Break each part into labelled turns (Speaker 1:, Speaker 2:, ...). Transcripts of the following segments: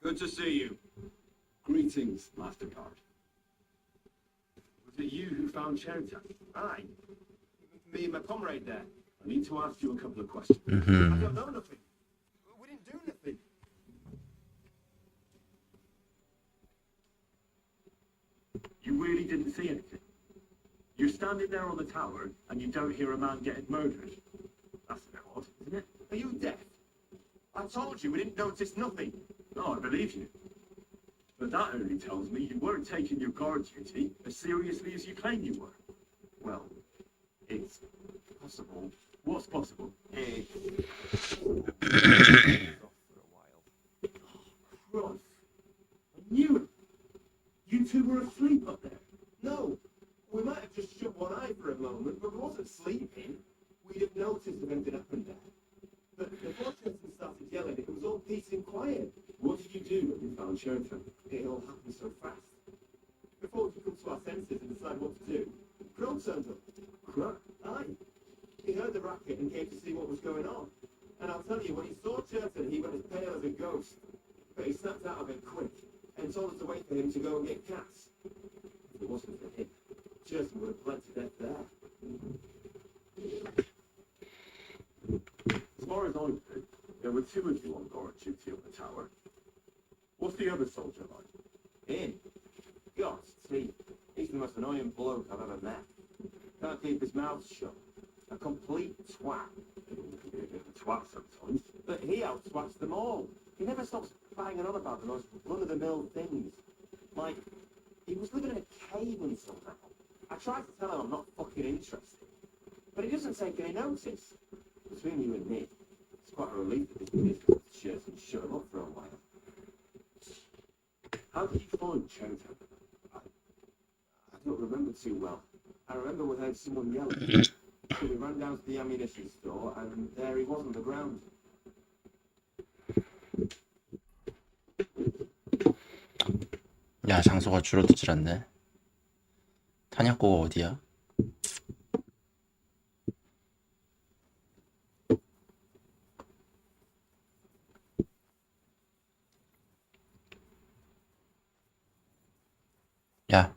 Speaker 1: Good to see you. Greetings, Mastercard. Was it you who found Cherita?
Speaker 2: Aye. Me and my comrade there.
Speaker 1: I need to ask you a couple of questions.
Speaker 2: I don't know nothing. We didn't do nothing.
Speaker 1: You really didn't see anything? You're standing there on the tower and you don't hear a man getting murdered. That's a bit odd, isn't it?
Speaker 2: Are you deaf? I told you we didn't notice nothing.
Speaker 1: No, I believe you. But that only tells me you weren't taking your guard duty as seriously as you claim you were. Well, it's possible. What's possible?
Speaker 2: Hey.
Speaker 1: Cross. I knew it. You two were asleep up there.
Speaker 2: No. We might have just shut one eye for a moment, but we wasn't sleeping. We'd have noticed if anything happened there. But before Chilton started yelling, it was all peace and quiet.
Speaker 1: What did you do when you found Sheraton?
Speaker 2: It all happened so fast. Before we could come to our senses and decide what to do, Crow turned up.
Speaker 1: Crow?
Speaker 2: Aye. He heard the racket and came to see what was going on. And I'll tell you, when he saw Chilton, he went as pale as a ghost. But he snapped out of it quick and told us to wait for him to go and get cats. If it wasn't for him, Chilton would have bled to death there.
Speaker 1: As far as I know, there were two of you on guard duty on the tower. What's the other soldier like?
Speaker 2: Him? God's teeth. He's the most annoying bloke I've ever met. Can't keep his mouth shut. A complete twat.
Speaker 1: He can be a bit of a twat sometimes.
Speaker 2: But he out-twats them all. He never stops banging on about the most run-of-the-mill things. Like, he was living in a cave until now. I tried to tell him I'm not fucking interested. But he doesn't take any notice. Between you and me, it's quite a relief that this business shirts and shut him up for a while.
Speaker 1: How did you find Sheraton?
Speaker 2: I don't remember too well. I remember we heard someone yelling. So we ran down to the ammunition store, and there he was on the ground.
Speaker 3: 야, 장소가 줄어들질 않네. 탄약고가 어디야? 야,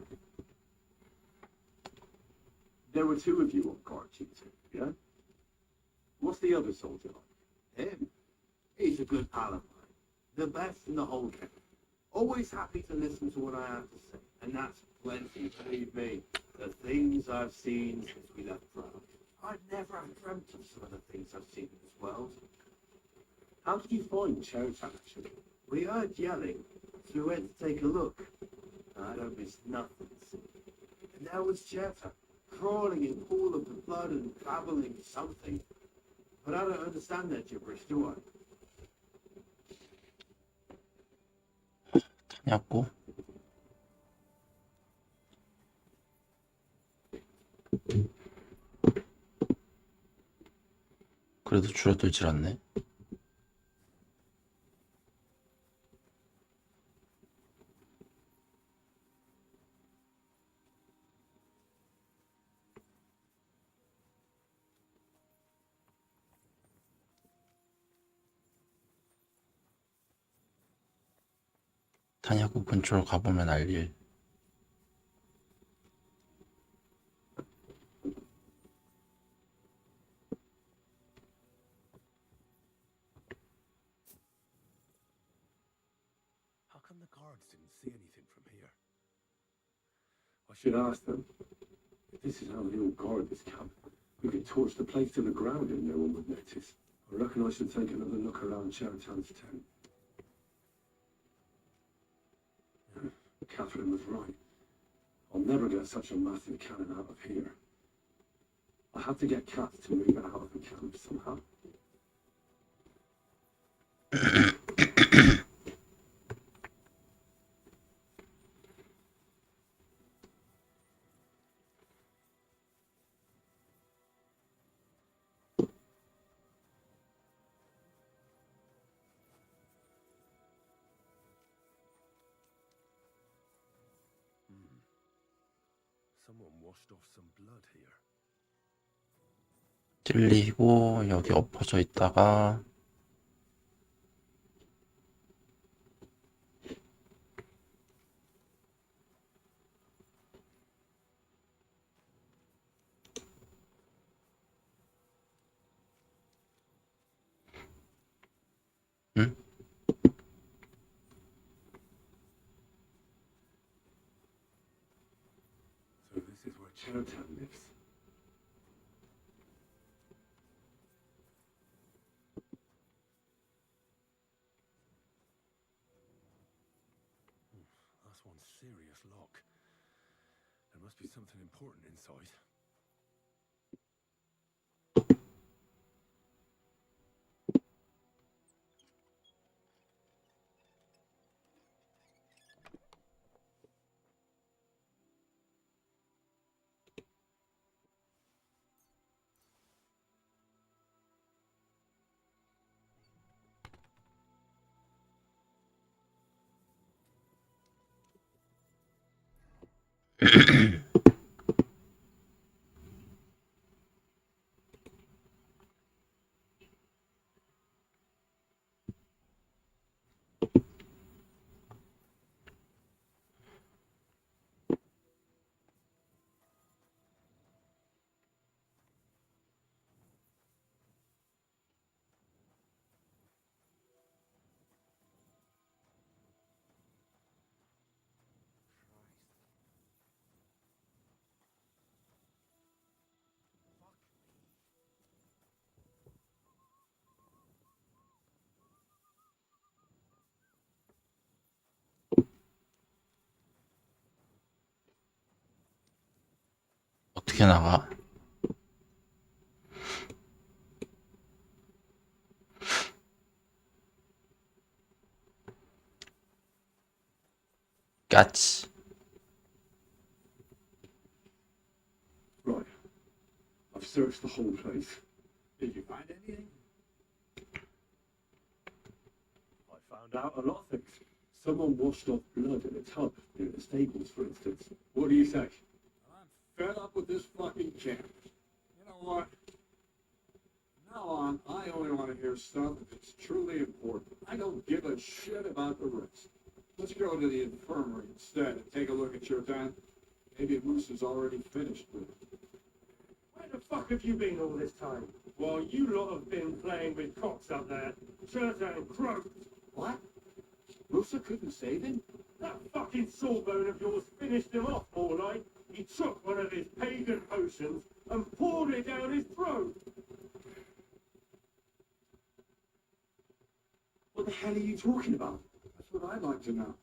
Speaker 1: There were two of you on guard duty, yeah? What's the other soldier like?
Speaker 2: Him? He's a good pal of mine. The best in the whole camp. Always happy to listen to what I have to say. And that's plenty, believe me. The things I've seen since we left Prague. I'd never have dreamt of some of the things I've seen in this world.
Speaker 1: How did you find Sheraton, actually?
Speaker 2: We heard yelling, so we went to take a look. I don't miss nothing. And there was Cheta, crawling in pool of the blood and babbling something. But I don't understand that gibberish, do I?
Speaker 3: 탄약고? 그래도 줄어들질 않네. 탄약고 근처로 가보면 알 일.
Speaker 4: How come the guards didn't see anything from here?
Speaker 1: I should ask them. If this is how they all guard this camp, we could torch the place to the ground and no one would notice. I reckon I should take another look around Sheraton's tent. Catherine was right. I'll never get such a massive cannon out of here. I have to get cats to move it out of the camp somehow.
Speaker 4: Someone washed off some blood here.
Speaker 3: 찔리고 여기 엎어져 있다가
Speaker 1: Showtime lives.
Speaker 4: That's one serious lock. There must be something important inside.
Speaker 3: 어떻게 나가? 까치.
Speaker 1: Right. I've searched the whole place.
Speaker 2: Did you find anything?
Speaker 1: I found out a lot of things. Someone washed off blood in a tub near the stables, for instance. What do you say?
Speaker 5: I'm fed up with this fucking camp. You know what? From now on, I only want to hear stuff if it's truly important. I don't give a shit about the rest. Let's go to the infirmary instead and take a look at your tent. Maybe Moose is already finished with it.
Speaker 6: Where the fuck have you been all this time? Well, you lot have been playing with cocks up there. Certain croaked.
Speaker 2: What? Musa couldn't save him?
Speaker 6: That fucking sawbone of yours finished him off, all right. He took one of his pagan potions and poured it down his throat.
Speaker 2: What the hell are you talking about?
Speaker 5: That's what I'd like to know.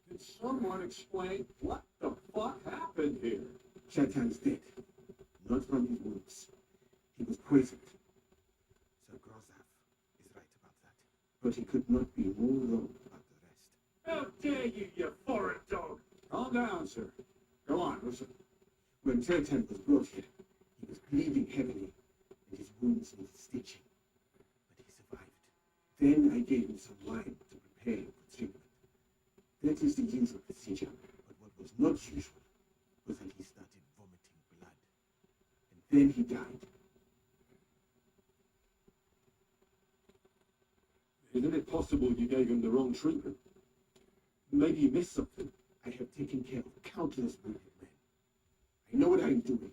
Speaker 5: Can someone explain what the fuck happened here?
Speaker 1: Shaitan's dead. Not from his wounds. He was poisoned.
Speaker 4: So Grozaf is right about that.
Speaker 1: But he could not be more wrong about the rest.
Speaker 6: How dare you, you foreign dog!
Speaker 5: Calm down, sir. Go on, Musa.
Speaker 1: When Shaitan was brought here, he was bleeding heavily, and his wounds needed stitching. But he survived. Then I gave him some wine to prepare him for treatment. That is the usual procedure, but what was not usual was that he started vomiting blood. And then he died. Isn't it possible you gave him the wrong treatment? Maybe you missed something. I have taken care of countless wounded men. I know what I'm doing.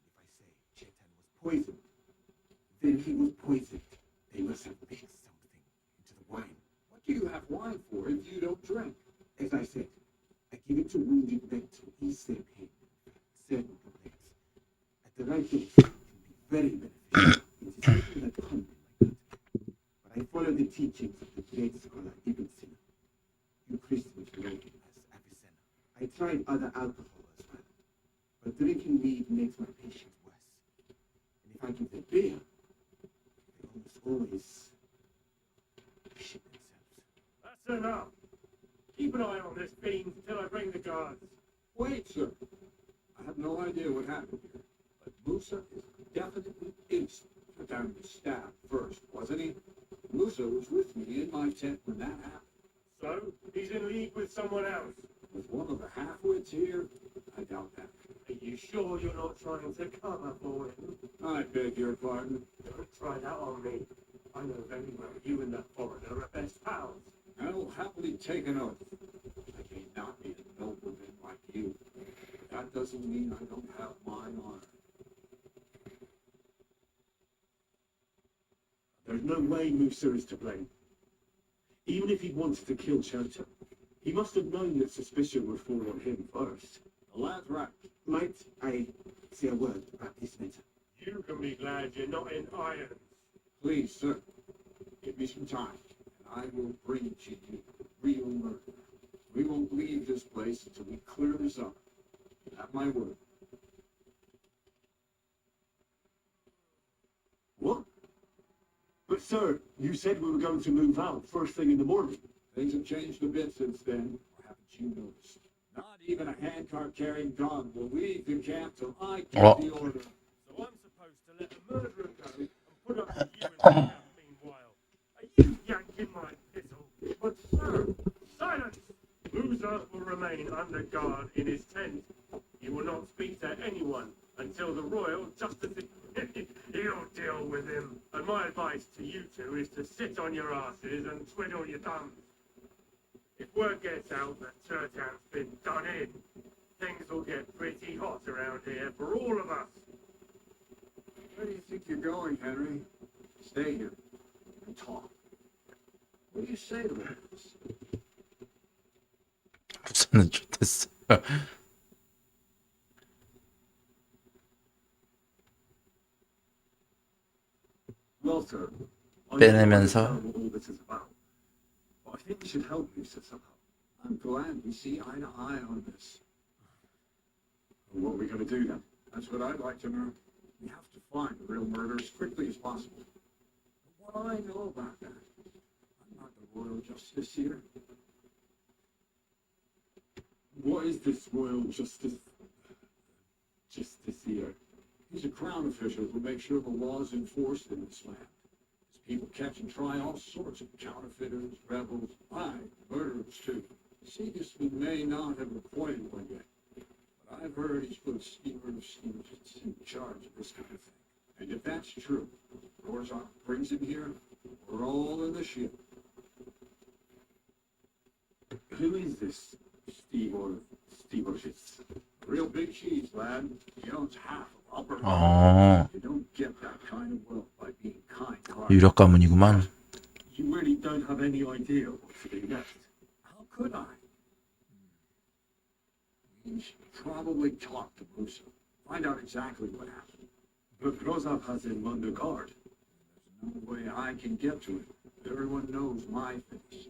Speaker 1: If I say Chetan was poisoned, then he was poisoned. They must have mixed something into the wine.
Speaker 5: What do you have wine for if you don't drink?
Speaker 1: As I said, I give it to wounded men to ease their pain and certain complaints. At the right dose, it can be very beneficial. It is something that comes in my country. But I follow the teachings of the great scholar Ibn Sina. You Christians know him as Avicenna. I tried other alcohol as well, but drinking mead makes my patients worse. And if I give them beer, they almost always shit themselves.
Speaker 6: That's enough. Keep an eye on this fiend till I bring the guards.
Speaker 5: Wait, sir. I have no idea what happened here, but Musa is definitely innocent. Shaitan was stabbed first, wasn't he? Musa was with me in my tent when that happened.
Speaker 6: So, he's in league with someone else.
Speaker 5: Was one of the half-wits here? I doubt that.
Speaker 6: Are you sure you're not trying to cover for him?
Speaker 5: I beg your pardon.
Speaker 6: Don't try that on me. I know very well you and that foreigner are best pals.
Speaker 5: I will happily take an oath. I may not be a nobleman like you. But that doesn't mean I don't have my honor.
Speaker 1: There's no way Musa is to blame. Even if he wanted to kill Chota, he must have known that suspicion would fall on him first.
Speaker 5: The lad's right.
Speaker 1: Might I say a word about this matter?
Speaker 6: You can be glad you're not in irons.
Speaker 5: Please, sir, give me some time, and I will bring to you real murder. We won't leave this place until we clear this up. Have my word.
Speaker 6: What? But sir, you said we were going to move out first thing in the morning.
Speaker 5: Things have changed a bit since then, or haven't you noticed? Not even a handcart carrying dog will leave the camp till I give
Speaker 3: Oh.
Speaker 5: the order.
Speaker 6: So I'm supposed to let the murderer go and put up with you in the camp meanwhile. Are you yanking my pistol? But sir, silence! Loser will remain under guard in his tent. You will not speak to anyone until the royal justice is... He'll deal with him. And my advice to you two is to sit on your asses and twiddle your thumbs. If word gets out that Turtan's been done in, things will get pretty hot around here for all of us.
Speaker 5: Where do you think you're going, Henry? Stay here and talk. What do you say to this?
Speaker 3: 우선은 좋댔어.
Speaker 6: Well, sir,
Speaker 3: 빼내면서
Speaker 6: what all this is about. But I think we should help Lisa somehow.
Speaker 5: I'm glad we see eye to eye on this.
Speaker 6: What are we going to do then?
Speaker 5: That's what I'd like to know. We have to find the real murder as quickly as possible. But what I know about that, I'm not the royal justice here.
Speaker 6: What is this royal justice here?
Speaker 5: He's a crown official who makes sure the law is enforced in this land. His people catch and try all sorts of counterfeiters, rebels, murderers too. Sigismund may not have appointed one yet, but I've heard he's put a schemer of schemers in charge of this kind of thing. And if that's true, Rorzak brings him here, we're all in the ship.
Speaker 6: Who is this Stevoshes?
Speaker 5: Real big cheese, lad. He owns half of Upper
Speaker 3: 어,
Speaker 5: You don't get that kind of wealth by being kind-hearted.
Speaker 3: 유력 가문이구만.
Speaker 6: You really don't have any idea what to do next.
Speaker 5: How could I? We should probably talk to Musa. Find out exactly what happened.
Speaker 6: But Grozov has him under guard.
Speaker 5: There's no way I can get to it. Everyone knows my face.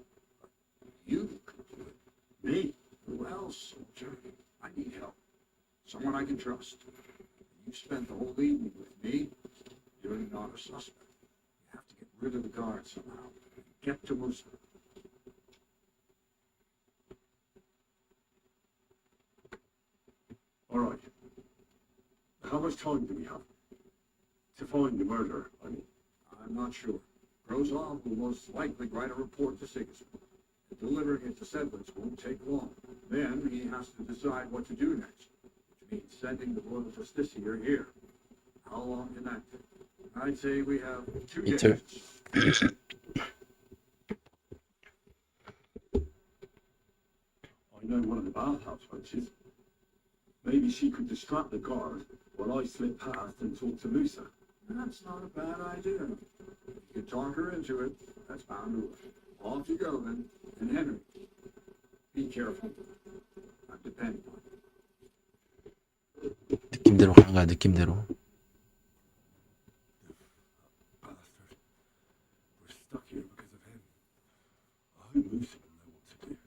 Speaker 5: You could do it.
Speaker 6: Me?
Speaker 5: Who else, soldier? I need help. Someone I can trust. You spent the whole evening with me. You're not a suspect. You have to get rid of the guard somehow. Get to Musa.
Speaker 6: All right. How much time do we have? To find the murderer, I mean.
Speaker 5: I'm not sure. Grozov will most likely write a report to Sigismund. Delivering it to settlers won't take long. Then he has to decide what to do next, which means sending the royal justiciar here. How long can that take? I'd say we have 2
Speaker 3: 이틀.
Speaker 5: days.
Speaker 6: I know one of the bathhouse wenches. Maybe she could distract the guard while I slip past and talk to Musa.
Speaker 5: That's not a bad idea. If you can talk her into it, that's bound to work. Off you go then. And Henry, be careful. I'm depending on you.
Speaker 3: 느낌대로 가는 거야, 느낌대로.
Speaker 4: Bastard. We're stuck here because of him. I Musa will know what to do.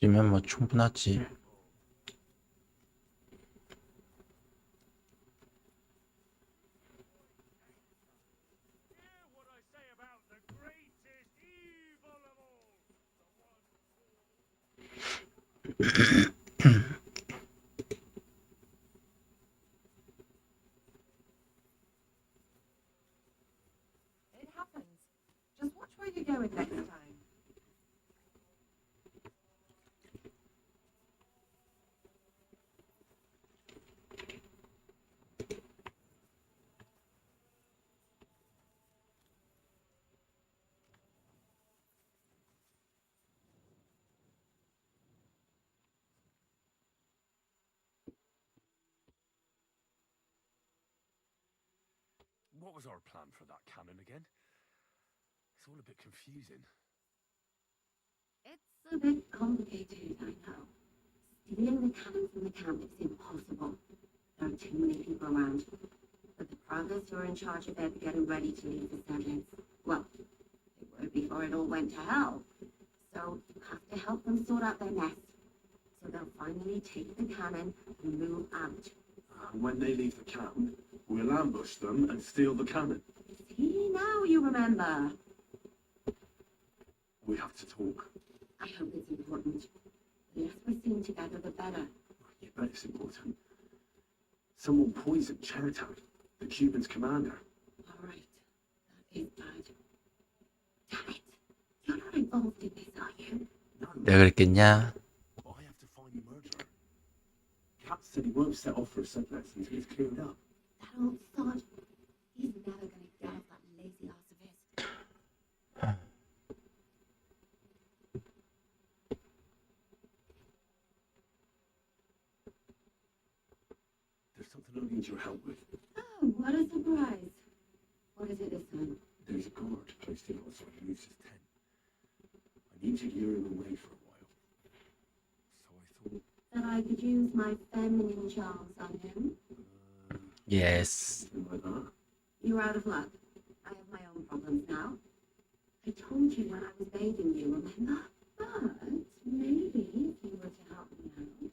Speaker 3: 이틀이면 뭐 충분하지.
Speaker 6: Hear what I say about the greatest evil of all.
Speaker 7: It happens. Just watch where you're going next time.
Speaker 4: What was our plan for that cannon again? It's all a bit confusing.
Speaker 8: It's a bit complicated, I know. Stealing the cannon from the camp is impossible. There are too many people around. But the progress who are in charge of it getting ready to leave the sentence. Well, they were before it all went to hell. So you have to help them sort out their mess. So they'll finally take the cannon and move out.
Speaker 4: And when they leave the camp, we'll ambush them and steal the cannon.
Speaker 8: See, now you remember.
Speaker 4: We have to talk.
Speaker 8: I hope it's important. The less we're seen together, the better.
Speaker 4: You bet it's important. Someone poisoned Cheritown, the Cuban's commander.
Speaker 8: All right. That is bad. Damn it. You're not involved in this, are you?
Speaker 4: No,
Speaker 3: 왜 그랬겠냐?
Speaker 4: I have to find the murderer. Cat said he won't set off for a sublet until it's cleared up.
Speaker 8: That old sod. He's never going to get off that lazy ass of his.
Speaker 4: There's something I need your help with.
Speaker 8: Oh, what a surprise. What is it this time?
Speaker 4: There's a guard placed in outside Moose's tent. I need to lure him away for a while. So I thought,
Speaker 8: That I could use my feminine charms on him?
Speaker 3: Yes.
Speaker 4: something like that.
Speaker 8: You're out of luck. I have my own problems now. I told you when I was bathing you, remember? But maybe if you were to help me out.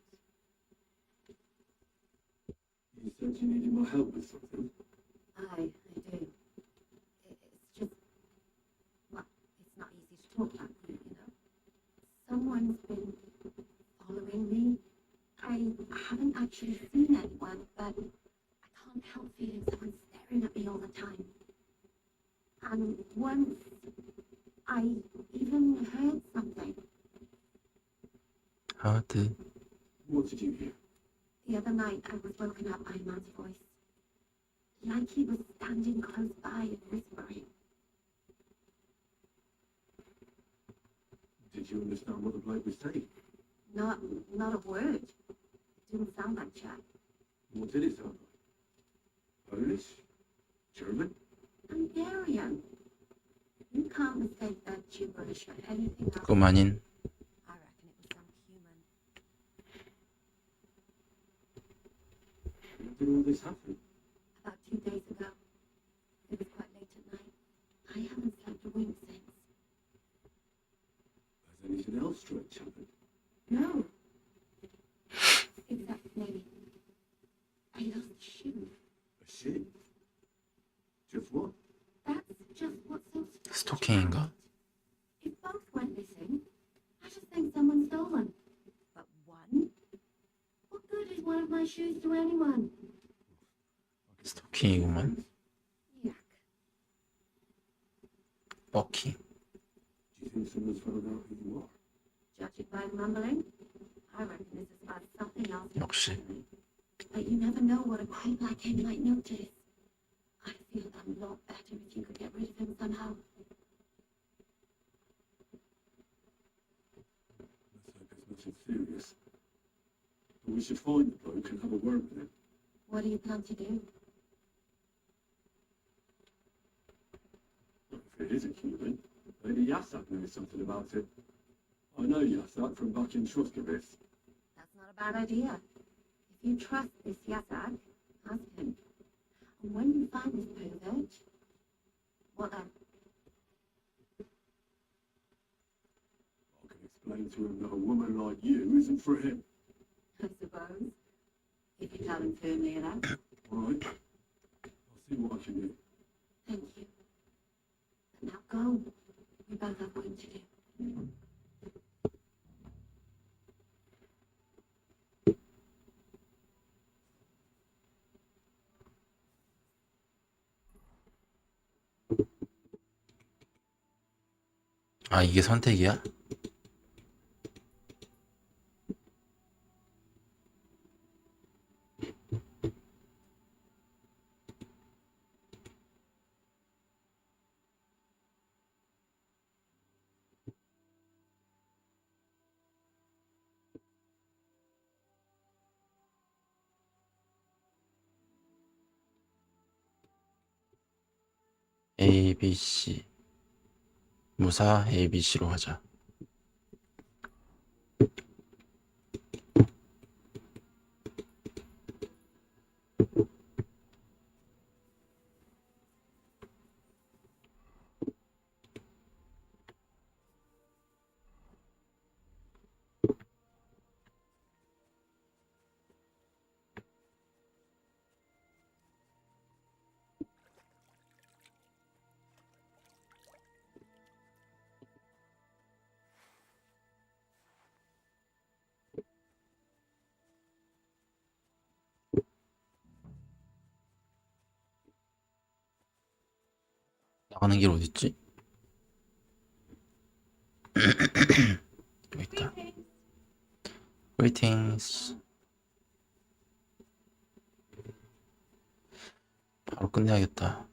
Speaker 4: You said you needed my help with something.
Speaker 8: I do. It's just, well, it's not easy to talk about, you know. Someone's been following me. I haven't actually seen anyone, but I can't help feeling someone staring at me all the time. And once, I even heard something.
Speaker 3: 하드.
Speaker 4: What did you hear?
Speaker 8: The other night, I was woken up by a man's voice. Like he was standing close by and whispering.
Speaker 4: Did you understand what the bloke was saying?
Speaker 8: Not a word. It didn't sound like chat.
Speaker 4: What did it sound like? Polish? German?
Speaker 8: Hungarian. You can't mistake that gibberish for anything else.
Speaker 3: 그거 아닌.
Speaker 8: I reckon it was some human.
Speaker 4: When did all this happen?
Speaker 8: About 2 days ago. It was quite late at night. I haven't slept a wink since.
Speaker 4: Has anything else strange happened?
Speaker 8: No. Except maybe I lost a shoe.
Speaker 4: A ship? Just what?
Speaker 8: That's just what's so strange.
Speaker 3: 스토킹인가?
Speaker 8: If both went missing, I just think someone stole them. But one? What good is one of my shoes to anyone?
Speaker 3: 스토킹이구만.
Speaker 8: Yuck.
Speaker 3: 버키.
Speaker 4: Do you think someone's found out who you are?
Speaker 8: Judging by the mumbling, I reckon this is about something else.
Speaker 3: 역시.
Speaker 8: But you never know what a creep like him might notice. I'd feel a lot better if you could get rid of him somehow.
Speaker 4: Let's hope it's nothing serious. But we should find the bloke and have a word with him.
Speaker 8: What do you plan to do?
Speaker 4: If it is a Cuban, maybe Yasak knows something about it. I know Yasak from back in Troskovitz.
Speaker 8: That's not a bad idea. If you trust this Yasak, ask him. And when you find this pervert, what then?
Speaker 4: I can explain to him that a woman like you isn't for him.
Speaker 8: I suppose. If you tell him firmly enough.
Speaker 4: All right. I'll see what I can do.
Speaker 8: Thank you. But now go. We both have work to do.
Speaker 3: 아, 이게 선택이야? A, B, C. 무사 A, B, C로 하자. 나가는 길 어딨지? 여기 있다. Greetings. 바로 끝내야겠다.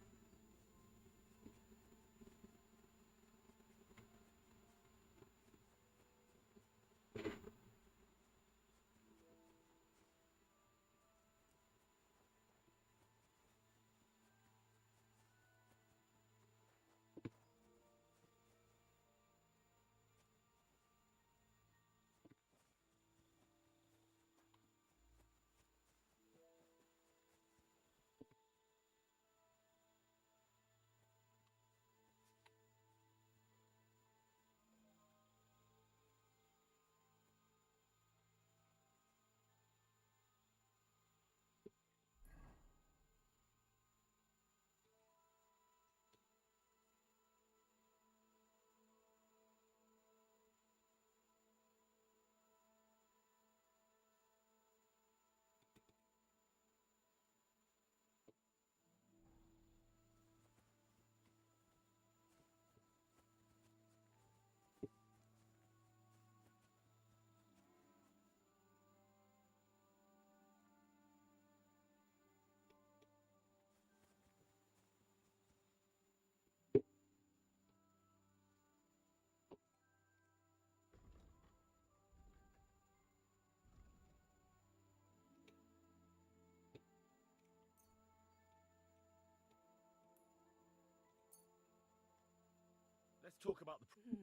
Speaker 6: Let's talk about the.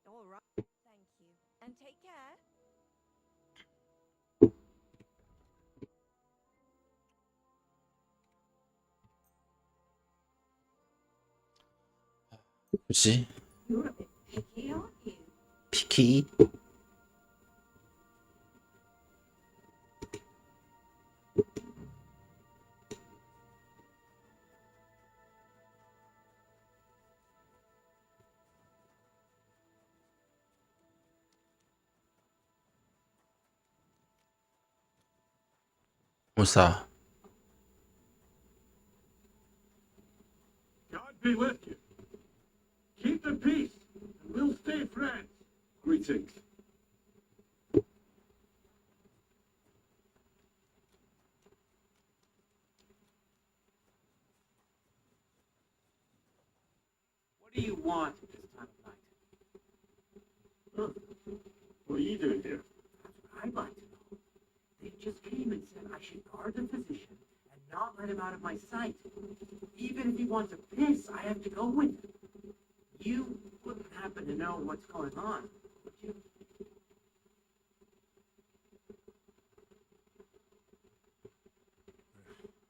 Speaker 7: All right. Thank you. And take care.
Speaker 3: 굳이?
Speaker 8: You're a bit picky, aren't you?
Speaker 3: 피키? 무사.
Speaker 5: God be with you. Keep the peace, and we'll stay friends.
Speaker 4: Greetings.
Speaker 2: What do you want at this time of night?
Speaker 4: What are you doing here?
Speaker 2: That's what I'd like to know. They just came and said I should guard the physician and not let him out of my sight. Even if he wants to piss, I have to go with him. You wouldn't happen to know what's going on, would you?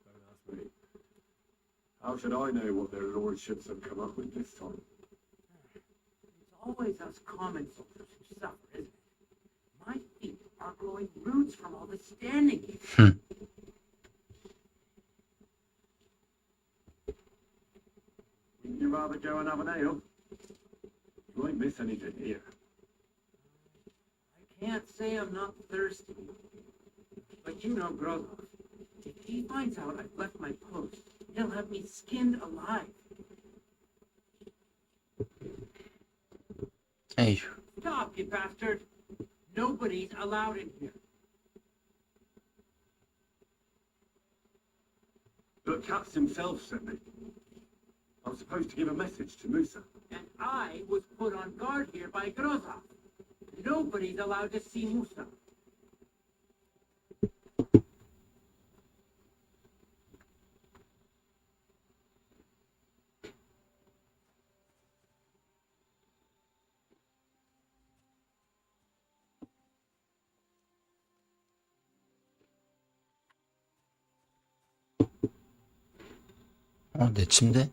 Speaker 4: Don't ask me. How should I know what their lordships have come up with this time?
Speaker 2: It's always us common soldiers who suffer, isn't it? My feet are growing roots from all the standing here.
Speaker 4: Wouldn't you rather go and have an ale? You won't miss anything here.
Speaker 2: I can't say I'm not thirsty. But you know Grozov. If he finds out I've left my post, he'll have me skinned alive.
Speaker 3: 에휴.
Speaker 2: Stop, you bastard! Nobody's allowed in here.
Speaker 4: But Katz himself sent me. I'm supposed to give a message to Musa.
Speaker 2: And I was put on guard here by Grozov. Nobody's allowed to see Musa.
Speaker 3: 내 침대?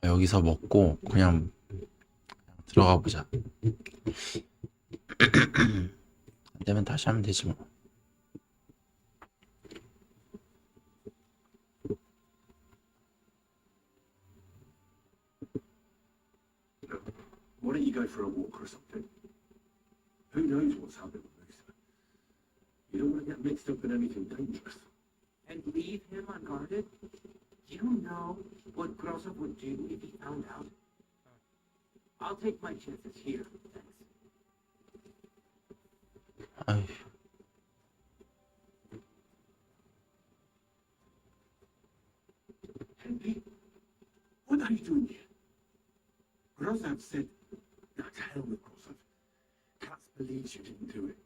Speaker 3: 여기서 먹고 그냥 들어가 보자. 안 되면 다시 하면 되지 뭐.
Speaker 4: Why don't you go for a walk or something? Who knows what's happened with Musa? You don't want to get mixed up in anything dangerous.
Speaker 9: And leave him unguarded? You know what Grosser would do if he found out? I'll take my chances here, thanks.
Speaker 3: 아휴.
Speaker 4: Henry, what are you doing here? Grozov said, "Now to hell with Grozov. Katz believes you didn't do it.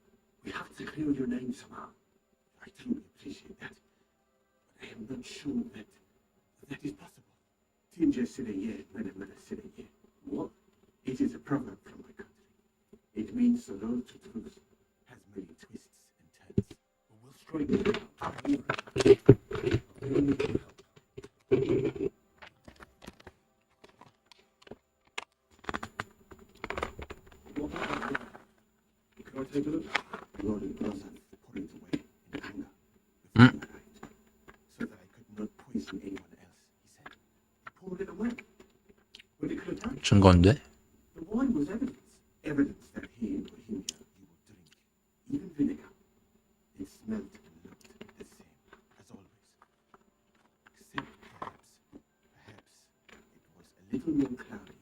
Speaker 4: We have to clear your name somehow. I truly appreciate that. But I am not sure that is possible. Tinja Sireye, Mena Sireye. What? It is a proverb from my country. It means the road to truth has many twists and turns. But we'll straighten it out. We need your help. Can I take a look? Lord and Grozan put it away in anger before I arrived, so that I could not poison anyone else, he said. He poured it away. When it could have done,
Speaker 3: 증거인데?
Speaker 4: the wine was evidence. Evidence that he in Bohemia you would drink. Even vinegar. It smelled and looked the same as always. Except perhaps it was a little more cloudy.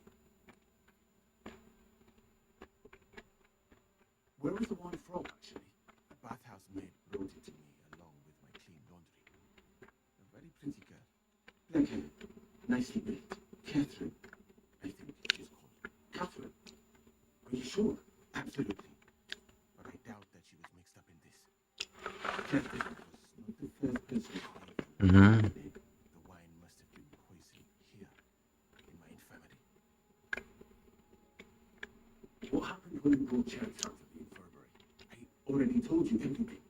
Speaker 4: Where was the wine from, actually? A bathhouse maid brought it to me along with my clean laundry. A very pretty girl. Black hair, nicely built. Catherine, I think she's called. Catherine? Are you sure? Absolutely. But I doubt that she was mixed up in this. Catherine was not the first person to make the wine must have been poisoned here, in my infirmary. What happened when we brought Chance out of the infirmary? I already told you everything.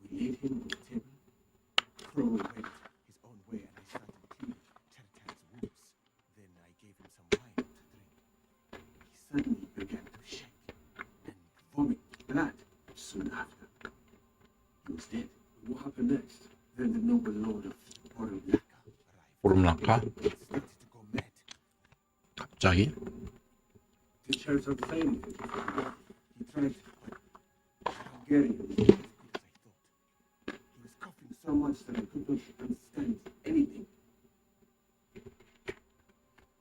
Speaker 4: We laid him on the table. Crow went his own way and I started cleaning Cheritan's wounds. Then I gave him some wine to drink. He suddenly began to shake and vomit blood soon after. He was dead. What happened next? Then the noble lord of Orumlaka arrived.
Speaker 3: 오름락가?
Speaker 4: He started to go mad.
Speaker 3: 갑자기?
Speaker 4: Did Cheriton say anything? He tried, but Hungarian was not as good as I thought. He was coughing so much that I could not understand anything.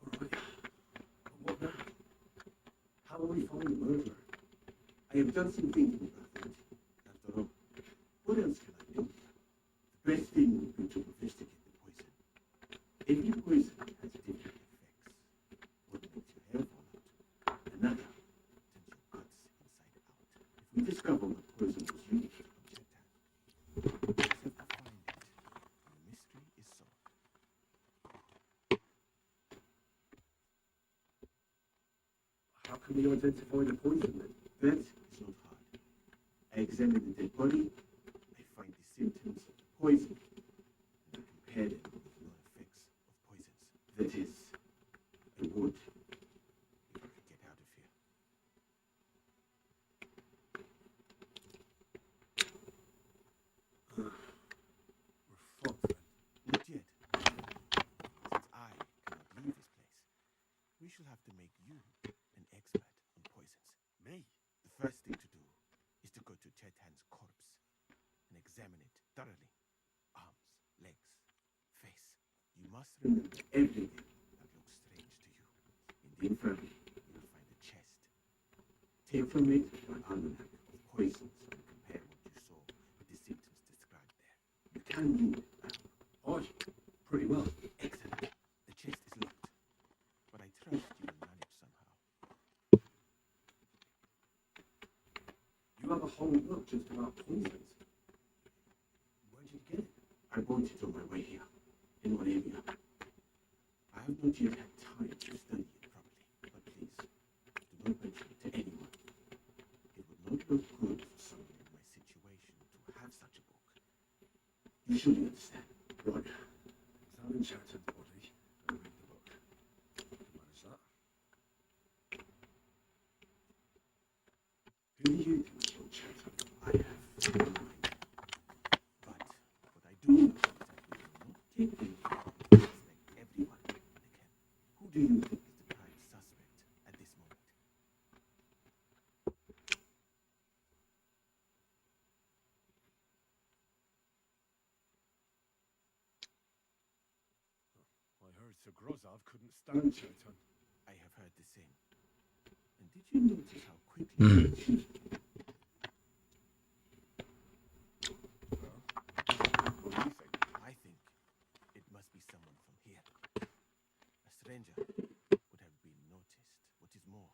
Speaker 4: All right. But what now? How will we find the murderer? I have done some thinking about that. After all, what else can I do here? The best thing would be to investigate the poison. Every poison has different effects. One makes your hair fall out. Another turns your guts inside out. If we discover what poison was used to object we just have to find it. And the mystery is solved. How can we identify the poison then? That is not hard. I examined the dead body, I find the symptoms of the poison, and I compare them with known effects of poisons. That is, I would if I could get out of here. We're fucked then. Not yet. Since I cannot leave this place, we shall have to make you an expert on poisons. Me? The first thing to do is to go to Chetan's corpse and examine it thoroughly. Arms, legs, face. You must remember everything that looks strange to you. In the infirmary, you'll find a chest. Take from it an almanac of poisons and compare what you saw with the symptoms described there. You can read. Oh, pretty well. Excellent. The chest is locked, but I trust you will manage somehow. You have a whole book just about poisons. Where did you get it? I bought it on my way here, in Moravia. I have not yet had time to study it properly, but please, do not mention it to anyone. It would not look good for someone in my situation to have such a book. You surely understand.
Speaker 5: Right. Examine Chatter's body and read the book. Manage that.
Speaker 4: Who do you think killed Chatham? I have no idea. But what I do know is that we will not take anything to suspect everyone in the camp. Who do you think is the prime suspect at this moment?
Speaker 5: I heard Sir Grozov couldn't stand Chatham.
Speaker 4: I have heard the same. And did you notice how quickly he shoots?
Speaker 5: What do you think?
Speaker 4: I think it must be someone from here. A stranger would have been noticed. What is more,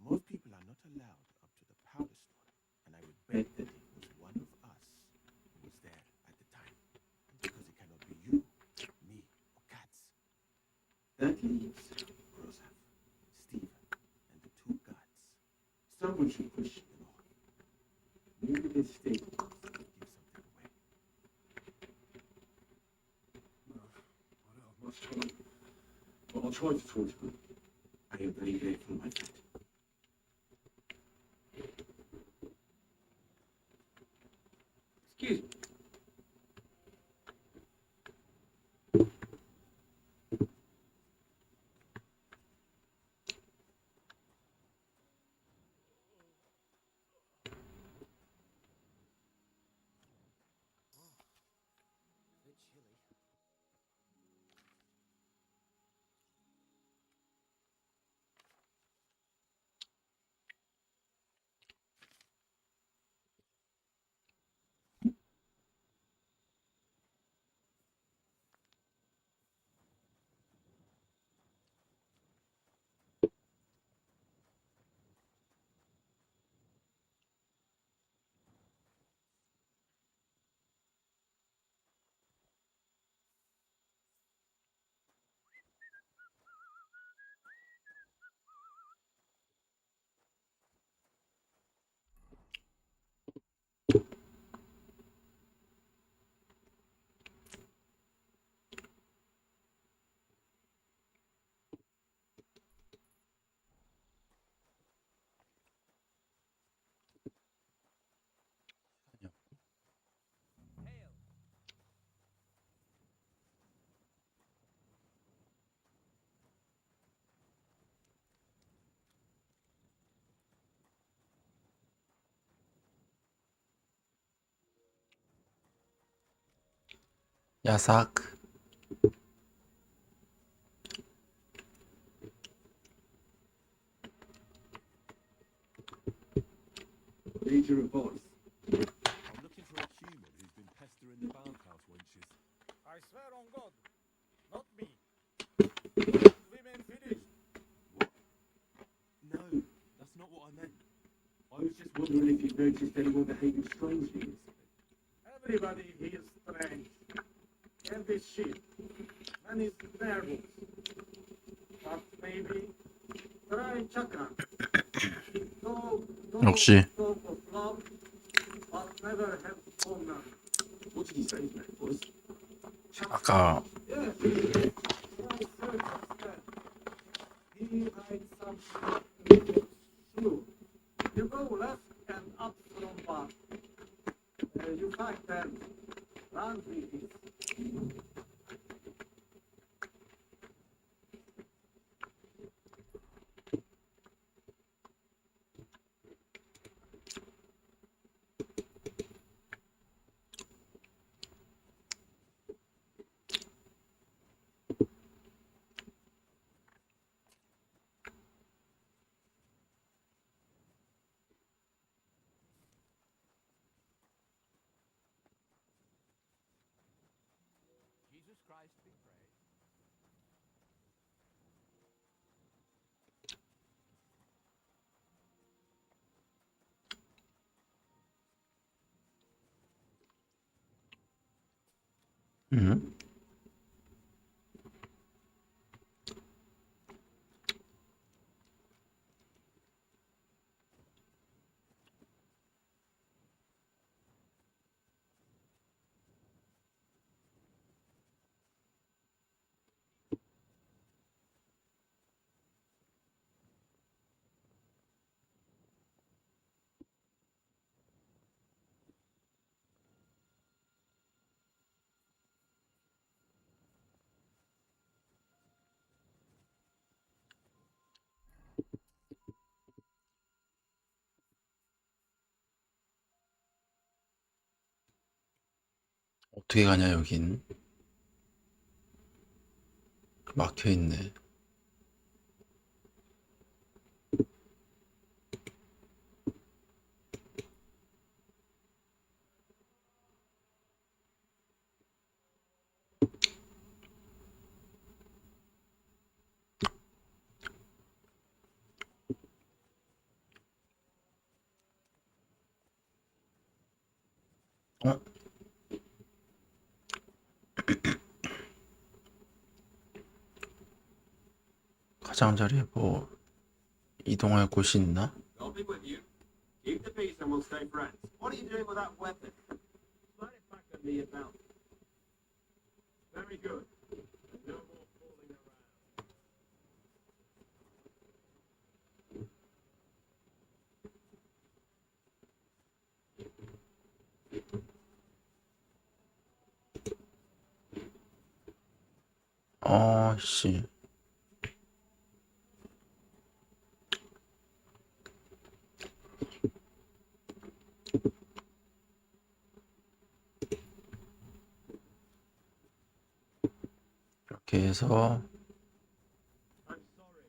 Speaker 4: most people are not allowed up to the powder store, and I would bet that it was one of us who was there at the time. Because it cannot be you, me, or Katz. That leaves Grozov, Steven, and the two guards. Someone should question them all. Maybe this statement will give something away.
Speaker 5: No, I don't have much time. But I'll try to talk to them.
Speaker 4: I am very grateful, my friend.
Speaker 9: Excuse me.
Speaker 3: 야삭.
Speaker 5: Need your advice.
Speaker 4: I'm looking for a human who's been pestering the bathhouse wenches.
Speaker 6: I swear on God, not me. Women finished.
Speaker 4: What? No, that's not what I meant. I was just wondering if you've noticed anyone behaving strangely recently.
Speaker 6: Everybody here is strange. And this shit. Man is nervous. But maybe try chakra.
Speaker 3: 역시.
Speaker 6: Talk of love, but never have honor.
Speaker 4: What did he say his name was?
Speaker 3: 아까
Speaker 6: Yeah. Try search instead. He hides something. Sure. You go left and up from back. You find them. Run with it.
Speaker 4: Jesus Christ be praised.
Speaker 3: 음. 어떻게 가냐 여긴. 막혀있네. 어? 가장자리에 뭐 이동할 곳이 있나?
Speaker 2: I'll be with you. Keep the peace and we'll stay friends. What are you doing with that weapon?
Speaker 6: Slide it back on me about. Very good. No more fooling around.
Speaker 3: 씨. 이렇게 해서
Speaker 6: I'm sorry.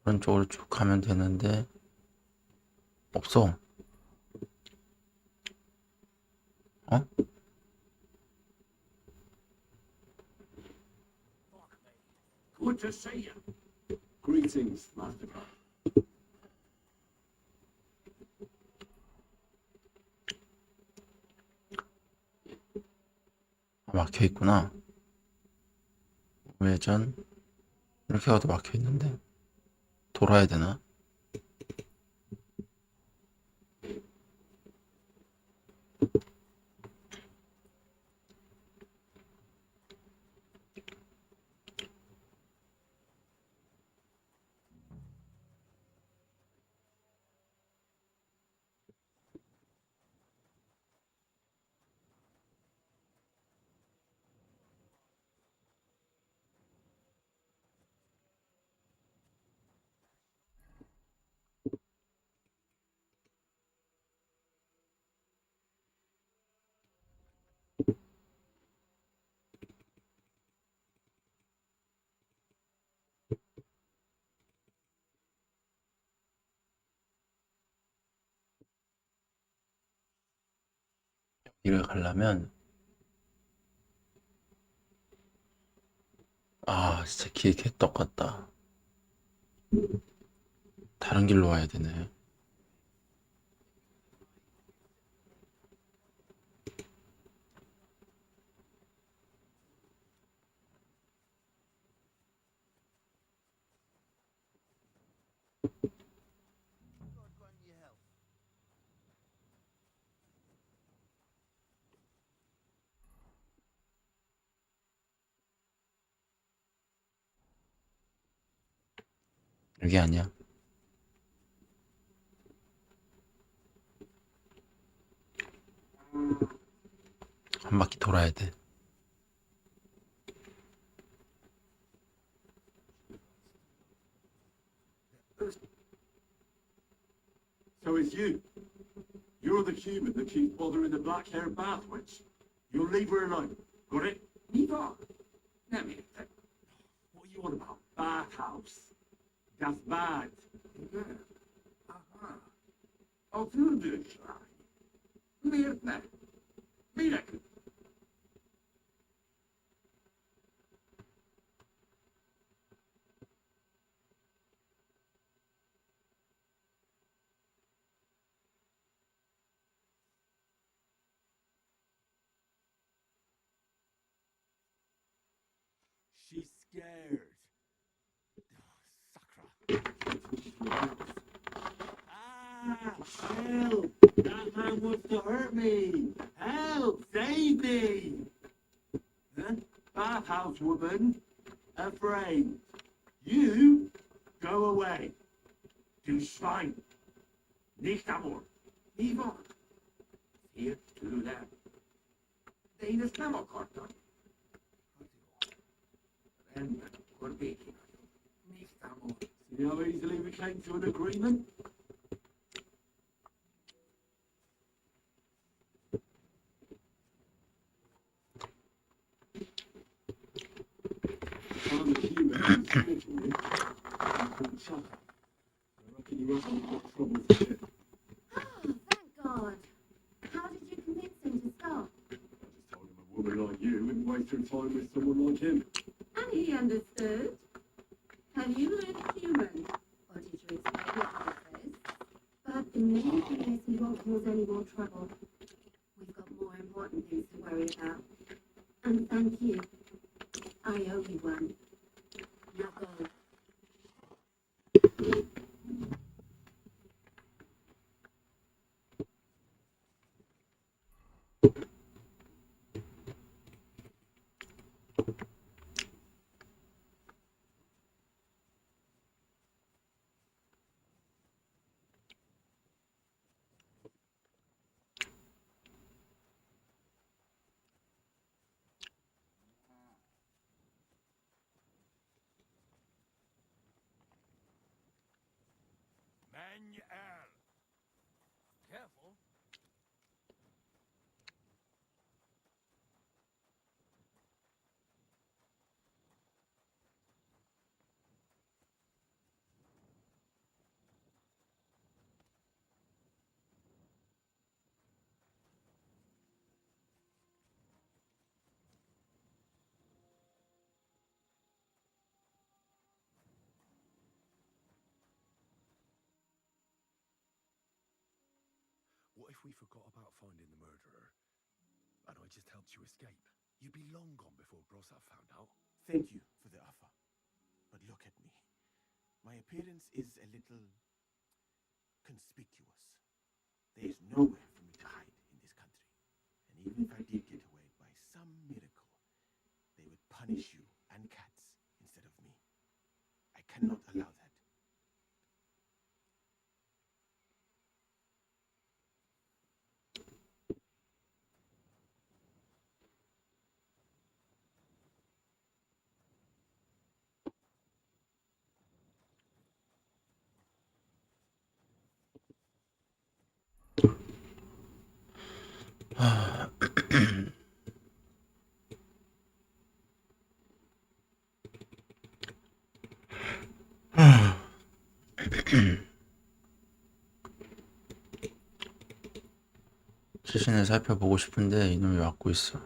Speaker 3: 오른쪽으로 쭉 가면 되는데 없어. 어?
Speaker 6: Good to see you.
Speaker 5: Greetings, Master.
Speaker 3: 막혀 있구나. 우회전. 이렇게 가도 막혀 있는데 돌아야 되나? 여기를 가려면 진짜 길 개떡같다. 다른 길로 와야 되네. 여기 아니야. 한 바퀴 돌아야 돼.
Speaker 5: So it's you. You're the human that keeps bothering the black-haired bath witch. You'll leave her alone. Got it?
Speaker 9: Eva, let me.
Speaker 5: What are you on about? Bathhouse. That's bad.
Speaker 9: Aha. Auf Englisch. Leert me. Miracle.
Speaker 4: She's scared. Sakra.
Speaker 2: Help! That man wants to hurt me! Help! Save me! Huh? Bathhouse woman, afraid. You go away. Du Schwein. Nicht amor.
Speaker 9: Eva. Hier, du där. Det är hennes klammerkarta. En Korbeki. Nicht amor.
Speaker 5: See how easily we came to an agreement? found the key man who's finishing it. I reckon you won't have got trouble for it.
Speaker 8: Oh, thank God. How did you convince him to stop?
Speaker 5: I just told him a woman like you wouldn't waste her time with someone like him.
Speaker 8: And he understood. Have you learned human? Or did you expect it to be this? But the main thing is he won't cause any more trouble. We've got more important things to worry about. And thank you. I owe you one. Now go.
Speaker 4: Manuel! Careful. What if we forgot about finding the murderer, and I just helped you escape? You'd be long gone before Grossav found out.
Speaker 2: Thank you for the offer.
Speaker 4: But look at me. My appearance is a little conspicuous.
Speaker 2: There is nowhere for me to hide in this country.
Speaker 4: And even if I did get away by some miracle, they would punish you and cats instead of me.
Speaker 2: I cannot allow that.
Speaker 3: 시신을 살펴보고 싶은데 이놈이 막고 있어.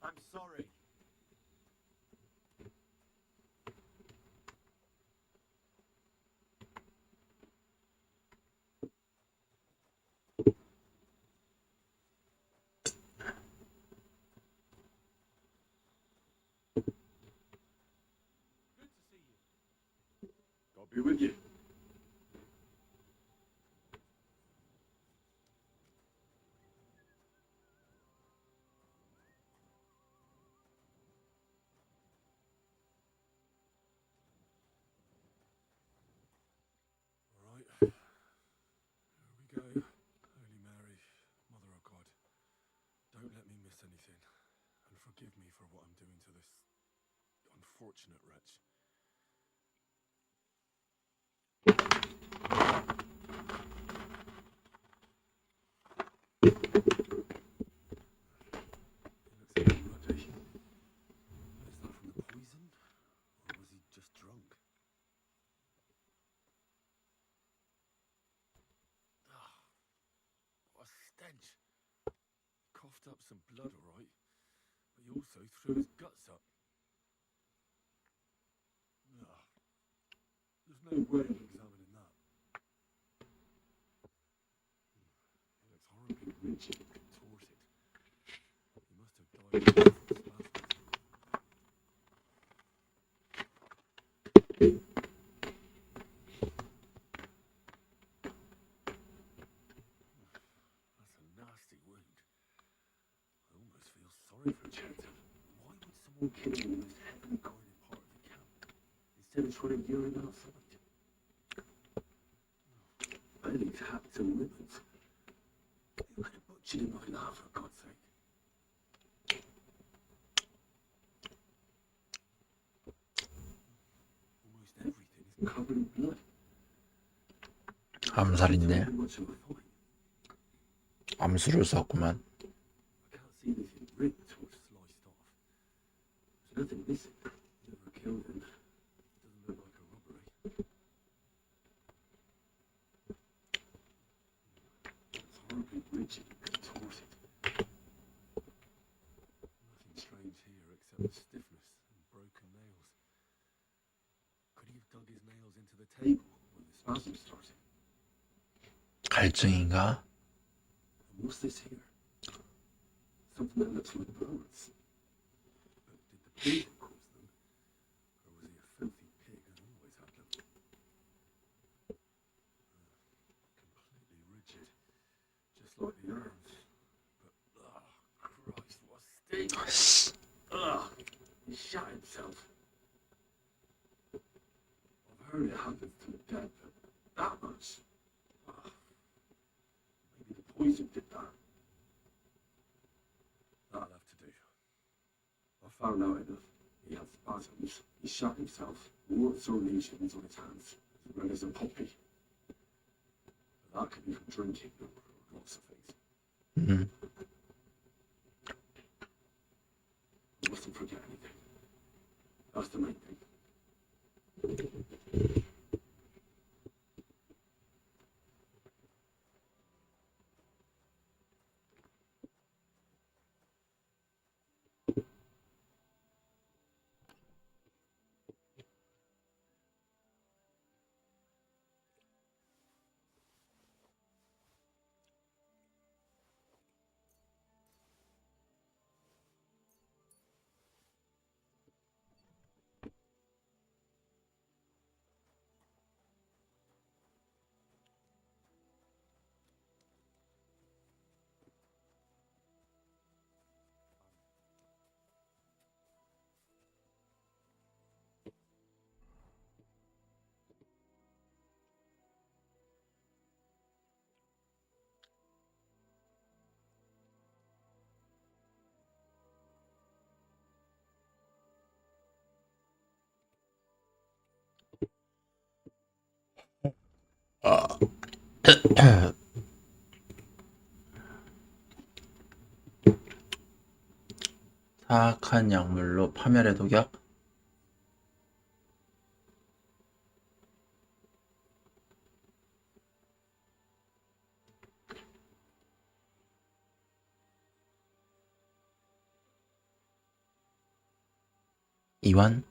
Speaker 2: I'm sorry.
Speaker 5: I'll be with you.
Speaker 4: Alright. Here we go. Holy Mary, Mother of God. Don't let me miss anything. And forgive me for what I'm doing to this unfortunate wretch. He looks a bit ruddy. Is that from the poison? Or was he just drunk? Ah, what a stench. Coughed up some blood, alright. But he also threw his guts up. Ah, there's no way of examining that. He looks horribly rigid and contorted. He must have died of spasms. That's a nasty wound. I almost feel sorry for Chetan. Why would someone kill him in the most heavily guarded part of the camp instead of trying to urine outside?
Speaker 2: And these hats and ribbons. You could have butchered him like that, for God's sake.
Speaker 4: Almost everything is
Speaker 2: Covered in blood.
Speaker 3: 암살인데.
Speaker 2: Too much of a fight.
Speaker 3: 암수를 썼구만.
Speaker 2: I can't see anything ripped or
Speaker 4: sliced off.
Speaker 9: nothing missing.
Speaker 5: Never killed him. Doesn't look like a robbery. It's horribly rigid and contorted. Nothing strange here except the stiffness and broken nails. Could he have dug his nails into the table when the spasm started?
Speaker 3: 갈증인가?
Speaker 5: And what's this here? Something that looks like burns. But did the poison cause them? Or was he a filthy pig and always had them? Completely rigid. Just like the arms. But, Christ, what a stink!
Speaker 9: He shot himself.
Speaker 5: I've heard it happens to the dead, but that much? Maybe the poison did that. That'll have to do. I found out enough. He had spasms. He shot himself. Warts or lesions on his hands, as red as a poppy. But that could be from drinking or lots of things.
Speaker 3: 음.
Speaker 5: I mustn't forget anything. That's the main thing.
Speaker 3: 사악한 약물로 파멸의 독약? 이완?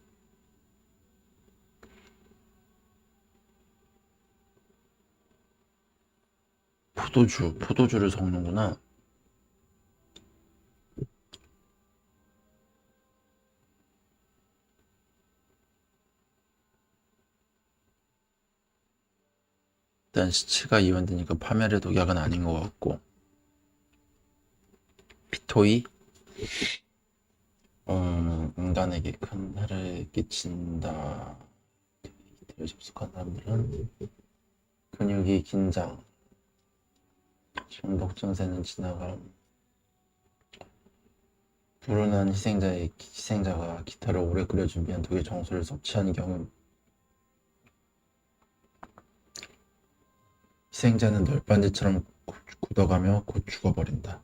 Speaker 3: 포도주를 섞는구나. 일단 시체가 이완되니까 파멸의 독약은 아닌 것 같고. 피토이? 인간에게 큰 해를 끼친다. 이를 접속한 사람들은 근육이 긴장, 중독 증세는 지나감. 불운한 희생자가 기타를 오래 끓여 준비한 독의 정수를 섭취한 경우 희생자는 널빤지처럼 굳어가며 곧 죽어버린다.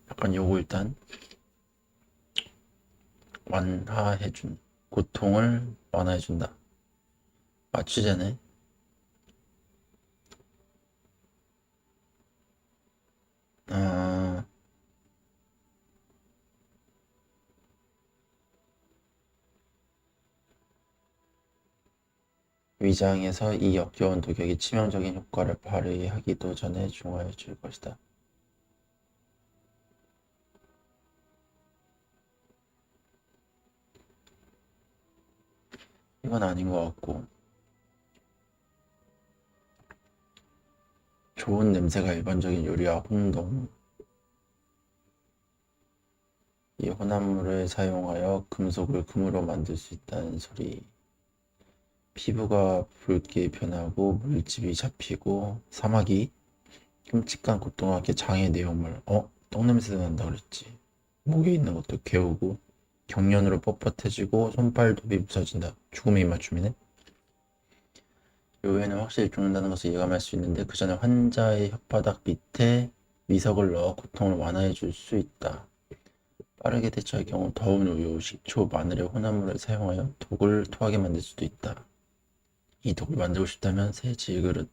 Speaker 3: 약간 요거 일단 완화해준 고통을 완화해준다. 맞추자네. 위장에서 이 역겨운 독약이 치명적인 효과를 발휘하기도 전에 중화해 줄 것이다. 이건 아닌 것 같고. 좋은 냄새가 일반적인 요리와 혼동. 이 혼합물을 사용하여 금속을 금으로 만들 수 있다는 소리. 피부가 붉게 변하고 물집이 잡히고 사마귀. 끔찍한 고통과 함께 장의 내용물. 똥냄새도 난다 그랬지. 목에 있는 것도 개우고 경련으로 뻣뻣해지고 손발톱이 부서진다. 죽음의 입맞춤이네. 요에는 확실히 죽는다는 것을 예감할 수 있는데 그 전에 환자의 혓바닥 밑에 미석을 넣어 고통을 완화해 줄 수 있다. 빠르게 대처할 경우 더운 우유, 식초, 마늘의 혼합물을 사용하여 독을 토하게 만들 수도 있다. 이 독을 만들고 싶다면 새 질그릇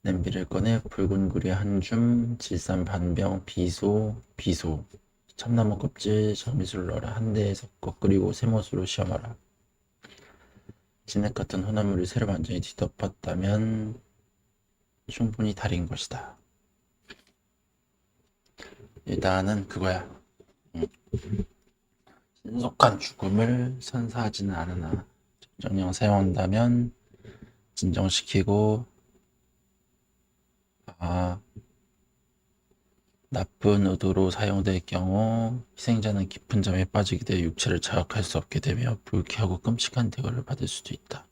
Speaker 3: 냄비를 꺼내 붉은 구리 한 줌, 질산 반병, 비소, 참나무 껍질, 정미술을 넣어라. 한 대에 섞어 끓이고 새못으로 시험하라. 진액 같은 혼합물이 새로 완전히 뒤덮었다면 충분히 달인 것이다. 일단은 그거야. 신속한 죽음을 선사하지는 않으나 정령 사용한다면 진정시키고 나쁜 의도로 사용될 경우 희생자는 깊은 잠에 빠지게 되어 육체를 자극할 수 없게 되며 불쾌하고 끔찍한 대가를 받을 수도 있다.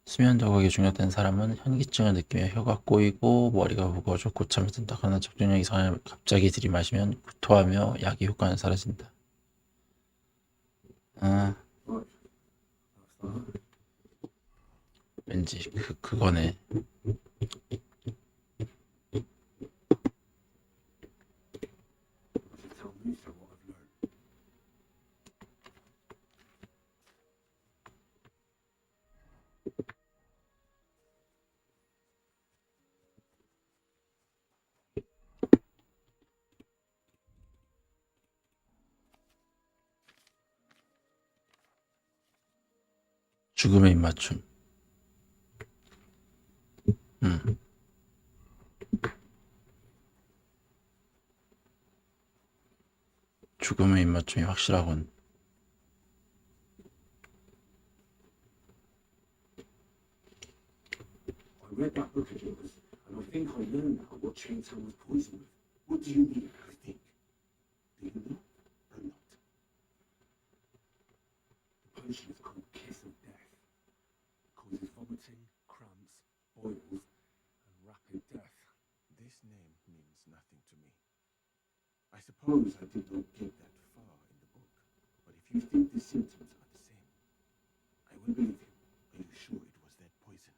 Speaker 3: 수면 조각이 중요된 사람은 현기증을 느끼며 혀가 꼬이고 머리가 무거워져 고참이 든다거나 적정량 이상을 갑자기 들이마시면 구토하며 약의 효과는 사라진다. 왠지 그거네.
Speaker 1: Tell me so what I've learned.
Speaker 3: 죽음의 입맞춤. 죽음의 입맞춤이 확실하군.
Speaker 1: I read that book of yours, and I think I know now what Chaintown was poisoned with. What do you mean, I think? Do you know or not? The potion is called Kiss of Death. It causes vomiting, cramps, boils, and rapid death.
Speaker 4: This name means nothing to me.
Speaker 1: I suppose I did not get that far in the book, but if you think the symptoms are the same, I will believe you.
Speaker 4: Are you sure it was that poison?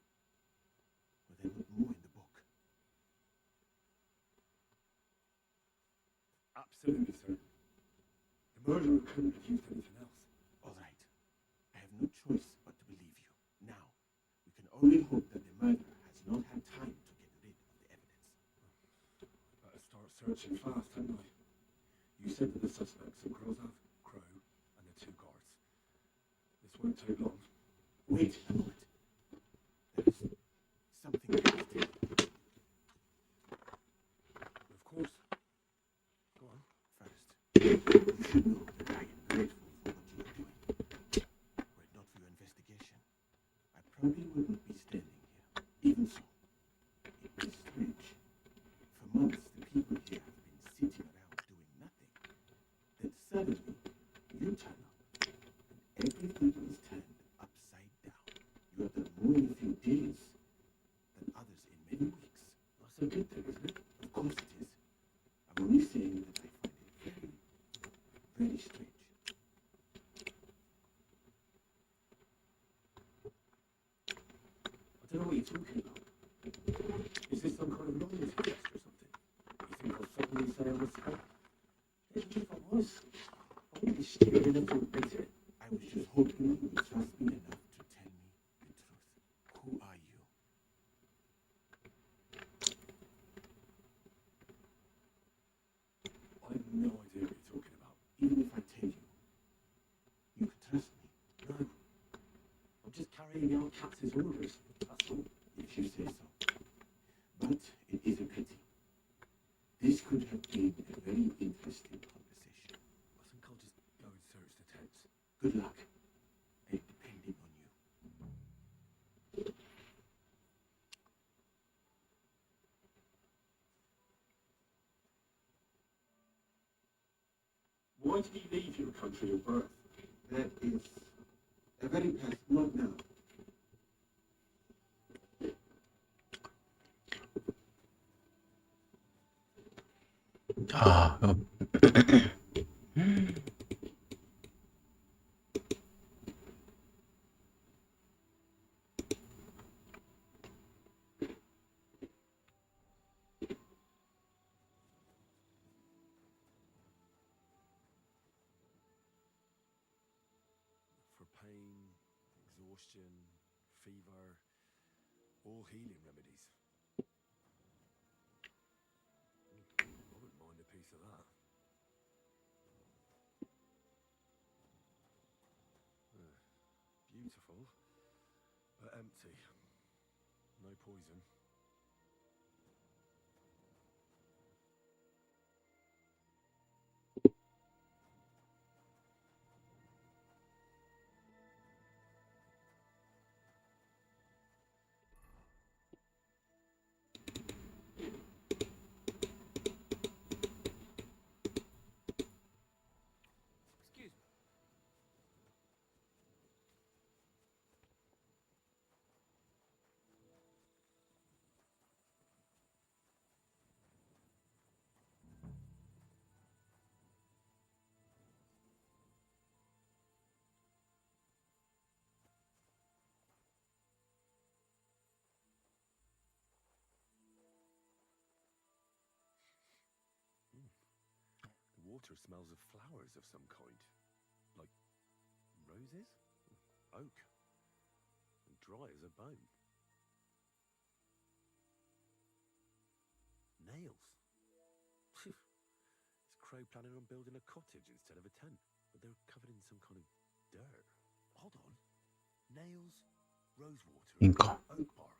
Speaker 4: Were there not more in the book?
Speaker 1: Absolutely certain. The murderer couldn't have used anything else.
Speaker 4: All right. I have no choice but to believe you. Now,
Speaker 1: We can only hope that the murderer has not had time to get rid of the evidence. Better start searching fast, hadn't I? You said that the suspects are Grozov, Crow, and the two guards. This won't take long. Wait a moment.
Speaker 4: there is something else to
Speaker 1: Of course.
Speaker 4: Go on, first.
Speaker 1: You should know that I am grateful for what you are doing.
Speaker 4: Were it not for your investigation,
Speaker 1: I probably wouldn't be standing here. Even so, it is strange. For months, the people here have been sitting around doing nothing. Then suddenly, you turn up, and everything is turned upside down. You have done more in a few days than others in many weeks. That's a good thing, isn't it? Of course it is. I'm only saying that I find it very, very strange. I don't know what you're talking about. Is this some kind of loyalty test or something? You think I'll suddenly say I was scared? Even if I was, I wouldn't be stupid enough to admit it. I was just hoping you would trust me enough to tell me the truth.
Speaker 4: who are you?
Speaker 1: I have no idea what you're talking about. Even if I tell you, you can trust me. No. I'm just carrying out Katz's orders. That's all. If you say so. But it is a pity. This could have been a very interesting conversation. I think I'll just go and search the tents. Good luck. I'm depending on you. Why did he leave your country of birth? That is a very past, not now.
Speaker 3: 이거
Speaker 4: pain, exhaustion, fever, all healing remedies. I wouldn't mind a piece of that. Beautiful, but empty. No poison.
Speaker 9: Excuse me.
Speaker 4: The water smells of flowers of some kind. Like roses? Oak. And dry as a bone. Nails. Is Crow planning on building a cottage instead of a tent? But they're covered in some kind of dirt. Hold on. Nails, rosewater,
Speaker 3: 그러니까
Speaker 4: oak bark.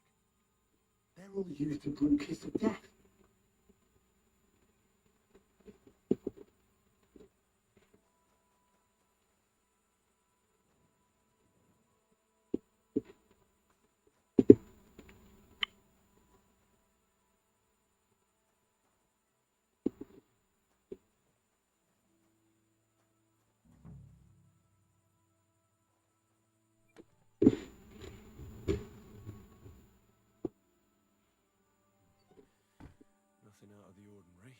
Speaker 1: They're all used to brew kiss of death.
Speaker 4: Nothing out of the ordinary.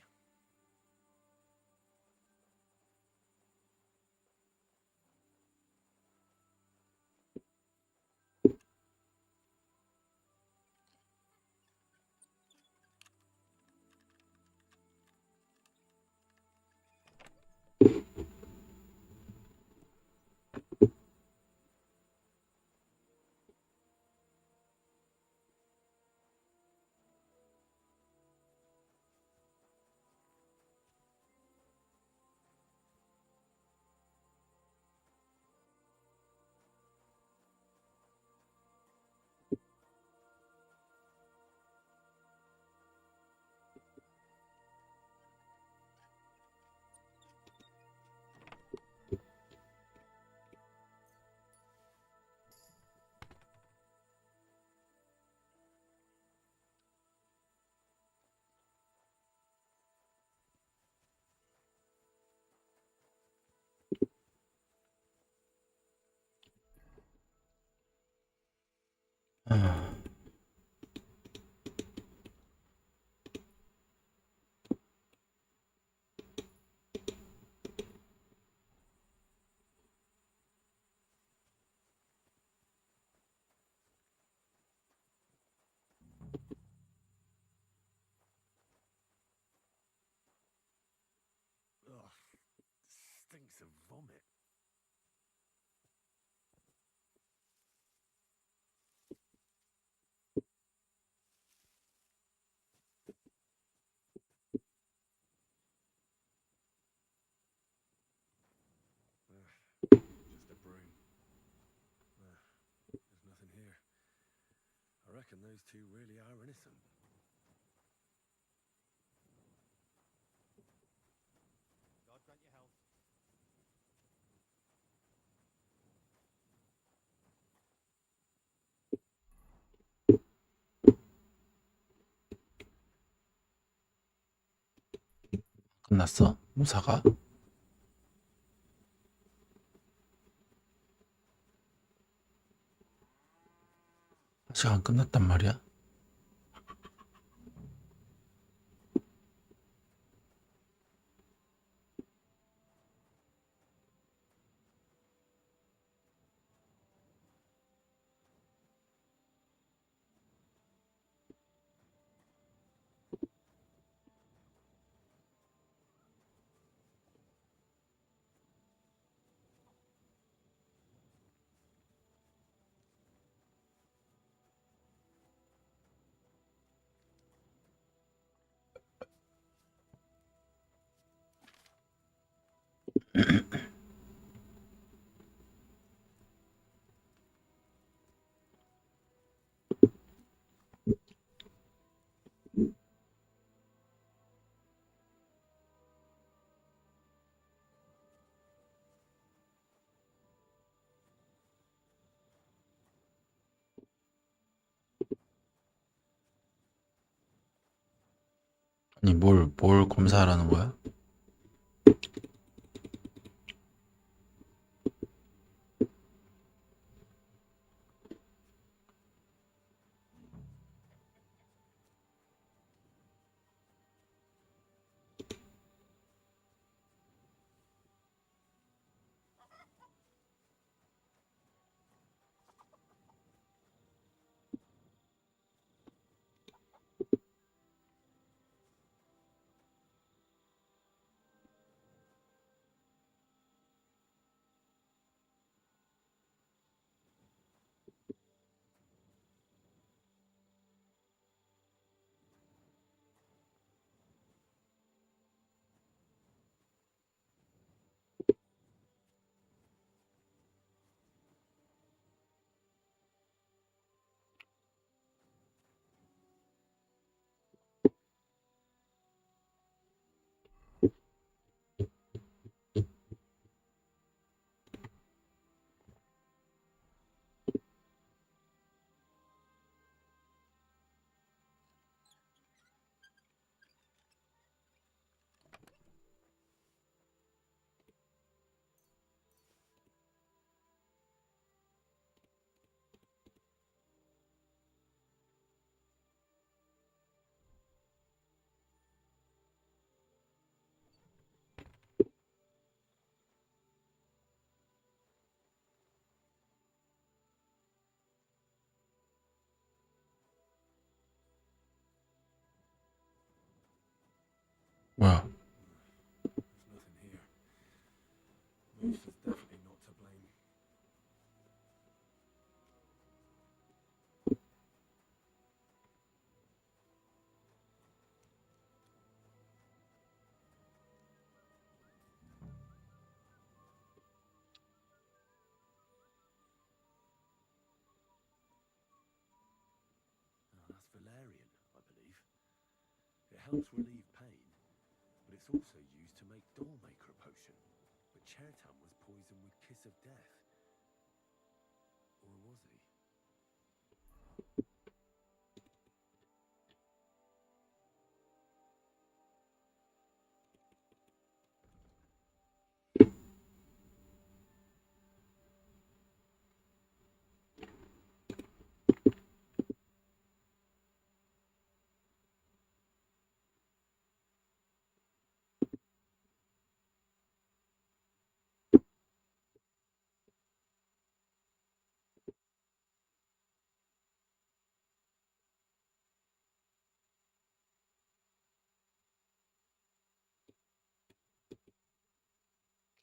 Speaker 3: 아,
Speaker 4: Ugh. Stinks of vomit. Just a broom. There's nothing here. I reckon those two really are innocent. God grant your health.
Speaker 3: 끝났어? 무사가? 아직 안 끝났단 말이야? 아니 뭘 검사하라는 거야? 뭐야?
Speaker 4: There's nothing here. Moose is definitely not to blame. That's valerian, I believe. It helps relieve pain, but it's also used to make Dollmaker potion. But Chertam was poisoned with Kiss of Death. Or was he?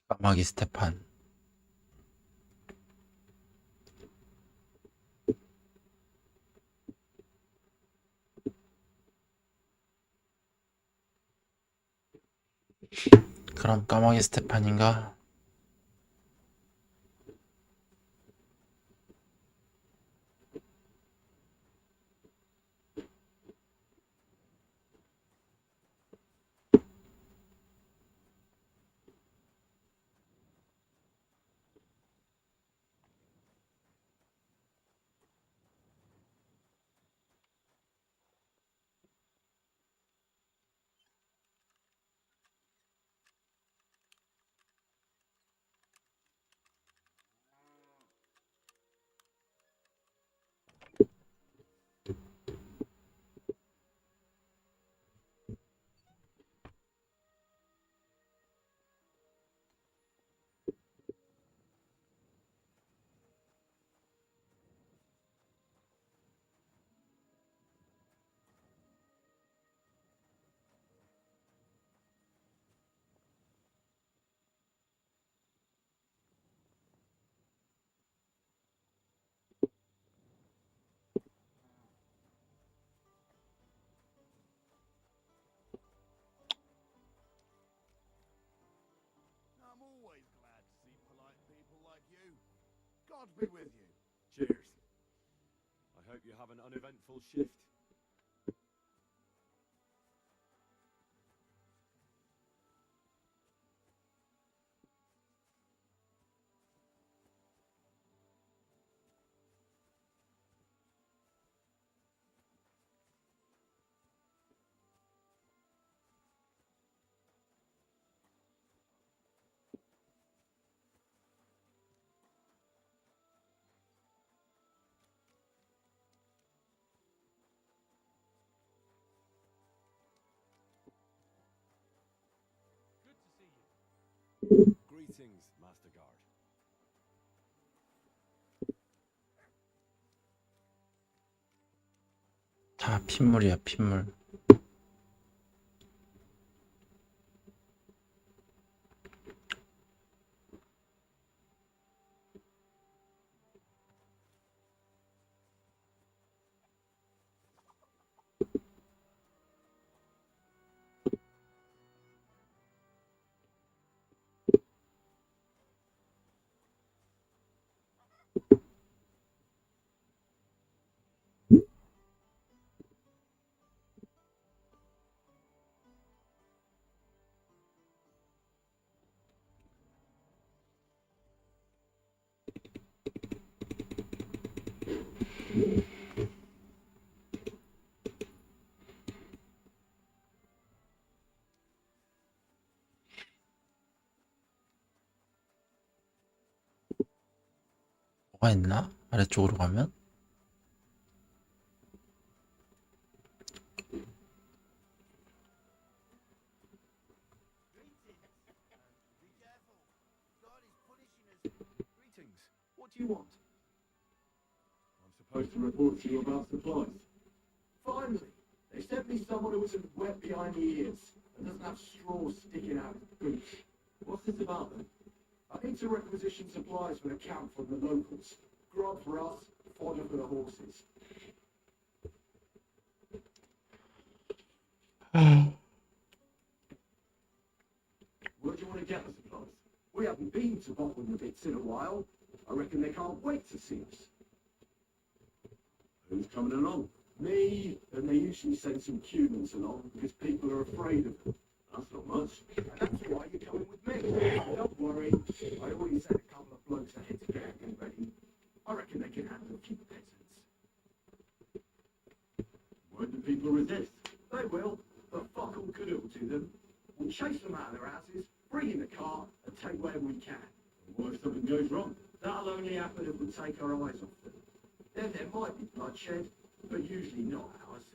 Speaker 3: 까마귀 스테판. 그럼 까마귀 스테판인가?
Speaker 4: God be with you.
Speaker 5: Cheers. I hope you have an uneventful shift.
Speaker 4: Greetings, Master Guard.
Speaker 3: 다 핏물이야, 핏물. 뭐가 있나? 아래쪽으로 가면?
Speaker 4: Greetings. What do you want?
Speaker 5: I'm supposed to report to you about supplies.
Speaker 2: Finally, they sent me someone who isn't wet behind the ears and doesn't have straws sticking out of his boots. What's this about then? I need to requisition supplies for the camp from the locals. Grub for us, fodder for the horses. Where do you want to get the supplies? We haven't been to Bottom the Bits in a while. I reckon they can't wait to see us.
Speaker 5: Who's coming along?
Speaker 2: Me, and they usually send some Cubans along because people are afraid of them.
Speaker 5: That's not much.
Speaker 2: And that's why you're coming with me. Don't worry, I already sent a couple of blokes ahead to get everything ready. I reckon they can handle a few peasants.
Speaker 5: Won't the people resist?
Speaker 2: They will, but fuck all good it'll do them. We'll chase them out of their houses, bring in the car, and take whatever we can.
Speaker 5: What if something goes wrong?
Speaker 2: That'll only happen if we take our eyes off them. Then there might be bloodshed, but usually not ours.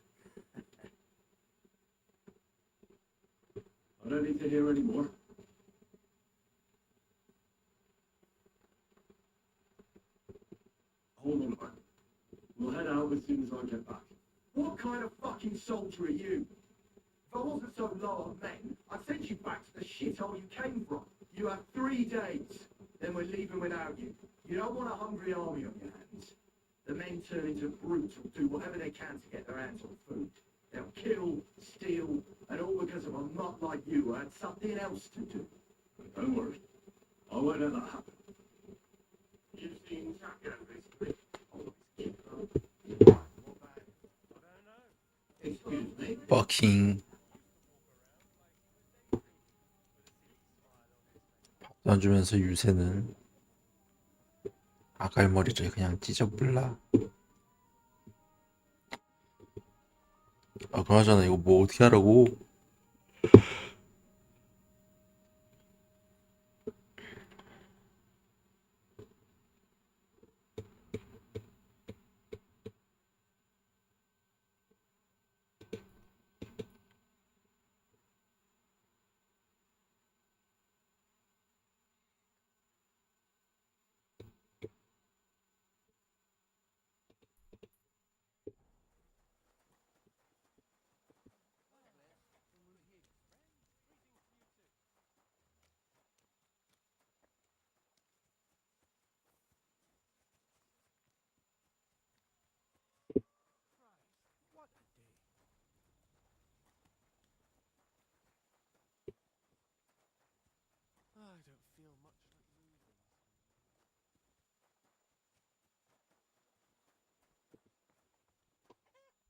Speaker 5: I don't need to hear any more. Hold on a minute. We'll head out as soon as I get back.
Speaker 2: What kind of fucking soldier are you? If I wasn't so low on men, I'd send you back to the shithole you came from. You have 3 days, then we're leaving without you. You don't want a hungry army on your hands. The men turn into brutes who'll do whatever they can to get their hands on food. They'll kill, steal, and all because of a mutt like you who had something else to do.
Speaker 5: But don't worry. I won't let that happen.
Speaker 6: You've seen Chaka recently?
Speaker 2: Excuse me.
Speaker 3: 버킹. 밥도 안 주면서 유세는 아갈머리를 그냥 찢어불라. 아, 그나저나 이거 뭐 어떻게 하라고?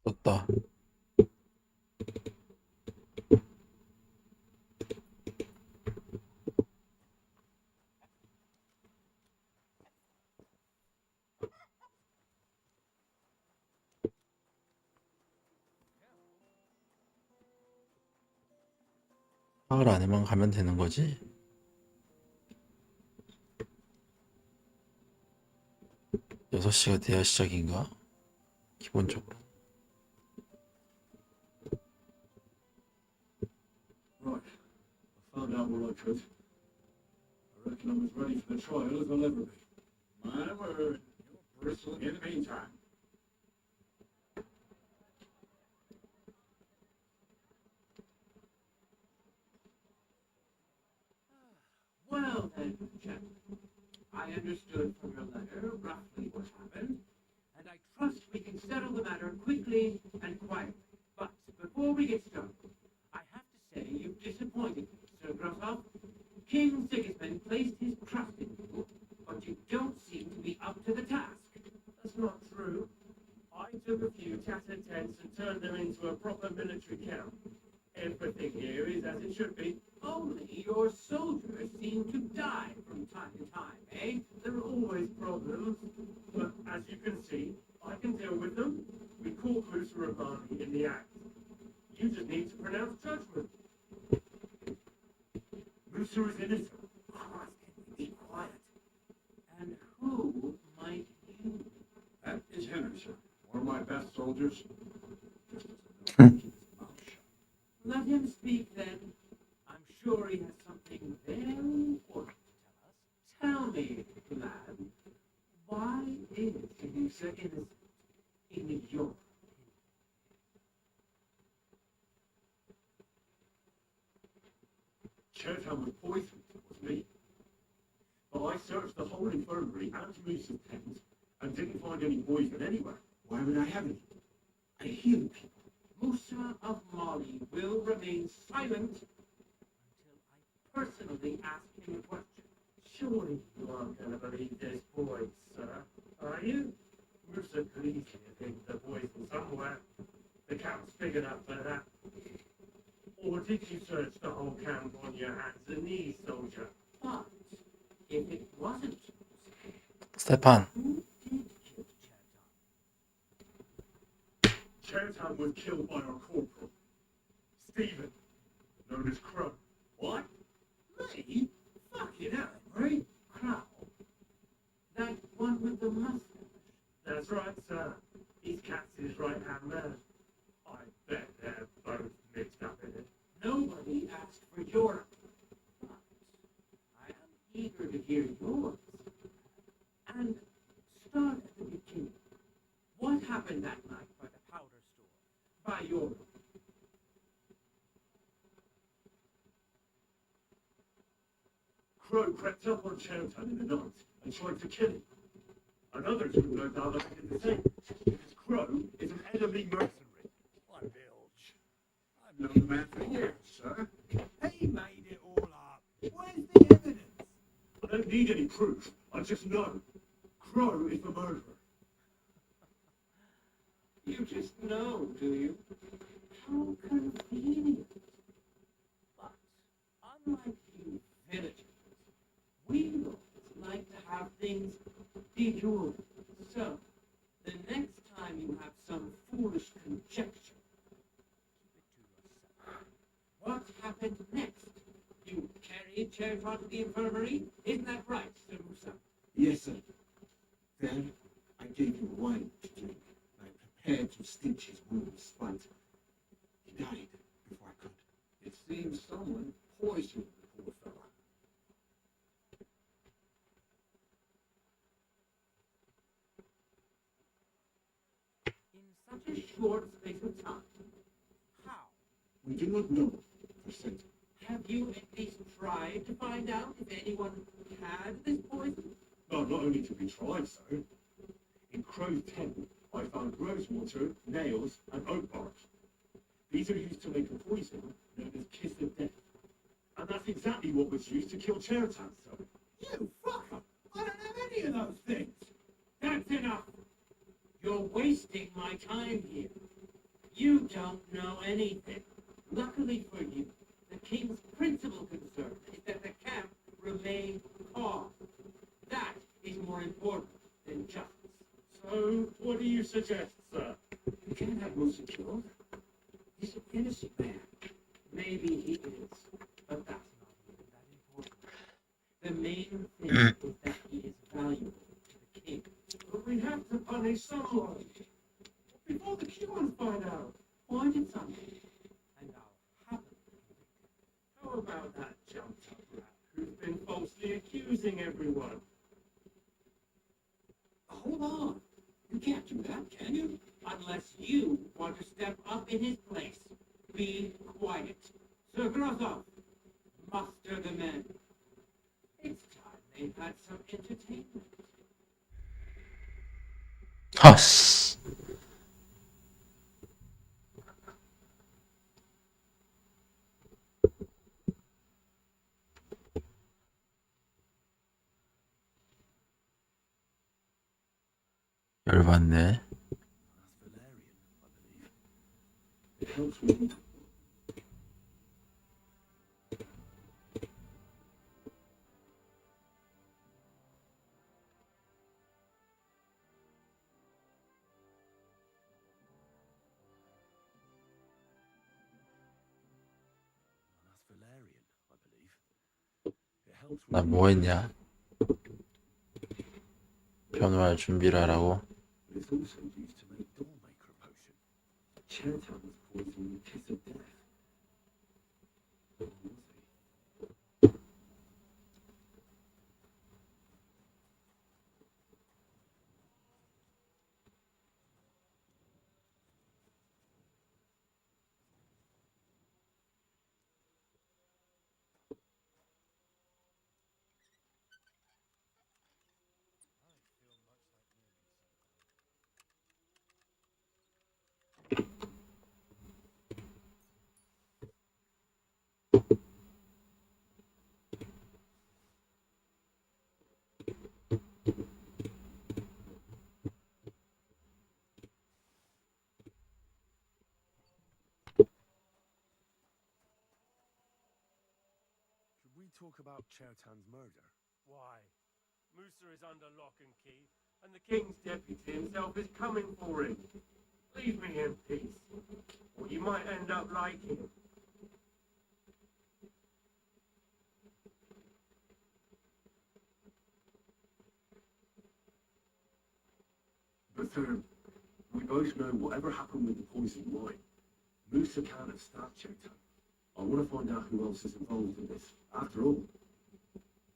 Speaker 3: 떴다. 마을 안에만 가면 되는 거지? 6시가 돼야 시작인가? 기본적으로.
Speaker 5: Right. I found out what I could. I reckon I was ready for the trial as I'll ever be. My word. You're bristling in the meantime.
Speaker 9: Well then, gentlemen, I understood from your letter roughly what happened, and I trust we can settle the matter quickly and quietly. But before we get started, I have to say you've disappointed me, Sir Grossoff. King Sigismund placed his trust in you, but you don't seem to be up to the task.
Speaker 6: That's not true. I took a few tattered tents and turned them into a proper military camp. Everything here is as it should be.
Speaker 9: Only your soldiers seem to die from time to time, eh?
Speaker 6: There are always problems, but as you can see, I can deal with them. We caught Musa and Barney in the act. You just need to pronounce judgment. Musa is innocent.
Speaker 9: Christ, can we be quiet? And who might you?
Speaker 5: That is Henderson, one of my best soldiers. Just doesn't know how to keep his mouth shut.
Speaker 9: Let him speak then. I'm sure he has something very important to tell us. Tell me, lad, why is Musa innocent in your opinion?
Speaker 5: Chertown was poisoned, was me. But I searched the whole infirmary and Musa's tent and didn't find any poison anywhere. Why would I have any? I heal people.
Speaker 9: Musa of Mali will remain silent until I personally ask him a question.
Speaker 6: Surely you aren't going to believe this boy, sir, are you? Musa could easily have hidden the poison somewhere. The camp's big enough for that. Or did you search the whole camp on your hands and knees, soldier?
Speaker 9: But if it wasn't Musa,
Speaker 3: 스테판.
Speaker 9: who did kill Chertown?
Speaker 5: Chertown was killed by our corporal, Stephen, known as Crow.
Speaker 9: What? Me? Fucking hell, right? Crow? That one with the mustache?
Speaker 6: That's right, sir. He's Katz's right-hand man. I bet they're both mixed up in it.
Speaker 9: Nobody asked for your opinion, but I am eager to hear yours. And start at the beginning. What happened that night by the powder store? By your opinion?
Speaker 5: Crow crept up on Chertown in the night and tried to kill him. And others would no doubt have did the same, because Crow is an enemy mercenary.
Speaker 4: Why, Bilge?
Speaker 5: I've known the man for years, sir.
Speaker 4: He made it all up. Where's the evidence?
Speaker 5: I don't need any proof. I just know. Crow is the murderer.
Speaker 9: You just know, do you? How convenient. But unlike you villagers, we lords like to have things de jure. So, the next time you have some foolish conjecture, keep it to yourself. What happened next? You carried Chertown to the infirmary? Isn't that right, Sir Musa?
Speaker 1: Yes, sir. Then I gave him wine to drink, and I prepared to stitch his wounds, but he died before I could.
Speaker 5: It seems someone poisoned the poor fellow.
Speaker 9: In such a short space of time. How?
Speaker 1: We do not know for certain.
Speaker 9: Have you at least tried to find out if anyone had this poison?
Speaker 5: No, not only did we try, sir. In Crow's tent, I found rosewater, nails, and oak bark. These are used to make a poison known as Kiss of Death. And that's exactly what was used to kill Chertown, sir.
Speaker 4: You fucker! I don't have any of those things.
Speaker 9: That's enough! You're wasting my time here. You don't know anything. Luckily for you, the king's principal concern is that the camp remain calm. That is more important than justice.
Speaker 6: So, what do you suggest, sir?
Speaker 9: You can't have Musa killed. He's an innocent man. Maybe he is, but that's not even that important. The main thing is that he is valuable to the king.
Speaker 6: But we have to punish someone. Before the humans find out.
Speaker 9: Point at something, and I'll happily convict him.
Speaker 6: How about that jumped up rat who's been falsely accusing everyone?
Speaker 9: Hold on. You can't do that, can you? Unless you want to step up in his place. Be quiet. Sir Grozov, muster the men. It's time they had some entertainment.
Speaker 3: 아씨. 열받네.
Speaker 1: It helps with
Speaker 4: That's Valerian, I believe. It helps
Speaker 3: 나
Speaker 4: with
Speaker 3: 뭐 했냐? 변호할 준비를 하라고?
Speaker 1: but it's also used to make doormaker potion. Chertown was poisoned with kiss of death. Or was he?
Speaker 4: Should we talk about Chertown's murder?
Speaker 6: Why? Musa is under lock and key, and the king's deputy himself is coming for him. Leave me in peace, or you might end up like him.
Speaker 1: But we both know whatever happened with the poison wine, Musa can't have stabbed Chertown. I want to find out who else is involved in this. After all,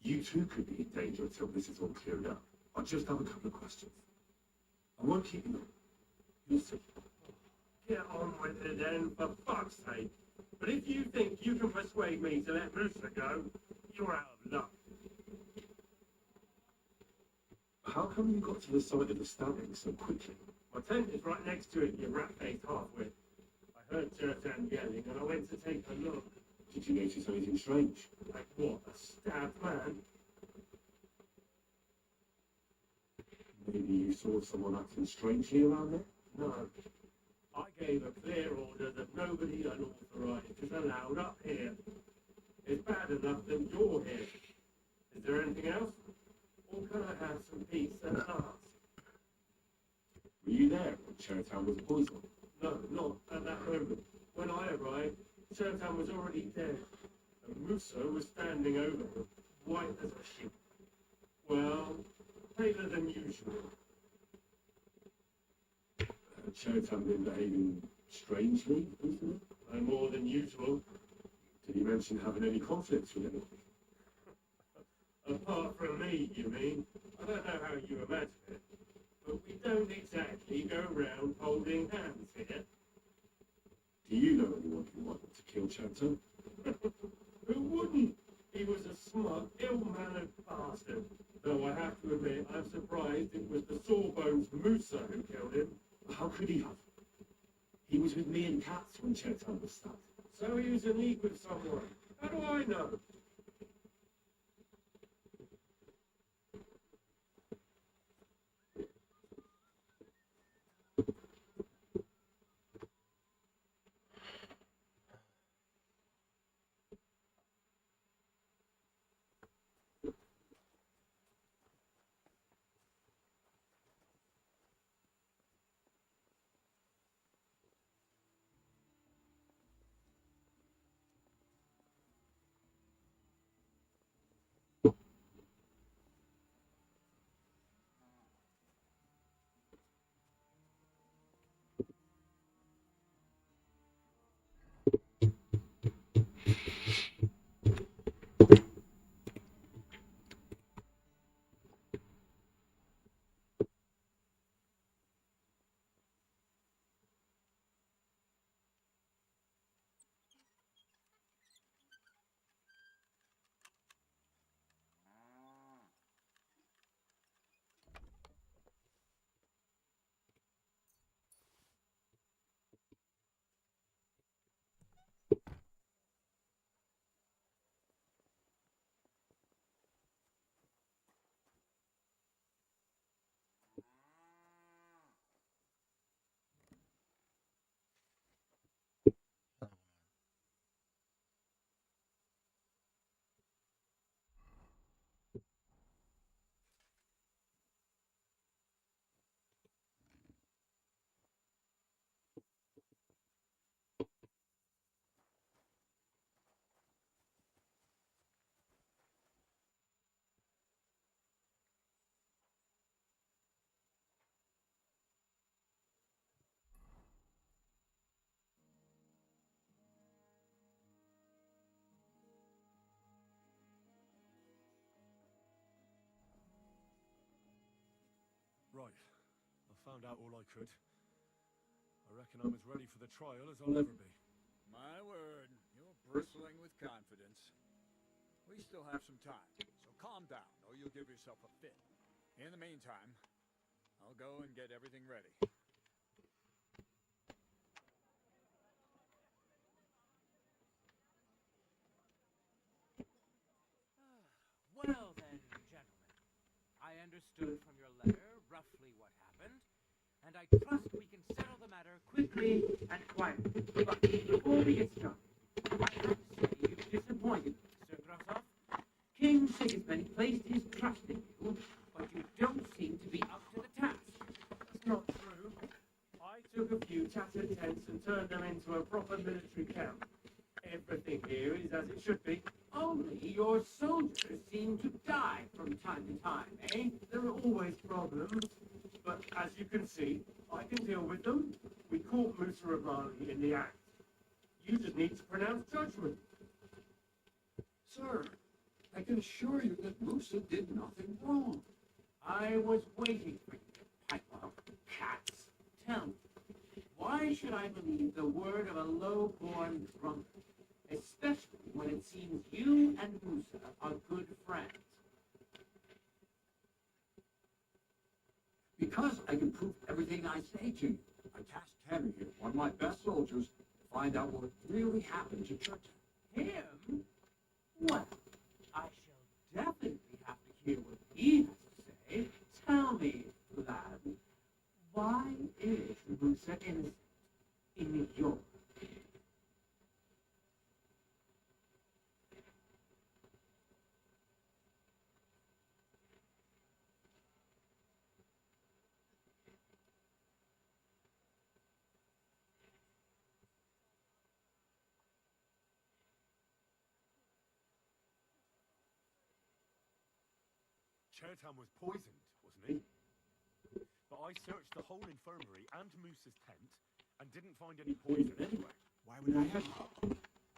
Speaker 1: you too could be in danger until this is all cleared up. I just have a couple of questions. I won't keep you long. You'll see.
Speaker 6: Get on with it then, for fuck's sake. But if you think you can persuade me to let Musa go, you're out of luck.
Speaker 1: How come you got to the site of the stabbing so quickly?
Speaker 6: My tent is right next to it, you rat-faced halfwit. I heard Chertown yelling, and I went to take a look.
Speaker 1: Did you notice anything strange?
Speaker 6: Like what, a stabbed man?
Speaker 1: Maybe you saw someone acting strangely around there?
Speaker 6: No. I gave a clear order that nobody unauthorized is allowed up here. It's bad enough that you're here. Is there anything else? Or can I have some peace at last?
Speaker 1: Were you there when Chertown was poisoned?
Speaker 6: No, not at that moment. When I arrived, Chertown was already dead, and Musa was standing over him, white as a sheet. Well, paler than usual.
Speaker 1: Chertown been behaving strangely recently?
Speaker 6: No more than usual.
Speaker 1: Did he mention having any conflicts with anyone?
Speaker 6: Apart from me, you mean? I don't know how you imagine it, but we don't exactly go round holding hands here.
Speaker 1: Do you know anyone who wanted to kill Chertown?
Speaker 6: Who wouldn't? He was a smug, ill-mannered bastard. Though I have to admit, I'm surprised it was the sawbones Musa who killed him.
Speaker 1: How could he have? He was with me and Katz when Chertown was stabbed.
Speaker 6: So he was in league with someone. How do I know?
Speaker 5: found out all I could. I reckon I'm as ready for the trial as I'll ever be.
Speaker 10: My word, you're bristling with confidence. We still have some time, so calm down or you'll give yourself a fit. In the meantime, I'll go and get everything ready.
Speaker 9: Well then, gentlemen, I understood from your letter roughly what happened, and I trust we can settle the matter quickly and quietly. But before we get started, I have to say you've disappointed me, Sir Grossoff. King Sigismund placed his trust in you, but you don't seem to be up to the task.
Speaker 6: That's not true. I took a few tattered tents and turned them into a proper military camp. Everything here is as it should be.
Speaker 9: Only your soldiers seem to die from time to time, eh?
Speaker 6: There are always problems, but as you can see, I can deal with them. We caught Musa of Mali in the act. You just need to pronounce judgment.
Speaker 5: Sir, I can assure you that Musa did nothing wrong.
Speaker 9: I was waiting for you to pipe up, cats. Tell me, why should I believe the word of a low-born drunkard, especially when it seems you and Musa are good friends?
Speaker 5: Because I can prove everything I say to you. I tasked Henry, one of my best soldiers, to find out what really happened to Churchill.
Speaker 9: Him? Well, I shall definitely have to hear what he has to say. Tell me, lad, why is Musa innocent in your
Speaker 5: Chertam was poisoned, wasn't he? But I searched the whole infirmary and Musa's tent and didn't find any poison anywhere. Why would I have?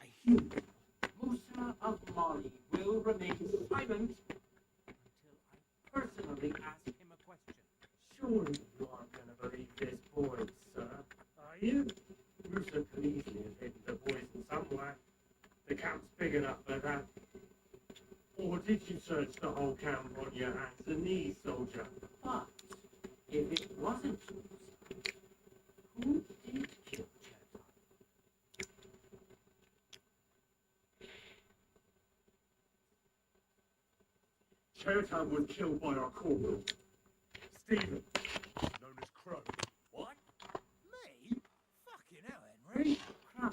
Speaker 5: I healed him.
Speaker 9: Musa of Mali will remain silent until I personally ask him a question.
Speaker 6: Surely you aren't going to believe this boy, sir, are you? Musa could easily have hidden the poison somewhere. The camp's big enough for that. Or did you search the whole camp on your hands and knees, soldier?
Speaker 9: But if it wasn't Musa, who did kill Chertam?
Speaker 6: Chertam was killed by our corporal, Stephen.
Speaker 5: Known as Crow.
Speaker 10: What? Me? Fucking hell, Henry.
Speaker 9: Crow.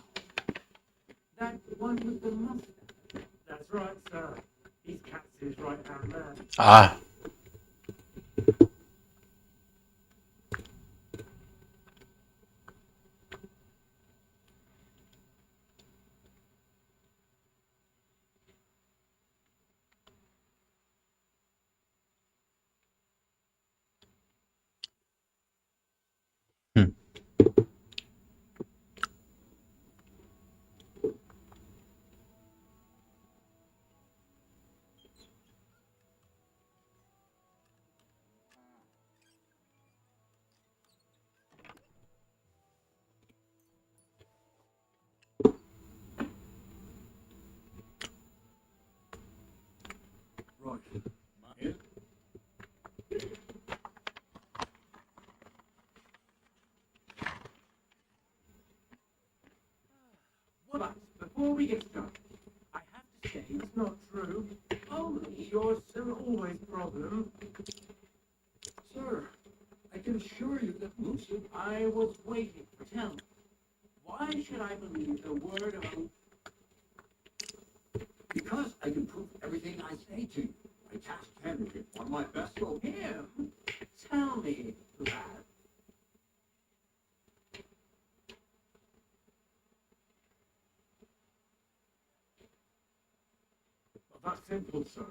Speaker 9: That one with the mustache.
Speaker 6: That's right, sir. He's Katz's right-hand man.
Speaker 3: 아,
Speaker 5: Right.
Speaker 10: Here?
Speaker 9: But before we get started, I have to say
Speaker 6: It's not true.
Speaker 9: only your
Speaker 6: There are always problems.
Speaker 5: Sir, I can assure you that Musa...
Speaker 9: I was waiting for. Tell me, why should I believe the word of a...
Speaker 5: Because I can prove everything I say to you. I tasked Henry, one of my best soldiers.
Speaker 9: Him? Tell me, lad.
Speaker 6: Well, that's simple, sir.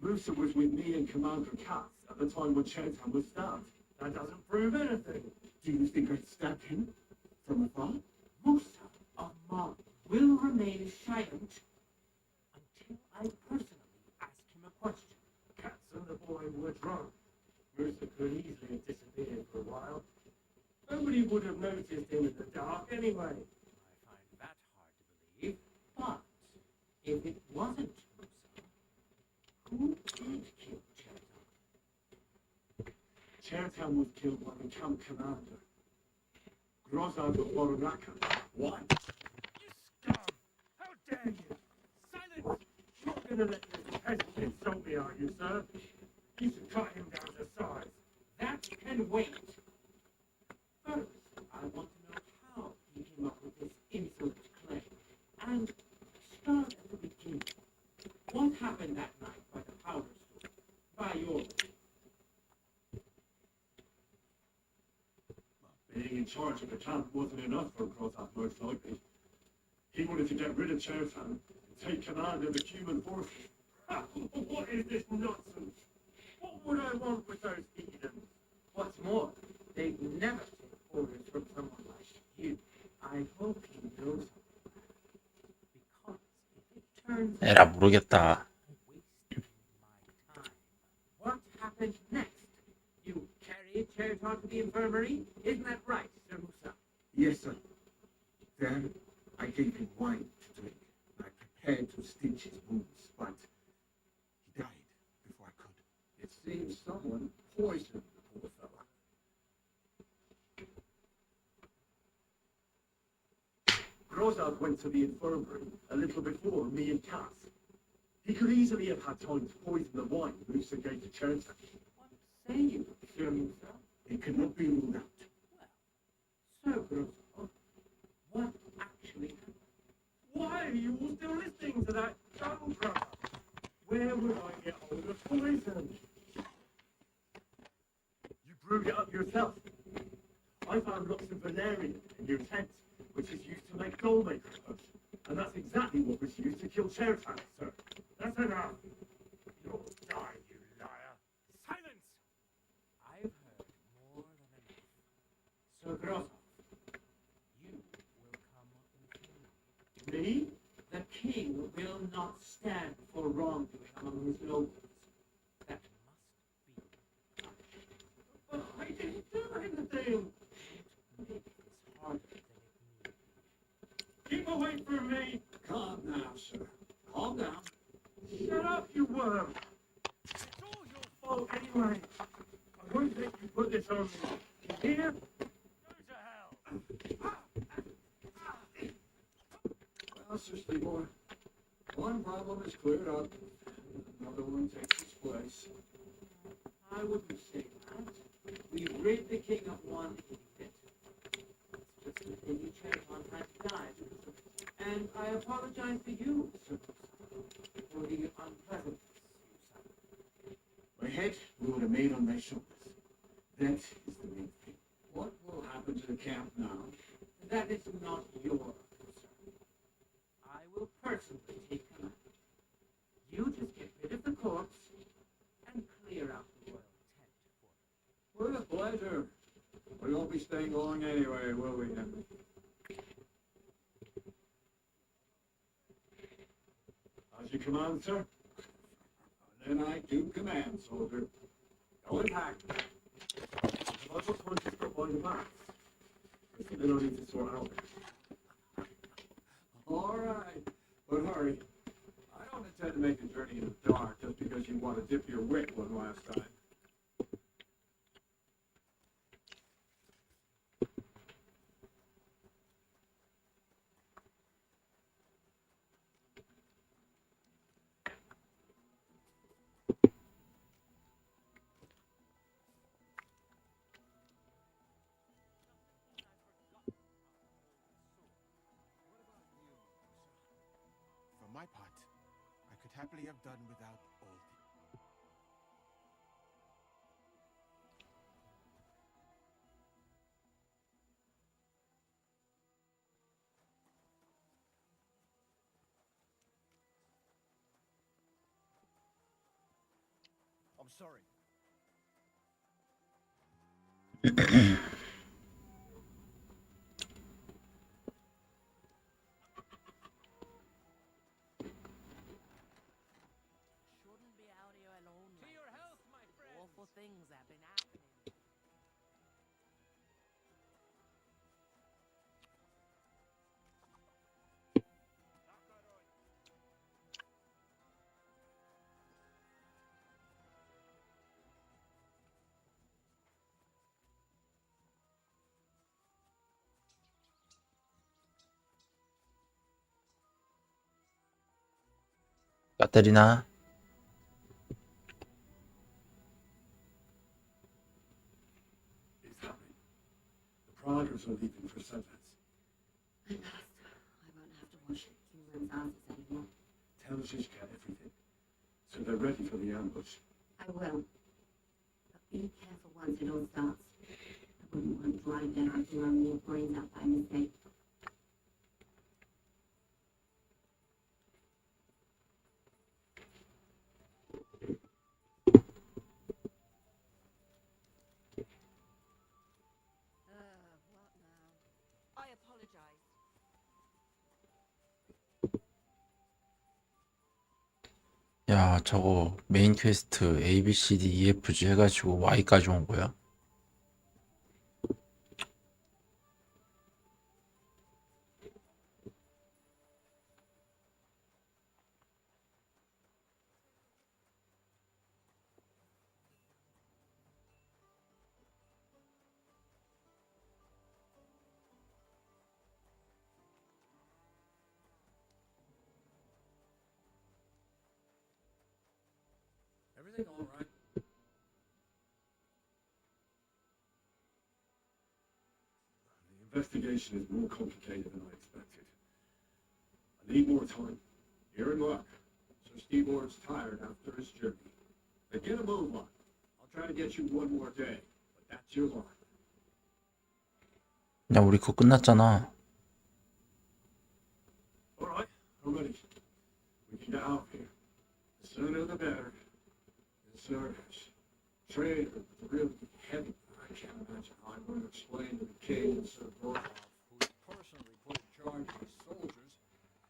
Speaker 6: Musa was with me and Commander Katz at the time when Chertam was stabbed. That doesn't prove anything.
Speaker 5: Do you think I stabbed him from afar?
Speaker 9: Musa of Mali will remain silent until I personally ask him a question.
Speaker 6: Katz and the boy were drunk. Musa could easily have disappeared Nobody would have noticed him in the dark anyway.
Speaker 9: I find that hard to believe. But if it wasn't Musa, who did kill Chertan?
Speaker 1: Chertan was killed by the camp commander, Grozan of Bororaka.
Speaker 5: What?
Speaker 6: You scum! How dare you! Silence! You're not gonna let this peasant insult me, are you, sir? You should cut him down to size.
Speaker 9: That can wait. First, I want to know how he came up with this insolent claim. And start at the beginning. What happened that night by the powder store? By your
Speaker 1: Being in charge of the camp wasn't enough for Grozan, most likely. He wanted to get rid of Chertan and take command of the human forces.
Speaker 6: Ha! What is this nonsense? What would I want with those heathens?
Speaker 9: What's more, they'd never take orders from someone like you. I hope you know something. Because if it turns
Speaker 3: 에라 모르겠다.
Speaker 9: wasting my time. What happened next? You carried Chertan to the infirmary? Isn't that right, Sir Musa?
Speaker 1: Yes, sir. Then I gave him wine to drink, and I prepared to stitch his wounds, but he died before I could.
Speaker 5: It seems someone poisoned the poor fella.
Speaker 1: Grozan went to the infirmary a little before me and Cass. He could easily have had time to poison the wine Musa gave to Chertan.
Speaker 9: What say you, Sir Musa?
Speaker 1: It cannot be ruled out.
Speaker 9: Sir Grosval, what actually happened?
Speaker 6: Why are you all still listening to that dung crusher? Where would I get hold of poison? You brewed it up yourself. I found lots of valerian in your tent, which is used to make dollmaker potion. And that's exactly what was used to kill Chertan, sir. That's enough. You'll die, you liar. Silence!
Speaker 9: I've heard more than enough. Sir Grosval, you will come with me.
Speaker 6: Me?
Speaker 9: The king will not stand for wrongdoing among his nobles. That must be punished.
Speaker 6: But I didn't do anything.
Speaker 9: Make this harder than it needs.
Speaker 6: Keep away from me.
Speaker 5: Calm now, sir. Calm down.
Speaker 6: Shut up, you worm. It's all your fault anyway. I won't let you put this on me. You hear? Go to hell.
Speaker 5: Well, Sister boy, one problem is cleared up. Another one takes its place.
Speaker 9: I wouldn't say that. We've rid the king of one idiot. It's just that Lady Chertan had died. And I apologize to you, Sir Musa, for the unpleasantness you suffered.
Speaker 1: My head will remain on my shoulders. That is the main thing.
Speaker 5: What will happen to the camp now?
Speaker 9: That is not your concern. I will personally take command. You just get rid of the corpse and clear out the royal tent for me.
Speaker 5: With pleasure. We won't be staying long anyway, will we, Henry?
Speaker 1: As you command, sir.
Speaker 5: Then I do command, soldier. Go and pack.
Speaker 1: I've also time to stop by the baths. There's something I need to sort out.
Speaker 5: All right, but hurry. I don't intend to make a journey in the dark just because you want to dip your wick one last time.
Speaker 4: For my part, I could happily have done without all the... I'm sorry.
Speaker 11: Shouldn't be out here alone. To your health, my friend. Awful things have been happening.
Speaker 3: 까테리나.
Speaker 5: It's happening. The Praguers are leaving for Sundance.
Speaker 8: At last, I won't have to wash humans' asses anymore.
Speaker 5: Tell Zizka everything. So they're ready for the ambush.
Speaker 8: I will. But be careful once it all starts. I wouldn't want dry death blowing your brains out by mistake.
Speaker 11: What now? I apologize.
Speaker 3: 야, 저거 메인 퀘스트 A, B, C, D, E, F, G 해가지고 Y까지 온 거야?
Speaker 5: Everything all right? The investigation is more complicated than I expected. I need more time. You're in luck. Sir Stevor's tired after his journey. Now get a move on. I'll try to get you one more day, but that's your luck.
Speaker 3: 야, 우리 그거 끝났잖아.
Speaker 5: All right, I'm ready. We can get out of here. The sooner the better. Yes, sir. Trade with really heavy. I can't imagine how I'm going to explain to the king and Sir Gorhoff,
Speaker 10: Who's personally put in charge of his soldiers,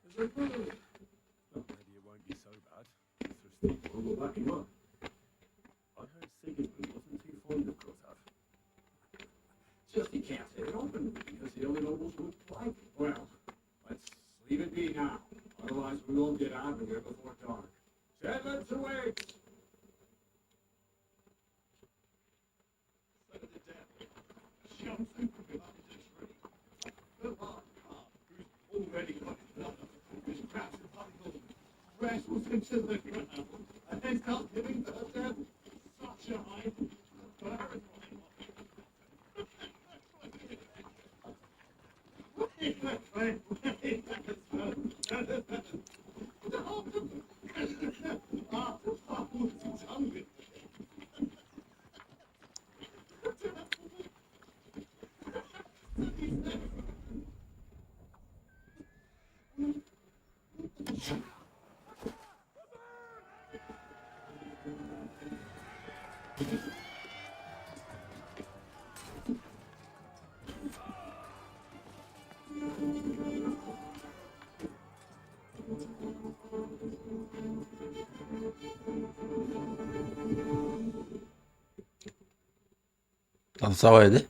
Speaker 10: is a good. Well, maybe it won't be so bad.
Speaker 5: Sir Steve will back him up. I heard Sigismund wasn't too fond of Gorhoff. Just he can't say it openly because the other nobles would like it. Well, let's leave it be now. Otherwise, we won't get out of here before dark. 7 to 8. Already got his blood up. His crabs and particles. Wrestles into the ground. And then starts giving the devil such a high.
Speaker 3: 나도 싸워야 돼?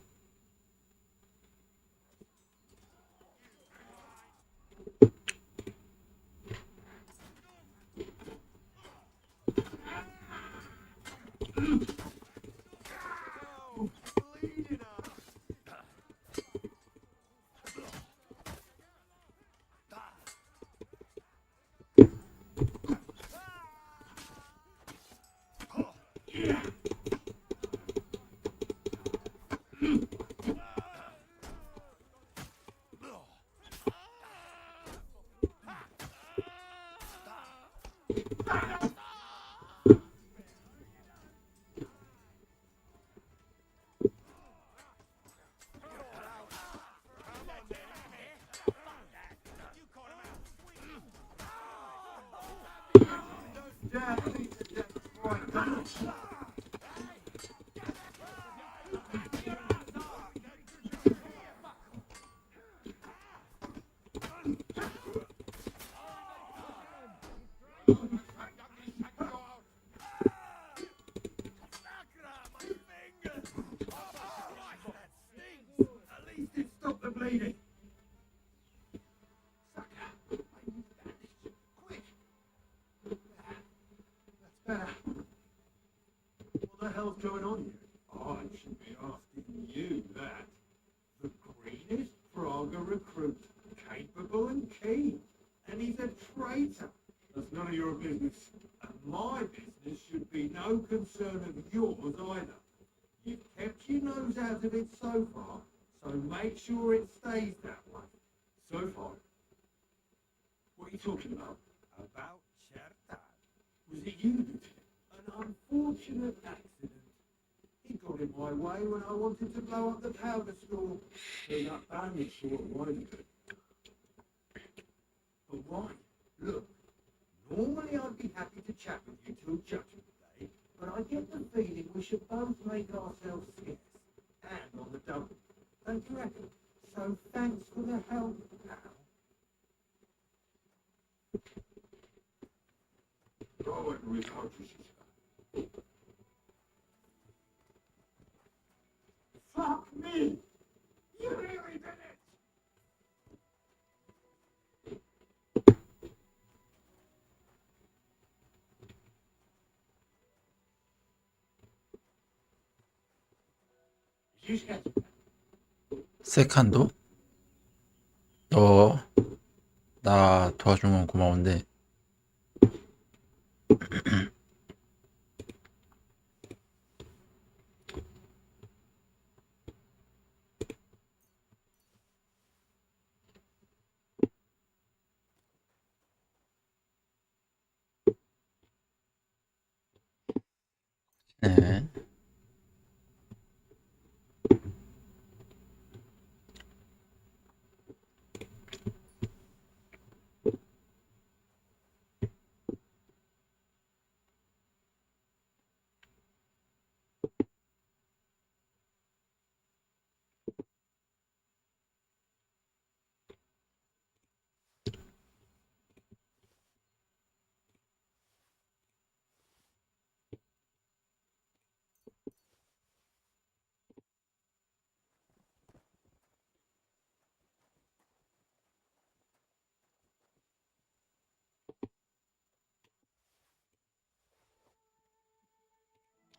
Speaker 5: Going on here? Oh, I should be asking you that. The greenest Praga recruit, capable and keen, and he's a traitor. That's none of your your business. And my business should be no concern of yours either. You've kept your nose out of it so far, so make sure it stays that way. So far? What are you talking about? About Chertan. Was it you that did it? An unfortunate accident. He got in my way when I wanted to blow up the powder store. So that bandit sort of wanted it. But why? Look, normally I'd be happy to chat with you till Judgment Day, but I get the feeling we should both make ourselves scarce. And on the double. Don't you reckon? So thanks for the help, pal. Go and recount your sister. Fuck me! You really did it! You scared?
Speaker 3: 세칸도? 너, 나 도와준 건 고마운데. 네.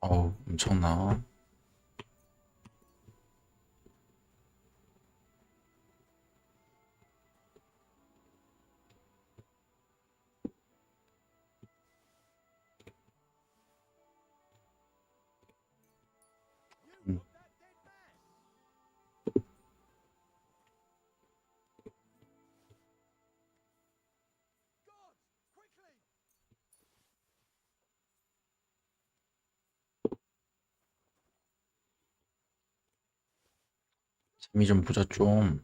Speaker 3: 어우, 엄청나. 재미 좀 보자, 좀.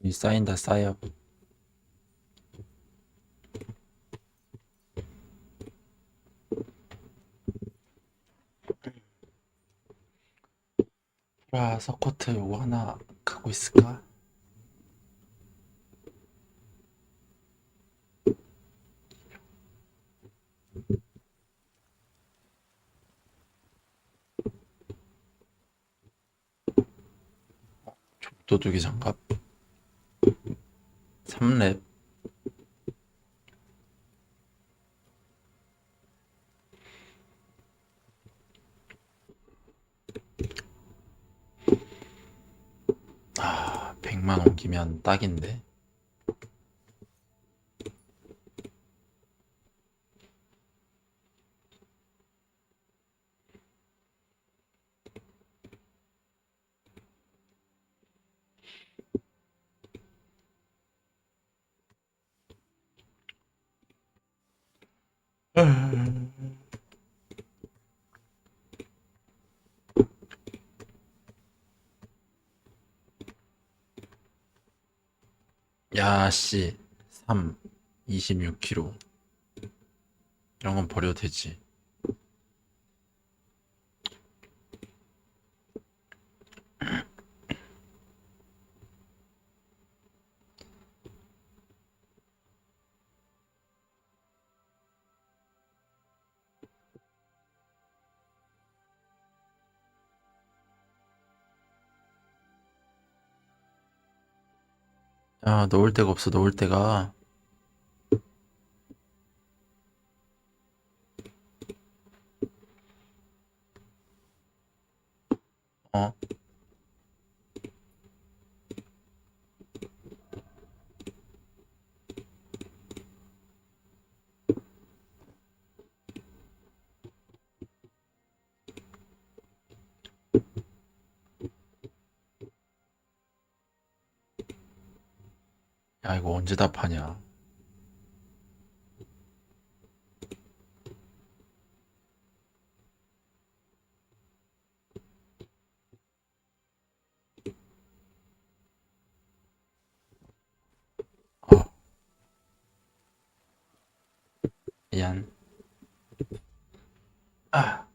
Speaker 3: 이 쌓인다, 쌓여. 라, 서커트 요거 하나 갖고 있을까? 족도둑이 장갑 3렙. 방만 옮기면 딱인데. 야씨 3 26kg 이런 건 버려도 되지. 야, 넣을 데가 없어, 넣을 데가. 어? 야, 이거 언제 다 파냐? 어, 미안. 아,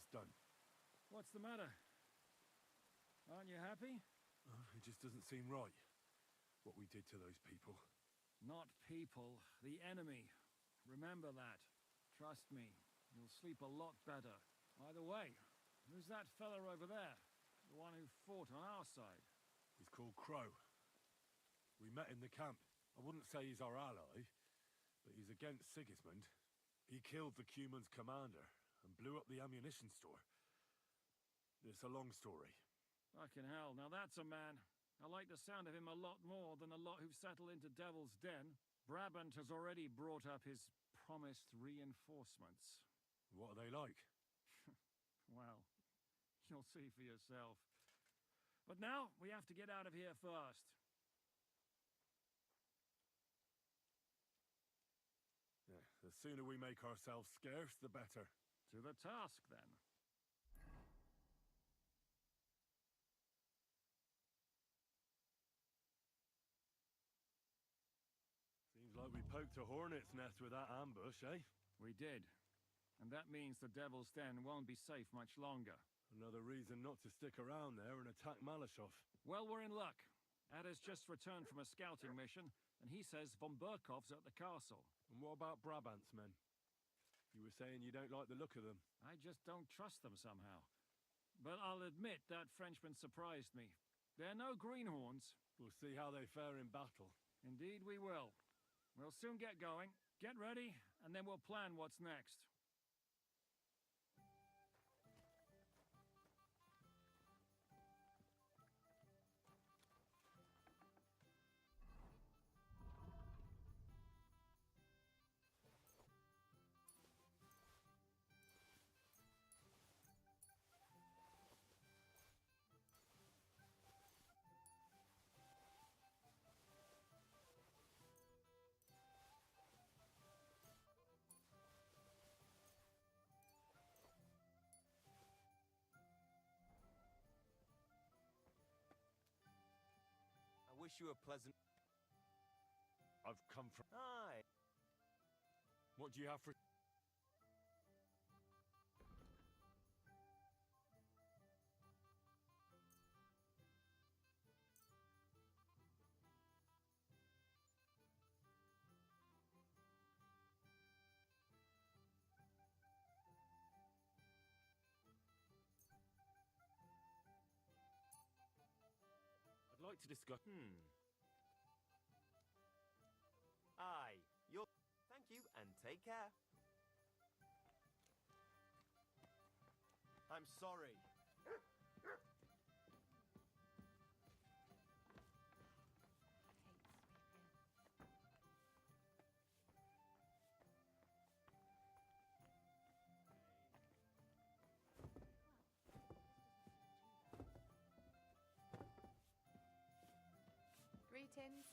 Speaker 12: done.
Speaker 10: What's the matter? Aren't you happy?
Speaker 12: It just doesn't seem right, what we did to those people.
Speaker 10: Not people, the enemy. Remember that. Trust me, you'll sleep a lot better. By the way, who's that fella over there? The one who fought on our side?
Speaker 12: He's called Crow. We met in the camp. I wouldn't say he's our ally, but he's against Sigismund. He killed the Cuman's commander and blew up the ammunition store. It's a long story.
Speaker 10: Fucking hell, now that's a man. I like the sound of him a lot more than a lot who've settled into Devil's Den. Brabant has already brought up his promised reinforcements.
Speaker 12: What are they like?
Speaker 10: Well, you'll see for yourself. But now, we have to get out of here first.
Speaker 12: Yeah, the sooner we make ourselves scarce, the better.
Speaker 10: To the task, then.
Speaker 12: Seems like we poked a hornet's nest with that ambush, eh?
Speaker 10: We did. And that means the Devil's Den won't be safe much longer.
Speaker 12: Another reason not to stick around there and attack Malashov.
Speaker 10: Well, we're in luck. Ada's just returned from a scouting mission, and he says von Burkov's at the castle.
Speaker 12: And what about Brabant's men? You were saying you don't like the look of them.
Speaker 10: I just don't trust them somehow. But I'll admit that Frenchman surprised me. They're no greenhorns.
Speaker 12: We'll see how they fare in battle.
Speaker 10: Indeed we will. We'll soon get going. Get ready, and then we'll plan what's next.
Speaker 13: I wish you a pleasant...
Speaker 12: I've come from...
Speaker 13: Hi.
Speaker 12: What do you have for... I'd like to discuss...
Speaker 13: Aye, you're... Thank you, and take care. I'm sorry.
Speaker 7: Greetings.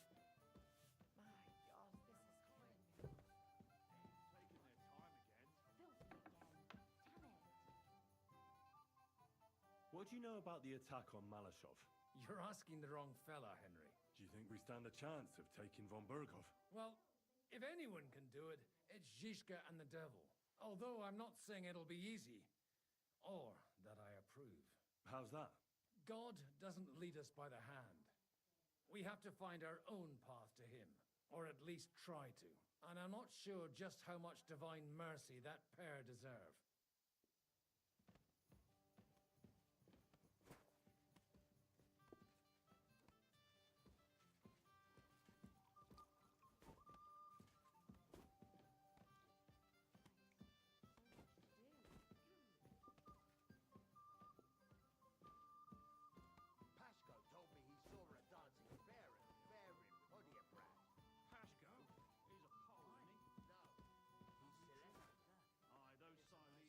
Speaker 7: My God, this is horrible.
Speaker 12: Taking their time again.
Speaker 8: Filthy again. Damn it.
Speaker 12: What do you know about the attack on Malashov?
Speaker 14: You're asking the wrong fella, Henry.
Speaker 12: Do you think we stand a chance of taking von Burkov?
Speaker 14: Well, if anyone can do it, it's Zizka and the devil. Although I'm not saying it'll be easy. Or that I approve.
Speaker 12: How's that?
Speaker 14: God doesn't lead us by the hand. We have to find our own path to him. Or at least try to. And I'm not sure just how much divine mercy that pair deserve.
Speaker 15: Pashko told me he saw a dancing bear and fairy putty a brat.
Speaker 6: Pashko? He's a pole, isn't he?
Speaker 15: No, he's celestial.
Speaker 6: Aye, those Siamese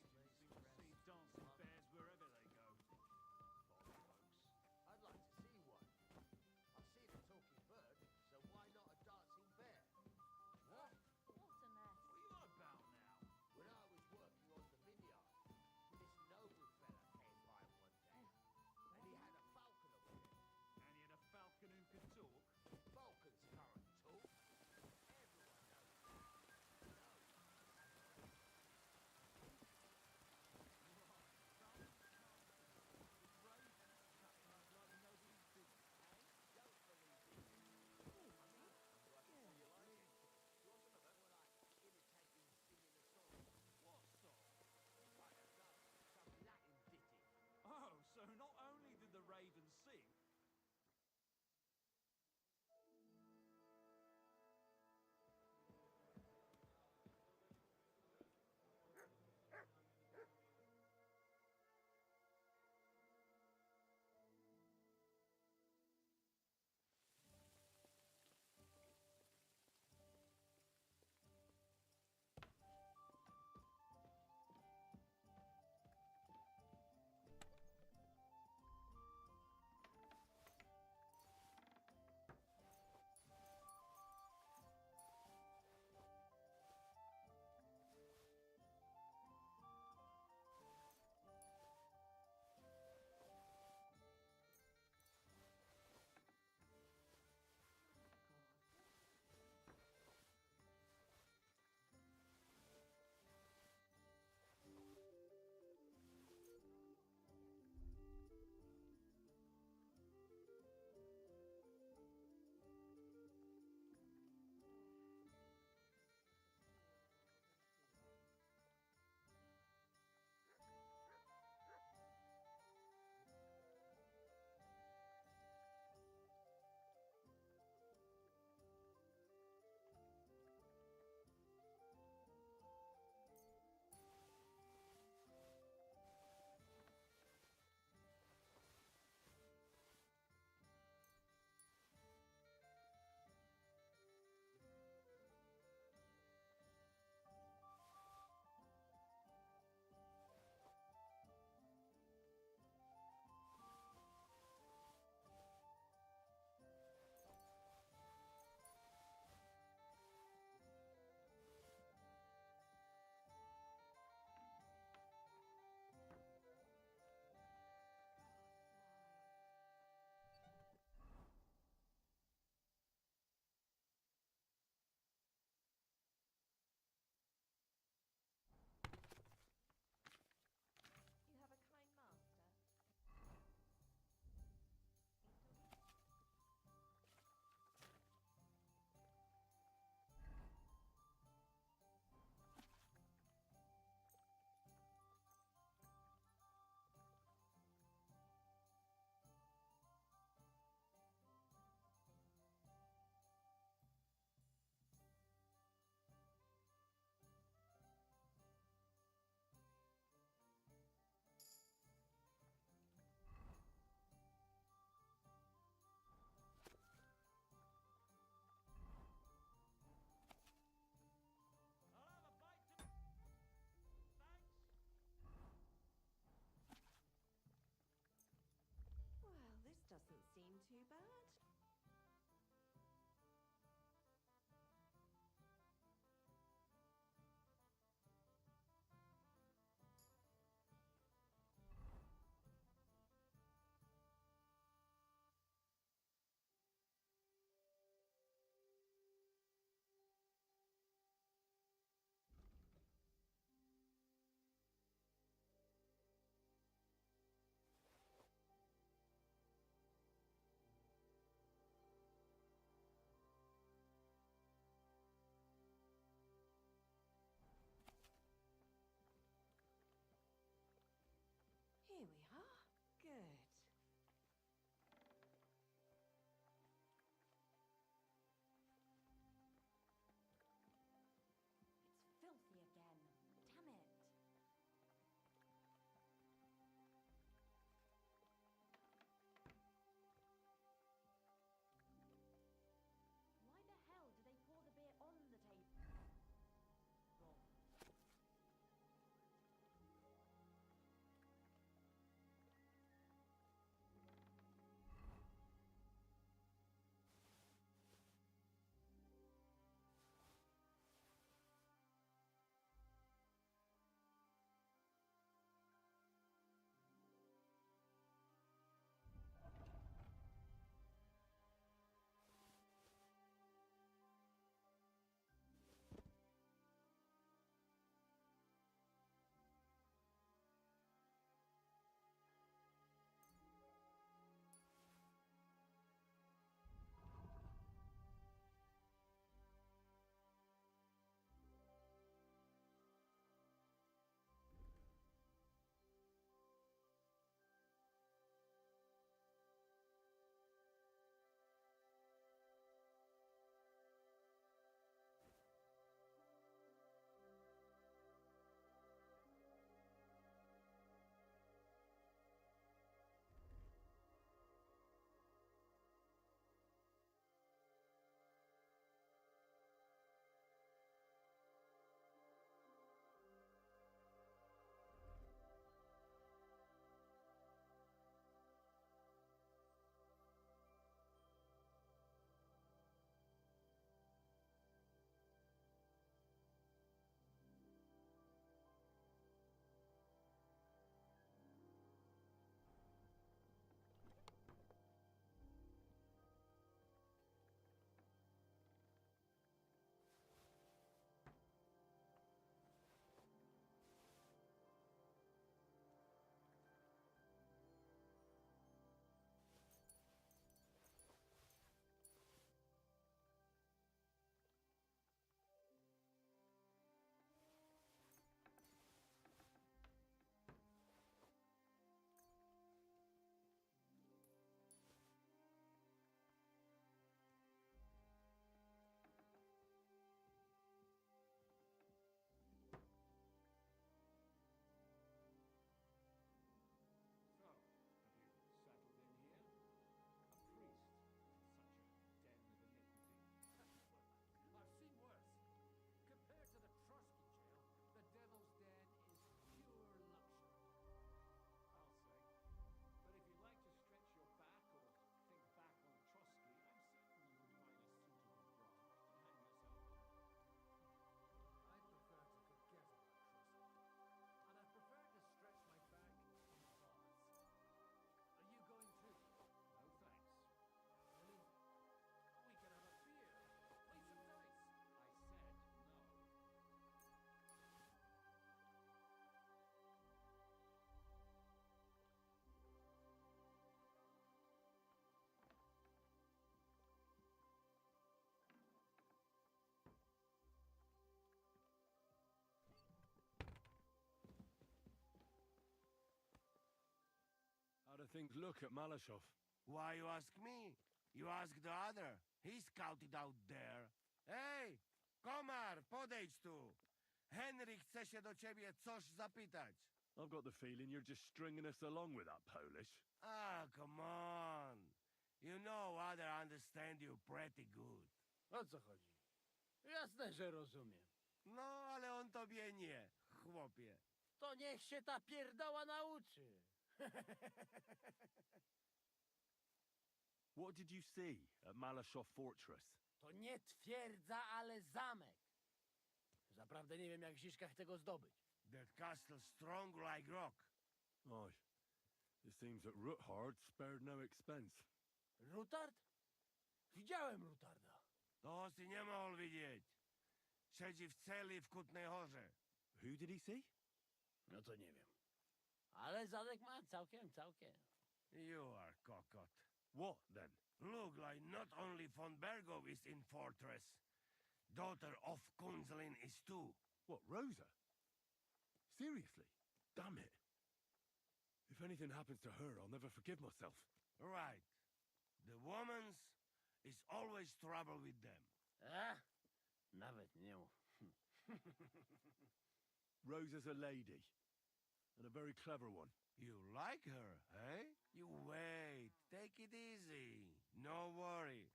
Speaker 11: too bad. Here we are. Good.
Speaker 8: It's filthy again. Damn it. Why the hell do they pour the beer on the table? Wrong.
Speaker 12: How do things look at Malashov?
Speaker 15: Why you ask me? You ask the other. He scouted out there. Hej, komar, podejdź tu. Henry chce się do ciebie coś zapytać.
Speaker 12: I've got the feeling you're just stringing us along with that Polish.
Speaker 15: Ah, come on. You know other understand you pretty good.
Speaker 16: O co chodzi? Jasne, że rozumiem.
Speaker 15: No, ale on tobie nie, chłopie.
Speaker 16: To niech się ta pierdoła nauczy.
Speaker 12: What did you see at Malashov Fortress?
Speaker 16: To nie twierdza, ale zamek. Zaprawdę nie wiem, jak w Ziszkach tego zdobyć.
Speaker 15: That castle strong like rock.
Speaker 12: Aye. It seems that Ruthard spared no expense.
Speaker 16: Rutard? Widziałem Rutarda.
Speaker 15: To si nie mógł widzieć. Siedzi w celi w Kutnej Horze.
Speaker 12: Who did he see?
Speaker 16: No to nie wiem. Ale zadek ma całkiem.
Speaker 15: You are cockot.
Speaker 12: What, then?
Speaker 15: Look like not only von Bergow is in fortress. Daughter of Kunzelin is too.
Speaker 12: What, Rosa? Seriously? Damn it. If anything happens to her, I'll never forgive myself.
Speaker 15: Right. The woman's is always trouble with them.
Speaker 16: Nawet nie mów.
Speaker 12: Rosa's a lady. And a very clever one.
Speaker 15: You like her, eh? You wait. Take it easy. No worry.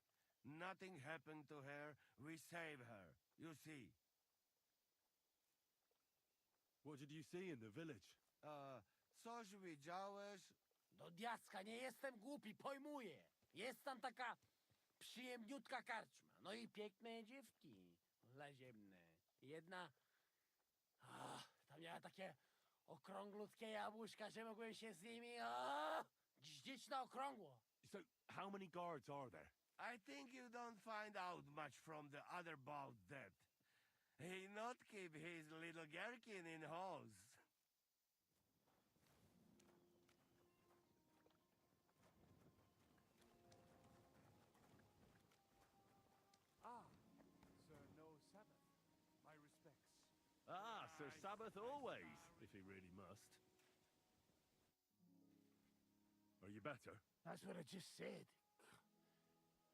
Speaker 15: Nothing happened to her. We save her. You see.
Speaker 12: What did you see in the village?
Speaker 15: Coś widziałeś?
Speaker 16: Do diaska, nie jestem głupi, pojmuję. Jest tam taka przyjemniutka karczma. No i piękne dziewki. Laziemne. Jedna... tam miała takie okrąglutkie jabłuszka, że mogłem się z nimi gździć na okrągło.
Speaker 12: So, how many guards are there?
Speaker 15: I think you don't find out much from the other about that. He not keep his little gherkin in halls.
Speaker 10: Sir No Sabbath. My respects.
Speaker 12: Ah, Sir Sabbath always, if he really must. Are you better?
Speaker 6: That's what I just said.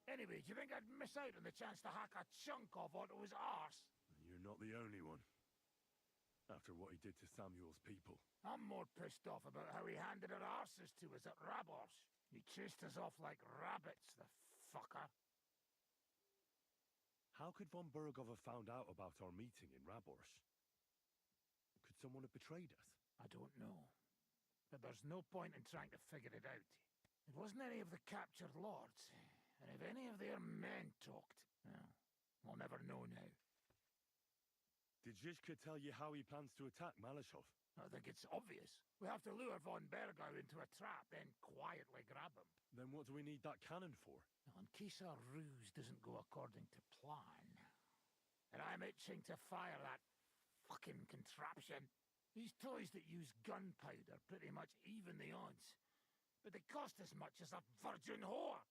Speaker 6: Anyway, do you think I'd miss out on the chance to hack a chunk off onto his arse?
Speaker 12: You're not the only one. After what he did to Samuel's people.
Speaker 6: I'm more pissed off about how he handed our arses to us at Rabos. He chased us off like rabbits, the fucker.
Speaker 12: How could von Burgov have found out about our meeting in Rabors? Could someone have betrayed us?
Speaker 6: I don't know. But there's no point in trying to figure it out. It wasn't any of the captured lords. And if any of their men talked, well, we'll never know now.
Speaker 12: Did Zizka tell you how he plans to attack Malashov?
Speaker 6: I think it's obvious. We have to lure von Bergow into a trap, then quietly grab him.
Speaker 12: Then what do we need that cannon for?
Speaker 6: Now, in case our ruse doesn't go according to plan. And I'm itching to fire that fucking contraption. These toys that use gunpowder pretty much even the odds. But they cost as much as a virgin whore.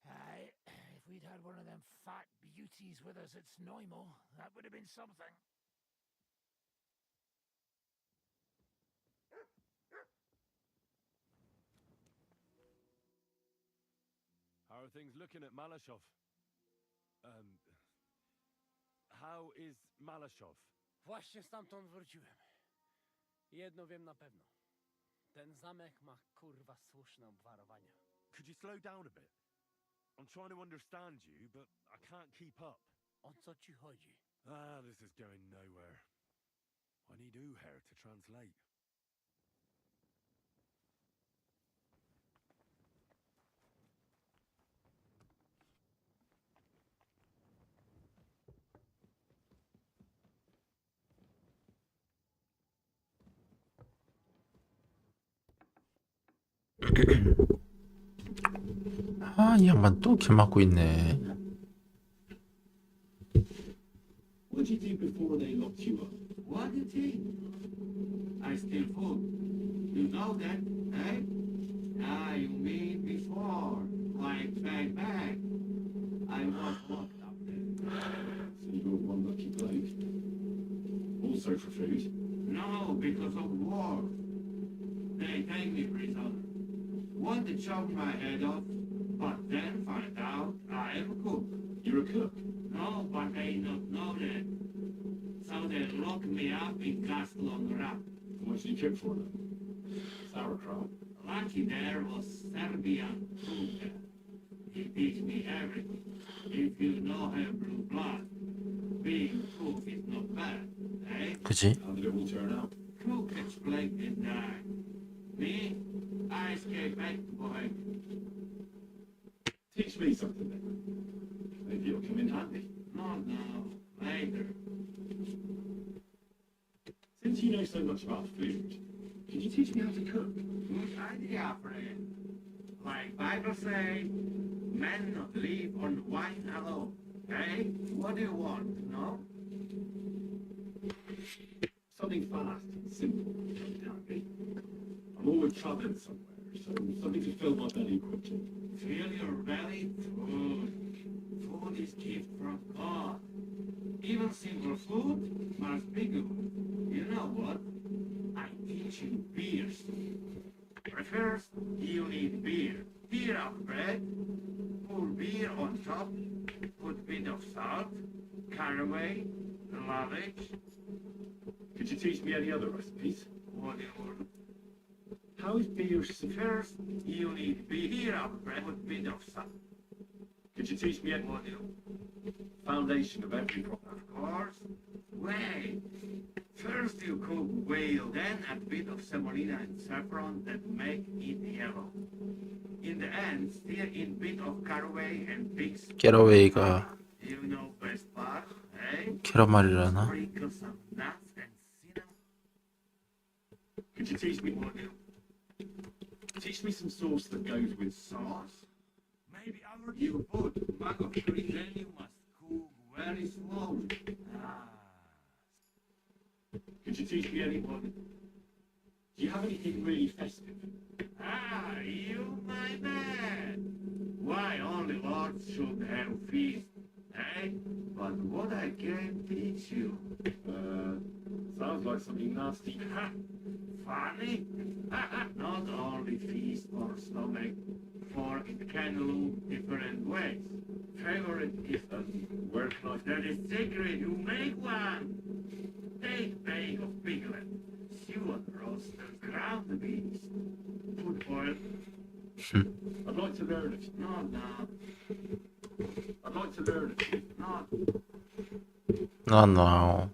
Speaker 6: Aye, if we'd had one of them fat beauties with us at Snoimo, that would have been something.
Speaker 12: How are things looking at Malashov? How is Malashov?
Speaker 16: Właśnie stamtąd wróciłem. Jedno wiem na pewno. Ten zamek ma kurwa słuszne obwarowania.
Speaker 12: Could you slow down a bit? I'm trying to understand you, but I can't keep up.
Speaker 16: O co ci chodzi?
Speaker 12: This is going nowhere. I need Uher to translate.
Speaker 3: 이 양반 또 개 맞고 있네.
Speaker 1: What did you do before they locked you up?
Speaker 2: What do you think? I steal food. You know that, eh? You mean before. Like back. I was locked up there.
Speaker 1: So you were one lucky bloke. Also for food?
Speaker 2: No, because of war. They take me prisoner. Want to chop my head off, but then find out I am a cook.
Speaker 1: You're a cook?
Speaker 2: No, but they don't know that. So they lock me up in castle on the rock.
Speaker 1: What did you cook for them? Sauerkraut?
Speaker 2: Lucky there was Serbian cook. He teach me everything. If you know Hebrew blood, being cook is not bad, eh?
Speaker 3: 그치?
Speaker 1: How did it all turn out?
Speaker 2: Cook explained and died. Me, I escaped back to Bohemia.
Speaker 5: teach me something then? Maybe it'll come in handy.
Speaker 15: Not now, later.
Speaker 5: Since you know so much about food, can you teach me how to cook?
Speaker 15: Good idea, friend. Like Bible say, men not live on wine alone. Hey, what do you want, no?
Speaker 5: Something fast and simple, if it handy. I'm always traveling somewhere, so something to fill my belly quickly.
Speaker 15: Fill your belly? Food. Food is gift from God. Even simple food must be good. You know what? I teach you beers. First, you need beer. Beer of bread. Pour beer on top. Put bit of salt. Caraway. Lovage.
Speaker 5: Could you teach me any other recipes?
Speaker 15: What do you want?
Speaker 5: How is beer...
Speaker 15: First, you need beer of bread. Put bit of salt.
Speaker 5: Could you teach me any...
Speaker 15: What do you
Speaker 5: foundation of every crop?
Speaker 15: Of course. Wait. First you cook whale, then a bit of semolina and saffron that make it yellow. In the end, stir in bit of caraway and pig's.
Speaker 3: 캐러웨이가
Speaker 15: You know best part, eh?
Speaker 3: 캐러말이라나?
Speaker 15: Sprinkle some nuts and cinnamon.
Speaker 5: Could you teach me what? Teach me some sauce that goes with
Speaker 15: Sauce? Maybe our new food, mango curry, then you must cook very slowly. Ah.
Speaker 5: Could you teach me anyone? Do you have anything really festive?
Speaker 15: Ah, you, my man. Why only lords should have feast, eh? But what I can teach you.
Speaker 5: Sounds like something nasty.
Speaker 15: Funny? Not only feast or stomach, for it can look different ways. Favorite is
Speaker 5: where can I...
Speaker 15: that is secret, you make one. Take bag of piglet, sew and roast the ground beast. Put oil.
Speaker 5: I'd like to learn it.
Speaker 15: Not now.
Speaker 5: I'd like to learn it.
Speaker 15: Not.
Speaker 3: No.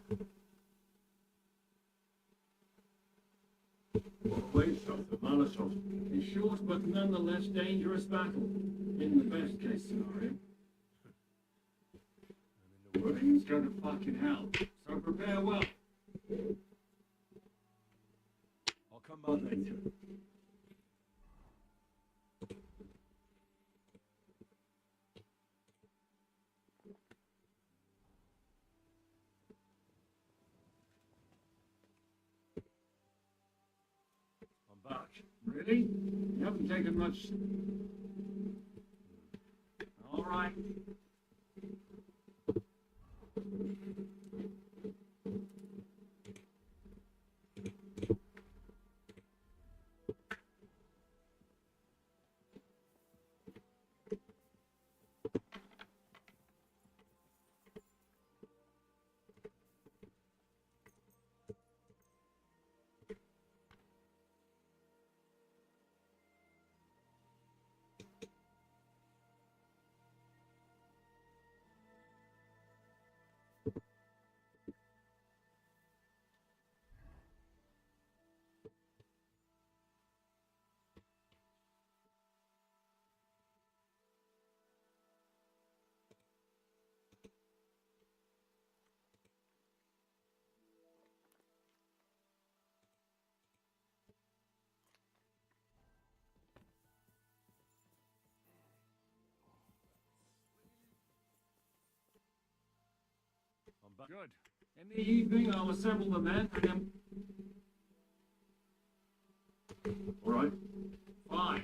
Speaker 5: Wait, the Molotov. A short but nonetheless dangerous battle. In the best case scenario. And in the worst, it's going to fucking hell. So prepare well. I'll come back later. I'm back. Really? You haven't taken much... All right. Good. In the evening, I'll assemble the men and then... All right. Fine.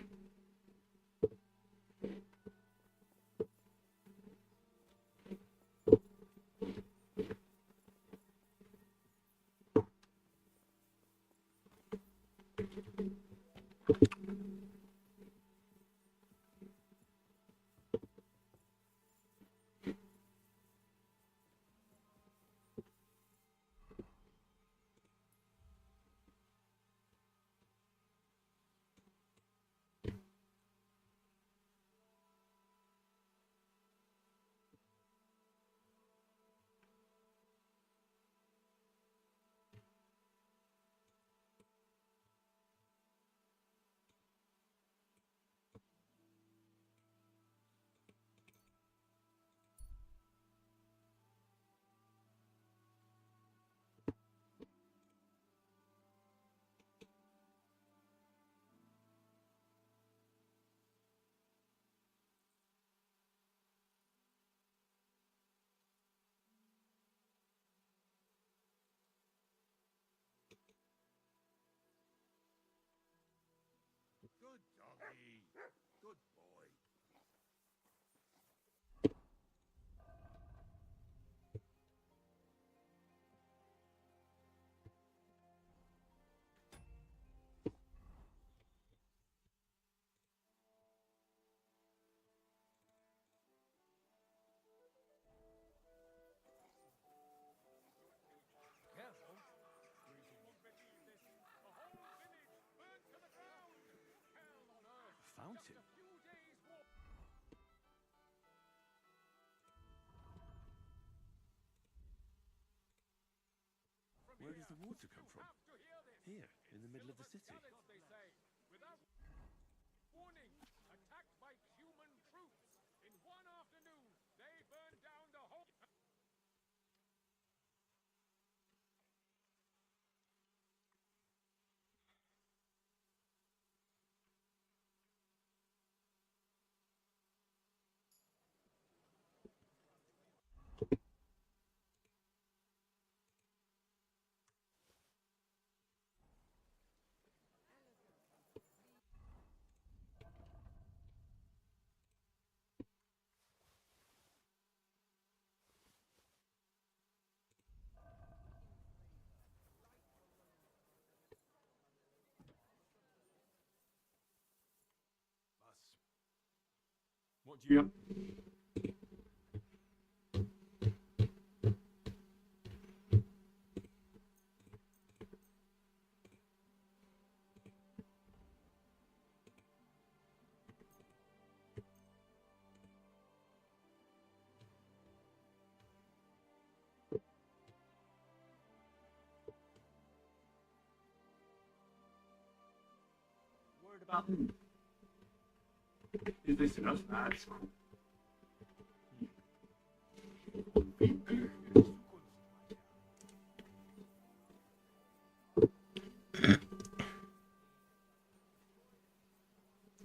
Speaker 10: want to. Where does the water come from? Here, in the middle of the city.
Speaker 6: Warning! Attacked by human troops! In one afternoon, they burned down the whole... What do you... Worried about... Is this enough? That's cool.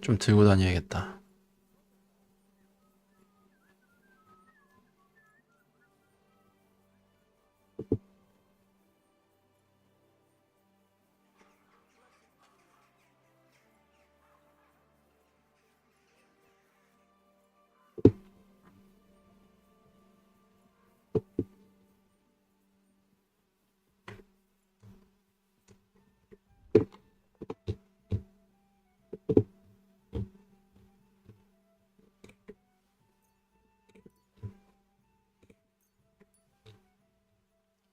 Speaker 3: 좀 들고 다녀야겠다.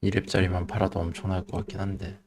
Speaker 3: 이 랩짜리만 팔아도 엄청날 것 같긴 한데.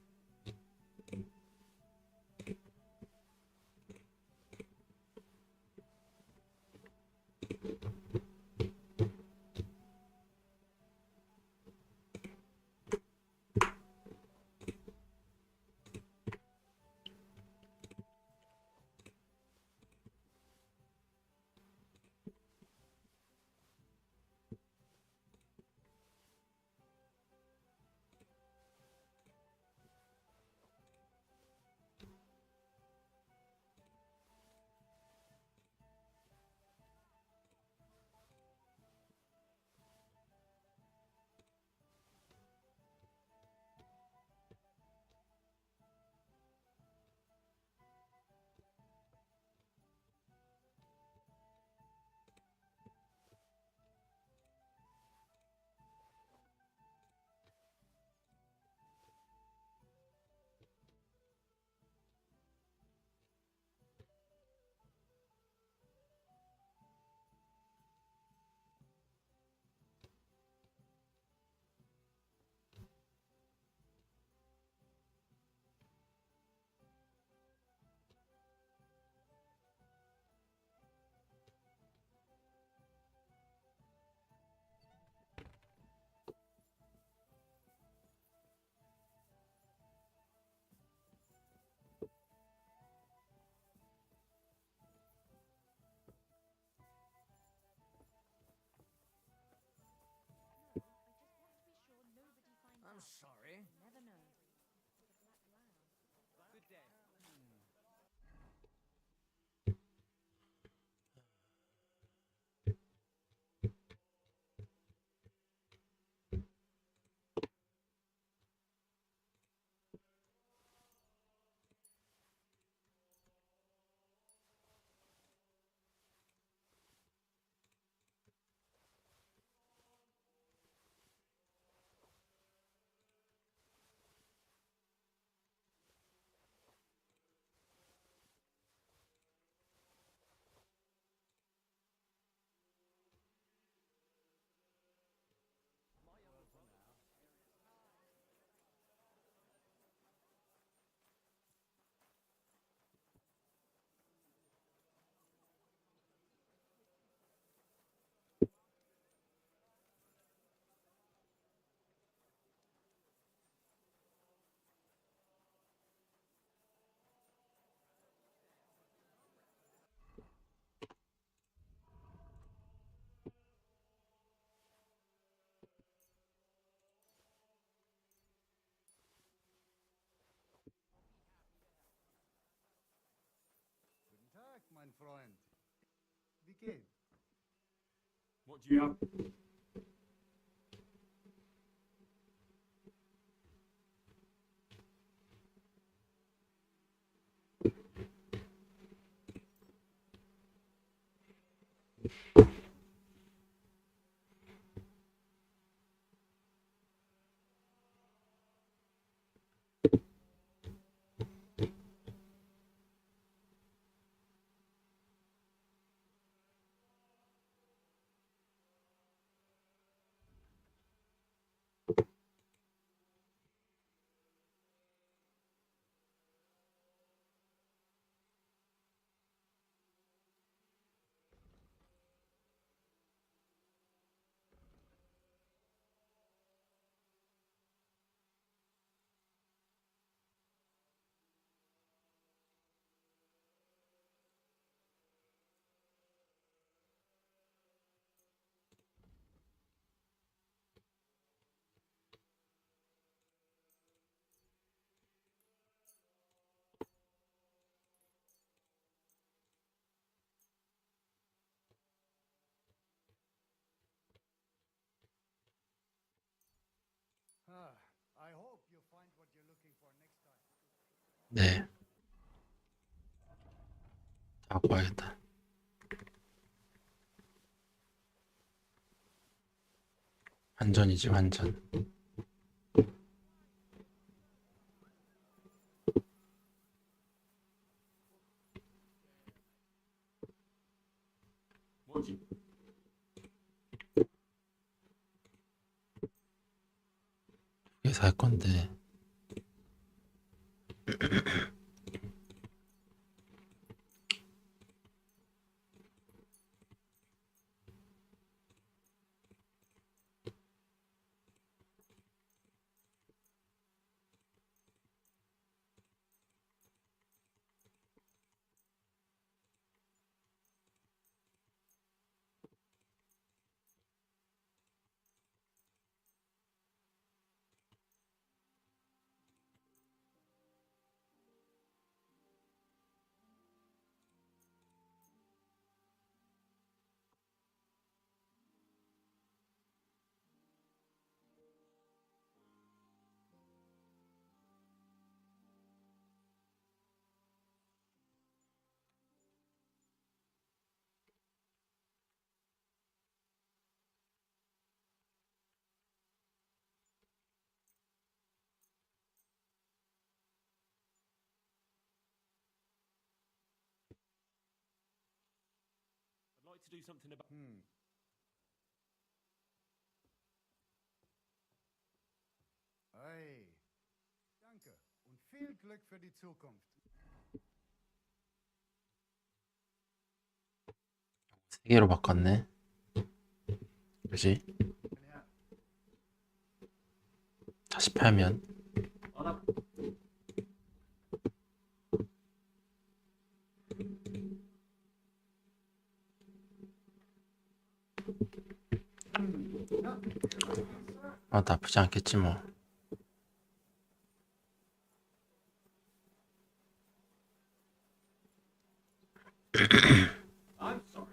Speaker 16: I'm sorry.
Speaker 11: Never know.
Speaker 16: Good day.
Speaker 10: friend. Di che?
Speaker 5: What do you have?
Speaker 10: I hope you find what you're looking for next time.
Speaker 3: 네. 하고 와야겠다. 완전이지, 완전.
Speaker 5: 뭐지?
Speaker 3: 두 개 살 건데.
Speaker 5: I'd like to do something about.
Speaker 10: Hey, danke und viel Glück für die Zukunft.
Speaker 3: 세 개로 바꿨네. 그지? 다시 팔면. 나쁘지 않겠지 뭐.
Speaker 5: I'm sorry.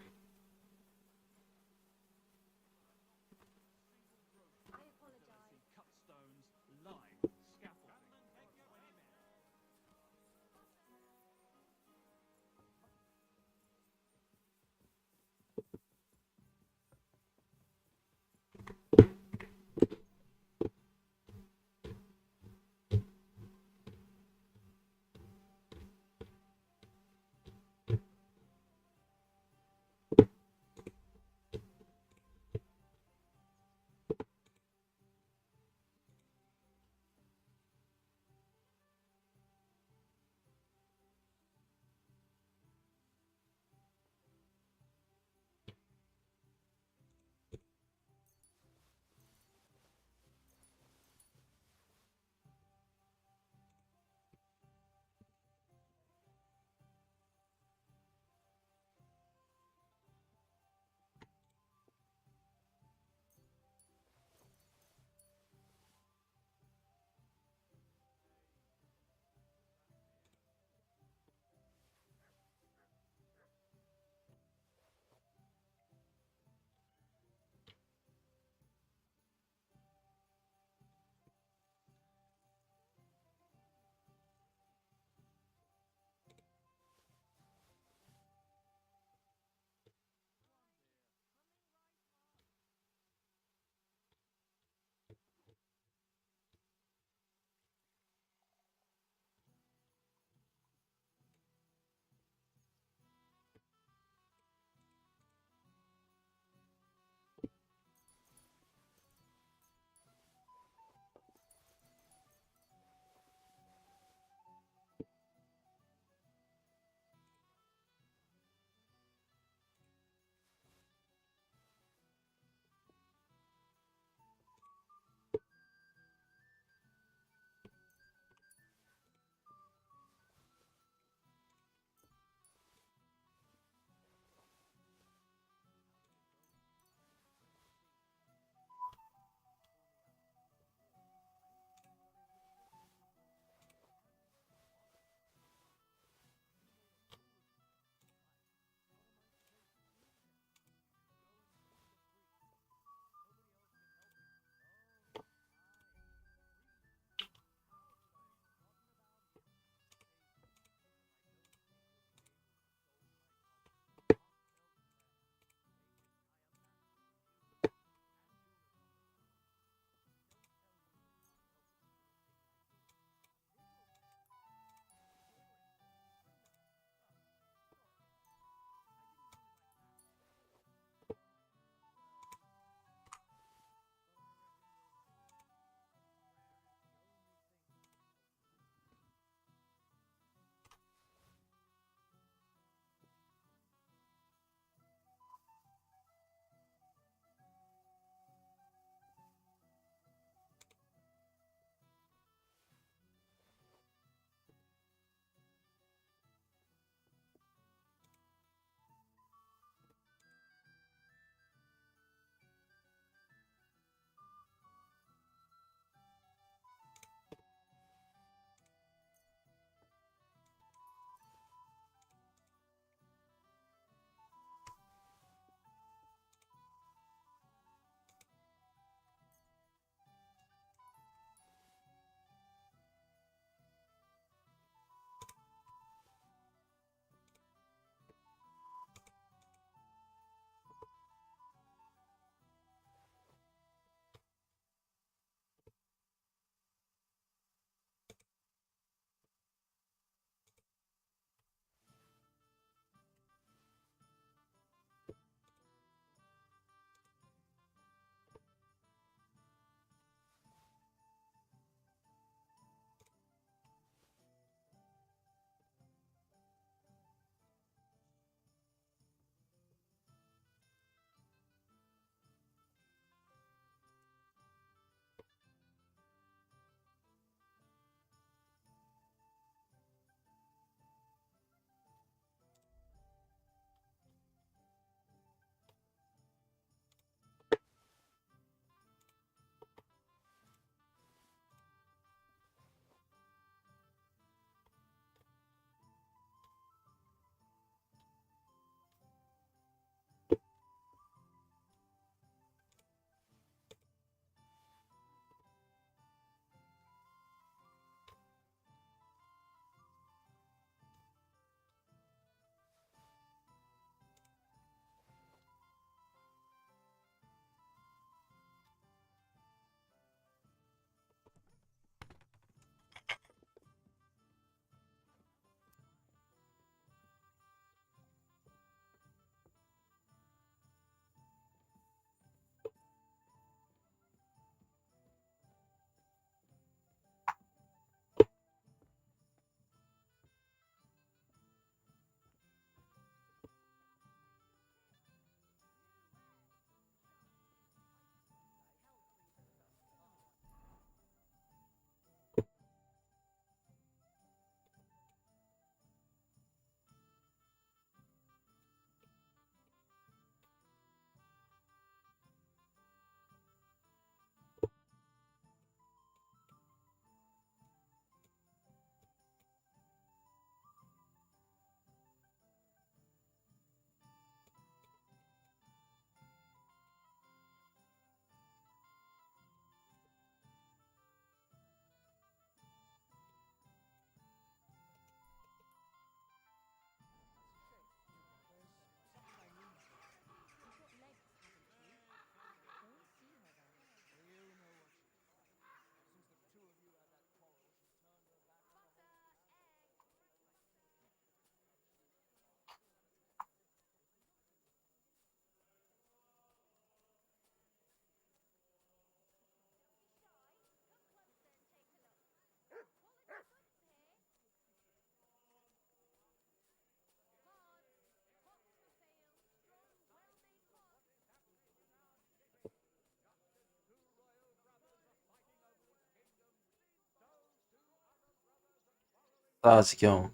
Speaker 3: 나 지경.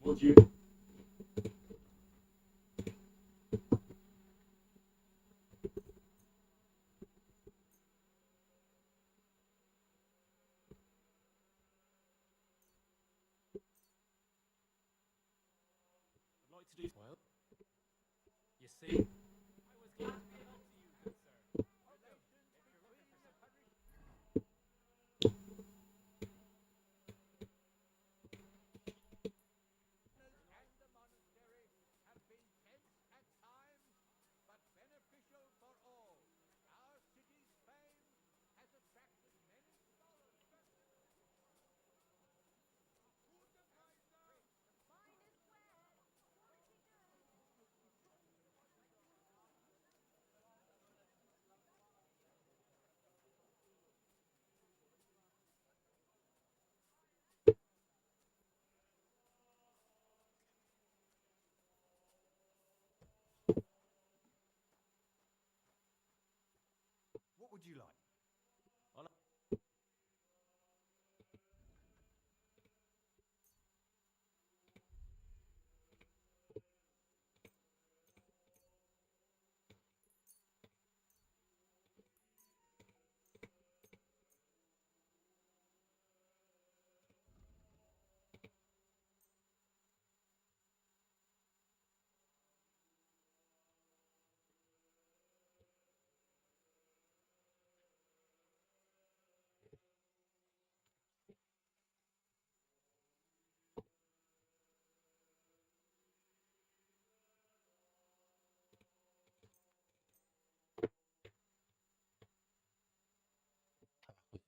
Speaker 5: 뭐지?
Speaker 6: You see? I was glad to be able to use it, sir.
Speaker 10: but beneficial for all. Our city's fame has attracted many scholars.
Speaker 13: What would you like?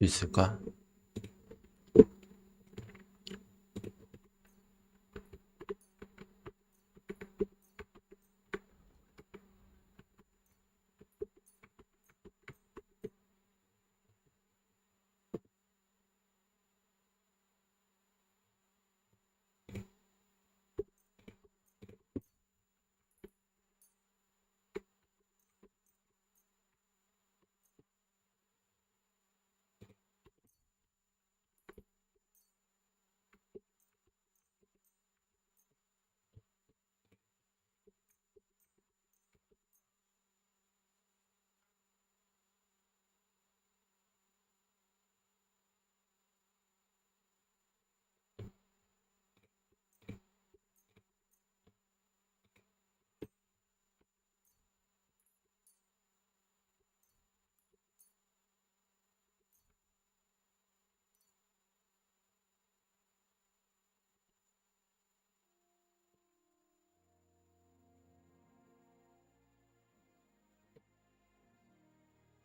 Speaker 3: 있을까?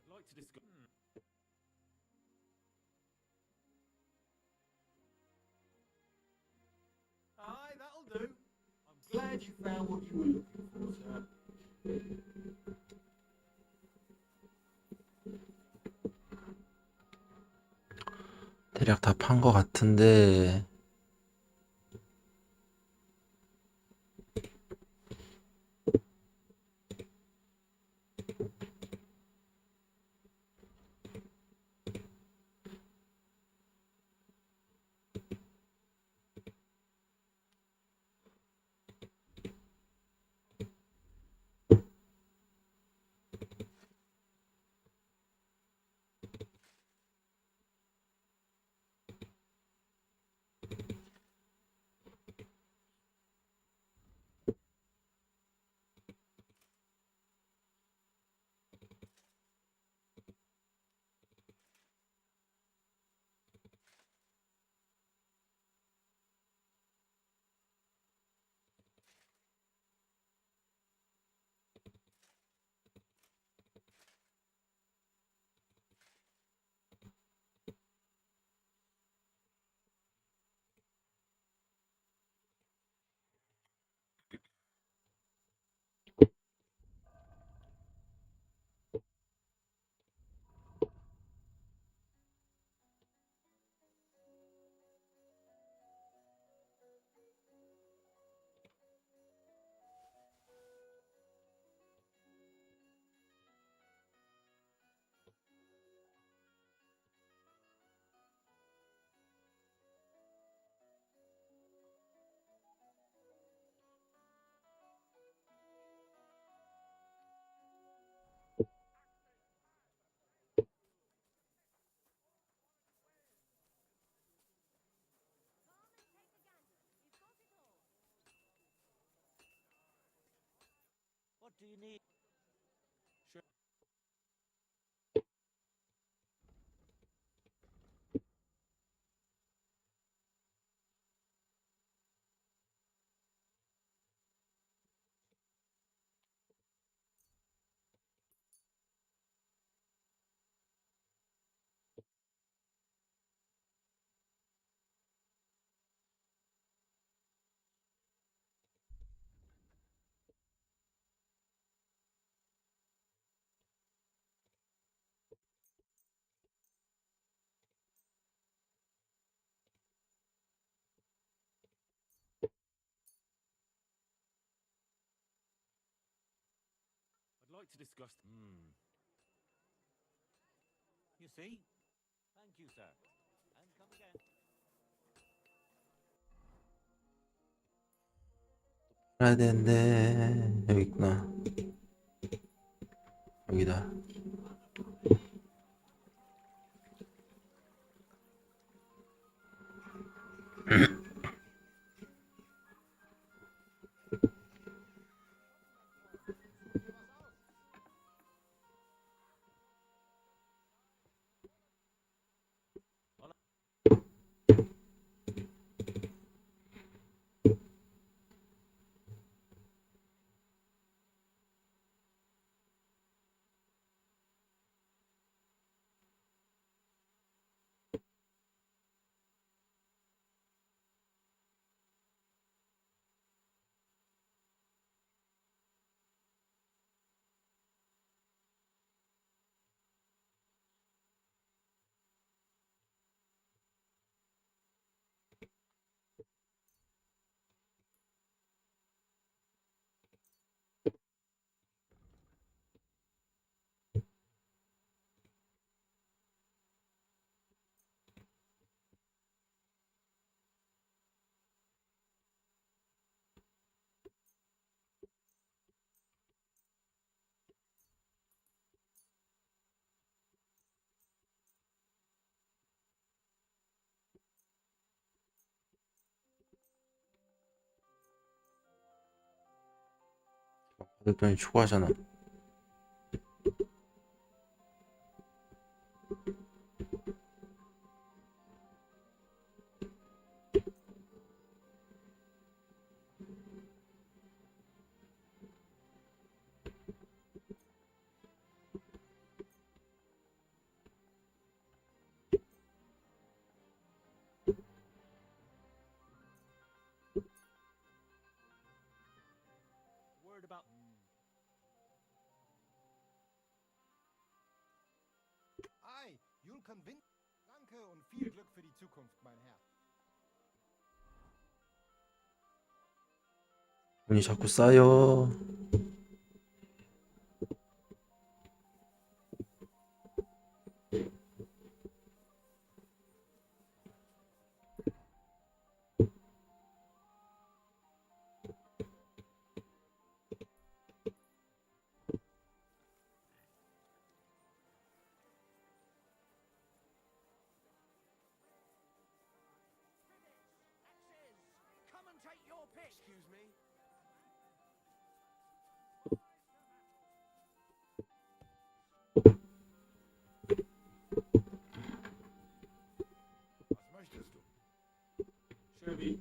Speaker 6: I'd like to discuss.
Speaker 2: Aye, that'll do. I'm glad you found what you were looking for, sir.
Speaker 3: 대략 다 판 거 같은데
Speaker 9: What do you need? Sure.
Speaker 12: I'd like to discuss.
Speaker 9: You see? Thank you, sir. And come again.
Speaker 3: 알아야 되는데 여기 있구나. 여기다. 받았더니 추가하잖아.
Speaker 9: Word about.
Speaker 17: Ei, you'll convince. Danke und viel Glück für die Zukunft, mein Herr.
Speaker 3: 돈이 자꾸 쌓여.
Speaker 16: Come and take your pick.
Speaker 2: Excuse me?
Speaker 10: Was möchtest du?
Speaker 5: Chevy.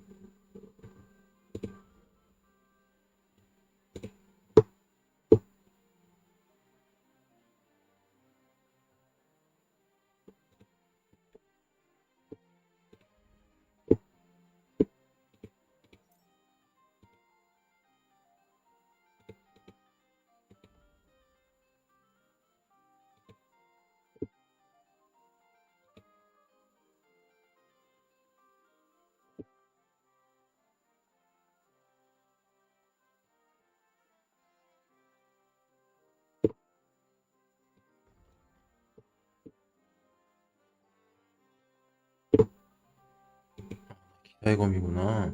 Speaker 3: 기사의검이구나.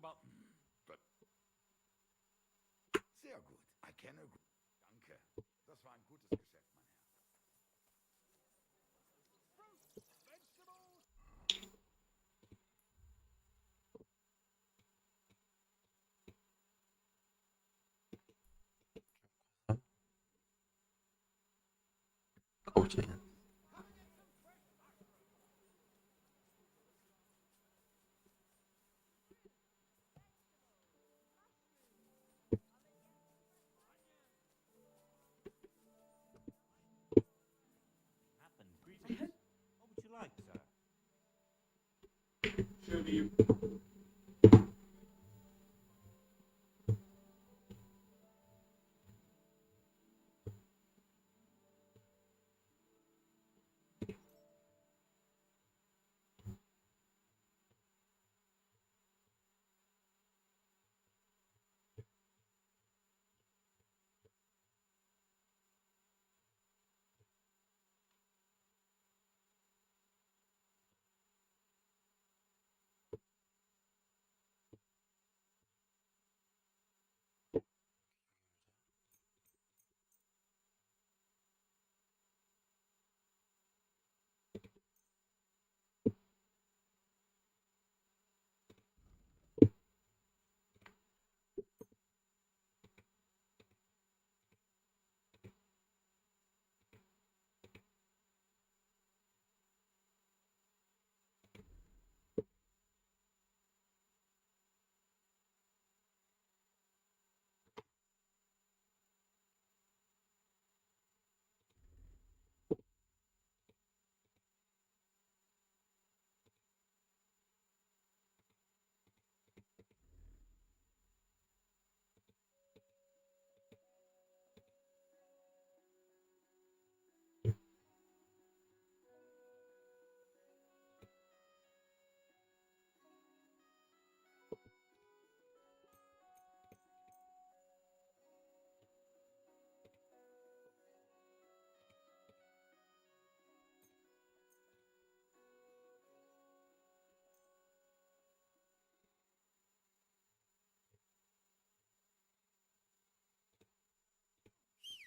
Speaker 10: about...
Speaker 18: But... Sehr gut. I can agree. Danke. Das war ein gutes Geschäft, mein Herr.
Speaker 3: 가보자.
Speaker 13: Greetings. What would you like, sir?
Speaker 5: Should you?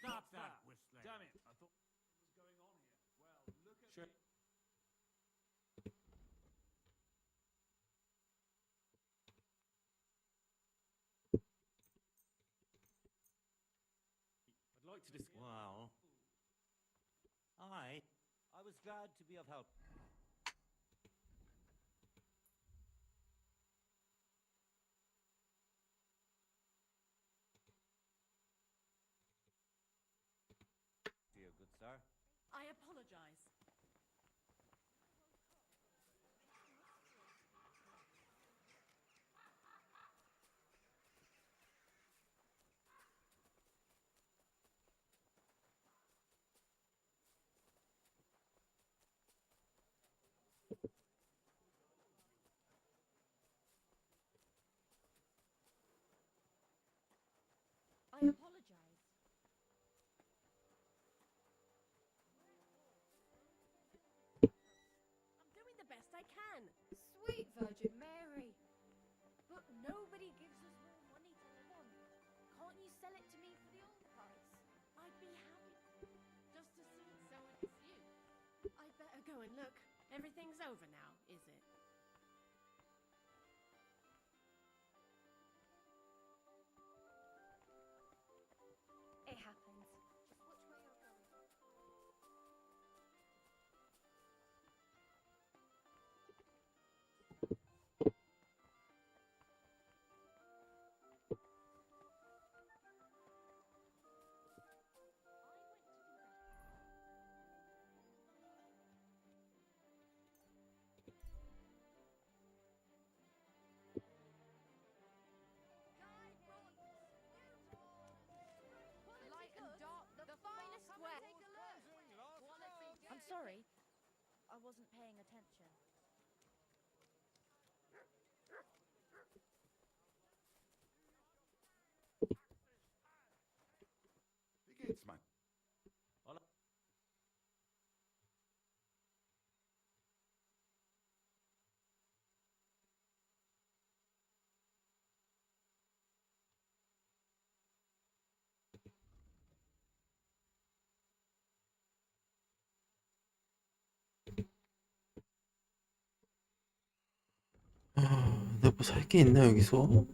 Speaker 10: Stop that whistling. Damn it. I thought what was going on here. Well, look at
Speaker 2: Sure.
Speaker 13: I'd like to discuss... Well... I was glad to be of help. Dear good sir.
Speaker 11: I apologize. I apologize. I'm doing the best I can.
Speaker 8: Sweet Virgin Mary.
Speaker 11: But nobody gives us more money to live on. Can't you sell it to me for the old price? I'd be happy. Just to see someone as you. I'd better go and look. Everything's over now, is it?
Speaker 8: It happens. Just watch where you're going.
Speaker 11: Light and dark, the finest way. I'm sorry. I wasn't paying attention.
Speaker 18: Wie geht's, Mann?
Speaker 13: Hola.
Speaker 3: 내가 뭐 살 게 있나 여기서?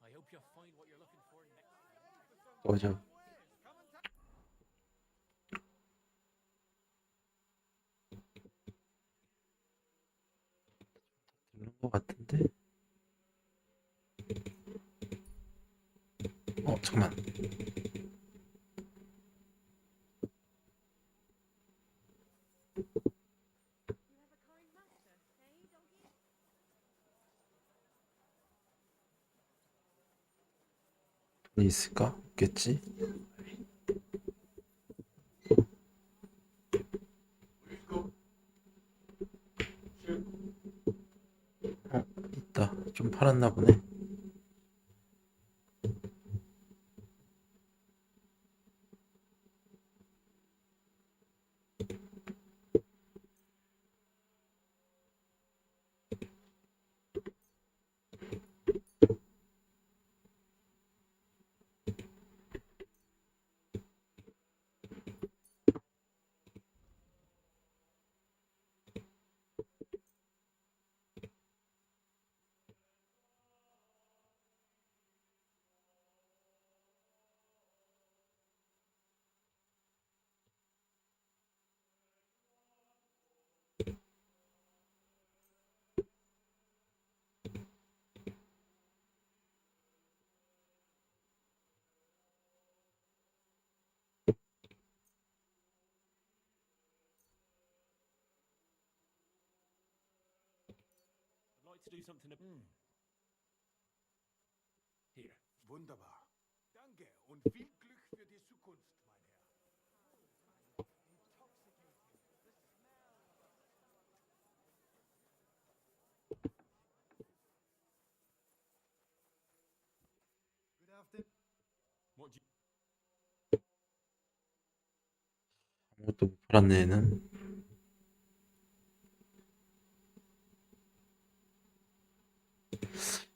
Speaker 16: I hope you'll find what you're looking for next.
Speaker 3: 뭐죠? 들은 것 같은데? 잠깐만. 돈이 있을까? 없겠지? 있다. 좀 팔았나 보네.
Speaker 12: I'd like to do something. Here.
Speaker 18: Wunderbar. Danke und viel Glück für die Zukunft, mein Herr.
Speaker 17: Good afternoon.
Speaker 12: What do you...
Speaker 3: 아무것도 못 팔았네 얘는.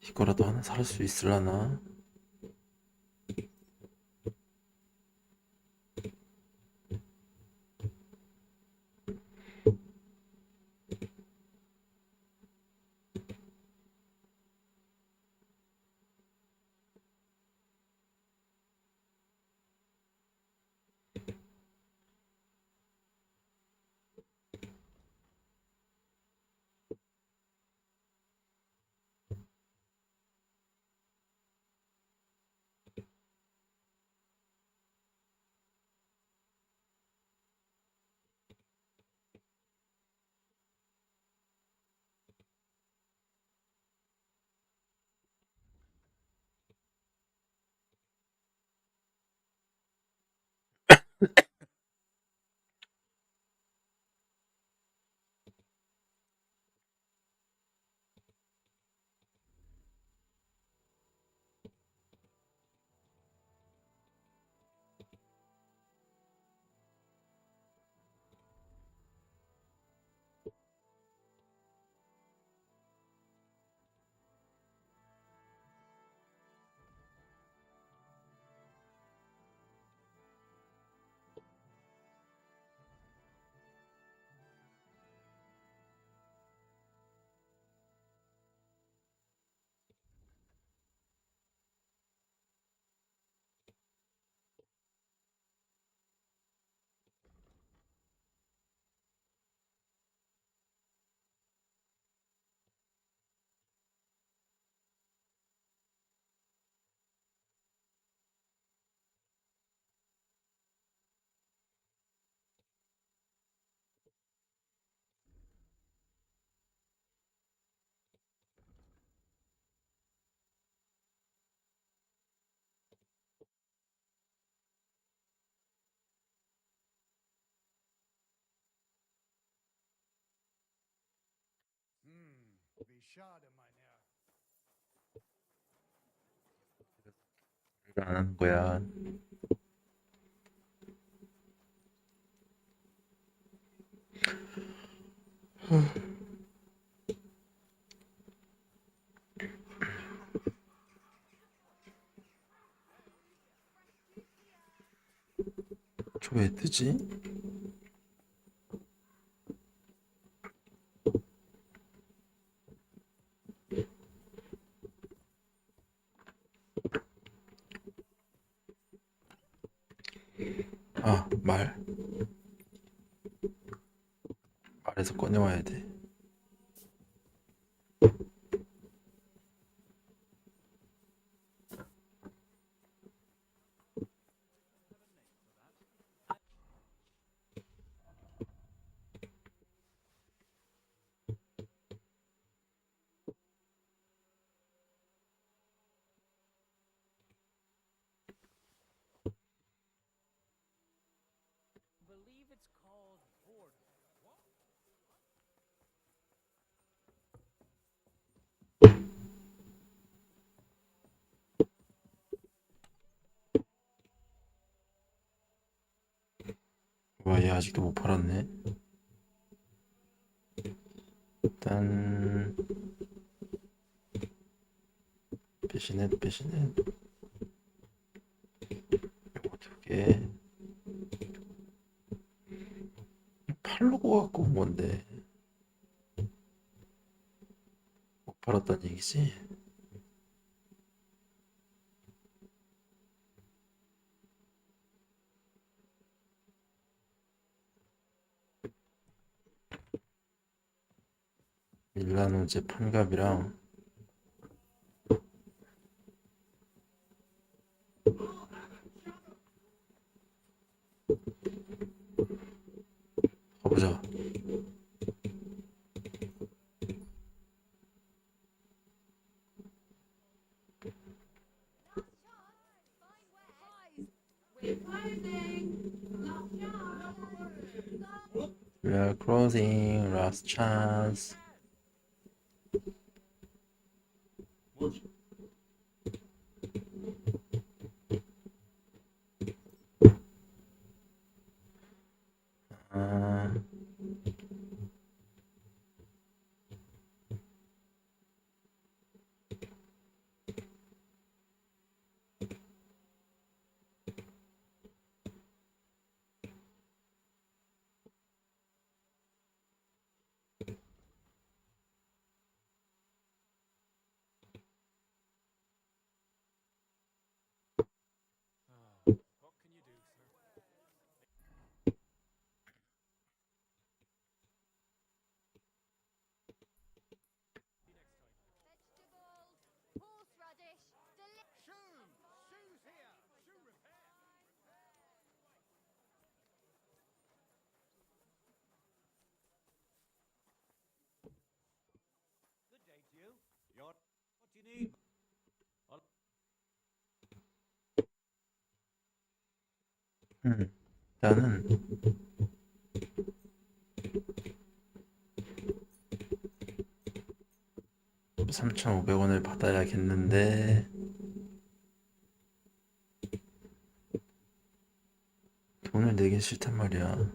Speaker 3: 이거라도 하나 살 수 있을라나?
Speaker 14: Schade, mein Herr.
Speaker 3: 안 하는 거야. 저 왜 뜨지? 아, 말에서 꺼내와야 돼.
Speaker 16: Believe it's called boredom.
Speaker 3: 와, 얘 아직도 못 팔았네. 일단 배신해. 요거 2개. 팔로고 갖고 온 건데 못 팔았단 얘기지? 밀라노제 판갑이랑 가보자.
Speaker 7: We're closing. Last chance.
Speaker 3: We are closing. Last chance. 아,
Speaker 11: Horseradish,
Speaker 10: Shoe's here. Shoe repair.
Speaker 13: Good day to you. What do you need?
Speaker 3: 일단은 3,500원을 받아야겠는데 돈을 내긴 싫단 말이야.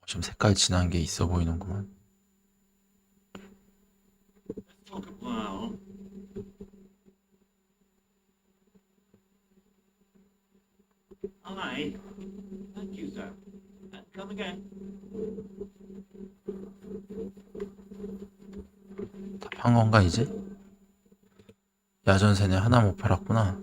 Speaker 3: 좀 색깔 진한 게 있어 보이는구만.
Speaker 2: Come again.
Speaker 3: 다 판 건가 이제? 야전세네 하나 못 팔았구나.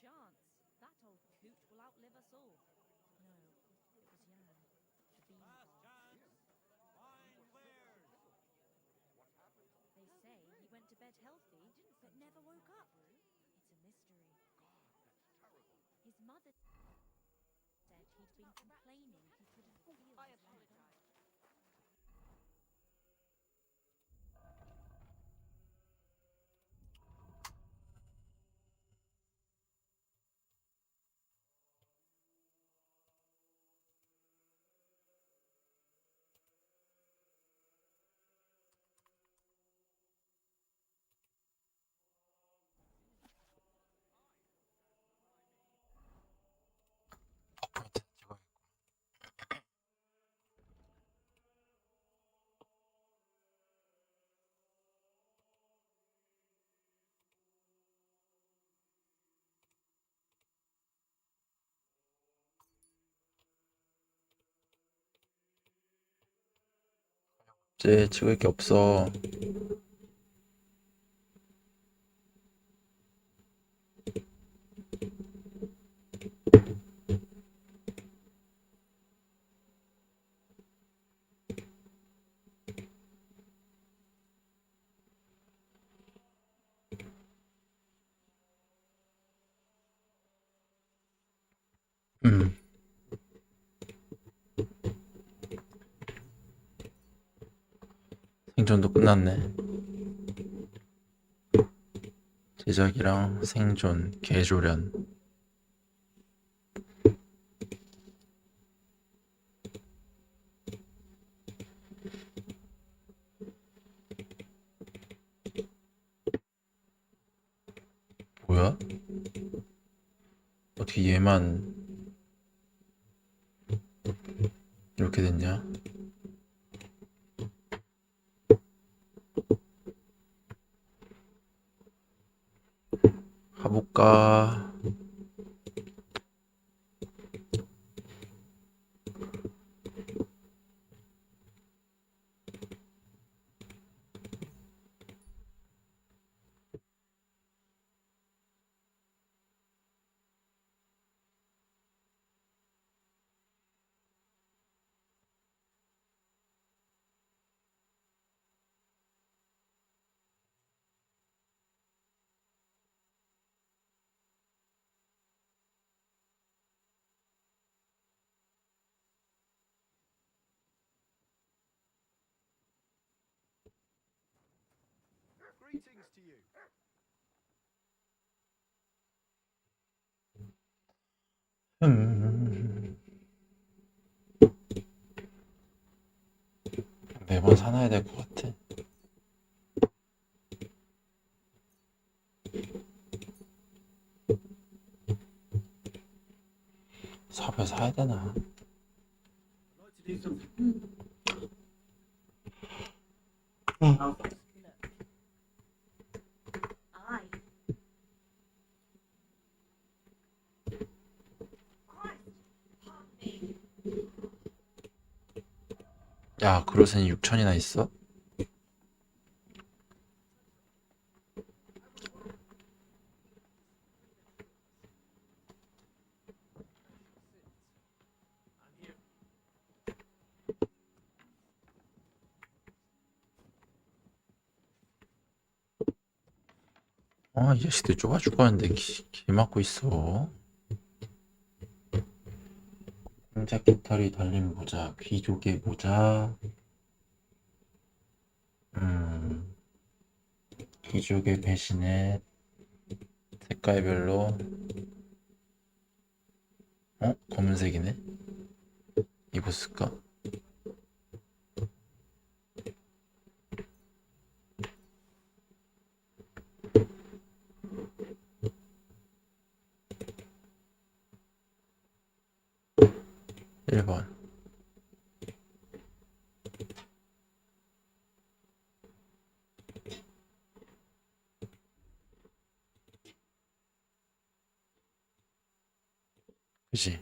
Speaker 11: chance. That old coot will outlive us all. No, it was Jan, the beanpole. They say he went to bed healthy, but never woke up. It's a mystery. His mother said he'd been complaining he couldn't feel his legs.
Speaker 3: 이제 찍을 게 없어. 생존도 끝났네. 제작이랑 생존, 개조련. 뭐야? 어떻게 얘만 이렇게 됐냐? 가볼까?
Speaker 17: Greetings to you.
Speaker 3: 매번 사놔야 될 것 같아. 삽을 사야 되나?
Speaker 2: To do something. How fast?
Speaker 8: I.
Speaker 3: 야, 그릇은 6천이나 있어? 이 자식들 좁아 죽겠는데 길 막고 있어. 공작 깃털이 달린 모자, 귀족의 모자. 귀족의 배신에 색깔별로. 검은색이네. 입었을까? (1번) 그치?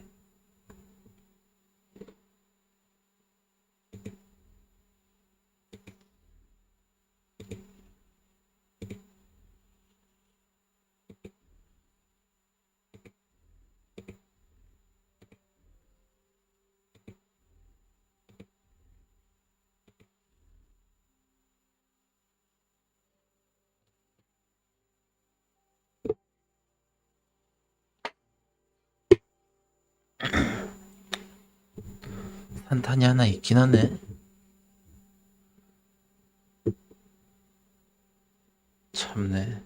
Speaker 3: 탄탄이 하나 있긴 하네. 참네.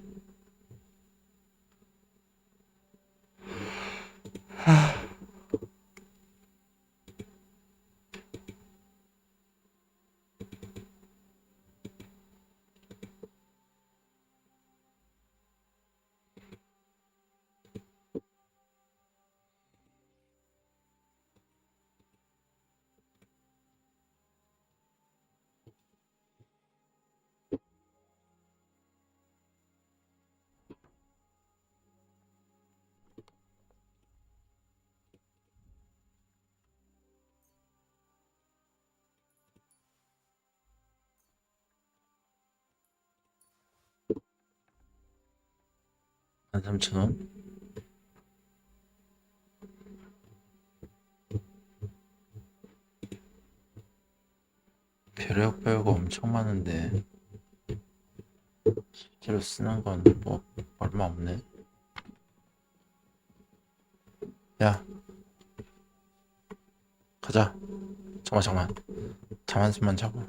Speaker 3: 한 3,000원. 별의별 별거 엄청 많은데 실제로 쓰는 건 뭐 얼마 없네. 야, 가자. 잠깐만. 잠 한숨만 자고.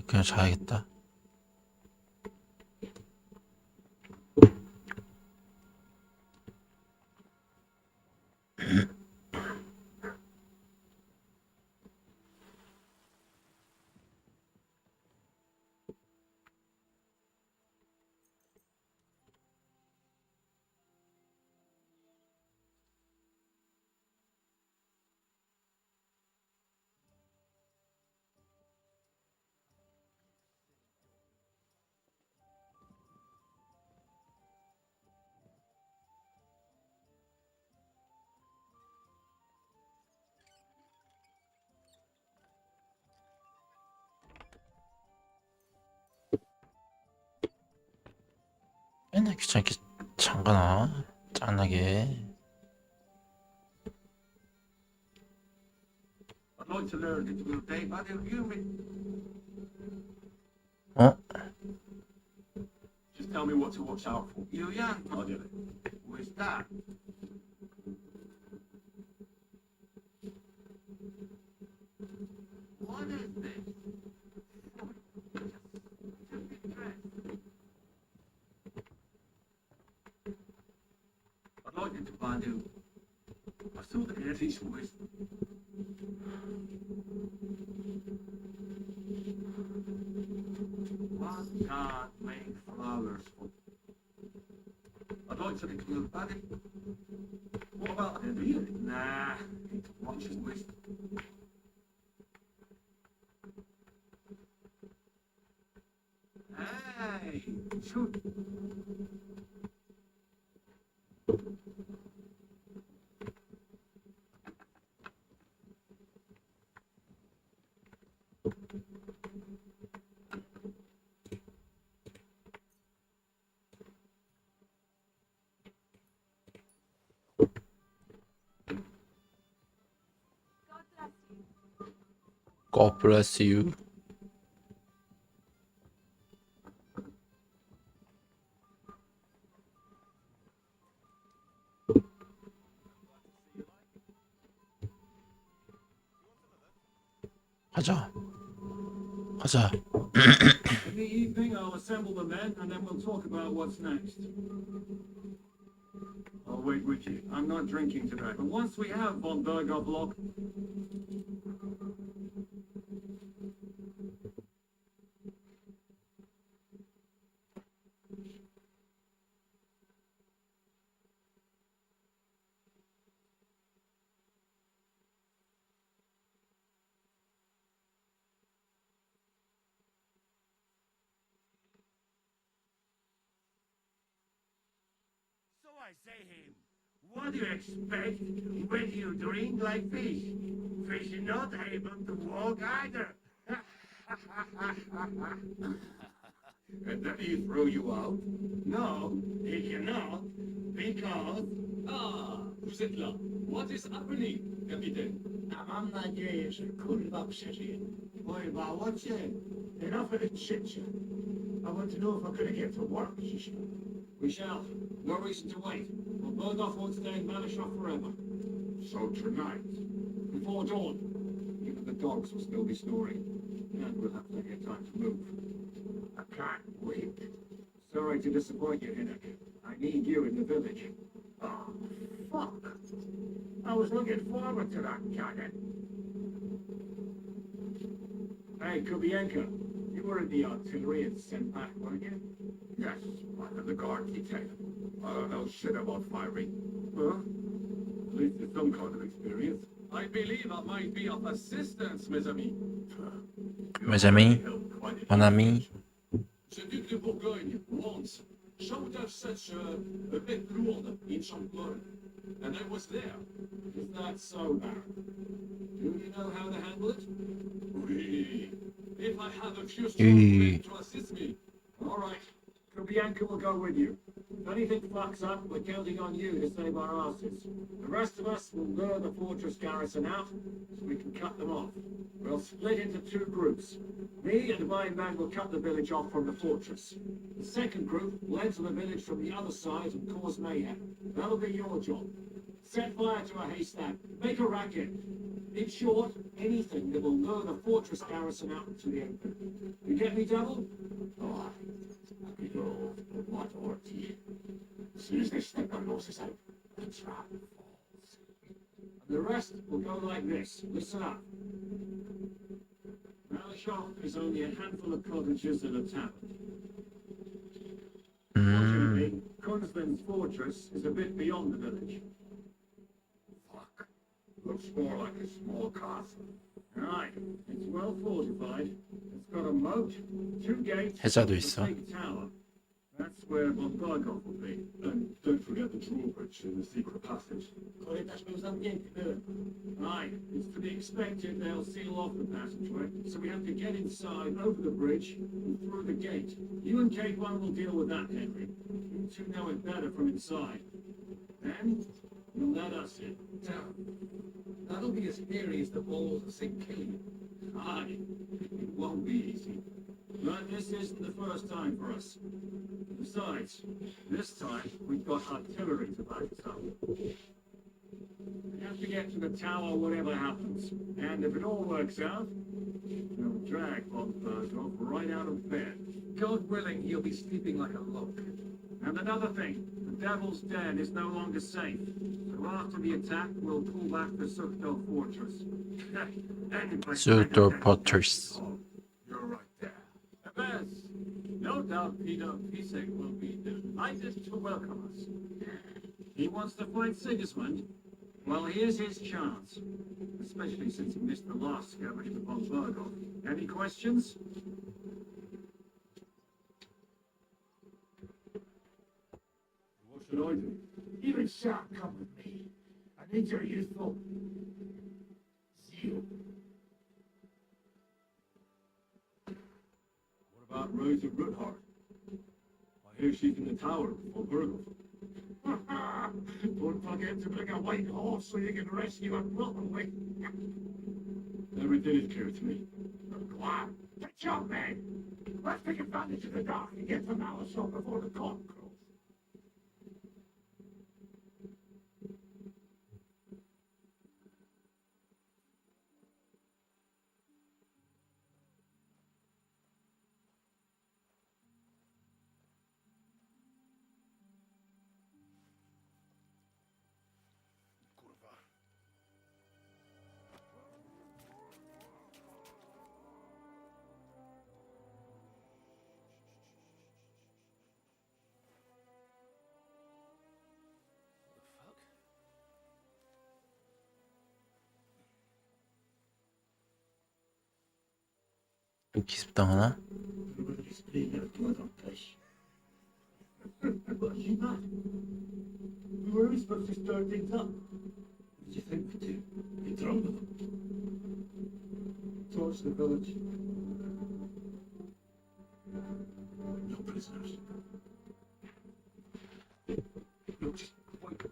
Speaker 3: 그냥 자야겠다. 맨날 귀찮게 잠가나? 짠하게.
Speaker 15: I'd like to learn it will take, but if you
Speaker 3: 어?
Speaker 2: Just tell me what to watch out for.
Speaker 15: you young,
Speaker 2: I'll do it.
Speaker 15: with that. What is this? I'd like you to find out. I saw the British was. One can't make flowers. I'd like to include Paddy. What about the real? Nah, it's much as waste. Hey, shoot.
Speaker 3: God bless you. 가자.
Speaker 2: In the evening, I'll assemble the men, and then we'll talk about what's next. I'll wait with you. I'm not drinking today, but once we have von Berger block,
Speaker 15: I say him. What do you expect when you drink like fish? Fish is not able to walk either.
Speaker 5: And then he threw you out?
Speaker 15: No, he cannot, because...
Speaker 5: Ah, vous êtes là. What is happening, Capitaine?
Speaker 15: A mam nadzieję, że kurwa przeżyje. Kurwa, what's it? Enough of the chit-chat. I want to know if I'm gonna get to work.
Speaker 5: We shall. No reason to wait. We'll burn off one today and vanish off forever. So tonight, before dawn, even the dogs will still be snoring. And we'll have plenty of time to move.
Speaker 15: I can't wait.
Speaker 5: Sorry to disappoint you, Hinnock. I need you in the village.
Speaker 15: Oh, fuck. I was looking forward to that, Cannon.
Speaker 5: Hey, Kubienko, you were in the artillery and sent back, weren't you?
Speaker 15: Yes, under the guard detail. I don't know shit about firing.
Speaker 5: Well, at least it's some kind of experience. I believe I might be of assistance, mes amis.
Speaker 3: Mes amis, mon ami.
Speaker 5: The Duc de Bourgogne once showed us such a bit lourde in Champagne, and I was there. Is that so, Baron? Do you know how to handle it? Oui. If I have a few strong men to assist me. All right. Kubienko will go with you. If anything fucks up, we're counting on you to save our asses. The rest of us will lure the fortress garrison out so we can cut them off. We'll split into two groups. Me and my men will cut the village off from the fortress. The second group will enter the village from the other side and cause mayhem. That'll be your job. Set fire to a haystack. Make a racket. In short, anything that will lure the fortress garrison out into the open. You get me, Devil?
Speaker 15: Oh, I go for what orty. As soon as they step their noses out, the trap falls.
Speaker 5: And the rest will go like this. Listen up. Malashov is only a handful of cottages and a tavern. Fortunately, Kunzman's fortress is a bit beyond the village.
Speaker 15: Fuck. Looks more like a small castle.
Speaker 5: Right. It's well fortified. It's got a moat, two gates,
Speaker 3: 해자도
Speaker 5: and
Speaker 3: 있어.
Speaker 5: a big tower. That's where von Barkov will be. And don't forget the drawbridge in the secret passage. Right. It's to be expected they'll seal off the passageway, so we have to get inside, over the bridge, and through the gate. You and K1 will deal with that, Henry. You two know it better from inside. Then, you'll let us in.
Speaker 14: Damn. That'll be as hairy as the balls of St. Killian.
Speaker 5: Aye. It won't be easy. But this isn't the first time for us. Besides, this time we've got artillery to back us up. We have to get to the tower whatever happens. And if it all works out, we'll drag von Berghoff right out of bed.
Speaker 14: God willing, he'll be sleeping like a log.
Speaker 5: And another thing, the Devil's Den is no longer safe. So after the attack, we'll pull back the Sukhdol fortress.
Speaker 3: Sukhdol Fortress.
Speaker 5: You're right there. Yes, no doubt Peter Pisek will be delighted to welcome us. He wants to fight Sigismund. Well, here's his chance. Especially since he missed the last skirmish with von Berghoff. Any questions? What should I do?
Speaker 15: You and Sharp come with me. I need your youthful zeal.
Speaker 5: What about Rosa Ruthard? I hear she's in the tower with von Berghoff.
Speaker 15: Don't forget to bring a white horse so you can rescue her properly.
Speaker 5: Everything is clear to me.
Speaker 15: Go on, get your men. Let's take advantage of the dark and get to Malashov before the cock crows.
Speaker 3: 기습당하나?
Speaker 15: Everybody's spilling their blood on fish. What you got? forces turned things up. What did you think we'd do? You drummed them?
Speaker 5: Torch the village.
Speaker 15: No prisoners.
Speaker 5: Look, just wait.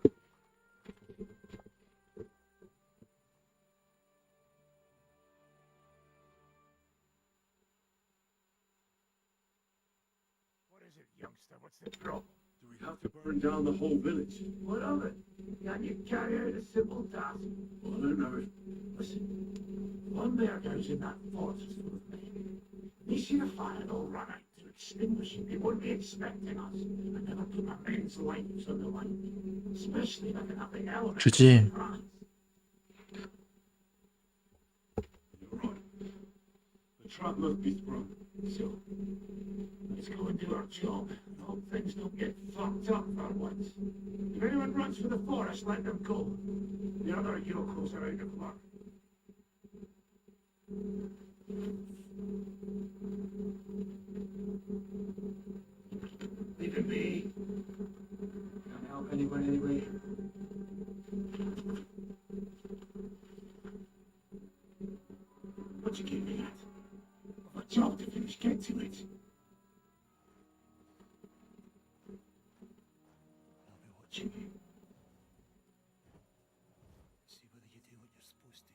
Speaker 10: What is it, youngster? What's the trouble?
Speaker 5: Do we have to burn down the whole village?
Speaker 15: What of it? Can you carry out a simple task?
Speaker 5: Well, I don't know.
Speaker 15: Listen, one murder's in that force is full of men. They see the fire, they'll run out to extinguish it. They won't be expecting us. I never put my men's lives on the line. Especially if I can have the element
Speaker 3: 주지.
Speaker 15: of surprise.
Speaker 5: You're right. The trap must be sprung.
Speaker 15: So, let's go and do our job and hope things don't get fucked up for once. If anyone runs for the forest, let them go. The other yokels are out of luck. Leave it be.
Speaker 1: Can't help anyone anyway.
Speaker 15: What you getting at? I've a job to finish, get to it. I'll be watching you. See whether you do what you're supposed to.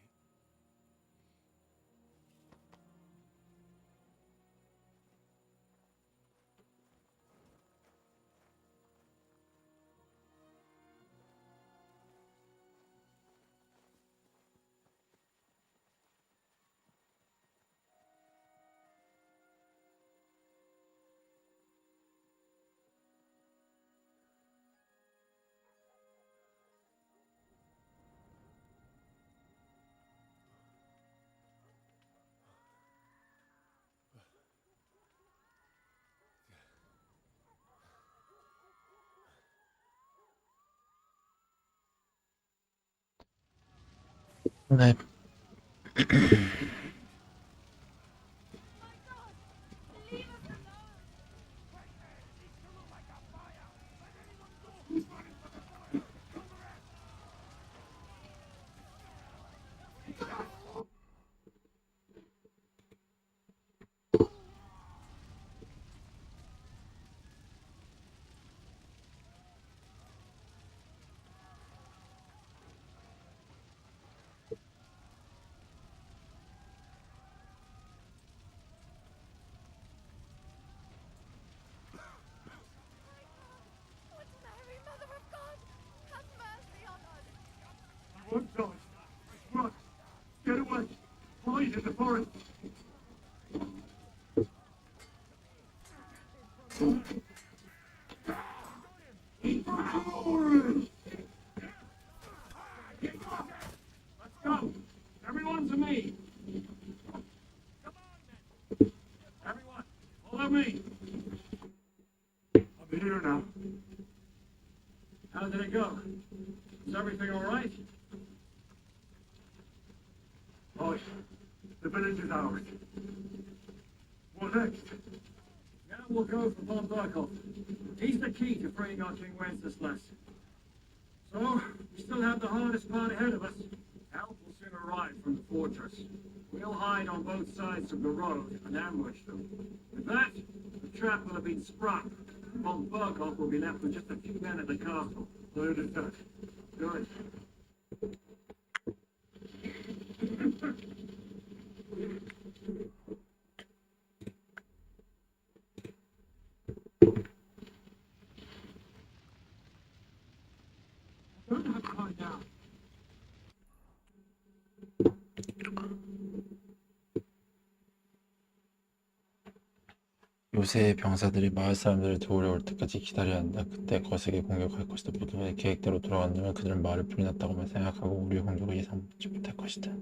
Speaker 3: 네.
Speaker 11: Mary, Mother of God, have mercy on us.
Speaker 5: Won't die. Run. Get away. Hide in the forest. Let's go. Everyone to me. Come on, then. Everyone, follow me. I'm here now. How did it go? Is everything all right? Oh, the village is ours. What next? Now we'll go for Von Berkhoff. He's the key to freeing our King Wenceslas. So, we still have the hardest part ahead of us. Help will soon arrive from the fortress. We'll hide on both sides of the road and ambush them. With that, the trap will have been sprung. Von Berkhoff will be left with just a few men at the castle. Understood. Good. I don't have time now.
Speaker 3: 요새 병사들이 마을 사람들을 도우려 올 때까지 기다려야 한다. 그때 거세게 공격할 것이다. 모두가 계획대로 돌아간다면 그들은 마을을 불났다고만 생각하고 우리의 공격을 예상치 못할 것이다.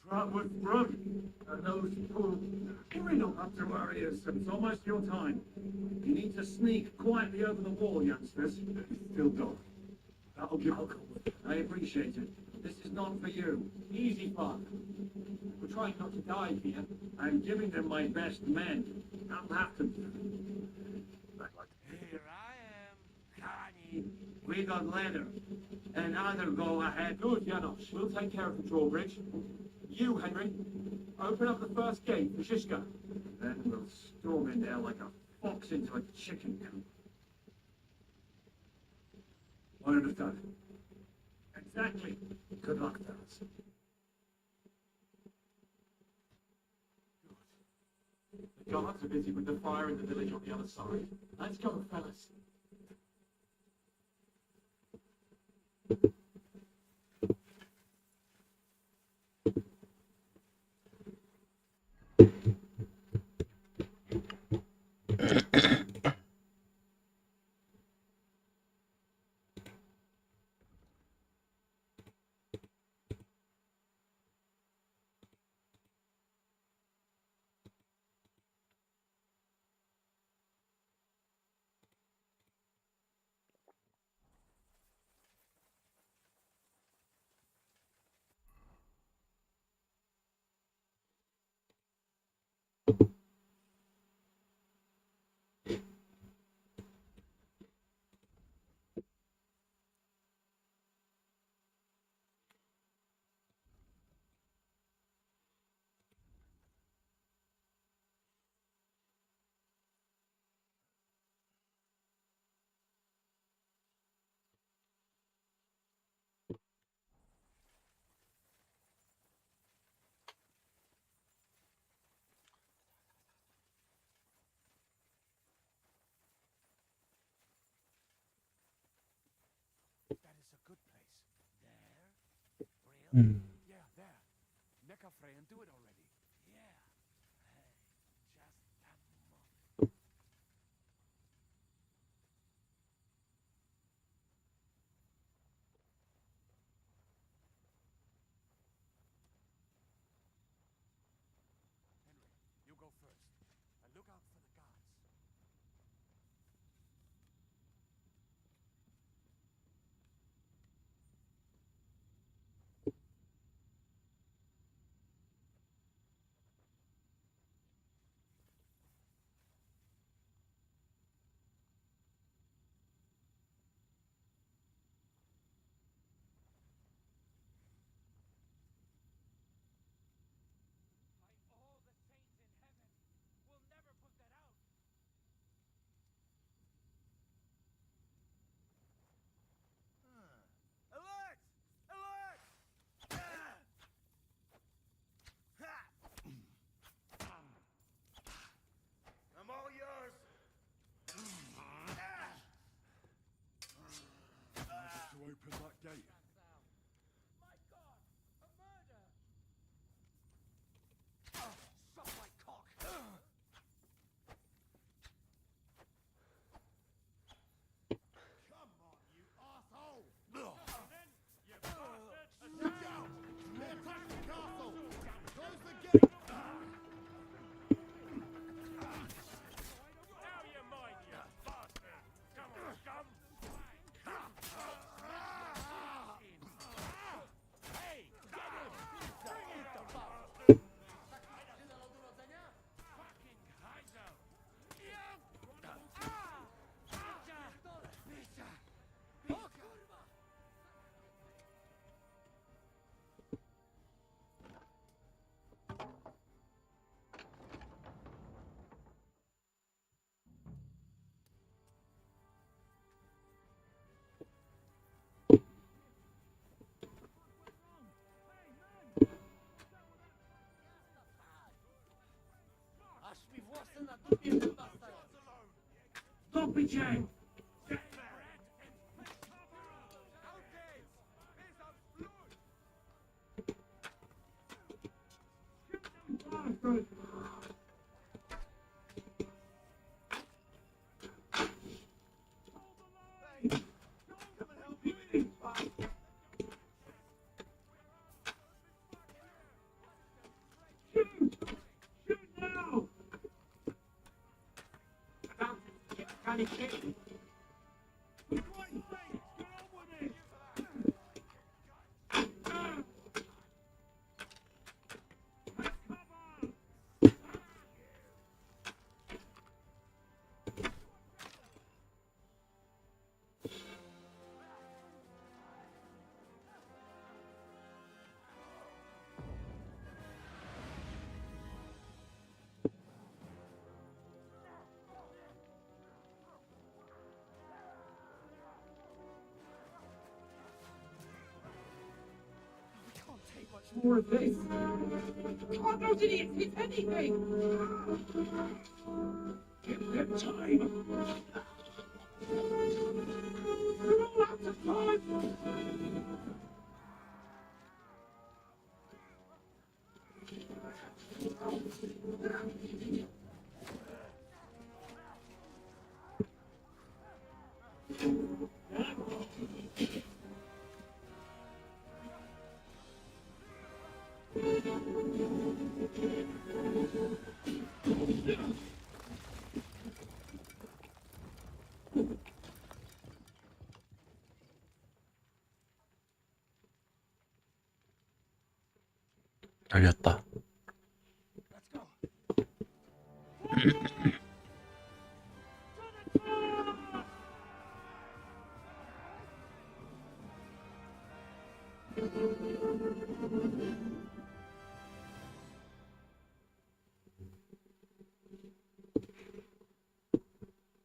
Speaker 6: Trap was broken, and those fools. We don't have to worry, it's almost your time. You need to sneak quietly over the wall, youngsters. Still dark. That'll give a I appreciate it. This is not for you. Easy fun. We're trying not to die here. I'm giving them my best men. That'll have to do.
Speaker 16: Here I am, Connie. We got leather. And other go ahead.
Speaker 6: Good, Janos. We'll take care of the drawbridge. You, Henry, open up the first gate for Shishka. Then we'll storm in there like a fox into a chicken coop. I understand. Exactly. Good luck, fellas. The guards are busy with the fire in the village on the other side. Let's go, fellas.
Speaker 10: That is a good place. There? Really? Yeah, there. Nekafre and do it already. Yeah. Hey, just a moment. Henry, you go first. And look out for the guards.
Speaker 16: Alert! Alert! I'm all yours.
Speaker 12: To open that gate.
Speaker 16: My God! A murder! Suck my cock!
Speaker 17: Come on, you asshole! You bastard! Look out! They attacked the castle! Close the gate!
Speaker 6: Now you're mine, you bastard! Come on, scum!
Speaker 9: Stop it, Jay!
Speaker 6: More of this. God, those idiots hit anything! Give them time! We're all out of time!
Speaker 3: 열렸다.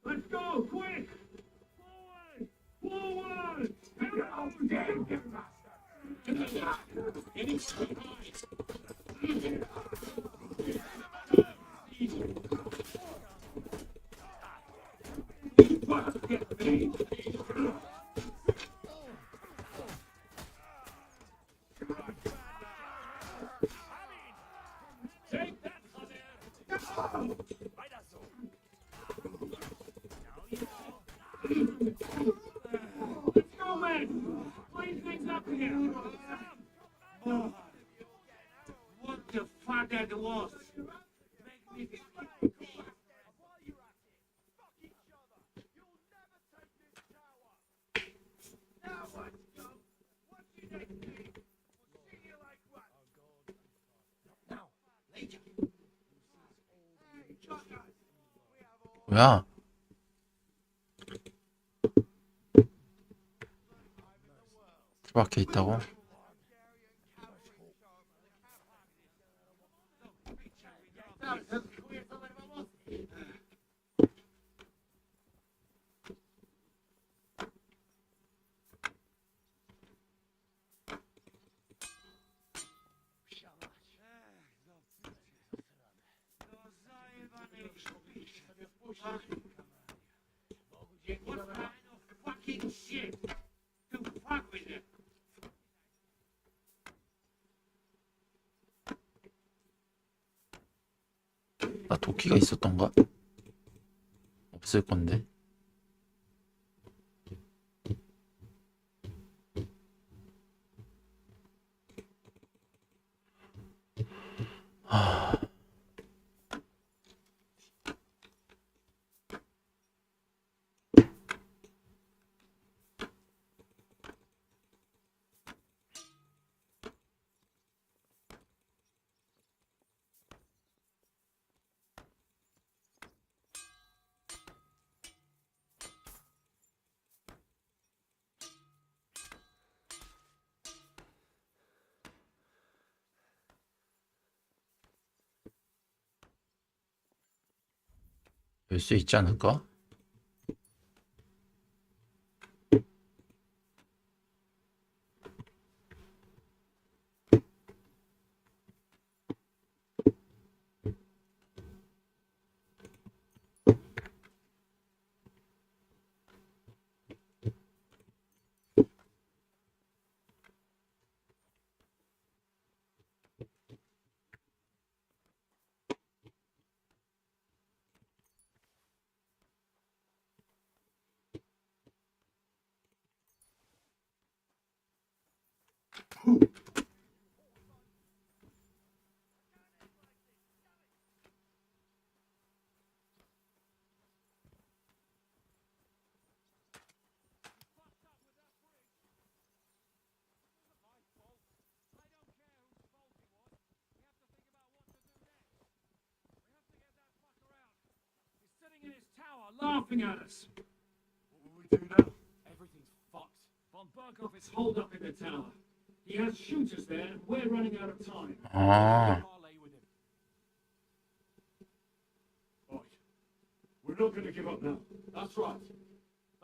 Speaker 6: Let's go, quick! Forward! Forward! Hello, damn Take that, Javier! Weiter so! Let's go, man! Clean things up here! What the fuck that was? Make me
Speaker 3: 뭐야? 밖에 있다고?
Speaker 6: What kind of fucking shit to fuck with it?
Speaker 3: 나 도끼가 있었던가? 없을 건데. 열 수 있지 않을까?
Speaker 6: Sitting in his tower, laughing at us. What will we do now? Everything's fucked. Von Berghoff is holed up in the tower. He has shooters there, and we're running out of time.
Speaker 3: 아,
Speaker 6: Parley with him. Right. We're not going to give up now. That's right.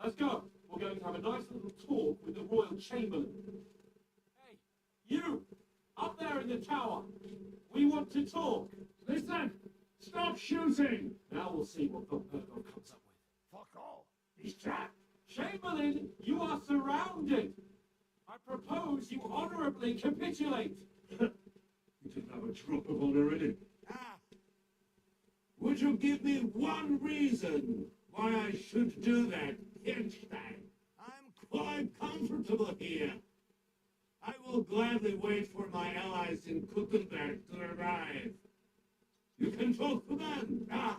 Speaker 6: Let's go. We're going to have a nice little talk with the Royal Chamberlain. Hey, you! Up there in the tower. We want to talk. Listen! Stop shooting! Now we'll see what Von Berghoff comes up with.
Speaker 17: Fuck all.
Speaker 6: He's trapped. Chamberlain, you are surrounded. I propose you honorably capitulate. You didn't have a drop of honor in it.
Speaker 15: Ah. Would you give me one reason why I should do that, Kirstein? I'm quite comfortable here. I will gladly wait for my allies in Kuchenberg to arrive. You can talk to them. Ah.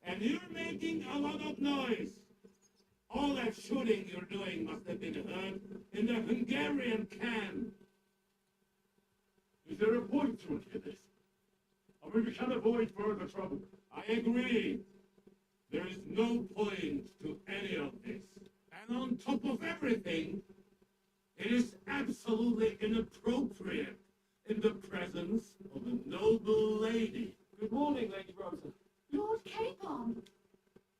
Speaker 15: And you're making a lot of noise. All that shooting you're doing must have been heard in the Hungarian camp.
Speaker 6: Is there a point to any of this? I mean, we can avoid further trouble.
Speaker 15: I agree. There is no point to any of this. And on top of everything, it is absolutely inappropriate in the presence of a noble lady.
Speaker 6: Good morning, Lady Rosa.
Speaker 8: Lord Capon!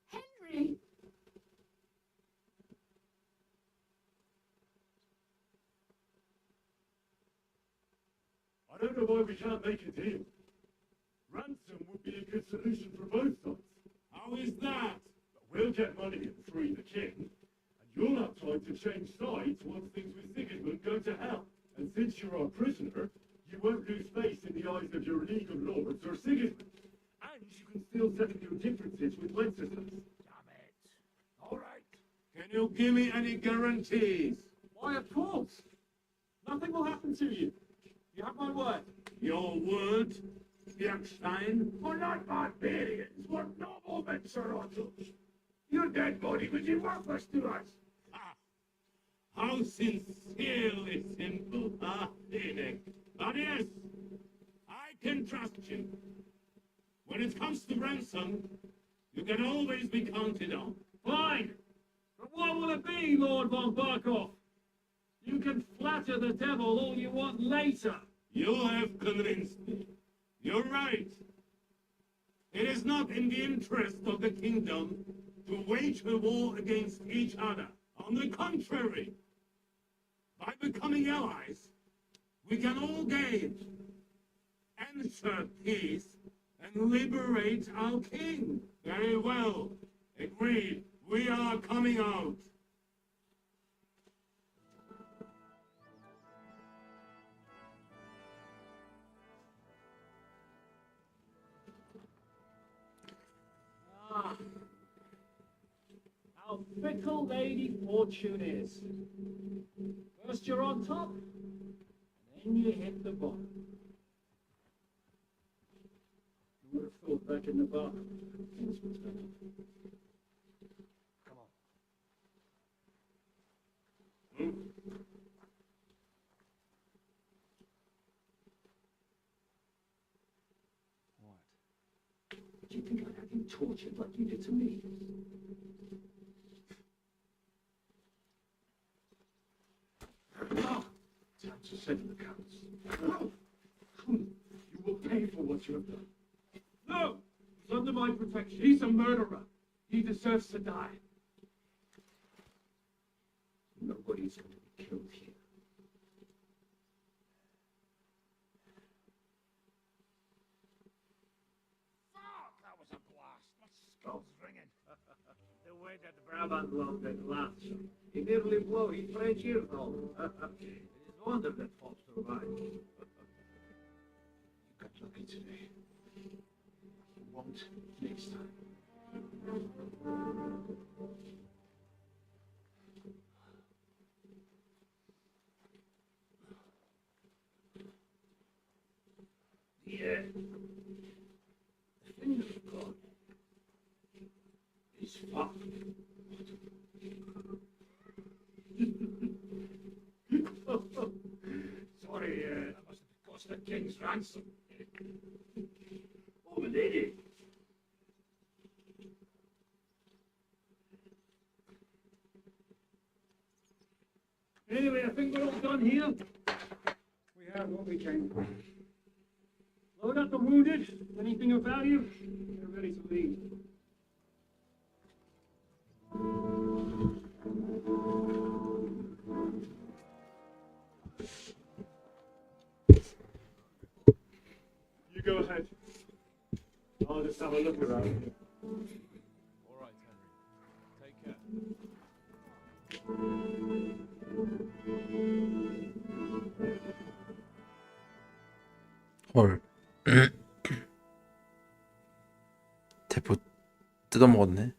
Speaker 8: Henry!
Speaker 6: I don't know why we can't make a deal. Ransom would be a good solution for both sides.
Speaker 15: How is that?
Speaker 6: We'll get money and free the king, and you'll have time to change sides once things with Sigismund go to hell. And since you're our prisoner, you won't lose face in the eyes of your legal lords or Sigismund. And you can still settle your differences with Wenceslas.
Speaker 15: Damn it. All right. Can you give me any guarantees?
Speaker 6: Why, of course. Nothing will happen to you. You have my word.
Speaker 15: Your word, Bjergstein?
Speaker 6: We're not barbarians. We're noble Venturotus. Your dead body would be worthless to us.
Speaker 15: Ah, how sincerely simple, huh, Enoch? But yes, I can trust you. When it comes to ransom, you can always be counted on.
Speaker 6: Fine. But what will it be, Lord von Berghoff? You can flatter the devil all you want later.
Speaker 15: You have convinced me. You're right. It is not in the interest of the kingdom to wage a war against each other. On the contrary, by becoming allies, we can all gain, ensure peace, and liberate our king. Very well. Agreed. We are coming out.
Speaker 6: Ah, how fickle Lady Fortune is. First you're on top, and then you hit the bottom. You would have thought back in the bar, things would turn up. Come on. Move. Do you think I'd have you tortured like you did to me? Ah, time to settle the accounts. You will pay for what you have done. No! He's under my protection. He's a murderer. He deserves to die. Nobody's going to be killed here.
Speaker 15: That was a blast. My skull's ringing.
Speaker 2: The way that Brabant loved that last shot. He nearly blew his French ears off. It is a wonder that Pop survived.
Speaker 6: You got lucky today. You won't next time.
Speaker 15: is fucked. Sorry, that must have cost a king's ransom. Oh, my lady.
Speaker 6: Anyway, I think we're all done here. We have what we came for. Load up the wounded. Anything of value, they're ready to leave. You go ahead. I'll just have a look around here.
Speaker 12: All right, Henry. Take care.
Speaker 3: 헐. 대포 뜯어먹었네.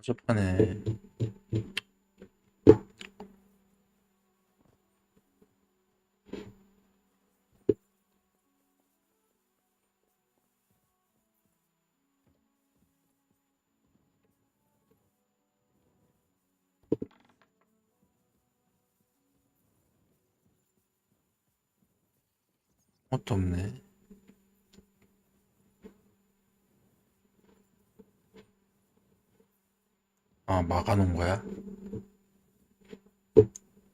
Speaker 3: 허접하네. 아무것도 없네. 아, 막아놓은 거야?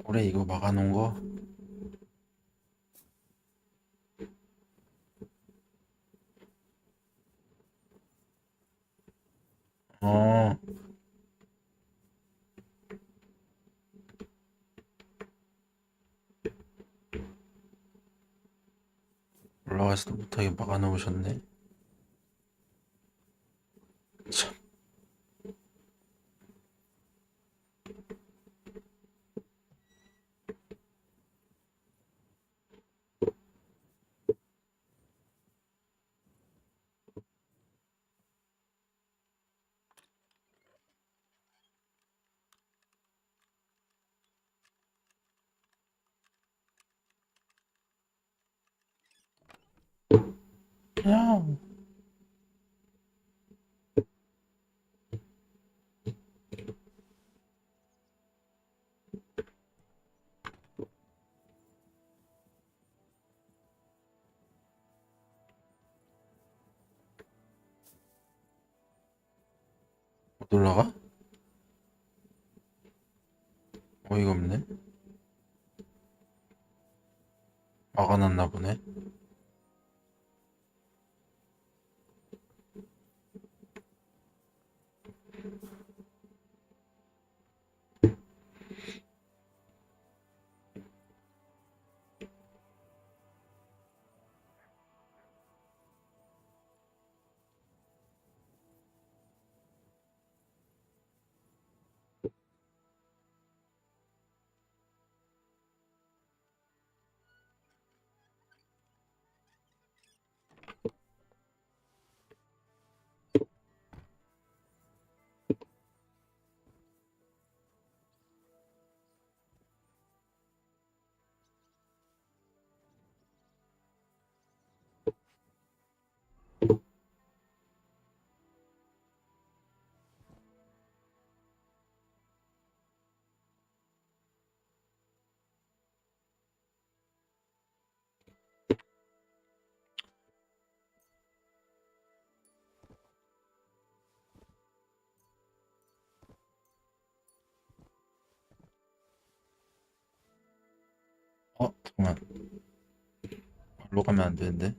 Speaker 3: 그래, 이거 막아놓은 거? 어. 올라가지도 못하게 막아놓으셨네. 참. 야. 못 올라가? 어이가 없네. 막아놨나 보네. 잠깐만. 발로 가면 안 되는데.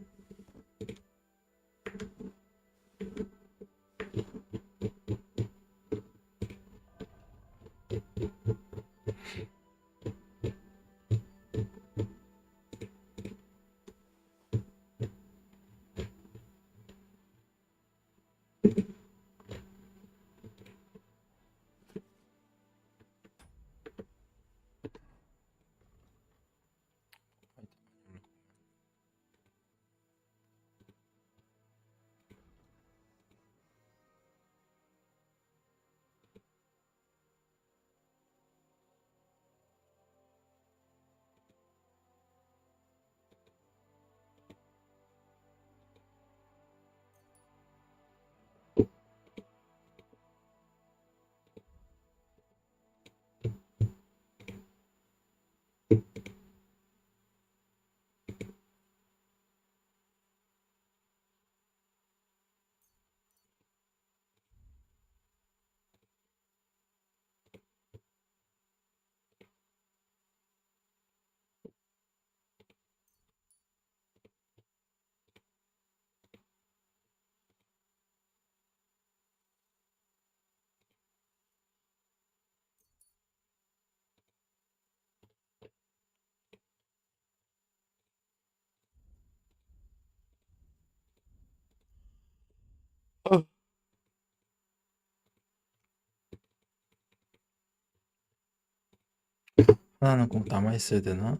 Speaker 3: 하나는 꼭 남아있어야 되나?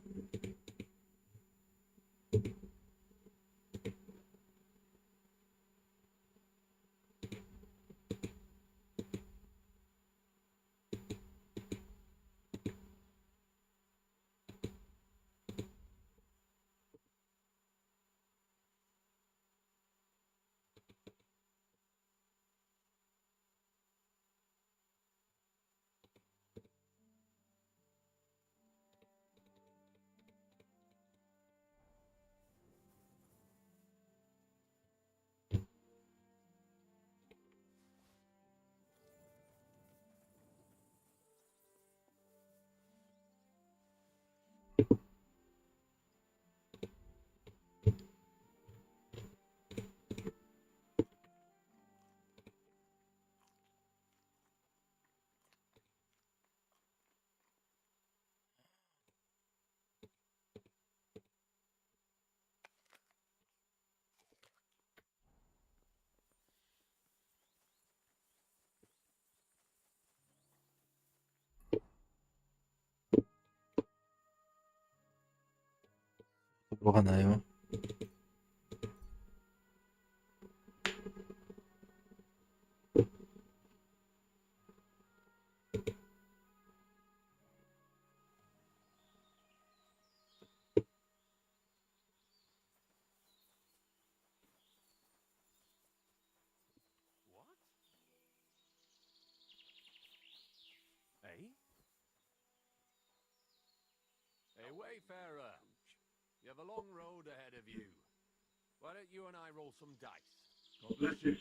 Speaker 3: 뭐 하나요?
Speaker 13: Eh? Hey, Wayfarer. You have a long road ahead of you. Why don't you and I roll some dice?
Speaker 5: God bless you.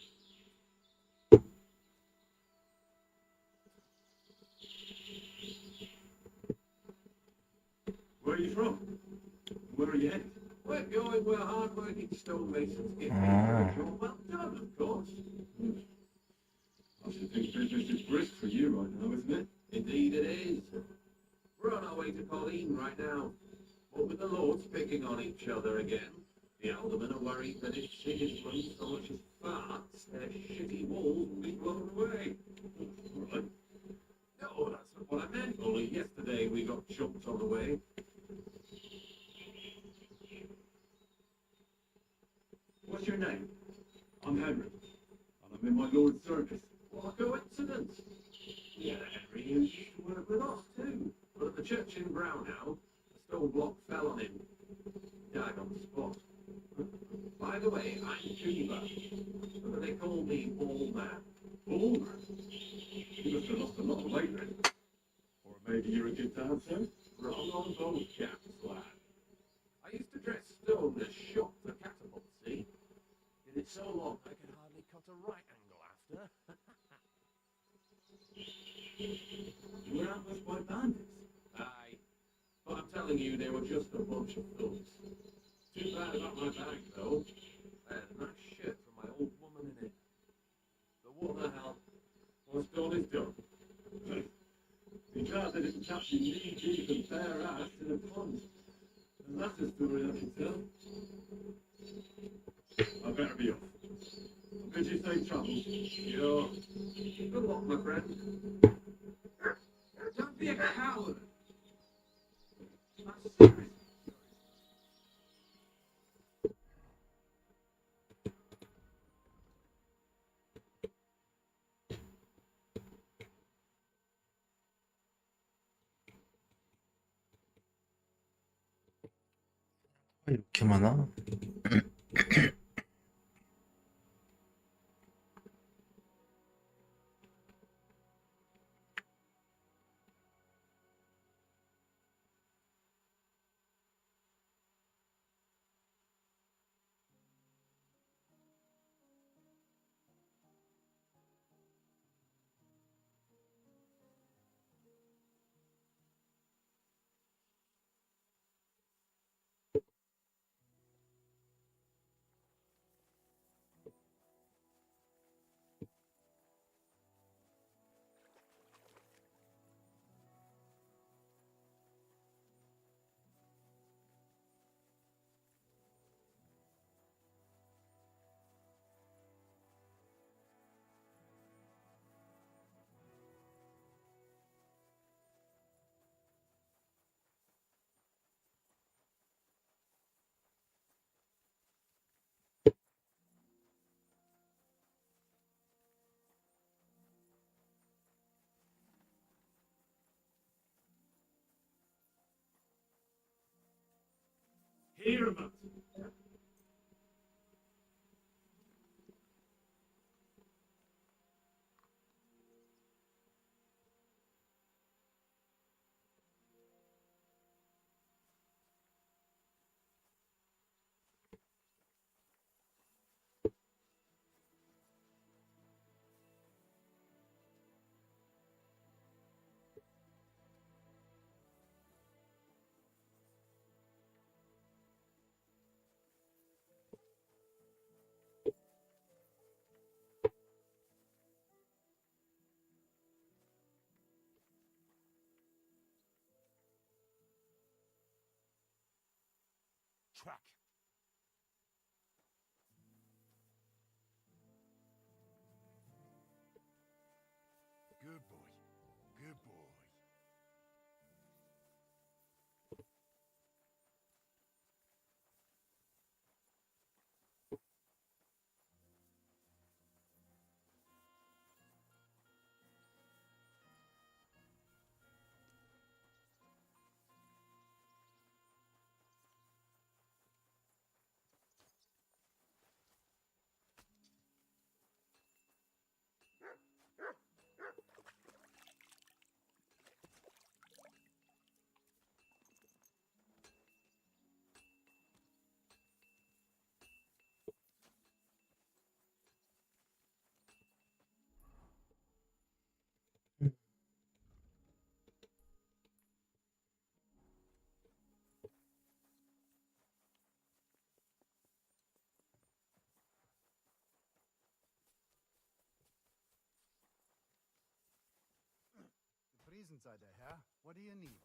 Speaker 5: Where are you from? Where are you headed?
Speaker 2: We're going where hard-working stonemasons get paid
Speaker 3: Ah.
Speaker 2: for a job well done, of course.
Speaker 5: I should think business is brisk for you right now, isn't it?
Speaker 2: Indeed it is. We're on our way to Colleen right now. But with the lords picking on each other again, the aldermen are worried that if Sigismund so much as farts, their shitty walls will be blown away.
Speaker 5: Right.
Speaker 2: No, that's not what I meant. Only yesterday we got jumped on the way.
Speaker 5: What's your name? I'm Henry, and I'm in my lord's service.
Speaker 2: What a coincidence. Yeah, Henry used to work with us too. But at the church in Brownhow, a stone block fell on him. Died on the spot. By the way, I'm Cuba. But they call me Ball Man.
Speaker 5: Ball Man? You must have lost a lot of weight then. Or maybe you're a good dancer?
Speaker 2: Wrong on both chaps, lad. I used to dress stone as shot for catapult, see? Did it so long I could hardly cut a right angle after.
Speaker 5: You were ambushed by bandits.
Speaker 2: Aye. But I'm telling you, they were just a bunch of thugs. Too bad about my bag, though. I had a nice shirt from my old woman in it. But what the hell?
Speaker 5: What's done is done. Be glad they didn't catch you knee-deep and bare-assed in a pond. And that's a story I can tell. I better be off. I'll bid you safe travels.
Speaker 2: Sure. Good luck, my friend. Don't be a coward. I'm serious.
Speaker 3: 이렇게 많아?
Speaker 5: Hear about it.
Speaker 12: Track.
Speaker 18: Good boy. Good boy.
Speaker 17: Außenseiter, Herr. What do you need?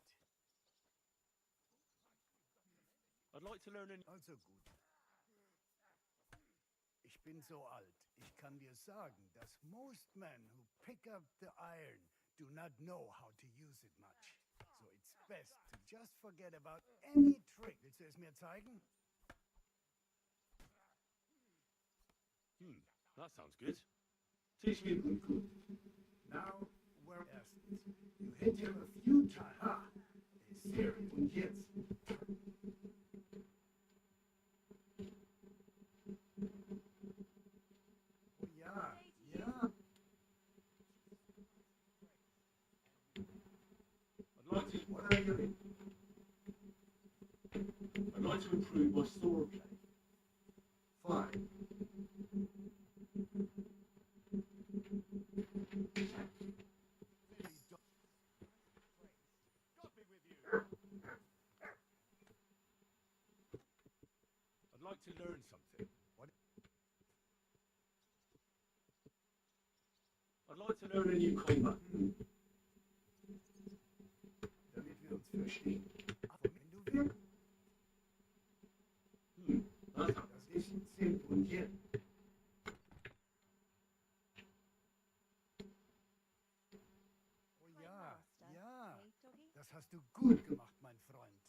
Speaker 12: I'd like to learn any...
Speaker 17: Also gut. Ich bin so alt. Ich kann dir sagen, dass most men who pick up the iron do not know how to use it much. So it's best to just forget about any trick. Willst du es mir zeigen?
Speaker 12: That sounds good.
Speaker 1: Teach me Kung Fu.
Speaker 17: Now, where erstens. You hit him a few times. Ha! Serious. Und jetzt. Oh ja, ja.
Speaker 1: I'd like to... What are you in? I'd like to improve my sword play. Fine.
Speaker 12: I'd like to learn something.
Speaker 17: What?
Speaker 1: I'd like to learn a new combat.
Speaker 17: Damit wir uns verstehen. Wenn du willst. Das ist simpel und jetzt. Oh ja, ja. Das hast du gut gemacht, mein Freund.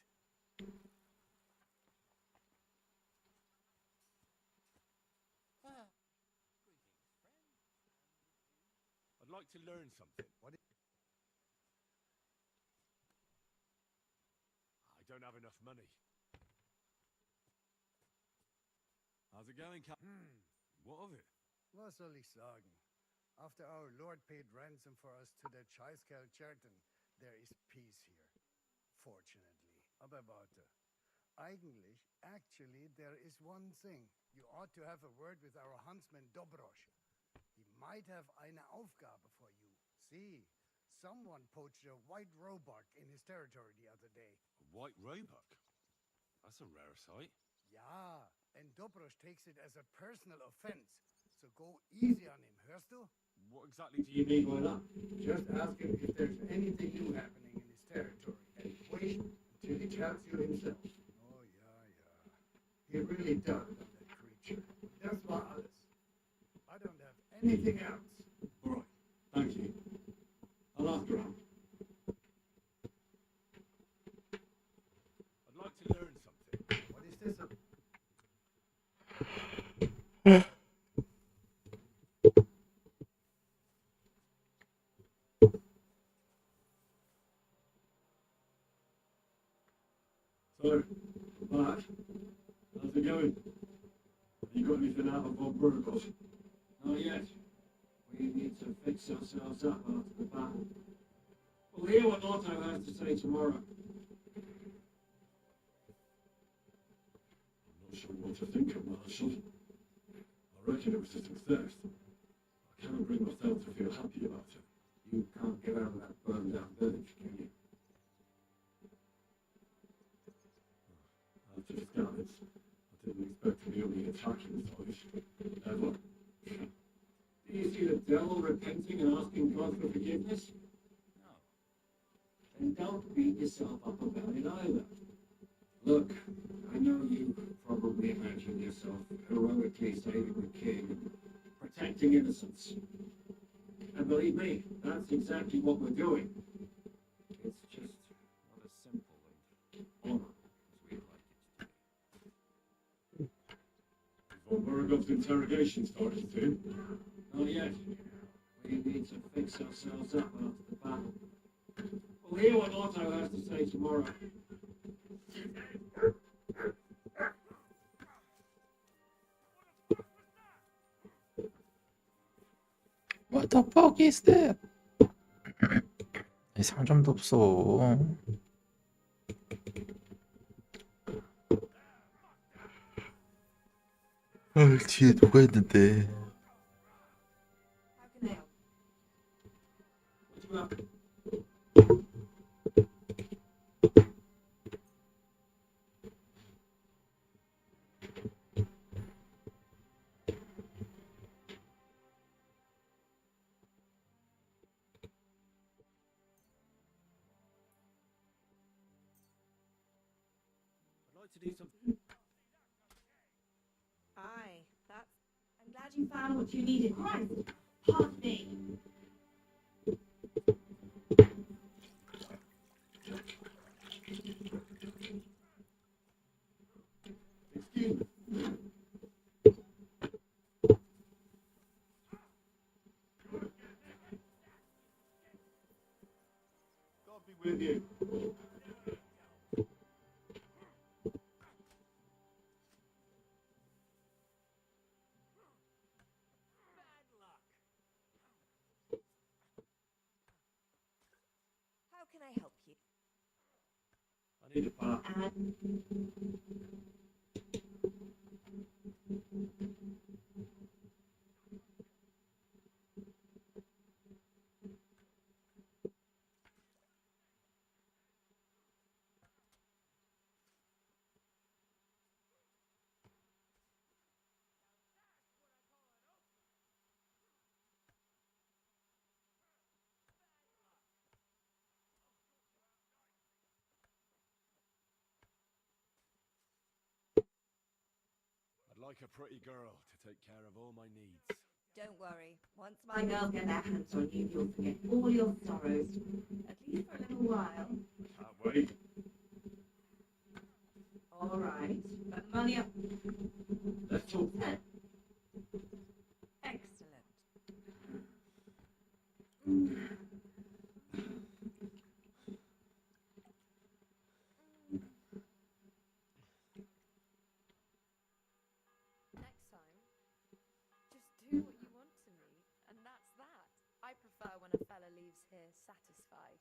Speaker 12: I'd like to learn something.
Speaker 17: What?
Speaker 12: I don't have enough money. How's it going, Cap? What of it?
Speaker 17: Was soll ich sagen? After our Lord paid ransom for us to the Chaiskel Cherton, there is peace here. Fortunately. Aber warte. Actually, there is one thing. You ought to have a word with our huntsman Dobrosch. He might have eine Aufgabe for you. See, someone poached a white roebuck in his territory the other day.
Speaker 12: A white roebuck? That's a rare sight.
Speaker 17: Ja, and Dobrosch takes it as a personal offense. So go easy on him, hörst du?
Speaker 12: What exactly do
Speaker 1: Do you mean by that? Just ask him if there's anything new happening in his territory, and wait until he tells you himself.
Speaker 17: Oh, ja.
Speaker 1: He really does love that creature. Das war alles.
Speaker 17: I don't have anything else.
Speaker 1: All right, thank you. I'll ask around.
Speaker 12: I'd like to learn something.
Speaker 17: What is this?
Speaker 1: So, Mark, how's it going? Have you got anything out of Von Burgos?
Speaker 2: Not yet. We need to fix ourselves up after the battle. We'll hear what Otto has to say tomorrow.
Speaker 1: I'm not sure what to think of, Marshal. I reckon it was a success. I can't bring myself to feel happy about it.
Speaker 2: You can't get out of that burned down village, can you?
Speaker 1: After the scouts, I didn't expect to be on the attacking side. Ever.
Speaker 2: Do you see the devil repenting and asking God for forgiveness? No. Then don't beat yourself up about it either. Look, I know you probably imagine yourself heroically saving the king and protecting innocents. And believe me, that's exactly what we're doing. It's just not as simple and honor as we'd like it to be.
Speaker 1: Von Burgos' interrogation started soon.
Speaker 2: Not yet. We need to fix ourselves up after the battle. We'll hear what Otto has to say tomorrow.
Speaker 3: What the fuck is that? 상점도 없어. 뒤에 누가 있는데?
Speaker 9: like to do some.
Speaker 7: Aye, that's. I'm glad you found what you needed. Christ, pardon me.
Speaker 1: Excuse me. God be with you.
Speaker 7: How can I help you?
Speaker 5: I need a part.
Speaker 12: I'd like a pretty girl to take care of all my needs.
Speaker 7: Don't worry. Once my girls get their hands on you, you'll forget all your sorrows. At least for a little while.
Speaker 5: Can't wait.
Speaker 7: All right. But money up.
Speaker 5: Let's talk.
Speaker 7: Excellent.
Speaker 11: Next time, just do what you want to me, and that's that. I prefer when a fella leaves here satisfied.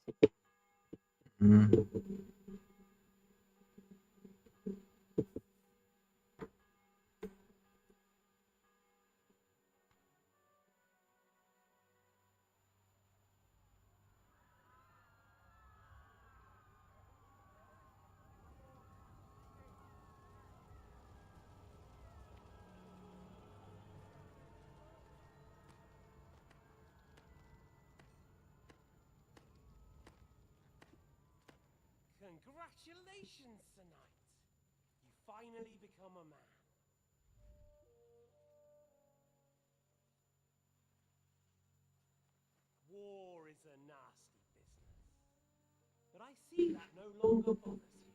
Speaker 16: Congratulations, Sir Knight. You finally become a man. War is a nasty business. But I see that no longer bothers you.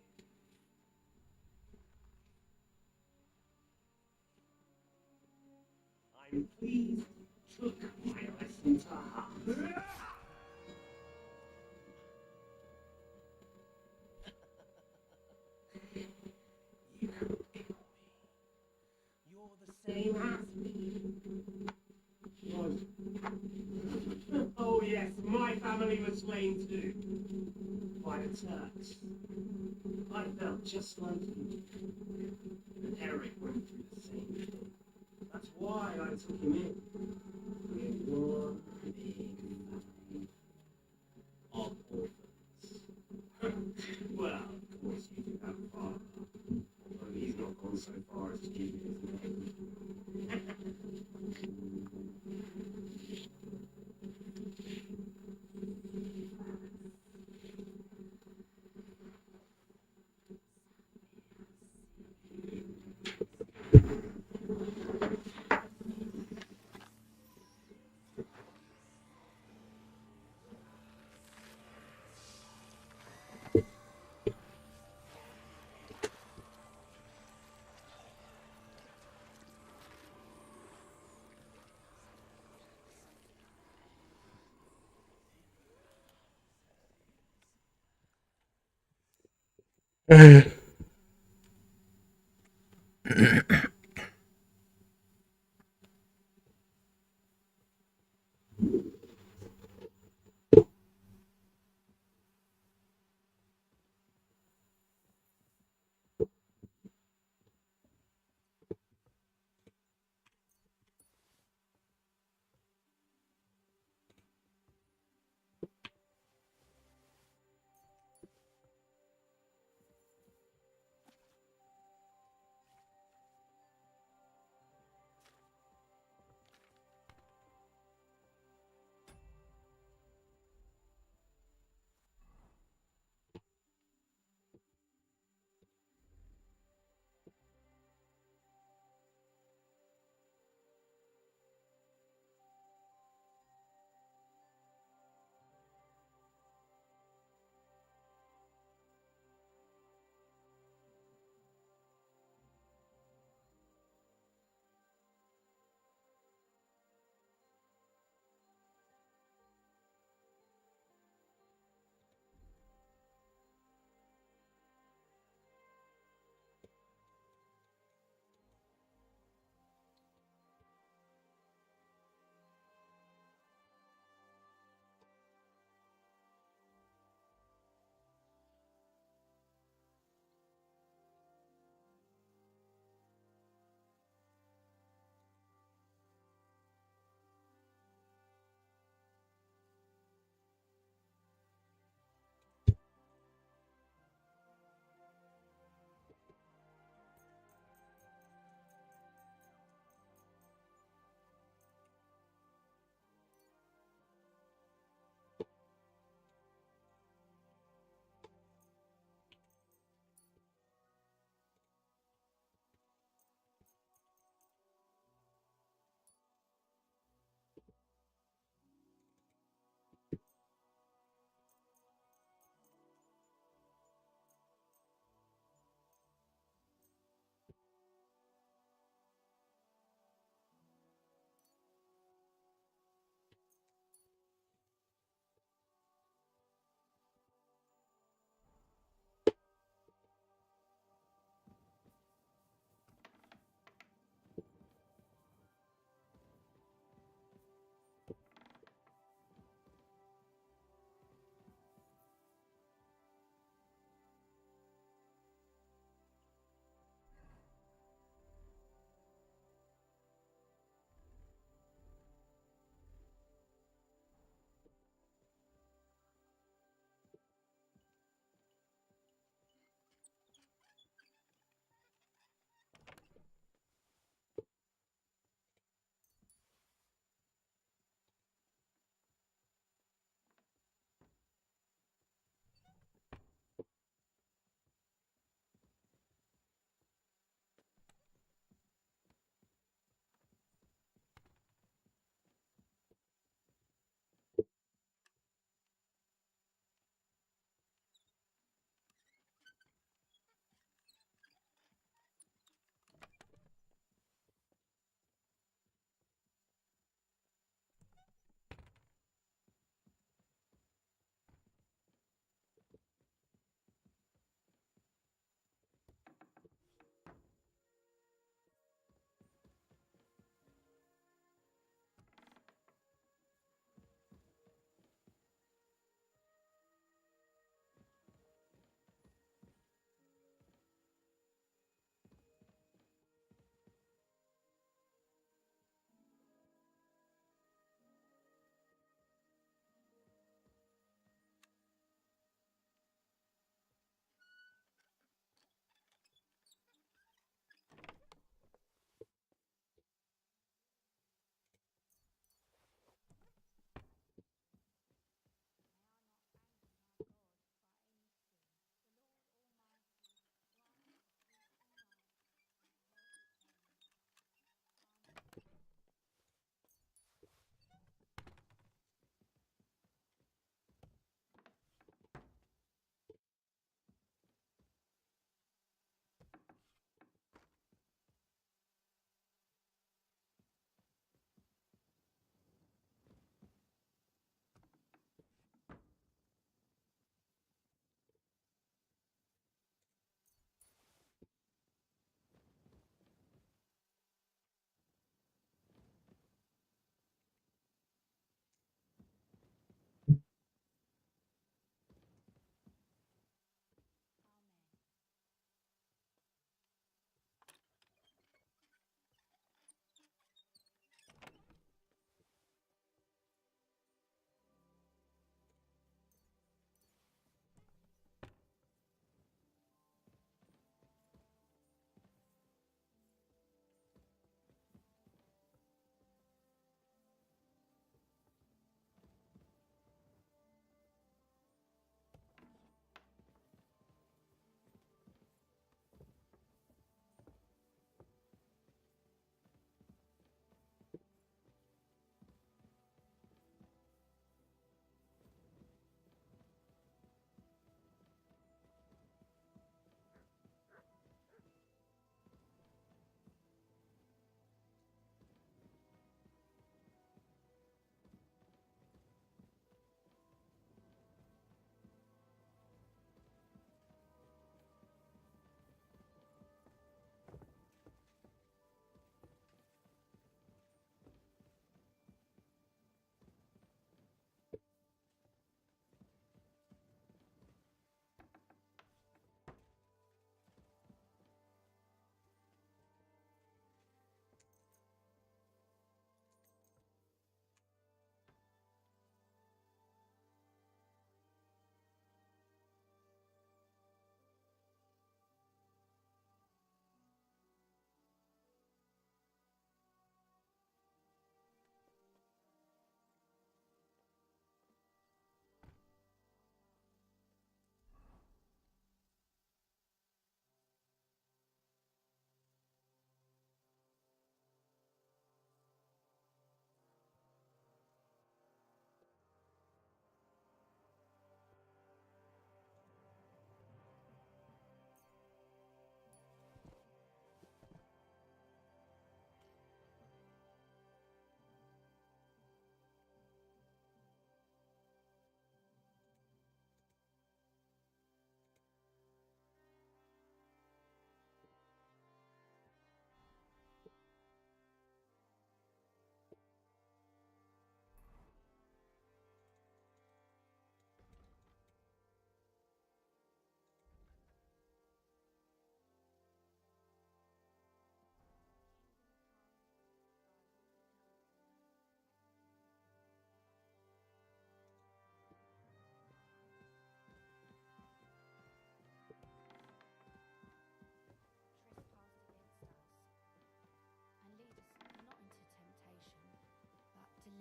Speaker 16: I'm pleased you took my lesson to heart. You can't kill me. You're the same as me. Oh yes, my family was slain too. By the Turks. I felt just like you. And Eric went through the same thing. That's why I took him in. We're one big family of orphans. Well, of course you do have a father. Although he's not gone so far as to give you his name.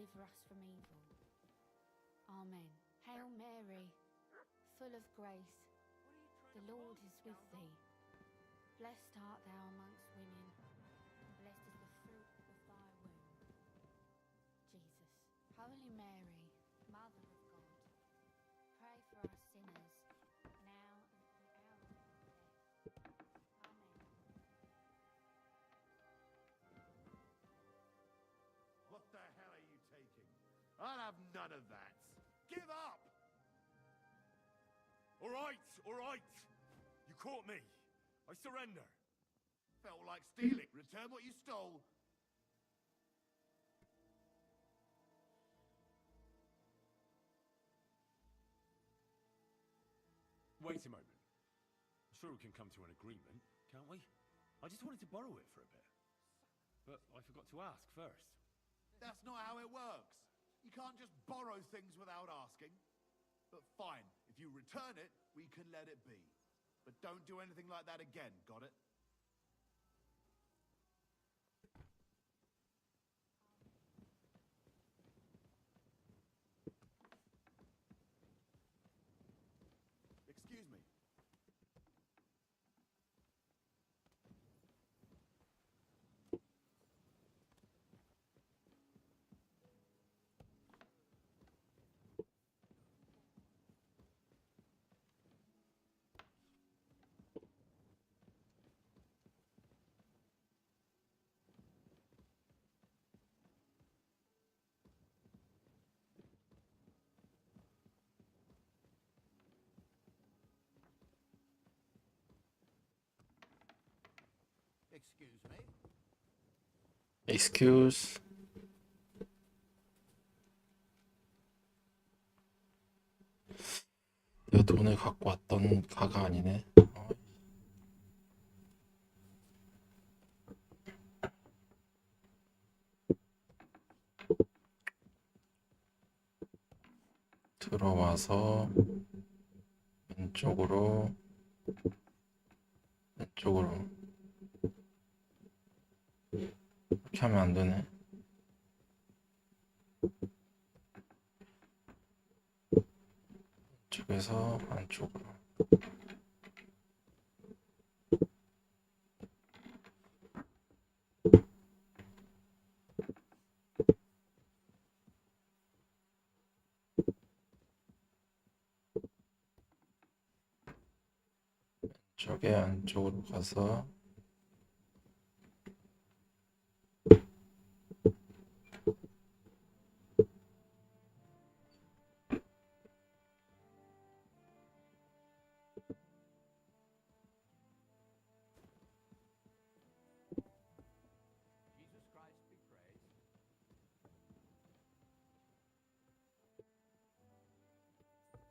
Speaker 8: deliver us from evil. Amen. Hail Mary, full of grace, the Lord is with thee. Blessed art thou amongst women, and blessed is the fruit of thy womb, Jesus. Holy Mary, Mother of God, pray for us sinners, now and at the hour of our death. Amen.
Speaker 18: What the hell are you taking? I'll have none of that. Give up!
Speaker 12: All right, all right. You caught me. I surrender.
Speaker 18: Felt like stealing. Return what you stole.
Speaker 12: Wait a moment. I'm sure we can come to an agreement, can't we? I just wanted to borrow it for a bit. But I forgot to ask first.
Speaker 18: That's not how it works. You can't just borrow things without asking. But fine, if you return it, we can let it be. But don't do anything like that again, got it? Excuse me.
Speaker 15: Excuse me?
Speaker 3: Excuse. 내가 돈을 갖고 왔던 가가 아니네. 들어와서 왼쪽으로 이렇게 하면 안 되네. 이쪽에서 안쪽으로. 왼쪽에 안쪽으로 가서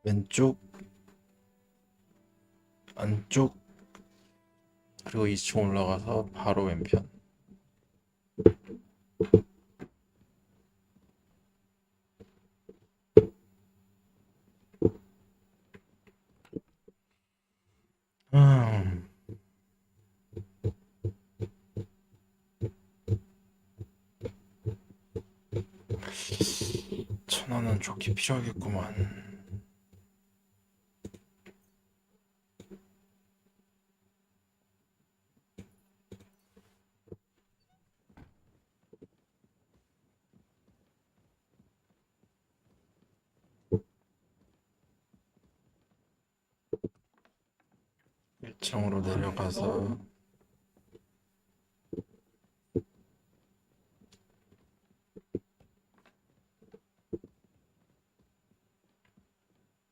Speaker 3: 왼쪽, 안쪽, 그리고 2층 올라가서 바로 왼편. 천원은 좋게 필요하겠구만. 층으로 내려가서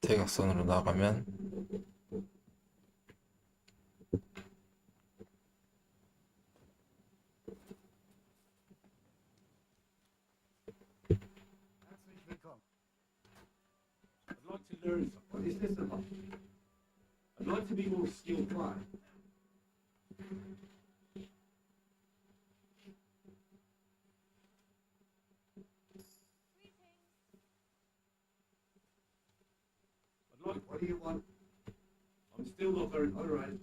Speaker 3: 대각선으로 나가면
Speaker 5: I'd like to learn something. What is this about? I'd like to be more skilled climb. I'd like, what do you want? I'm still not very, alright.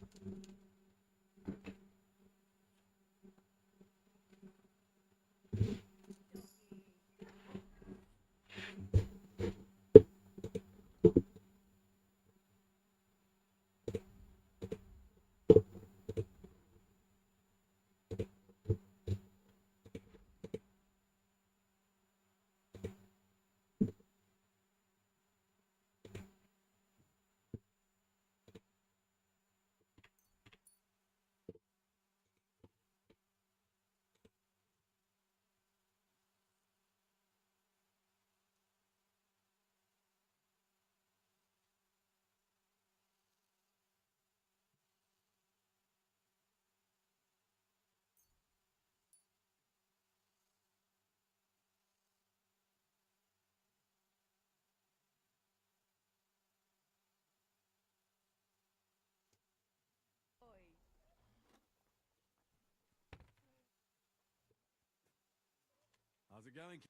Speaker 12: How's it going?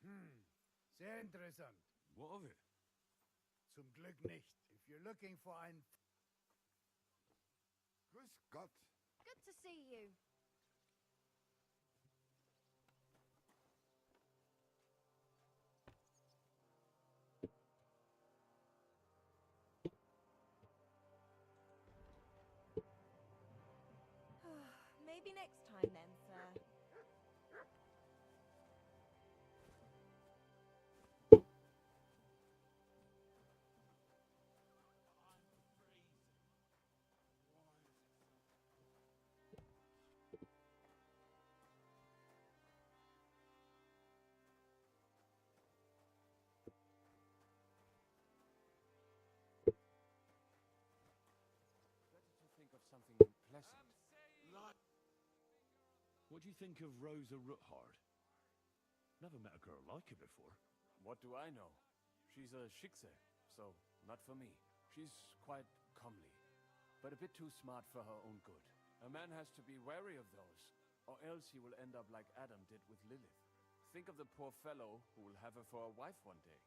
Speaker 17: Sehr interessant.
Speaker 12: What of it?
Speaker 17: Zum Glück nicht. If you're looking for ein...
Speaker 18: Grüß Gott.
Speaker 11: Good to see you. Maybe next time then, sir.
Speaker 2: Think of something pleasant.
Speaker 12: What do you think of Rosa Ruthard? Never met a girl like her before.
Speaker 2: What do I know? She's a Schickse, so not for me. She's quite comely, but a bit too smart for her own good. A man has to be wary of those, or else he will end up like Adam did with Lilith. Think of the poor fellow who will have her for a wife one day.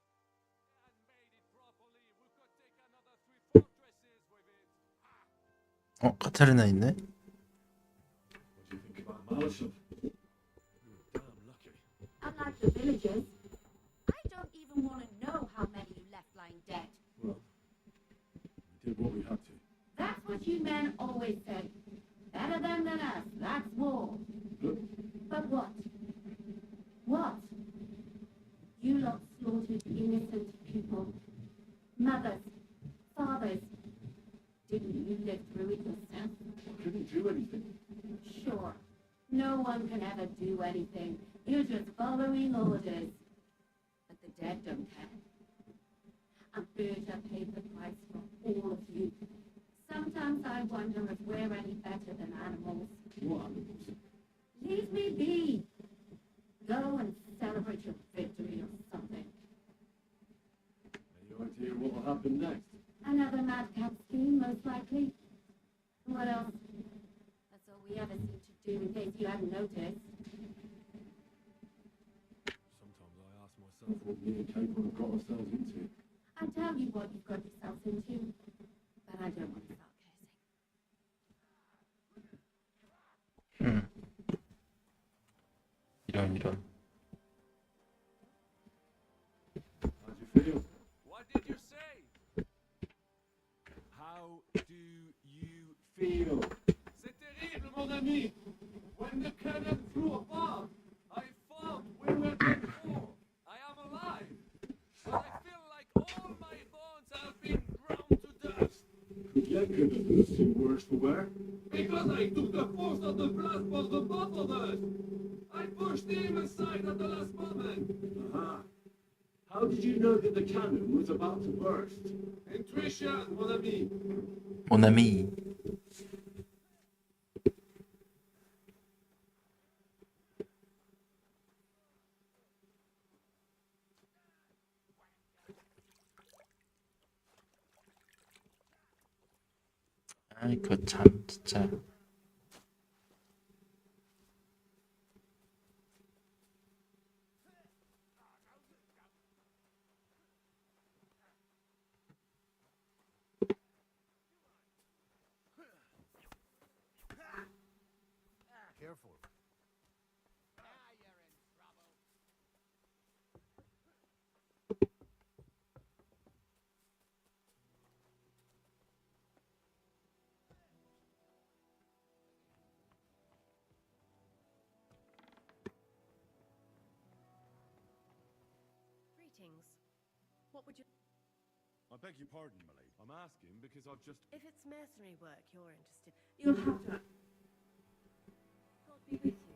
Speaker 3: 카타리나 있네?
Speaker 5: What do you think about Malishov?
Speaker 12: Damn lucky.
Speaker 8: Unlike the villagers, I don't even want to know how many you left lying dead.
Speaker 5: Well, we did what we had to.
Speaker 8: That's what you men always said. Better them than us, that's war. But what? What? You lot slaughtered innocent people. Mothers, fathers. Didn't you live through it yourself?
Speaker 5: I couldn't do anything.
Speaker 8: Sure. No one can ever do anything. You're just following orders. But the dead don't care. And Berta paid the price for all of you. Sometimes I wonder if we're any better than animals.
Speaker 5: What animals?
Speaker 8: Leave me be. Go and celebrate your victory or something.
Speaker 5: Any idea what will happen next?
Speaker 8: Another madcap scheme, most likely. What else? That's all we ever seem to do, in case you hadn't noticed.
Speaker 5: Sometimes I ask myself what me and Kate have got ourselves into.
Speaker 8: I tell you what you've got yourself into, but I don't want to start cursing.
Speaker 3: 이런.
Speaker 5: How'd you feel?
Speaker 13: What did you say?
Speaker 5: How do you feel?
Speaker 6: C'est terrible, mon ami. When the cannon flew apart, I thought we were before.
Speaker 13: I am alive, but I feel like all my bones have been ground to dust.
Speaker 5: Yanka doesn't seem worse for wear.
Speaker 6: Because I took the force of the blast for the both of us. I pushed him aside at the last moment.
Speaker 5: Aha. How did you know that the cannon was about to burst?
Speaker 6: Intuition, mon ami.
Speaker 3: Mon ami. 아이 참 진짜.
Speaker 17: Careful.
Speaker 11: Greetings. What would you...
Speaker 12: I beg your pardon, my lady. I'm asking because I've just...
Speaker 11: If it's mercenary work you're interested, you'll have to... God be with you.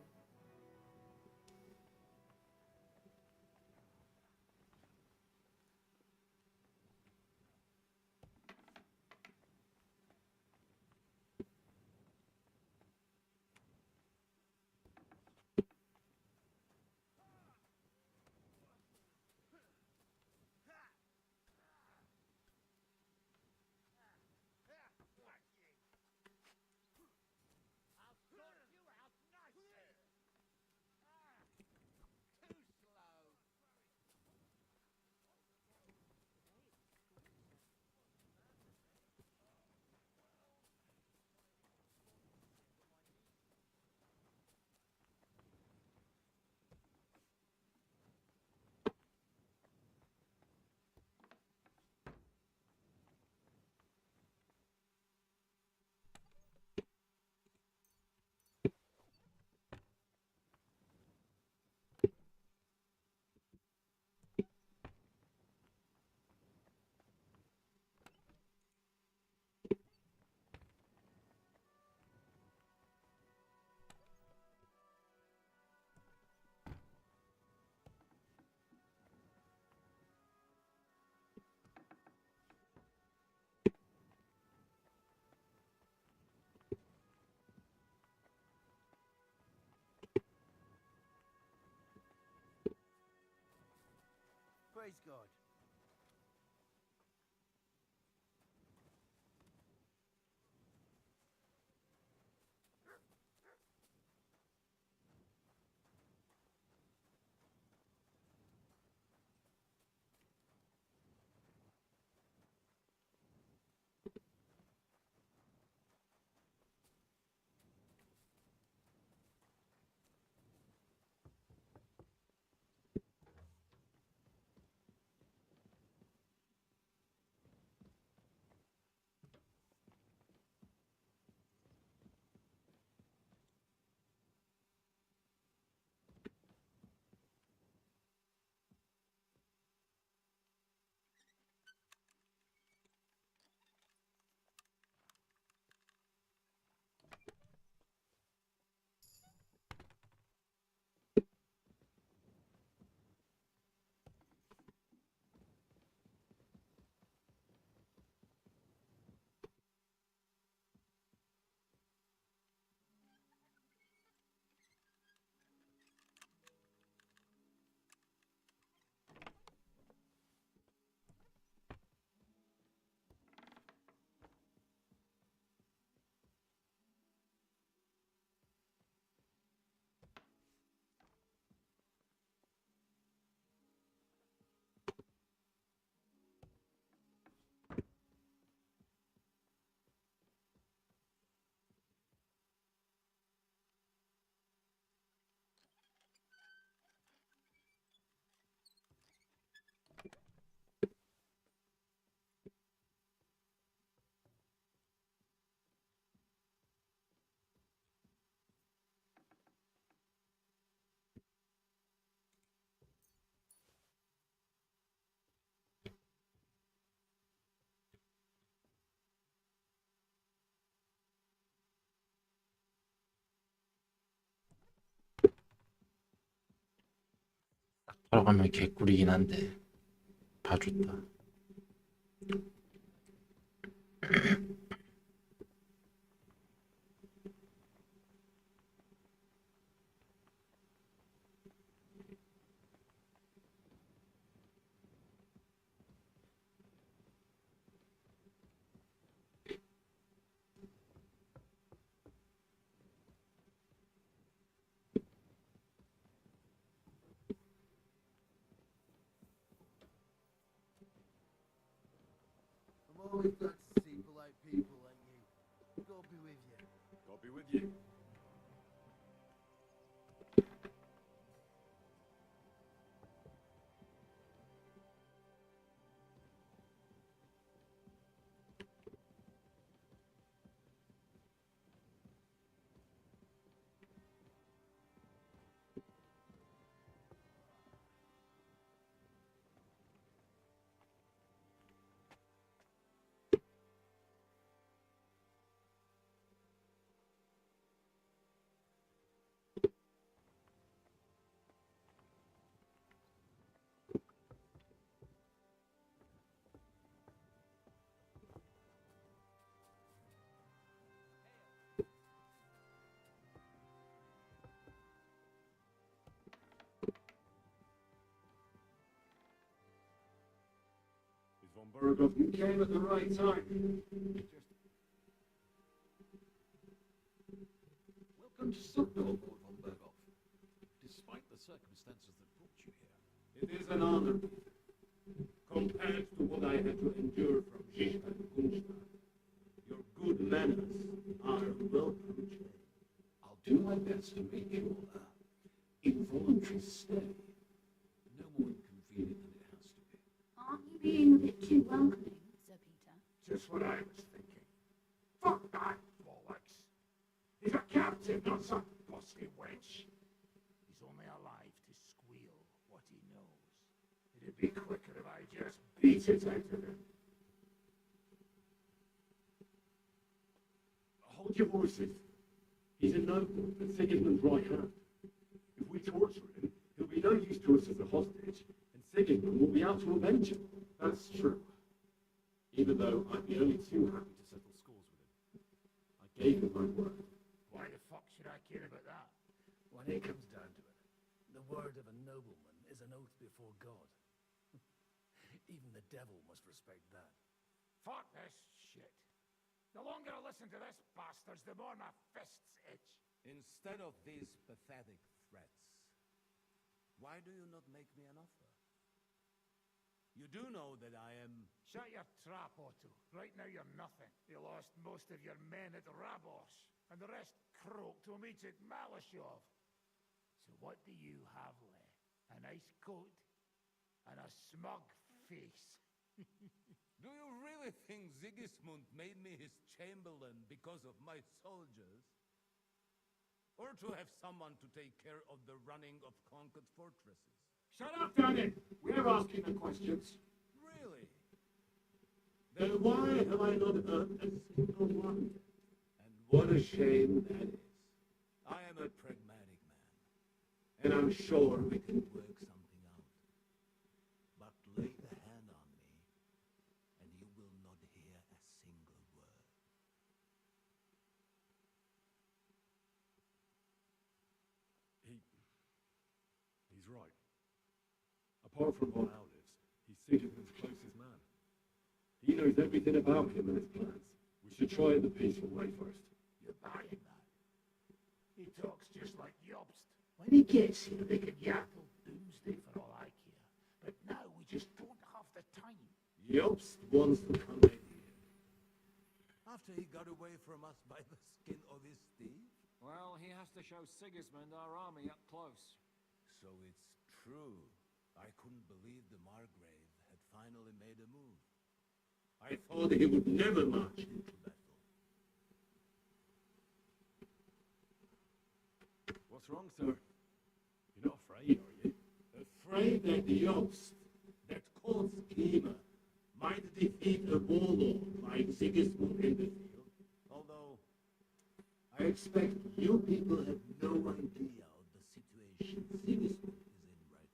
Speaker 17: Praise God.
Speaker 3: 들어가면 개꿀이긴 한데 봐줬다.
Speaker 18: I'm always glad to see polite people like you. God be with you.
Speaker 5: God be with you. Von Berghoff, you came at the right time.
Speaker 9: Welcome to Sugdor, Lord von Berghoff. Despite the circumstances that brought you here.
Speaker 5: It is an honor, compared to what I had to endure from Zhishka and Kunsta. Your good manners are a welcome change.
Speaker 9: I'll do my best to make your involuntary stay no more inconvenient than it has to be.
Speaker 8: Aren't you being a bit too welcoming, Sir Peter?
Speaker 5: Just what I was thinking. Fuck that, bollocks. He's a captive, not some busky wench.
Speaker 15: He's only alive to squeal what he knows.
Speaker 5: It'd be quicker if I just beat it out of him. Hold your horses. He's a noble, and Sigismund's right hand. If we torture him, he'll be no use to us as a hostage, and Sigismund will be out to avenge him. That's true. Even though I'd be only too happy to settle scores with him. I gave him my word.
Speaker 15: Why the fuck should I care about that?
Speaker 14: When it comes down to it, the word of a nobleman is an oath before God. Even the devil must respect that.
Speaker 10: Fuck this shit. The longer I listen to this bastards, the more my fists itch.
Speaker 19: Instead of these pathetic threats, why do you not make me an offer? You do know that I am...
Speaker 10: Shut your trap, Otto. Right now you're nothing. You lost most of your men at Rabos, and the rest croaked to meet at Malashov. So what do you have left? A nice coat and a smug face.
Speaker 19: Do you really think Sigismund made me his chamberlain because of my soldiers? Or to have someone to take care of the running of conquered fortresses?
Speaker 5: Shut up, Danny! We're asking the questions.
Speaker 19: Really?
Speaker 1: Then why have I not heard a single one? And what a shame that is.
Speaker 19: I am a pragmatic man.
Speaker 1: And I'm sure we can
Speaker 19: work something out. But lay the hand on me, and you will not hear a single word.
Speaker 12: He's right. Apart from von Aldous, he's Sigismund's closest man. He knows everything about him and his plans. We should try it the peaceful way first.
Speaker 10: You're buying that. He talks just like Jobst. When he gets here, they can yackle doomsday for all I care. But now we just don't have the time.
Speaker 1: Jobst wants to come in here.
Speaker 19: After he got away from us by the skin of his teeth?
Speaker 13: Well, he has to show Sigismund our army up close.
Speaker 19: So it's true. I couldn't believe the Margrave had finally made a move.
Speaker 1: I thought he would never march into battle.
Speaker 12: What's wrong, sir? You're not afraid, are you?
Speaker 1: Afraid that Jobst, that court schemer, might defeat a warlord like Sigismund in the field. Although, I expect you people have no idea of the situation Sigismund is in right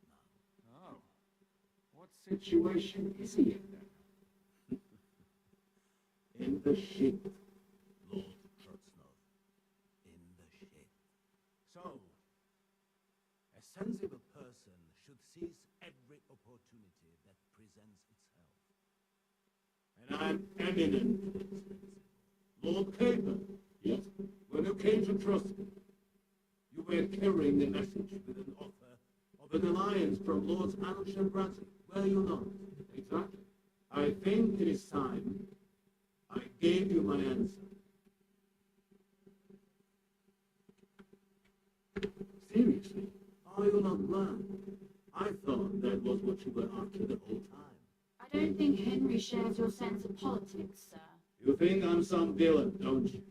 Speaker 1: now.
Speaker 13: Oh.
Speaker 1: What situation is he in then? In the shit, Lord Trotsnov. In the shit. So, a sensible person should seize every opportunity that presents itself. And I'm eminently sensible. Lord Caper, yes, when you came to Troskin, you were carrying a message with an offer of an alliance from Lords Anush and Brazzi, were you not? Exactly. I think it is time I gave you my answer. Seriously, are you not glad? I thought that was what you were after the whole time.
Speaker 8: I don't think Henry shares your sense of politics, sir.
Speaker 1: You think I'm some villain, don't you?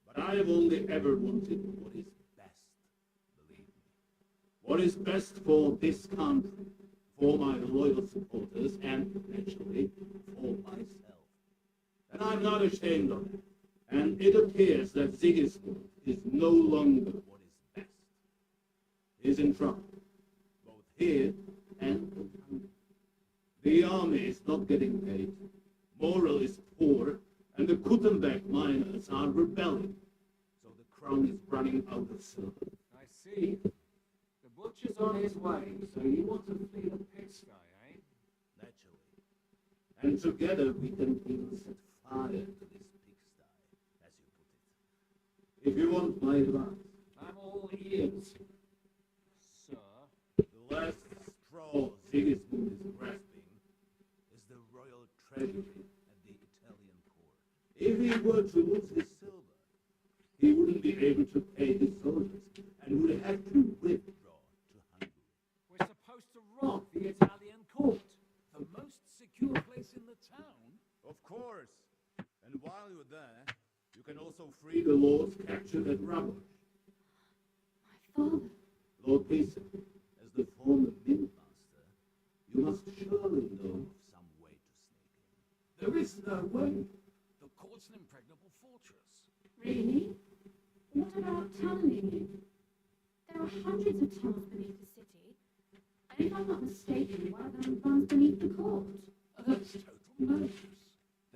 Speaker 1: But I have only ever wanted what is best, believe me. What is best for this country, for my loyal supporters, and, naturally, for myself. And I'm not ashamed of it. And it appears that Sigismund is no longer what is best. He's in trouble, both here and in Hungary. The army is not getting paid, morale is poor, and the Kuttenberg miners are rebelling. So the crown is running out of silver.
Speaker 13: I see. The butcher's on his way, so you want to flee the pigsty, eh?
Speaker 1: Naturally. And together we can even set fire to this pigsty, as you put it. If you want my advice.
Speaker 13: I'm all ears. Sir?
Speaker 1: The last straw Sigismund is grasping is the royal treasury at the Italian court. If he were to lose his silver, he wouldn't be able to pay his soldiers and would have to withdraw to Hungary.
Speaker 13: We're supposed to rob the Italian court.
Speaker 10: The most secure place in the town?
Speaker 19: Of course. And while you're there,
Speaker 1: You can also free the lords captured at Rabosh.
Speaker 8: My father.
Speaker 1: Lord Peace, as the former mint master, you must surely know of some way to sneak in.
Speaker 10: There is no way. The court's an impregnable fortress.
Speaker 8: Really? What about tunneling it? There are hundreds of tunnels beneath the city. And if I'm not mistaken, one of them runs beneath the court.
Speaker 10: That's total nonsense.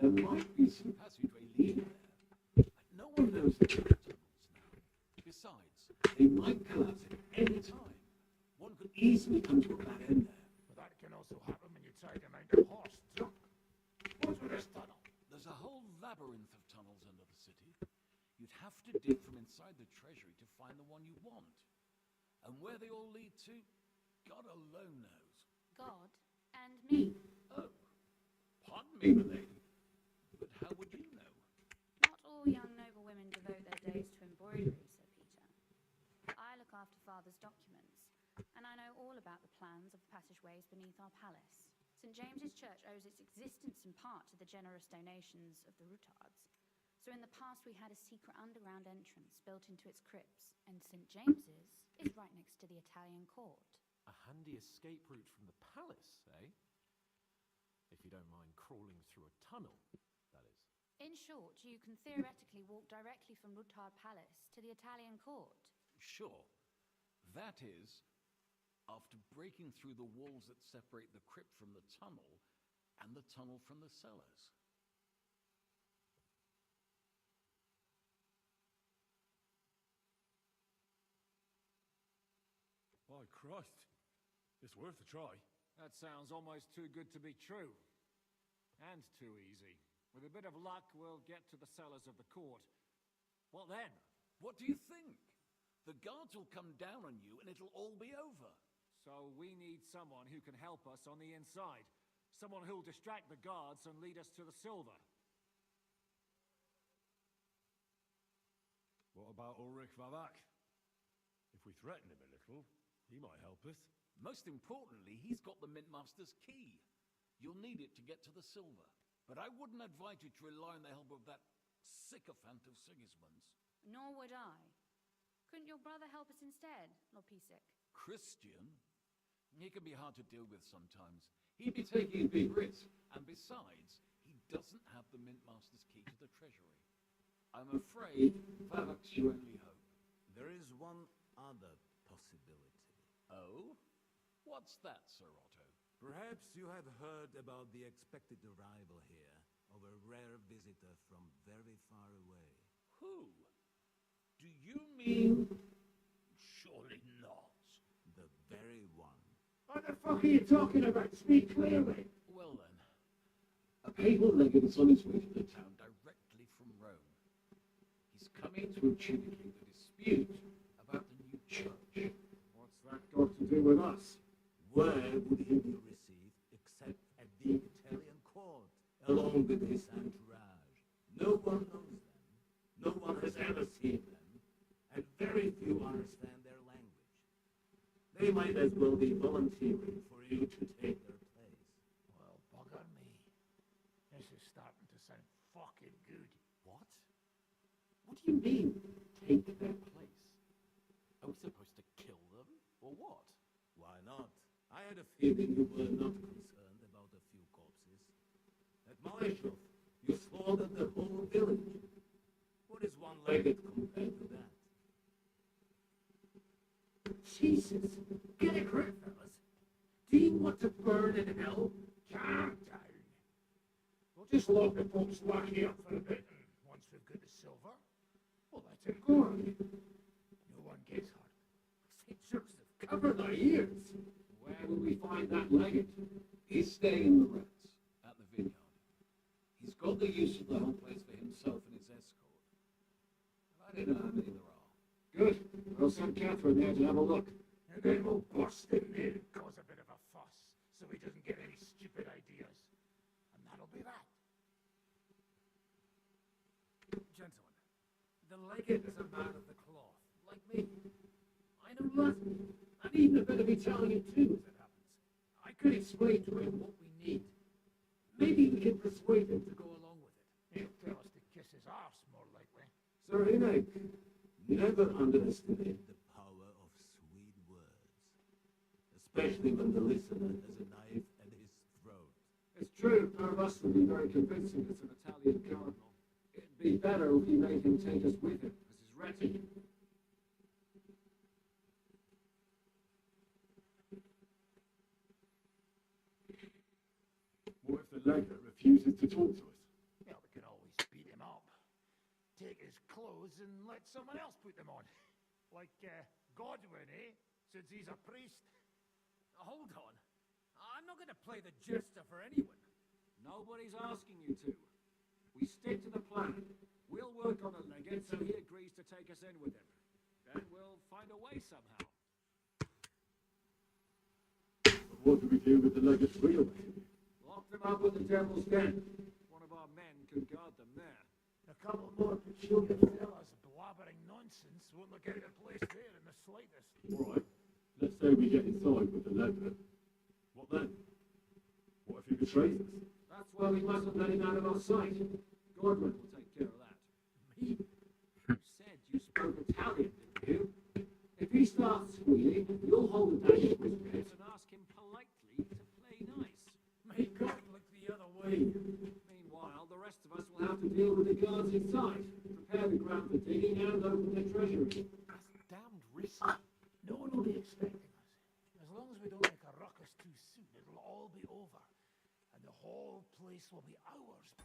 Speaker 10: There might be some passageway leading there. But no one knows the tunnels now. Besides, they might collapse at any time. One could easily come to a bad end there.
Speaker 2: But that can also happen when you
Speaker 14: inside a mountain horse truck. What's with this tunnel?
Speaker 9: There's a whole labyrinth of tunnels under the city. You'd have to dig from inside the treasury to find the one you want. And where they all lead to, God alone knows.
Speaker 8: God and me.
Speaker 9: Oh, pardon me, milady. But how would you know?
Speaker 8: Not all young noble women devote their days to embroidery, Sir Peter. I look after Father's documents, and I know all about the plans of the passageways beneath our palace. St. James's Church owes its existence in part to the generous donations of the Routards. So in the past we had a secret underground entrance built into its crypts, and St. James's is right next to the Italian court.
Speaker 20: A handy escape route from the palace, eh? If you don't mind crawling through a tunnel, that is.
Speaker 8: In short, you can theoretically walk directly from Routard Palace to the Italian court.
Speaker 9: Sure. That is, after breaking through the walls that separate the crypt from the tunnel, and the tunnel from the cellars.
Speaker 12: By Christ, it's worth a try.
Speaker 14: That sounds almost too good to be true. And too easy. With a bit of luck, we'll get to the cellars of the court. What then?
Speaker 9: What do you think? The guards will come down on you and it'll all be over.
Speaker 14: So we need someone who can help us on the inside. Someone who'll distract the guards and lead us to the silver.
Speaker 12: What about Ulrich Vavak? If we threaten him a little, he might help us.
Speaker 9: Most importantly, he's got the Mintmaster's key. You'll need it to get to the silver. But I wouldn't advise you to rely on the help of that sycophant of Sigismund's.
Speaker 8: Nor would I. Couldn't your brother help us instead, Lord Pisak?
Speaker 9: Christian? He can be hard to deal with sometimes. He'd be taking a big risk. And besides, he doesn't have the Mintmaster's key to the treasury. I'm afraid Vavak's your only hope.
Speaker 19: There is one other possibility.
Speaker 9: Oh? What's that, Sir Otto?
Speaker 19: Perhaps you have heard about the expected arrival here of a rare visitor from very far away.
Speaker 9: Who? Do you mean... Surely not.
Speaker 19: The very one.
Speaker 1: What the fuck are you talking about? Speak clearly.
Speaker 9: Well then, a papal legate is on his way to the town directly from Rome. He's coming to adjudicate the dispute about the new church.
Speaker 1: What's that got to do with us?
Speaker 19: Where would he be received except at the Italian court, along with his entourage? No one knows them, no one has ever seen them, and very few understand their language. They might as well be volunteering for you to take their place.
Speaker 14: Well, bugger me. This is starting to sound fucking good.
Speaker 9: What? What do you mean, take their place? Are we supposed to kill them, or what?
Speaker 19: Why not? I had a feeling you were not concerned about a few corpses. At Malashov, you slaughtered the whole village. What is one legate compared to that?
Speaker 1: Jesus, get a grip, fellas. Do you want to burn in hell?
Speaker 14: Calm down. We'll just lock the Pope's lackey up for a bit, and once we've got the silver, we'll let him go. No one gets hurt.
Speaker 1: St. Joseph, cover thy ears.
Speaker 9: Where will we find that legate? He's staying in the Reds, at the vineyard. He's got the use of the whole place for himself and his escort. And I don't know how many there are.
Speaker 1: Good. We'll send Catherine there to have a look.
Speaker 14: And then we'll bust in there and cause a bit of a fuss, so he doesn't get any stupid ideas. And that'll be that.
Speaker 6: Gentlemen, the legate is a man of the cloth, like me. I know Latin, and even a bit of Italian too, as it happens. I could explain to him what we need. Maybe we can persuade him to go along with it.
Speaker 14: He'll tell us to kiss his arse, more likely.
Speaker 1: Sir Enoch, never underestimate
Speaker 19: The power of sweet words, especially when the listener has a knife at his throat.
Speaker 1: It's true, none of us would be very convincing as an Italian cardinal. It'd be better if he made him take us with him as his retinue. What if the legate refuses to talk to us?
Speaker 14: Yeah, we can always beat him up. Take his clothes and let someone else put them on. Like Godwin, eh? Since he's a priest.
Speaker 6: Hold on.
Speaker 14: I'm not going to play the jester for anyone.
Speaker 6: Nobody's asking you to. We stick to the plan. We'll work on the legate so he agrees to take us in with him. Then we'll find a way somehow.
Speaker 5: But what do we do with the legate's real baby?
Speaker 6: Lock them up with the devil's den. One of our men could guard them there.
Speaker 9: A couple more peculiar fellas blabbering nonsense won't look out of place there in the slightest.
Speaker 5: All right. Let's say we get inside with the legate. What then? What if he betrays us?
Speaker 6: That's why we mustn't let him out of our sight. Godwin will take care of that.
Speaker 14: Me?
Speaker 6: You said you spoke Italian, didn't you? If he starts squealing, you'll hold the dagger to his ribs and ask him politely to play nice.
Speaker 14: May God look the other way.
Speaker 6: Meanwhile, the rest of us will have to deal with the guards inside, prepare the ground for digging and open the treasury.
Speaker 9: That's damned risky. No one will be expecting us. As long as we don't make a ruckus too soon, it'll all be over. And the whole place will be ours.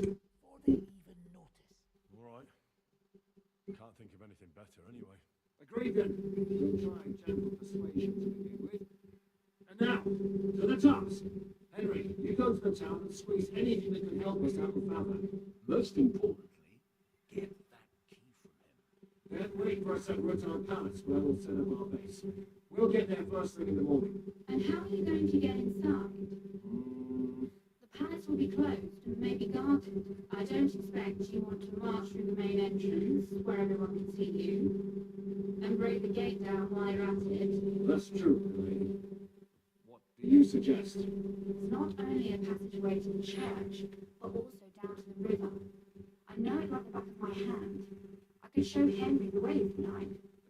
Speaker 9: before they even notice.
Speaker 12: All right. Can't think of anything better anyway.
Speaker 5: Agreed then. We'll try gentle persuasion to begin with. And now, to the task. Henry, you go to the town and squeeze anything that can help us out with Valak. Most importantly, get that key from him. Then wait for us at Rotan Palace, where we'll set up our base. We'll get there first thing in the morning.
Speaker 8: And how are you going to get inside? The palace will be closed and maybe guarded. I don't expect you want to march through the main entrance, where everyone can see you, and break the gate down while you're at it.
Speaker 5: That's true, lady. What do you suggest?
Speaker 8: It's not only a passageway to the church, but also down to the river. I know it like the back of my hand. I could show Henry the way if you like.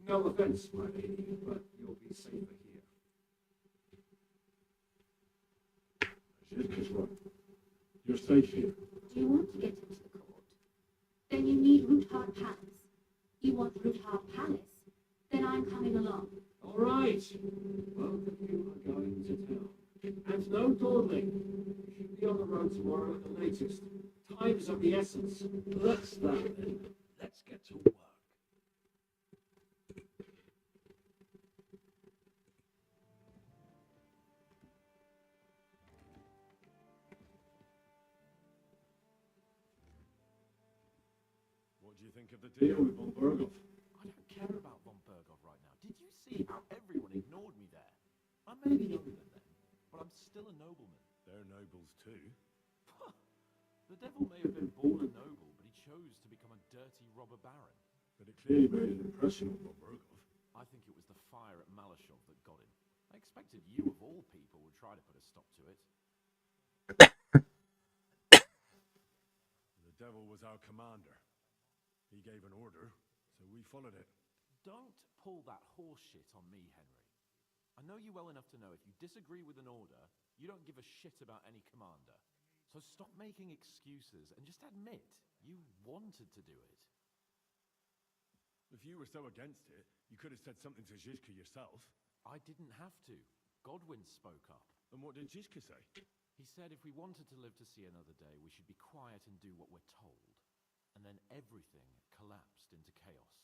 Speaker 5: No offense, my lady, but you'll be safer here. Zhizka's right. You're safe here.
Speaker 8: Do you want to get into the court? Then you need Ruthard Palace. You want Ruthard Palace? Then I'm coming along.
Speaker 5: All right. Both of you are going to town. And no dawdling. You should be on the road tomorrow at the latest. Time is of the essence. That's that then. Let's get to work.
Speaker 12: What do you think of the deal with von Berghoff?
Speaker 20: I don't care about von Berghoff right now. Did you see how everyone ignored me there? I may be younger than them, but I'm still a nobleman.
Speaker 12: They're nobles too.
Speaker 20: The devil may have been born a noble, but he chose to become a dirty robber baron.
Speaker 12: But it clearly made an impression on von Berghoff.
Speaker 20: I think it was the fire at Malashov that got him. I expected you, of all people, would try to put a stop to it.
Speaker 12: The devil was our commander. He gave an order, so we followed it.
Speaker 20: Don't pull that horse shit on me, Henry. I know you well enough to know if you disagree with an order, you don't give a shit about any commander. So stop making excuses and just admit you wanted to do it.
Speaker 12: If you were so against it, you could have said something to Zhizka yourself.
Speaker 20: I didn't have to. Godwin spoke up.
Speaker 12: And what did Zhizka say?
Speaker 20: He said if we wanted to live to see another day, we should be quiet and do what we're told. And then everything collapsed into chaos.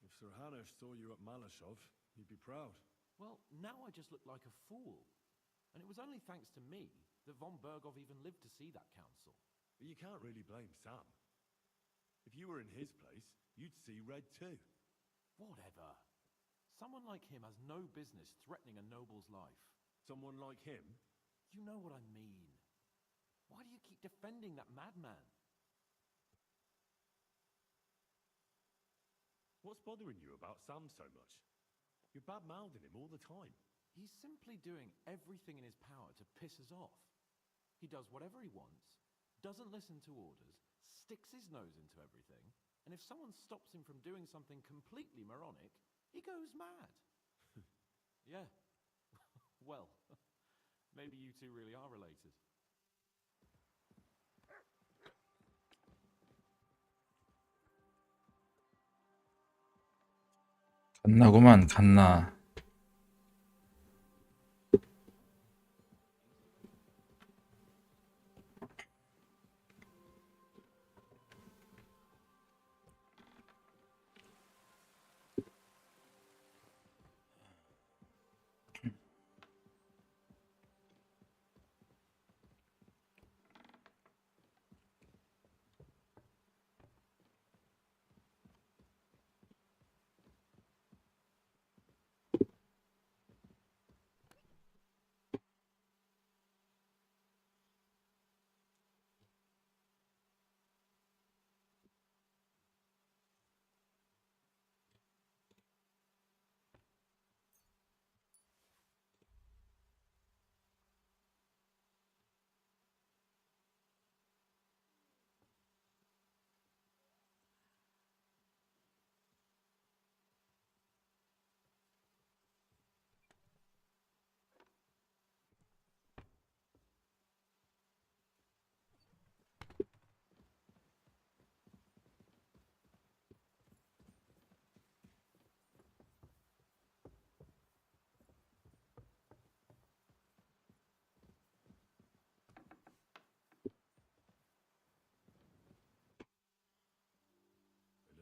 Speaker 12: If Sir Hanush saw you at Malashov, he'd be proud.
Speaker 20: Well, now I just look like a fool. And it was only thanks to me that von Berghoff even lived to see that council.
Speaker 12: But you can't really blame Sam. If you were in his place, you'd see red too.
Speaker 20: Whatever. Someone like him has no business threatening a noble's life.
Speaker 12: Someone like him?
Speaker 20: You know what I mean. Why do you keep defending that madman?
Speaker 12: What's bothering you about Sam so much? You're bad-mouthing him all the time.
Speaker 20: He's simply doing everything in his power to piss us off. He does whatever he wants, doesn't listen to orders, sticks his nose into everything, and if someone stops him from doing something completely moronic, he goes mad. Yeah. Well, maybe you two really are related.
Speaker 3: 갔나구만, 갔나.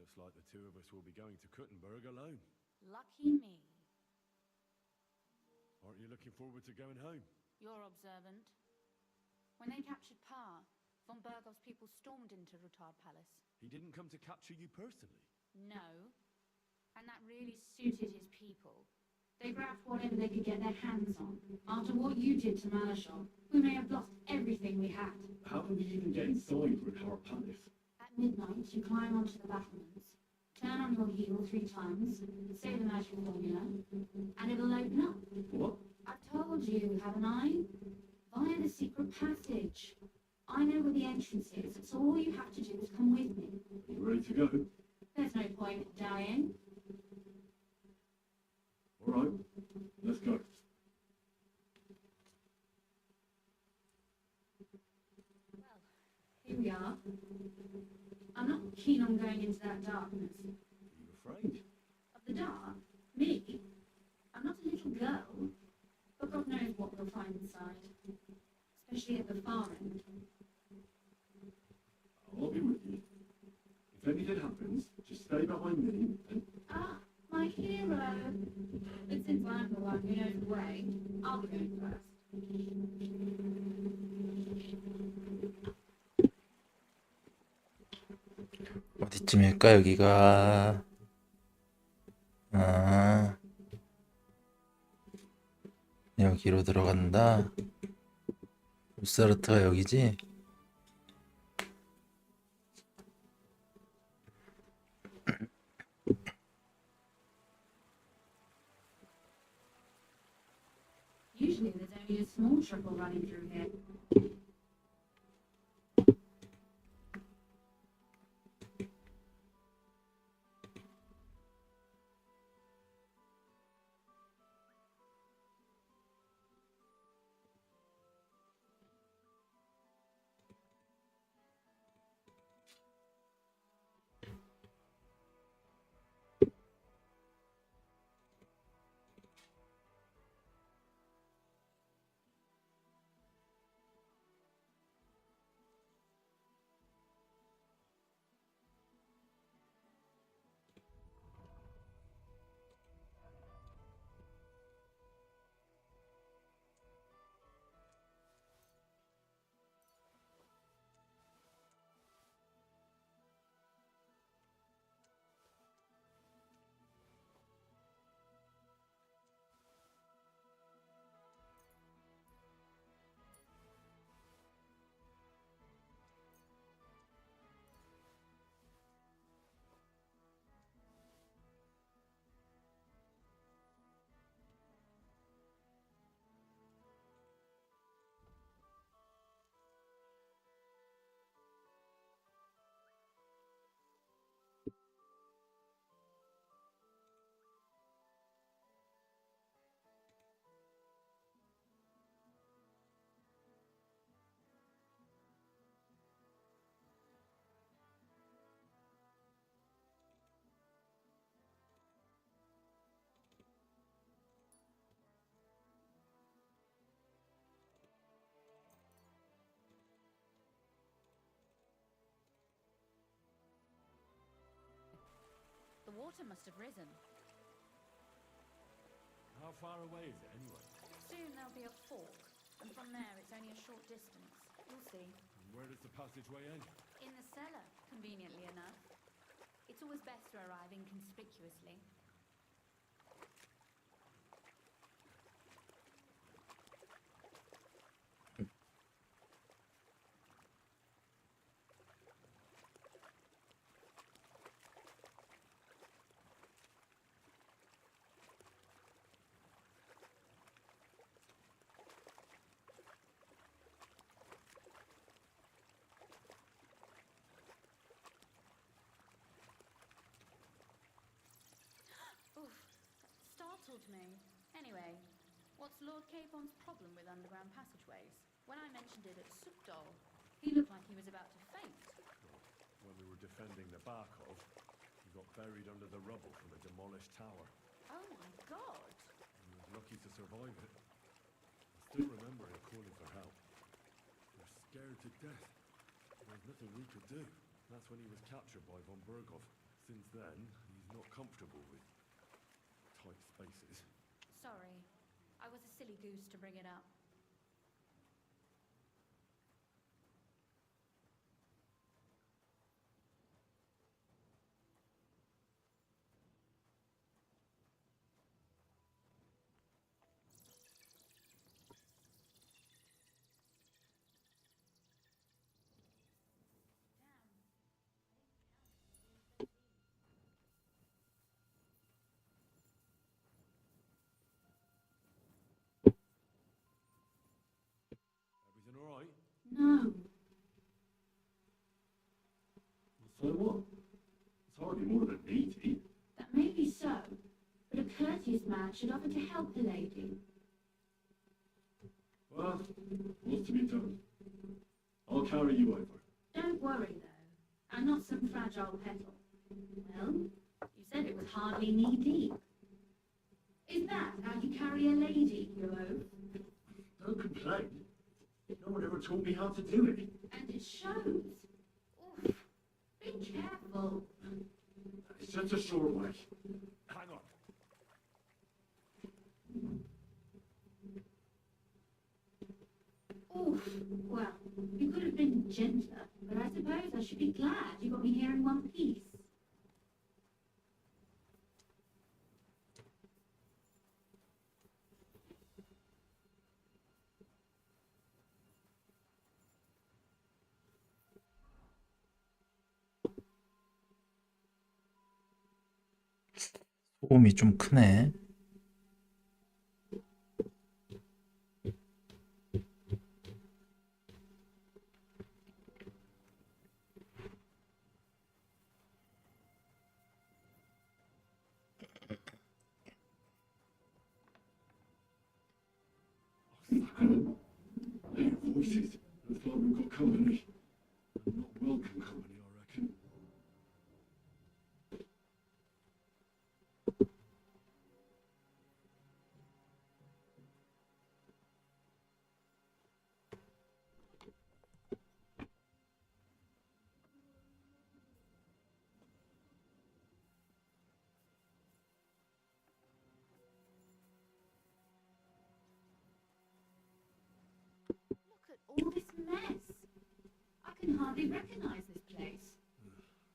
Speaker 12: Looks like the two of us will be going to Kuttenberg alone.
Speaker 11: Lucky me.
Speaker 12: Aren't you looking forward to going home?
Speaker 11: You're observant. When they captured Pa, von Bergov's people stormed into Rutard Palace.
Speaker 12: He didn't come to capture you personally?
Speaker 11: No. And that really suited his people. They grabbed whatever they could get their hands on. After what you did to Malashov, we may have lost everything we had.
Speaker 5: How do we even get inside Rutard Palace?
Speaker 11: At midnight, you climb onto the battlements, turn on your heel 3 times, say the magic formula, and it'll open up.
Speaker 5: What?
Speaker 11: I've told you, haven't I? Via the secret passage. I know where the entrance is, so all you have to do is come with me.
Speaker 5: Are you ready to go?
Speaker 11: There's no point in dying.
Speaker 5: All right, let's go.
Speaker 11: Well, here we are. I'm not keen on going into that darkness.
Speaker 12: Are you afraid?
Speaker 11: Of the dark? Me? I'm not a little girl. But God knows what we'll find inside. Especially at the far end.
Speaker 5: I'll be with you. If anything happens, just stay behind me and...
Speaker 11: Ah, my hero! But since I'm the one who knows the way, I'll be going first.
Speaker 3: 어디쯤일까 여기가? 아, 여기로 들어간다. 울사르트가 여기지?
Speaker 11: Usually there's only a small trickle running through here. The water must have risen.
Speaker 12: How far away is it anyway?
Speaker 11: Soon there'll be a fork, and from there it's only a short distance. You'll see.
Speaker 12: And where does the passageway end?
Speaker 11: In the cellar, conveniently enough. It's always best to arrive inconspicuously. Startled me. Anyway, what's Lord Capon's problem with underground passageways? When I mentioned it at Supdol, he looked like he was about to faint.
Speaker 12: When we were defending the Barkov, he got buried under the rubble from a demolished tower.
Speaker 11: Oh my god!
Speaker 12: He was lucky to survive it. I still remember him calling for help. We were scared to death. There was nothing we could do. That's when he was captured by von Bergov. Since then, he's not comfortable with tight spaces.
Speaker 8: Sorry. I was a silly goose to bring it up.
Speaker 12: Everything all right?
Speaker 8: No.
Speaker 5: So what? It's hardly more than needy.
Speaker 8: That may be so, but a courteous man should offer to help a lady.
Speaker 5: Well, what's to be done? I'll carry you over.
Speaker 8: Don't worry, though. I'm not some fragile petal. Well, you said it was hardly knee-deep. Is that how you carry a lady, you oaf?
Speaker 5: Don't complain. No one ever taught me how to do it.
Speaker 8: And it shows. Oof. Be careful.
Speaker 5: It's just a short way.
Speaker 12: Hang on.
Speaker 8: Oof. Well, you could have been gentler, but I suppose I should be glad you got me here in one piece.
Speaker 3: 소음이 좀 크네.
Speaker 5: Their voices. I thought we've got company. Not welcome company, I reckon.
Speaker 8: Look at all this mess. I can hardly recognize this place.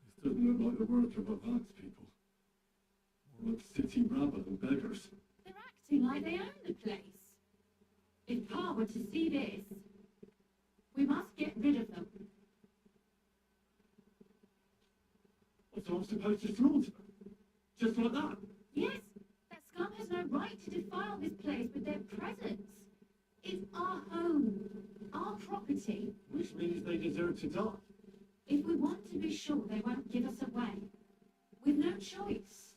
Speaker 5: This doesn't look like the work of advanced people. More like city rabble and beggars.
Speaker 8: They're acting like they own the place. If Pa were to see this, we must get rid of them.
Speaker 5: So I'm supposed to slaughter them? Just like that?
Speaker 8: Yes, that scum has no right to defile this place with their presence. It's our home, our property.
Speaker 5: Which means they deserve to die.
Speaker 8: If we want to be sure they won't give us away, we've no choice.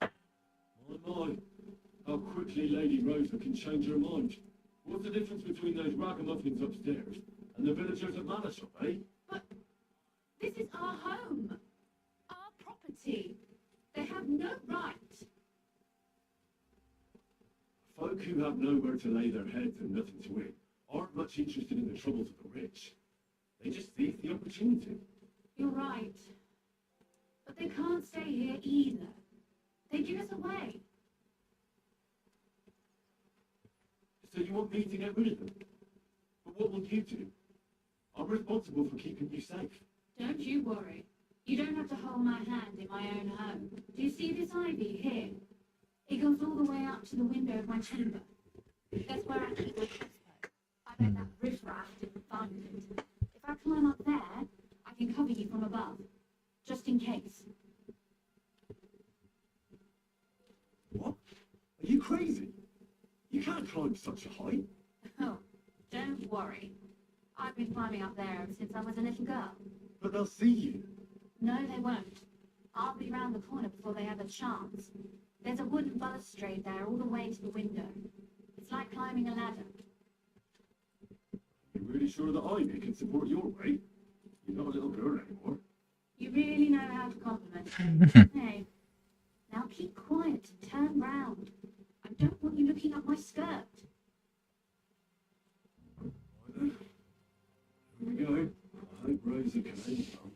Speaker 5: My, how quickly Lady Rosa can change her mind. What's the difference between those ragamuffins upstairs and the villagers at Manashop, eh?
Speaker 8: But this is our home, our property. They have no right.
Speaker 5: Folk who have nowhere to lay their heads and nothing to eat aren't much interested in the troubles of the rich. They just seize the opportunity.
Speaker 8: You're right. But they can't stay here either. They give us away.
Speaker 5: So you want me to get rid of them? But what will you do? I'm responsible for keeping you safe.
Speaker 8: Don't you worry. You don't have to hold my hand in my own home. Do you see this ivy here? It goes all the way up to the window of my chamber. That's where I keep my crossbow. I bet that riffraff didn't find it. If I climb up there, I can cover you from above. Just in case.
Speaker 5: What? Are you crazy? You can't climb such a height.
Speaker 8: Oh, don't worry. I've been climbing up there ever since I was a little girl.
Speaker 5: But they'll see you.
Speaker 8: No, they won't. I'll be round the corner before they have a chance. There's a wooden balustrade there all the way to the window. It's like climbing a ladder.
Speaker 5: You're really sure that Ivy can support your weight? You're not a little girl anymore.
Speaker 8: You really know how to compliment me. Hey, now keep quiet and turn round. I don't want you looking up my skirt.
Speaker 5: Right then. Here we go. I hope Rosa can handle them.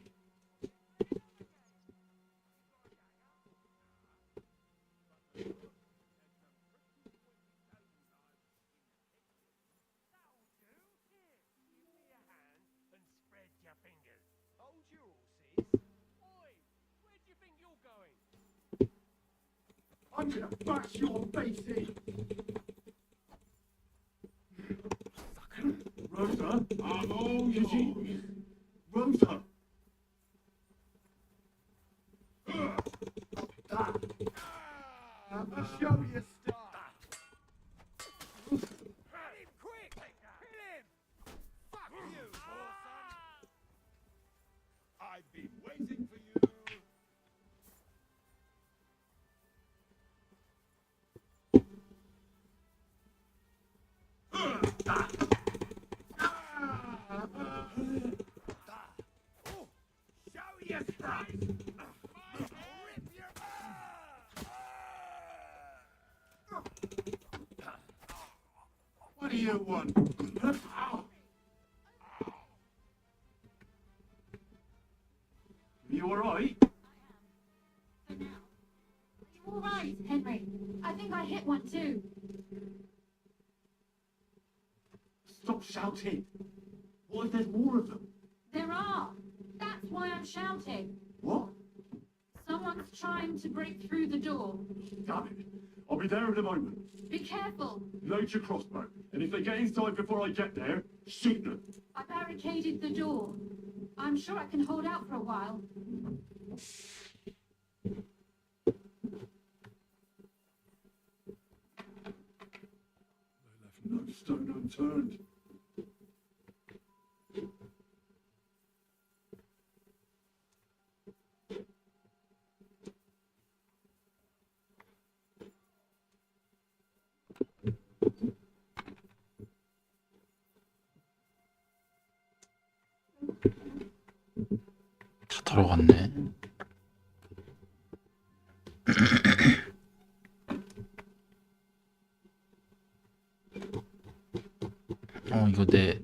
Speaker 5: I'm gonna bash your face in. Rosa? I'm all yours. Rosa! Show your stuff!
Speaker 10: Hit him quick! Hit him! Fuck you, Orson!
Speaker 5: I've been waiting for you.
Speaker 10: Show your stuff!
Speaker 5: What do you want? You alright?
Speaker 8: For now. Are you all right, Henry? I think I hit one too.
Speaker 5: Stop shouting. What if there's more of them?
Speaker 8: There are. That's why I'm shouting.
Speaker 5: What?
Speaker 8: Someone's trying to break through the door.
Speaker 5: Damn it. I'll be there in a moment.
Speaker 8: Be careful.
Speaker 5: Load your crossbow. And if they get inside before I get there, shoot them.
Speaker 8: I barricaded the door. I'm sure I can hold out for a while.
Speaker 5: They left no stone unturned.
Speaker 3: 다 들어갔네. 이거 내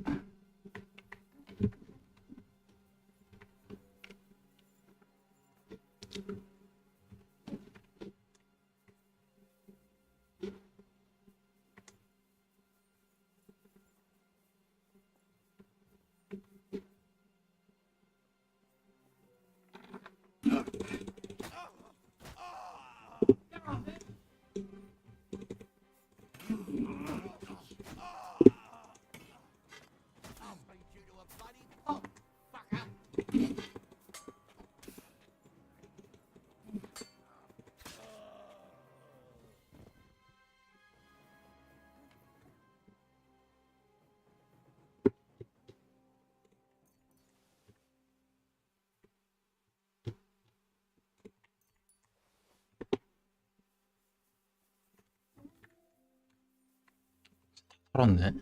Speaker 3: 털었네.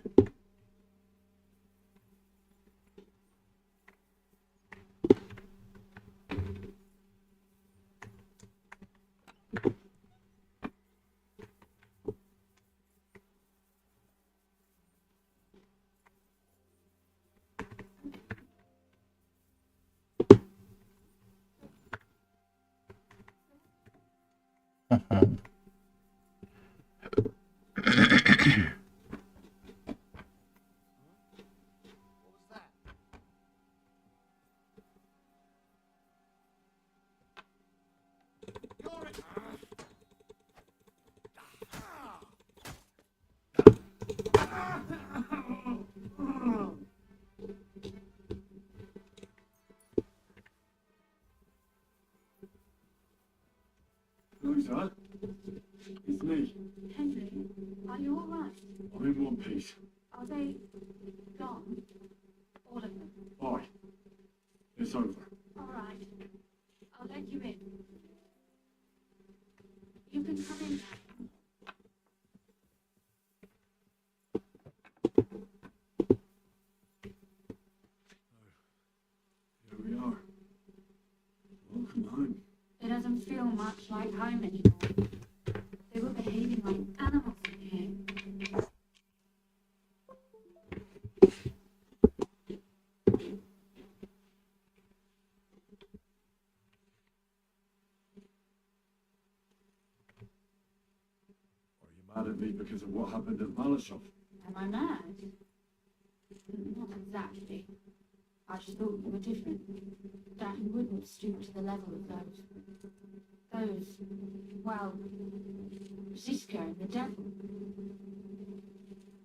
Speaker 5: Rosa, it's me.
Speaker 8: Henry, are you all right?
Speaker 5: I'm in one piece.
Speaker 8: Are they gone? All of them?
Speaker 5: Aye. It's over.
Speaker 8: All right. I'll let you in. You can come in now.
Speaker 5: Here we are. Welcome home.
Speaker 8: It doesn't feel much like home anymore. They were behaving like animals in here.
Speaker 5: Are you mad at me because of what happened at Malashov?
Speaker 8: Am I mad? Not exactly. I just thought you were different. That you wouldn't stoop to the level of well, Ziska and the devil.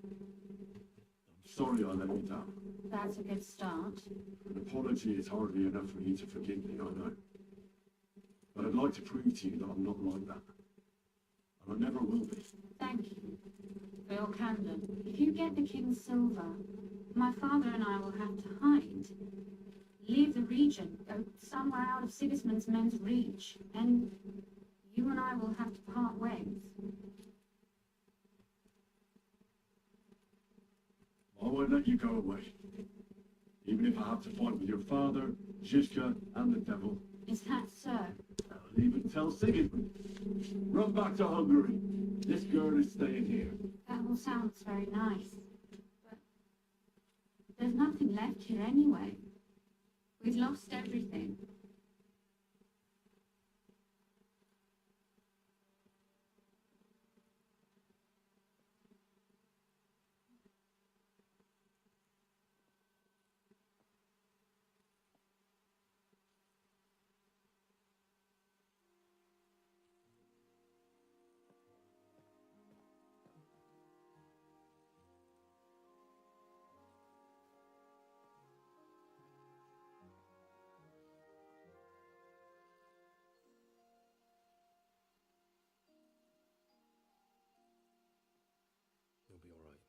Speaker 5: I'm sorry I let you down.
Speaker 8: That's a good start.
Speaker 5: An apology is hardly enough for you to forgive me, I know. But I'd like to prove to you that I'm not like that. And I never will be.
Speaker 8: Thank you for your candor. If you get the king's silver, my father and I will have to hide. Leave the region, go somewhere out of Sigismund's men's reach, and you and I will have to part ways.
Speaker 5: I won't let you go away. Even if I have to fight with your father, Zizka, and the devil.
Speaker 8: Is that so?
Speaker 5: I'll even tell Sigismund. Run back to Hungary. This girl is staying here.
Speaker 8: That all sounds very nice, but there's nothing left here anyway. We've lost everything.
Speaker 12: You'll be all right.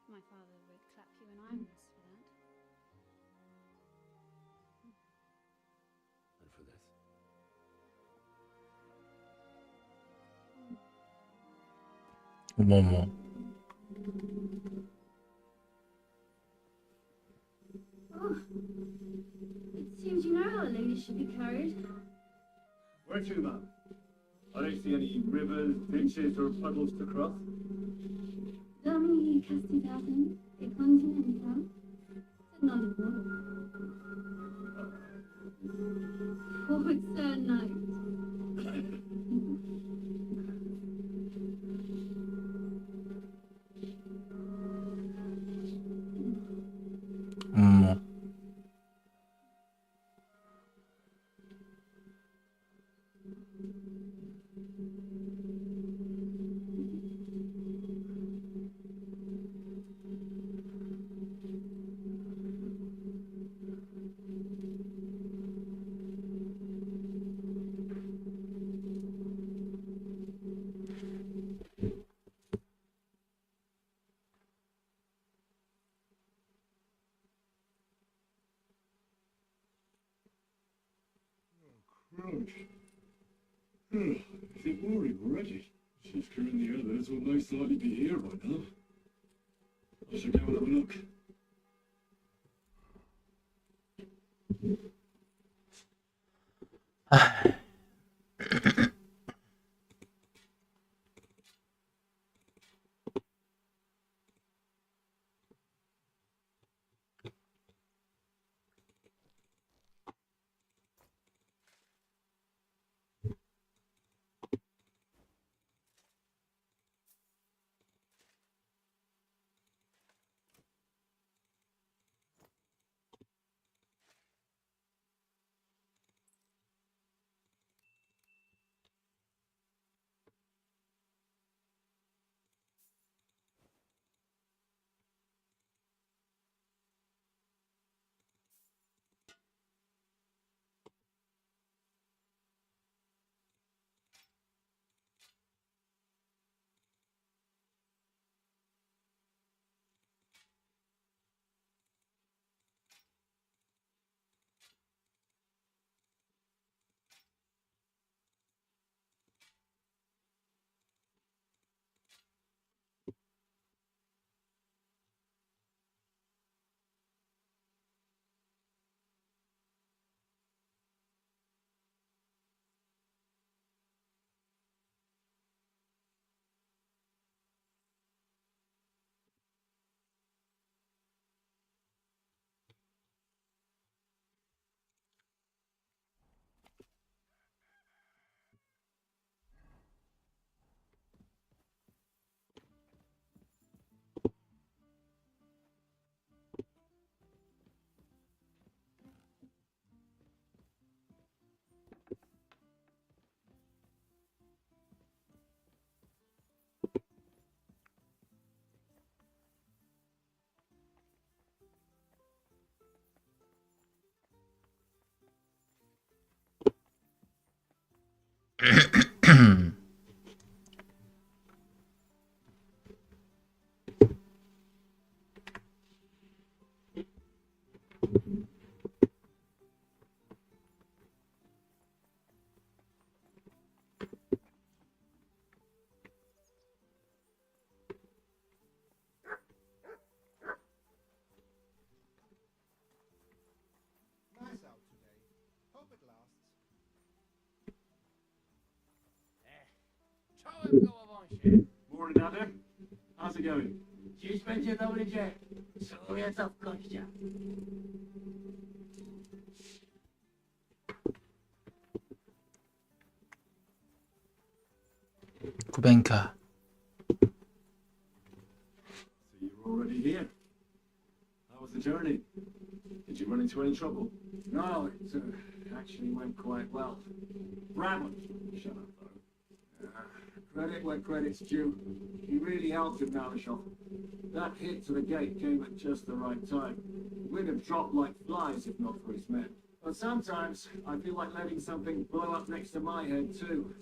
Speaker 8: My father would clap you in irons for that.
Speaker 12: And for this.
Speaker 3: 어머머.
Speaker 8: Oh, it seems you know how a lady should be carried.
Speaker 5: Where to, man? I don't see any rivers, ditches, or puddles to cross.
Speaker 8: Dami Castitaten, e continental, c'est not a word. Oh, it's so nice.
Speaker 3: 어머.
Speaker 5: Right. Is it morning already? Shifka and the others will most likely be here by now. I should go and have a look.
Speaker 18: Nice out today. Hope it lasts.
Speaker 16: Czołem gołowąsie.
Speaker 2: Morning, Adam. How's it going?
Speaker 16: Dziś będzie dobry dzień. Czuję to w kościach.
Speaker 3: 구벤카.
Speaker 2: So you're already here. How was the journey? Did you run into any trouble? No, it actually went quite well. Bradley, shut up though. Credit where credit's due. He really helped him, Malishov. That hit to the gate came at just the right time. We'd have dropped like flies if not for his men. But sometimes I feel like letting something blow up next to my head too,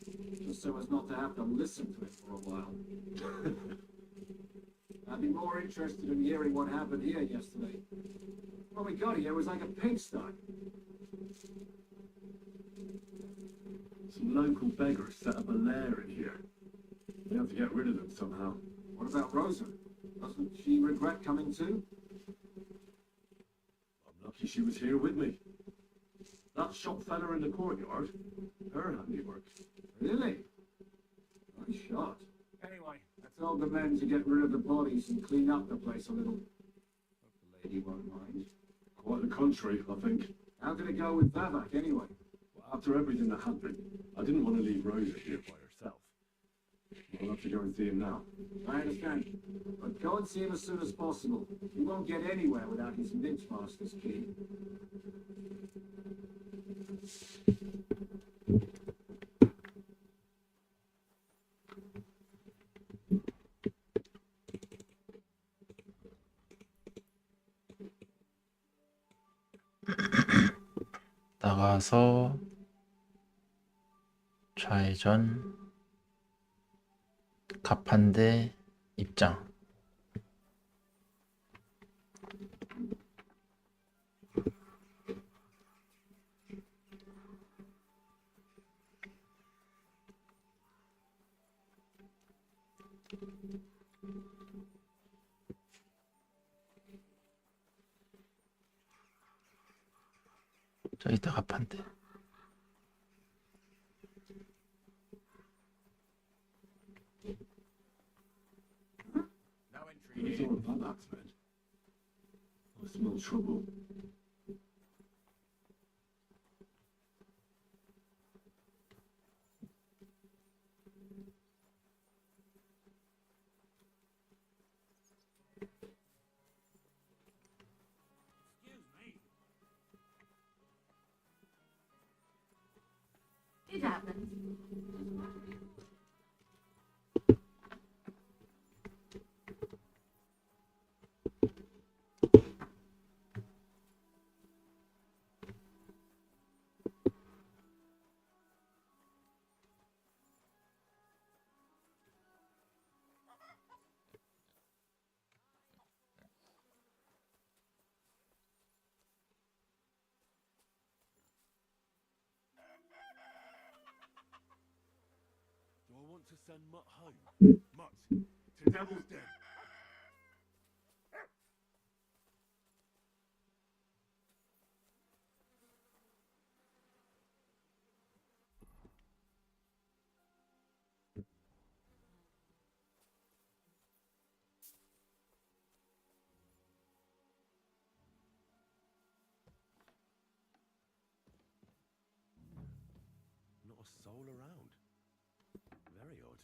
Speaker 2: just so as not to have to listen to it for a while. I'd be more interested in hearing what happened here yesterday. When we got here, it was like a pigsty. Some local beggars set up a lair in here. We have to get rid of them somehow. What about Rosa? Doesn't she regret coming too? I'm lucky she was here with me. That shop fella in the courtyard, her handiwork. Really? Nice shot. Anyway, I told the men to get rid of the bodies and clean up the place a little. Hope the lady won't mind. Quite the contrary, I think. How did it go with Vavak anyway? Well, after everything that happened, I didn't want to leave Rosa here by herself. I'll have to go and see him now. I understand. But go and see him as soon as possible. He won't get anywhere without his Lynchmaster's key.
Speaker 3: 나가서 좌회전 갑판대 입장. 저기다 갑판대.
Speaker 2: It's all about that, man. I smell trouble.
Speaker 8: It happens.
Speaker 12: Do I want to send Mutt home?
Speaker 2: Mutt, to Devil's Den.
Speaker 12: Not a soul around. Very odd.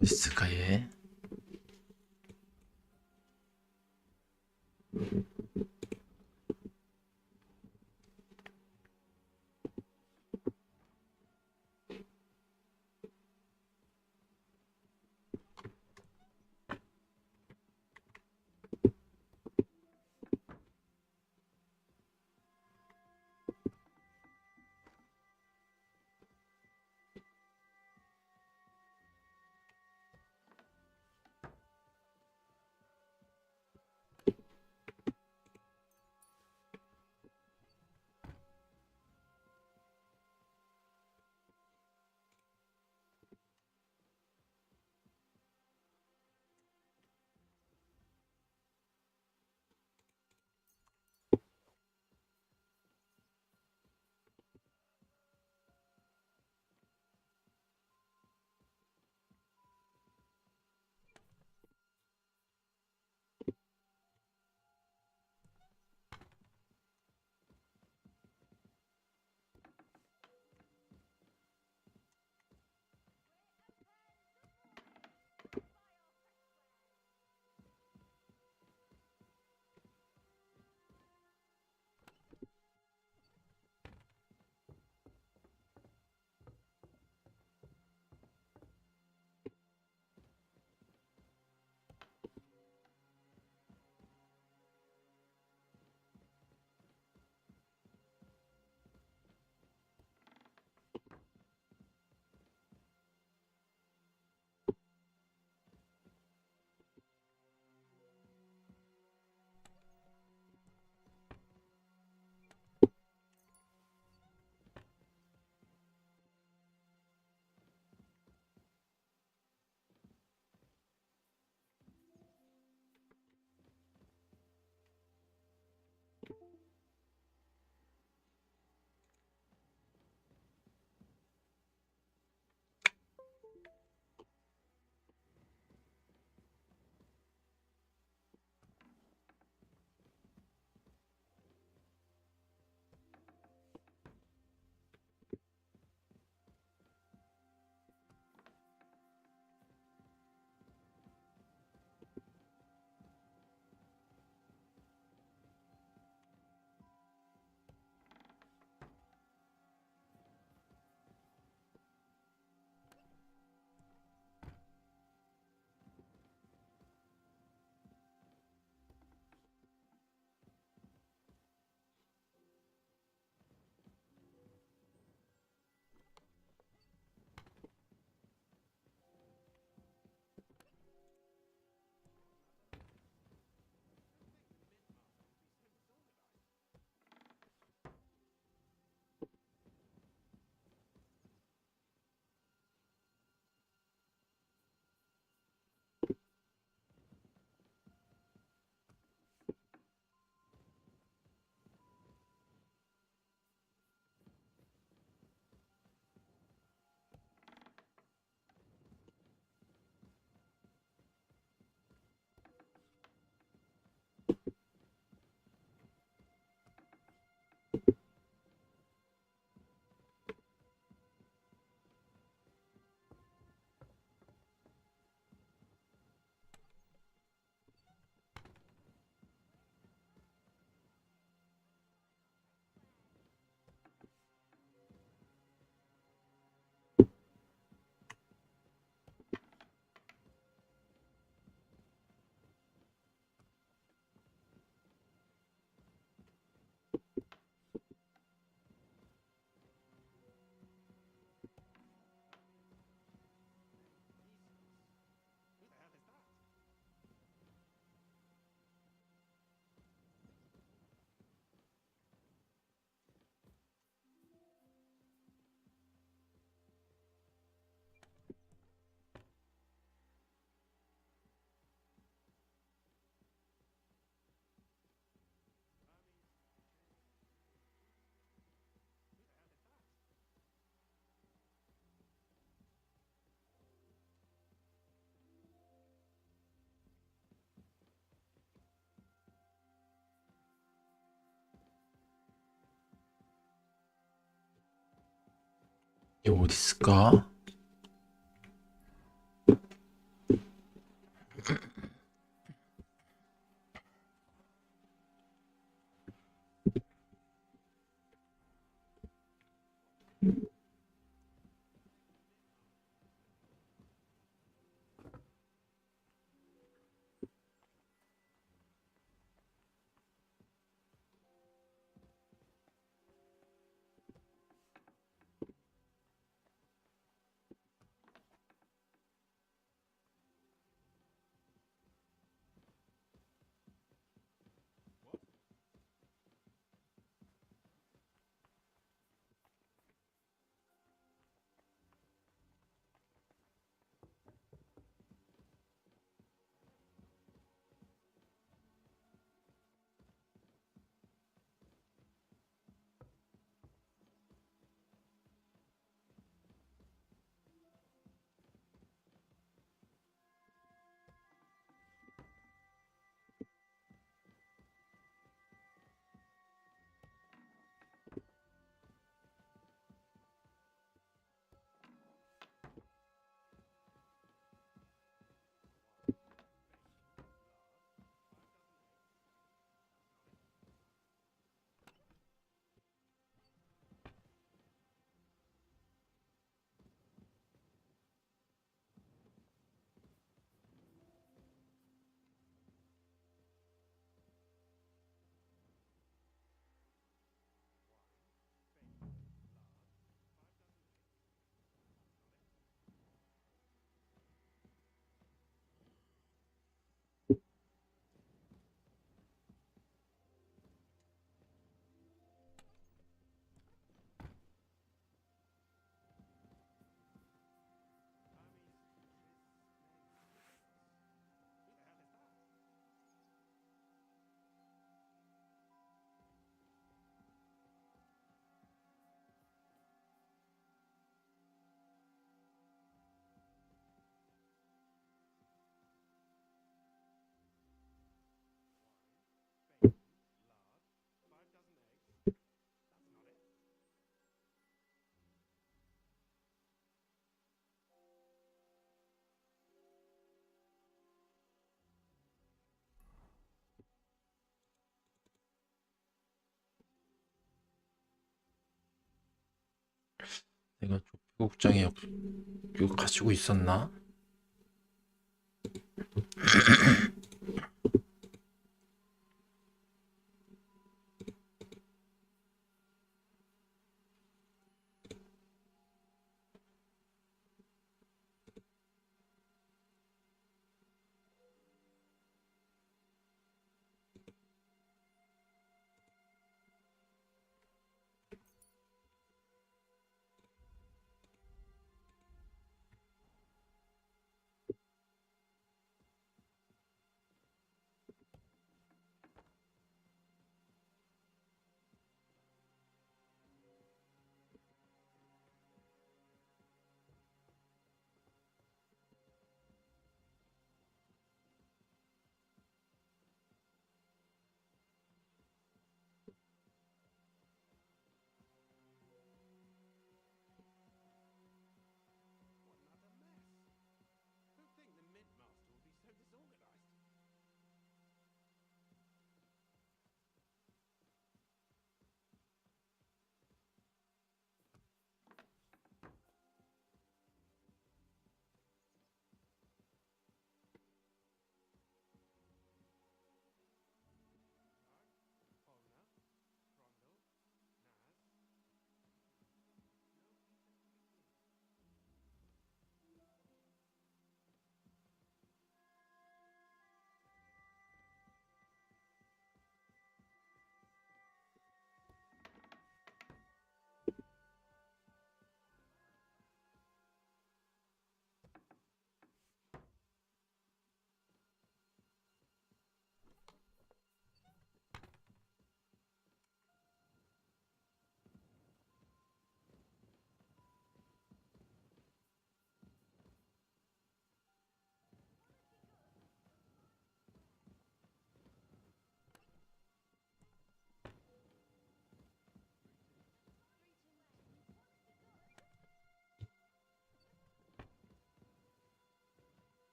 Speaker 3: 어디 있을까 얘? 얘 어디 있을까? 내가 족구국장에 이거 가지고 있었나?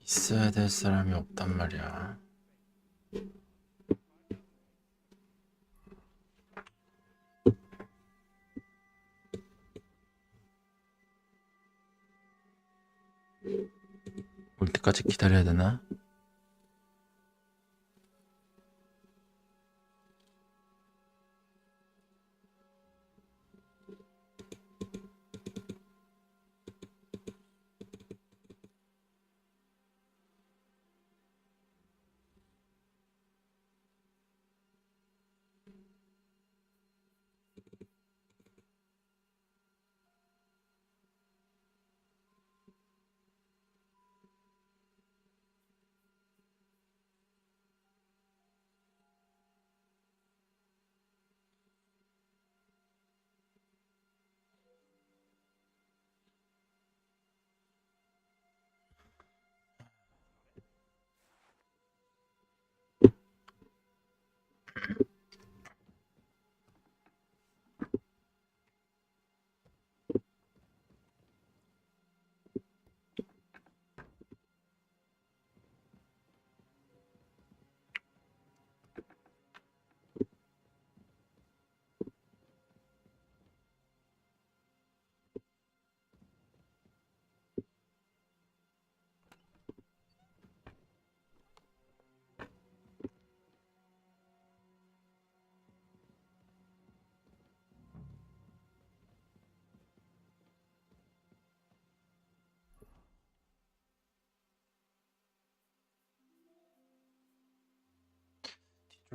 Speaker 3: 있어야 될 사람이 없단 말이야. 올 때까지 기다려야 되나?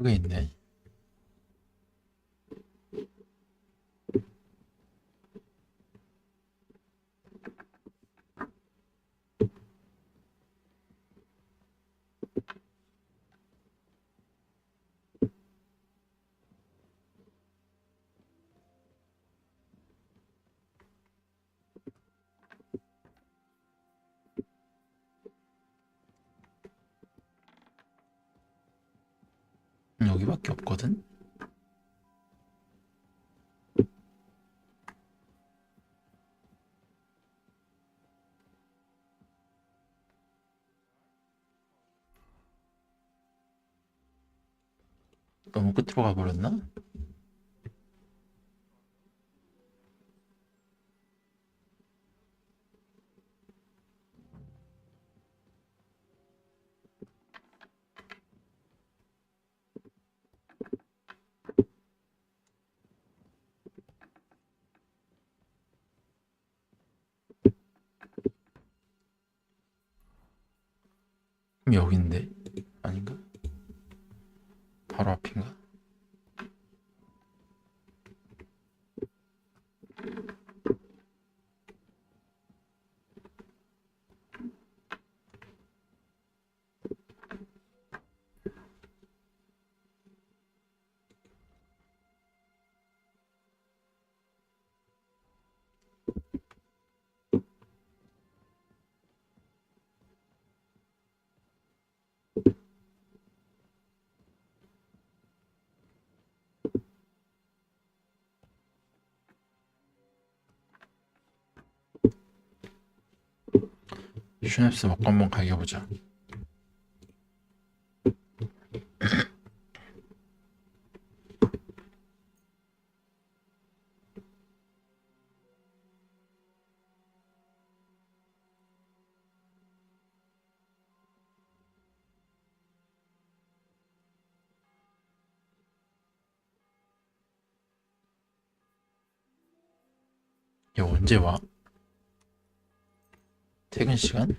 Speaker 3: 여기 있네. 여기밖에 없거든? 너무 끝으로 가버렸나? 그럼 여긴데? 아닌가? 바로 앞인가? 슈냅스 먹고 한번 갈겨보자. 얘 언제 와? 퇴근 시간?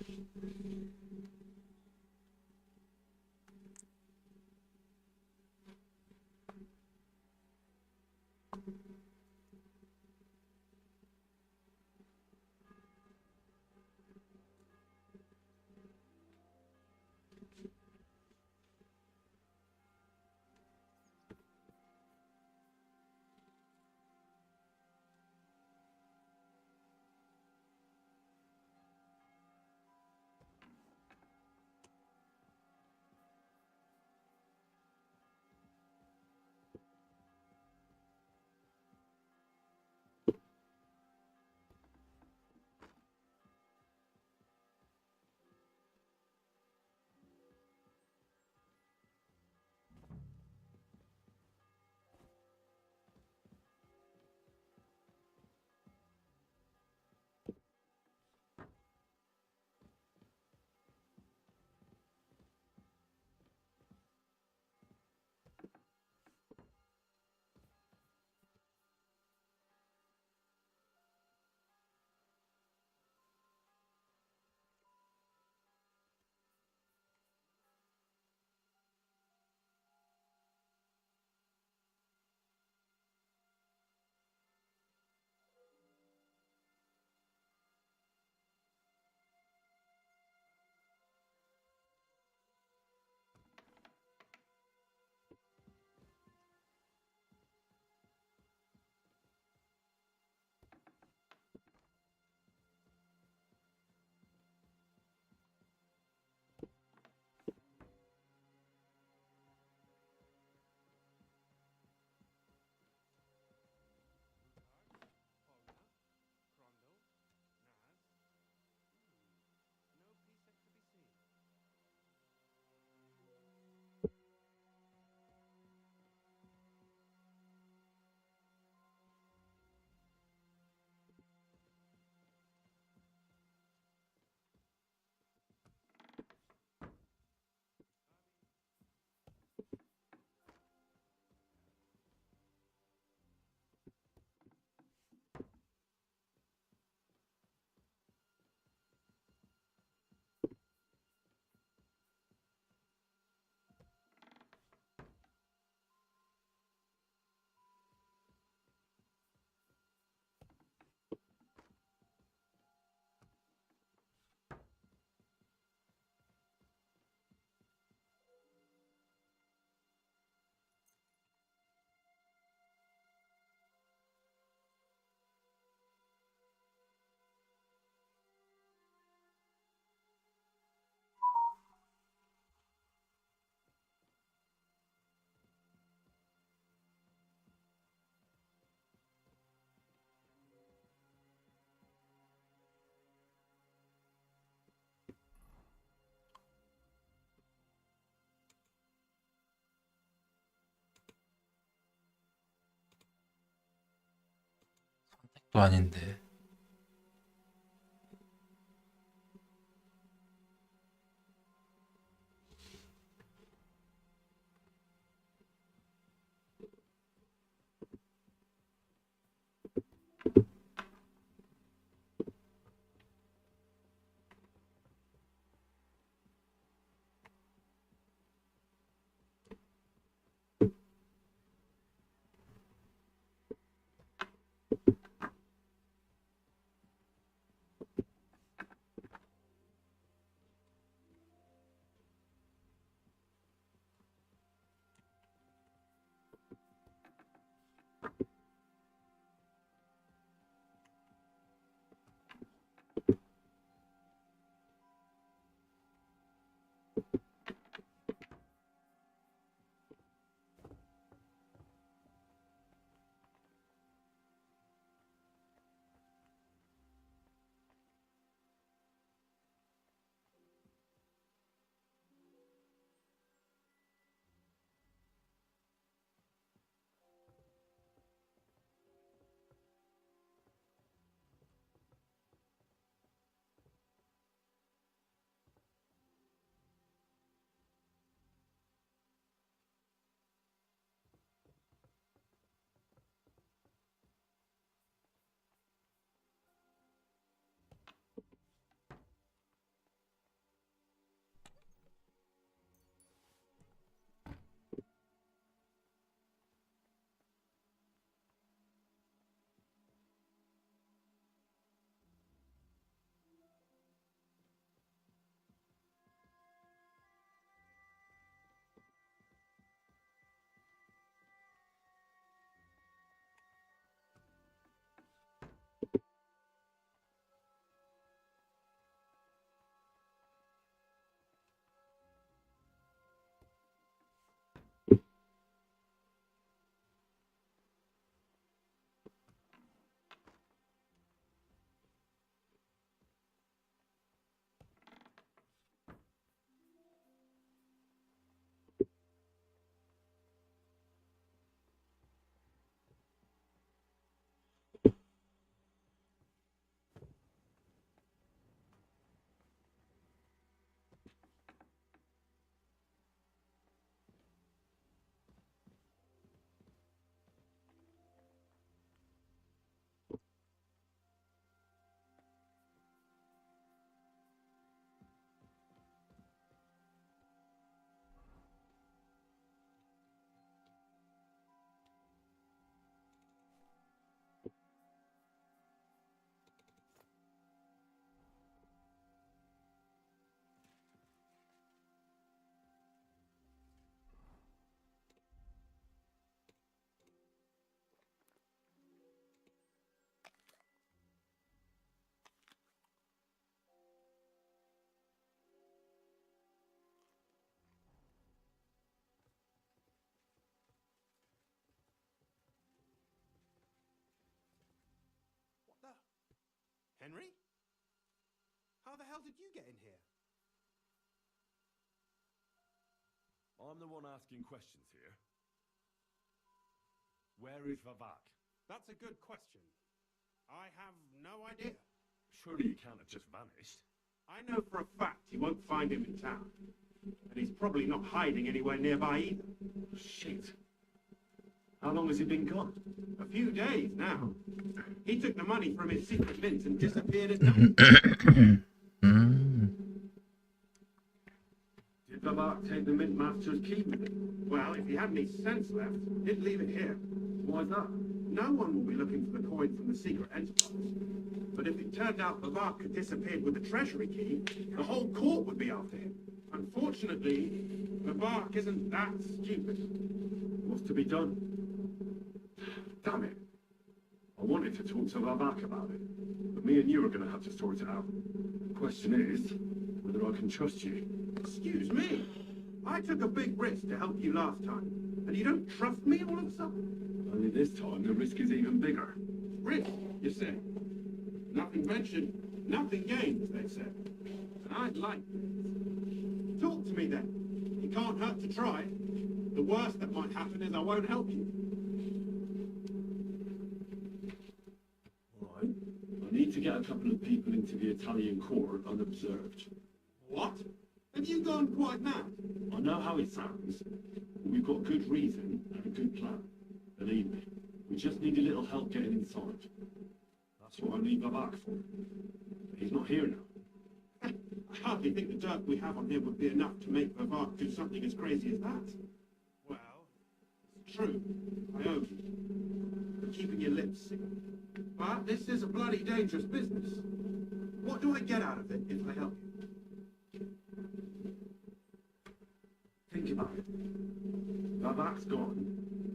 Speaker 3: 또 아닌데.
Speaker 18: Henry? How the hell did you get in here?
Speaker 12: I'm the one asking questions here. Where is Vavak?
Speaker 18: That's a good question. I have no idea.
Speaker 12: Surely he can't have just vanished.
Speaker 2: I know for a fact you won't find him in town. And he's probably not hiding anywhere nearby either. Shit. How long has he been gone? A few days now. He took the money from his secret mint and disappeared at night. Did Vavak take the mint master's key with him? Well, if he had any sense left, he'd leave it here. Why's that? No one will be looking for the coin from the secret enterprise. But if it turned out Vavak had disappeared with the treasury key, the whole court would be after him. Unfortunately, Vavak isn't that stupid. What's to be done? Damn it. I wanted to talk to Vavak about it, but me and you are going to have to sort it out. The question is, whether I can trust you. Excuse me? I took a big risk to help you last time, and you don't trust me all of a sudden? Only this time the risk is even bigger. Risk, you say? Nothing ventured, nothing gained, they said. And I'd like this. Talk to me then. It can't hurt to try. The worst that might happen is I won't help you.
Speaker 5: need to get a couple of people into the Italian court unobserved.
Speaker 18: What? Have you gone quite mad?
Speaker 5: I know how it sounds, but we've got good reason and a good plan. Believe me, we just need a little help getting inside. That's what I need my back for. But he's not here now.
Speaker 18: I hardly think the dirt we have on him would be enough to make Bavard do something as crazy as that. Well, it's true. I owe you for keeping your lips sealed. But this is a bloody dangerous business. What do I get out of it if I help you?
Speaker 5: Think about it. Bavard's gone,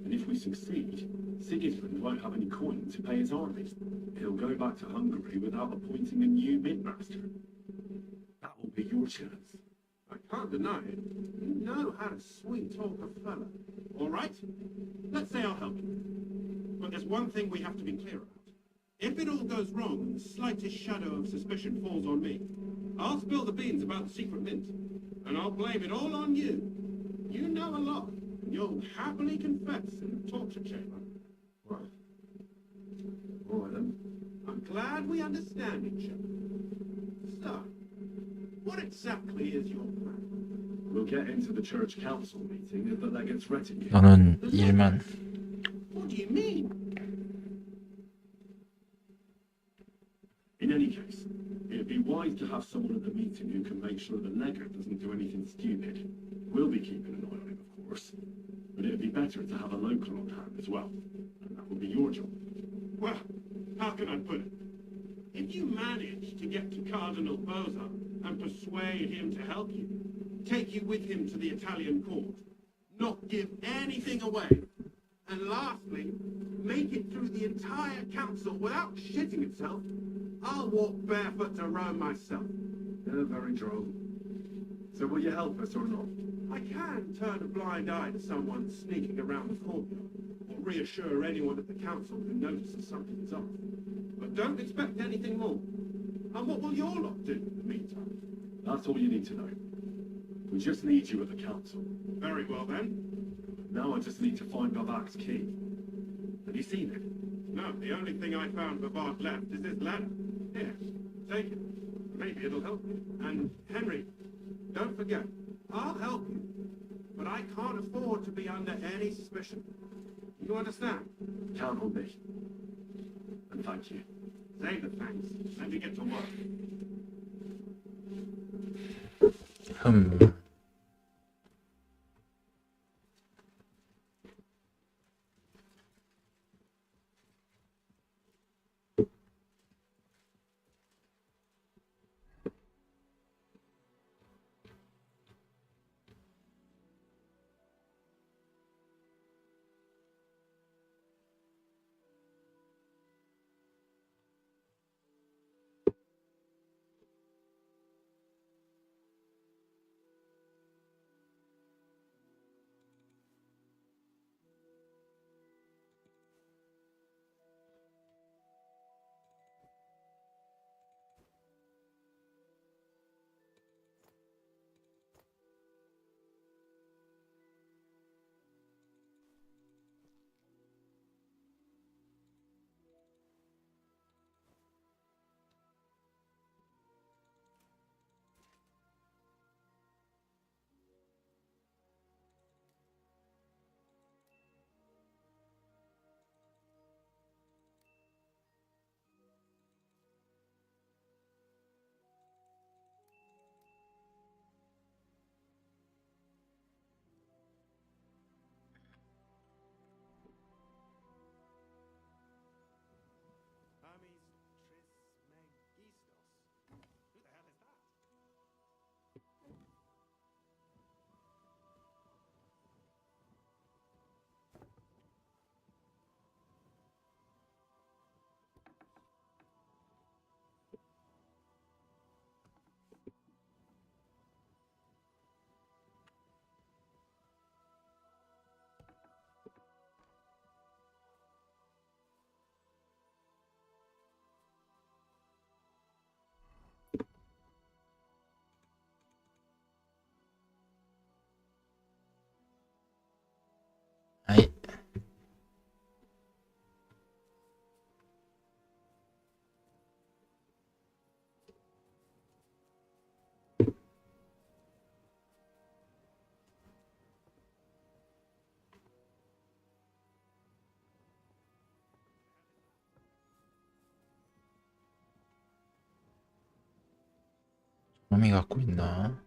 Speaker 5: and if we succeed, Sigismund won't have any coin to pay his armies. He'll go back to Hungary without appointing a new mintmaster. That will be your chance.
Speaker 18: I can't deny it. You know how to sweet talk a fella. All right? Let's say I'll help you. But there's one thing we have to be clear about. If it all goes wrong and the slightest shadow of suspicion falls on me, I'll spill the beans about the secret mint. And I'll blame it all on you. You know a lot. And you'll happily confess in the torture chamber.
Speaker 5: Well, all right then.
Speaker 18: I'm glad we understand each other. So, what exactly is your plan?
Speaker 5: We'll get into the church council meeting at the legate's retinue.
Speaker 3: 너는 일만.
Speaker 18: What do you mean?
Speaker 5: In any case, it'd be wise to have someone at the meeting who can make sure the legate doesn't do anything stupid. We'll be keeping an eye on him, of course. But it'd be better to have a local on hand as well. And that will be your job.
Speaker 18: Well, how can I put it? If you manage to get to Cardinal Boza and persuade him to help you, take you with him to the Italian court, not give anything away, and lastly, make it through the entire council without shitting itself, I'll walk barefoot to Rome myself.
Speaker 5: Yeah, very droll. So will you help us or not?
Speaker 18: I can turn a blind eye to someone sneaking around the courtyard, or reassure anyone at the council who notices something is off. But don't expect anything more. And what will your lot do in the meantime?
Speaker 5: That's all you need to know. We just need you at the council.
Speaker 18: Very well then.
Speaker 5: Now I just need to find Bavard's key. Have you seen it?
Speaker 18: No, the only thing I found Bavard left is this ladder. Here, take it. Maybe it'll help you. And Henry, don't forget, I'll help you. But I can't afford to be under any suspicion. You understand?
Speaker 5: Count on me. And thank you.
Speaker 18: Save the thanks. Let me get to work.
Speaker 3: 놈이 갖고 있나?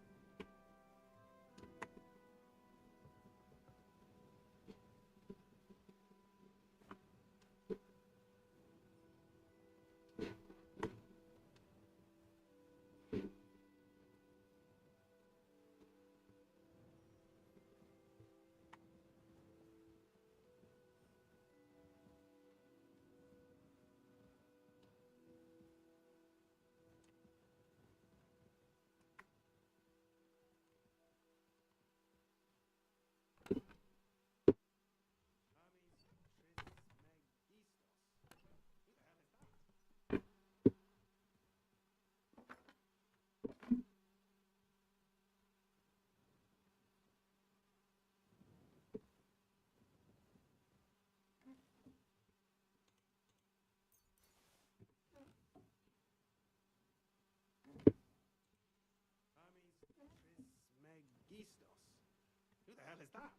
Speaker 18: Who the hell is that?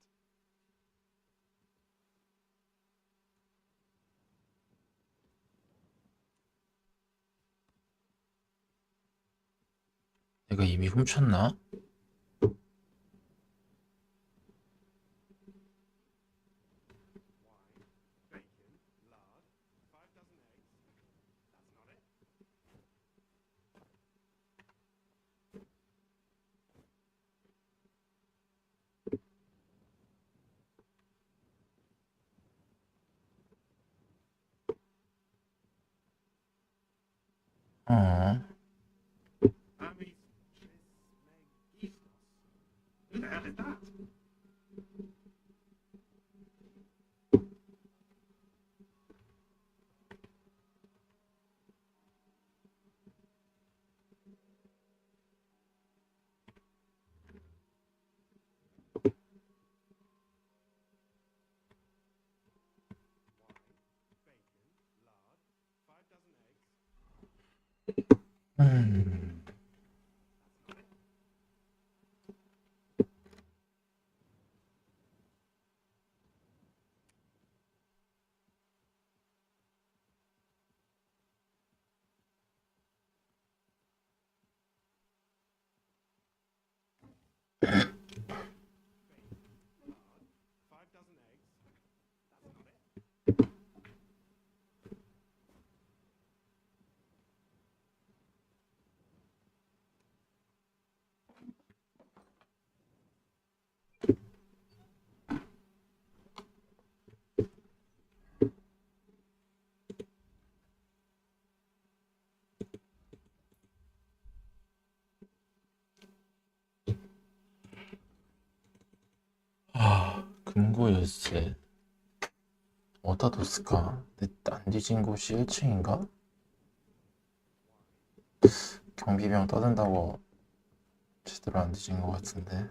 Speaker 3: 내가 이미 훔쳤나? 어.
Speaker 18: Who the hell is that?
Speaker 3: 음. 금고 열쇠 어디다 뒀을까? 안 뒤진 곳이 1층인가? 경비병 떠든다고 제대로 안 뒤진 것 같은데.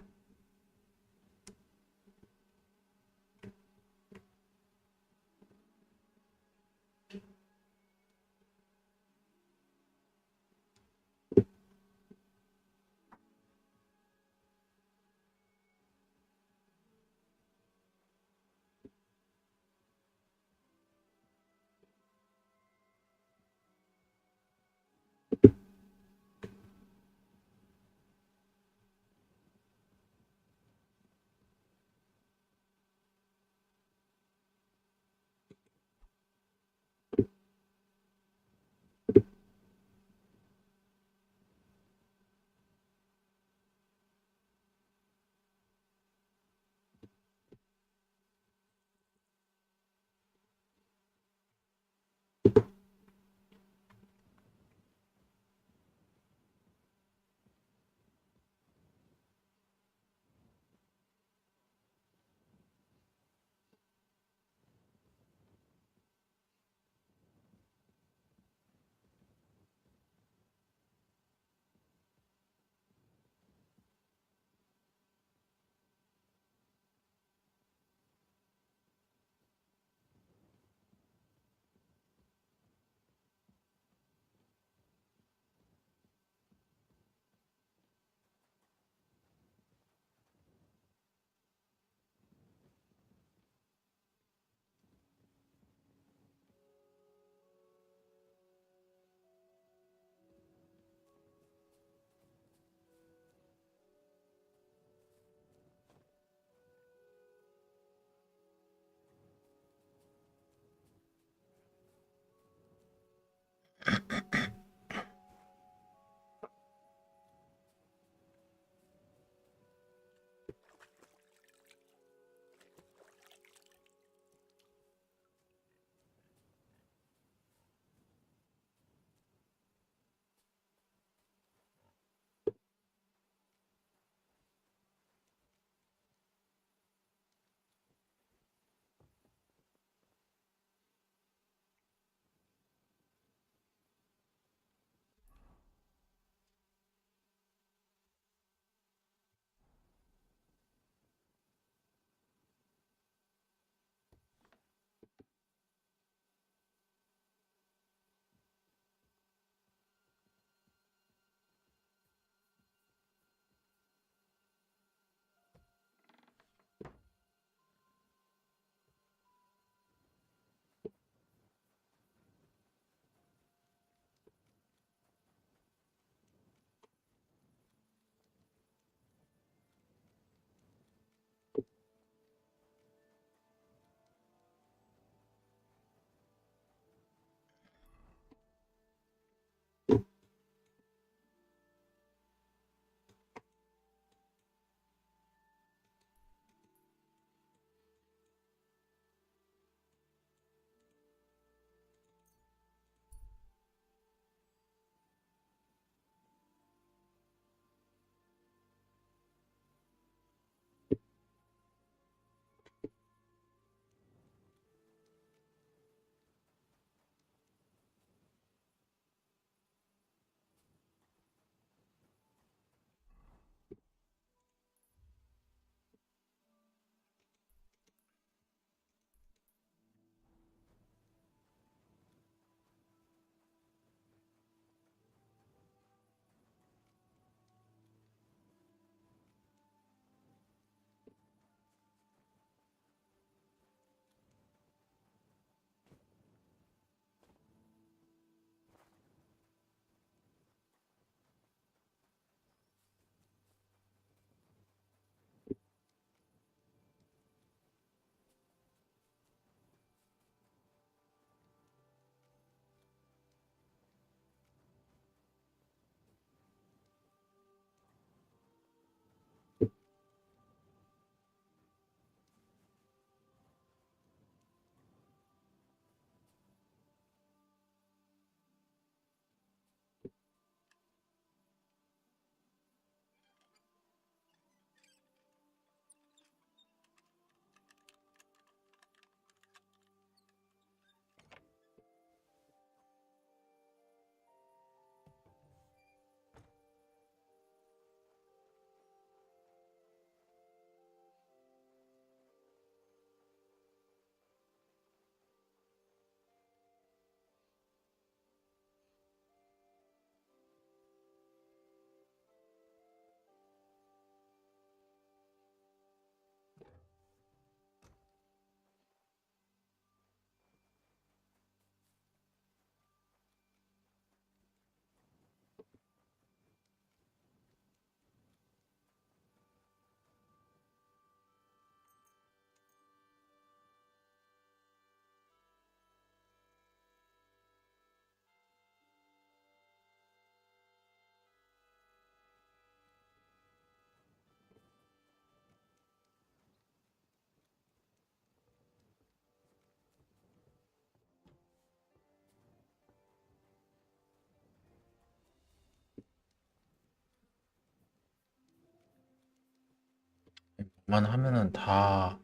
Speaker 3: 그만하면은 다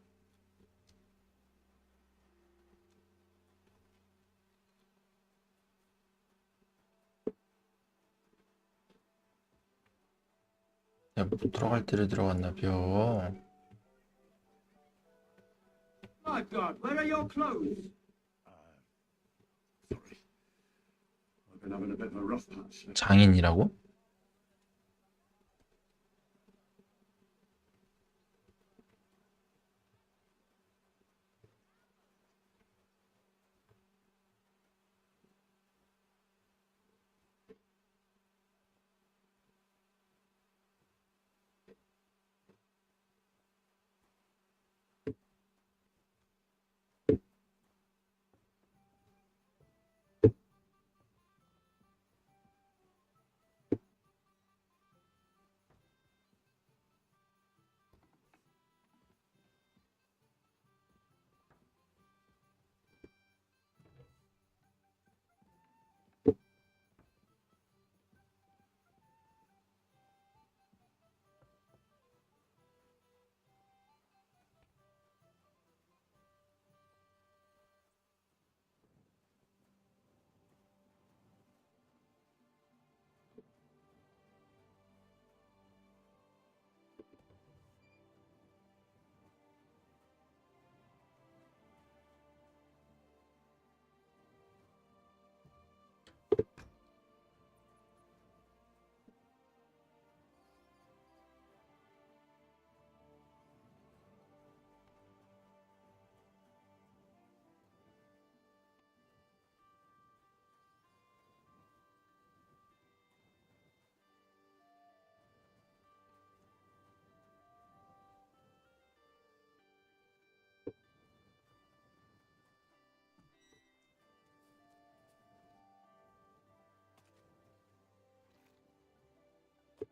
Speaker 3: 내가 못 들어갈 때를 들어갔나 벼.
Speaker 2: My God, where are your clothes?
Speaker 5: Sorry. I've been having a bit of a rough patch.
Speaker 3: 장인이라고?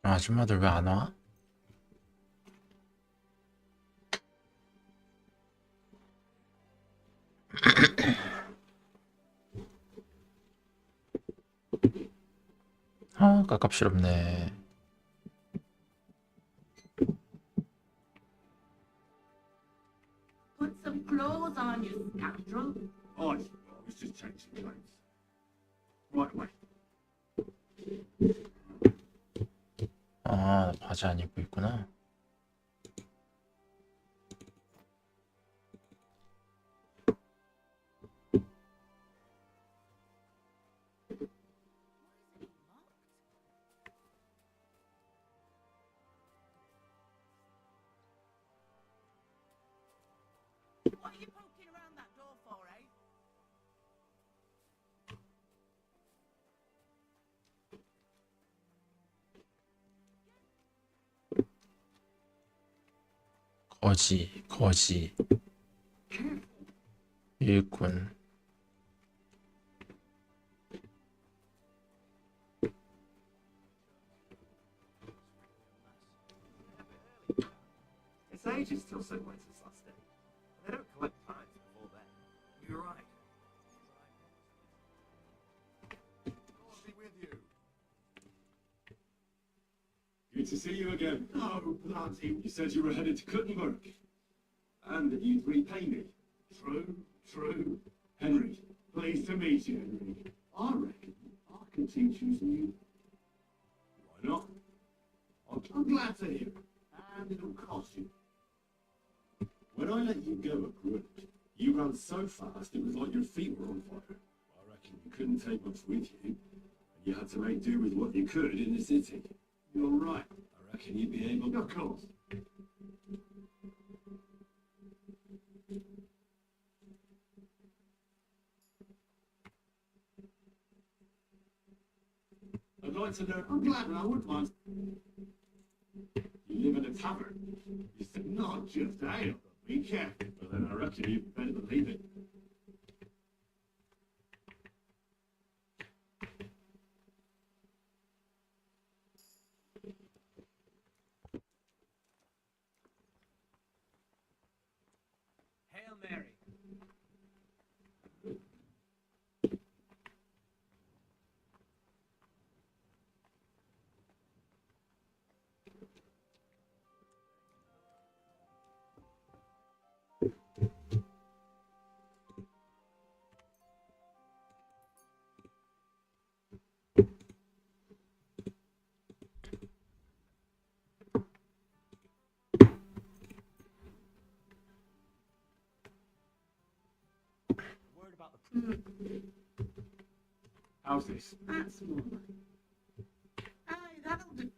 Speaker 3: 아줌마들 왜 안 와? 아, 깝깝스럽네.
Speaker 15: Put some clothes on, you scoundrel.
Speaker 5: Oh, I was just changing clothes. Right away.
Speaker 3: 아, 바지 안 입고 있구나.
Speaker 15: What are you poking around that door for, eh?
Speaker 3: 거지. 일꾼.
Speaker 2: It's ages till Subway's last day. They don't collect fines before then. You're right.
Speaker 5: I'll be with you. Good to see you again. Oh, bloody. You said you were headed to Kuttenberg. And that you'd repay me. True. Henry, pleased to meet you, Henry. I reckon I can teach you some new... Why not? I'm glad to hear it. And it'll cost you. When I let you go at Grund, you ran so fast it was like your feet were on fire. I reckon you couldn't take much with you, and you had to make do with what you could in the city. You're right. I reckon you'd be able... Of course. I'd like to know... I'm glad, and I wouldn't mind... You live in a tavern. You said not just ale. Be careful, but then I reckon you better believe it.
Speaker 2: Hail Mary. Worried about the. How's this?
Speaker 7: That's more like. Aye, that'll do.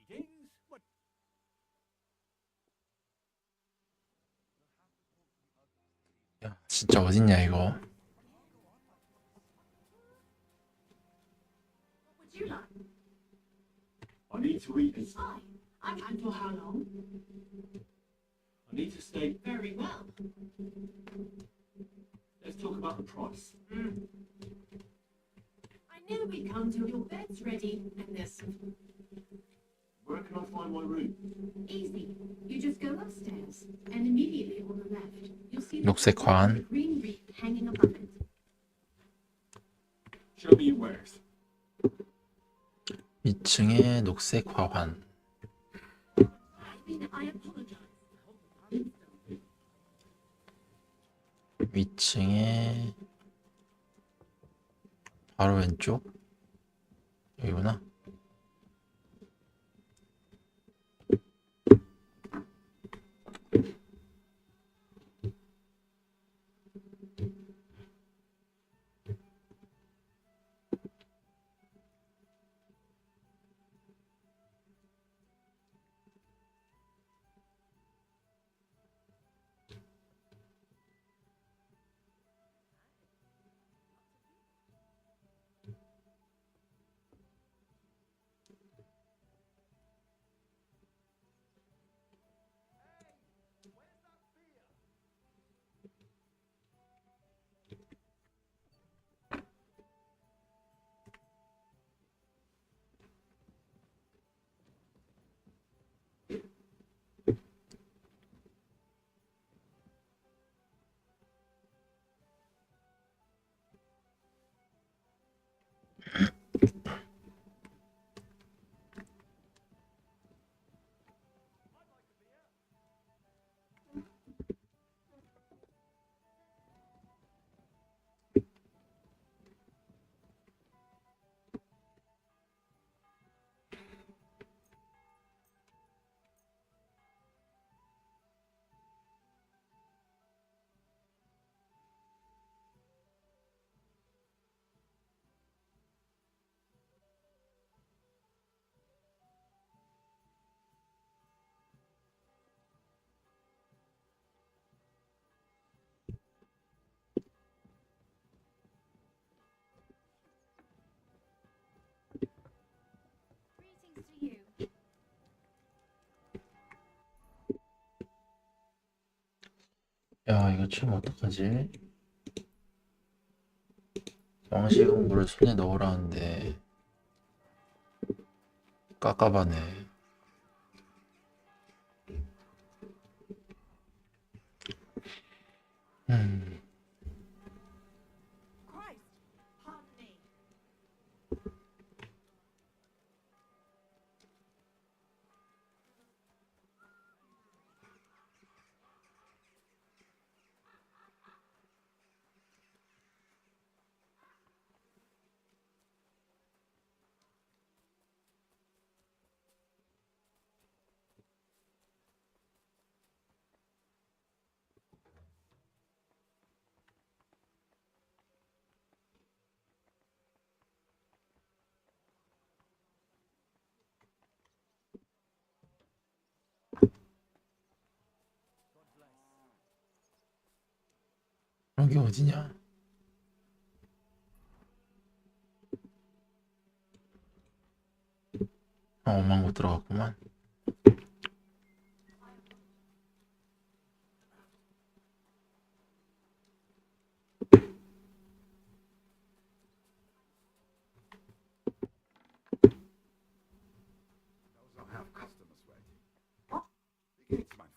Speaker 10: Greetings. What?
Speaker 3: 야, 진짜 어딨냐 이거?
Speaker 7: What would you like?
Speaker 2: I need to eat this.
Speaker 7: Aye. And for how long?
Speaker 2: I need to stay.
Speaker 7: Very well.
Speaker 2: Let's talk about the price.
Speaker 7: I knew we'd come till your bed's ready and there's some
Speaker 2: Where can I find my room?
Speaker 7: easy. You just go upstairs and immediately on the left you'll see the
Speaker 3: 녹색 관.
Speaker 7: green wreath hanging above it.
Speaker 2: Show me your wares.
Speaker 3: 2층에 녹색 화환.
Speaker 7: I apologize.
Speaker 3: 2층에 바로 왼쪽? 여기구나. 야, 이거 지금 어떡하지? 왕실 공부를 손에 넣으라는데 깝깝하네.
Speaker 7: Christ, pardon me.
Speaker 3: 여기 어디냐? 엄한 곳 들어갔구만.
Speaker 10: Those don't have customers waiting. What? Die geht's, mein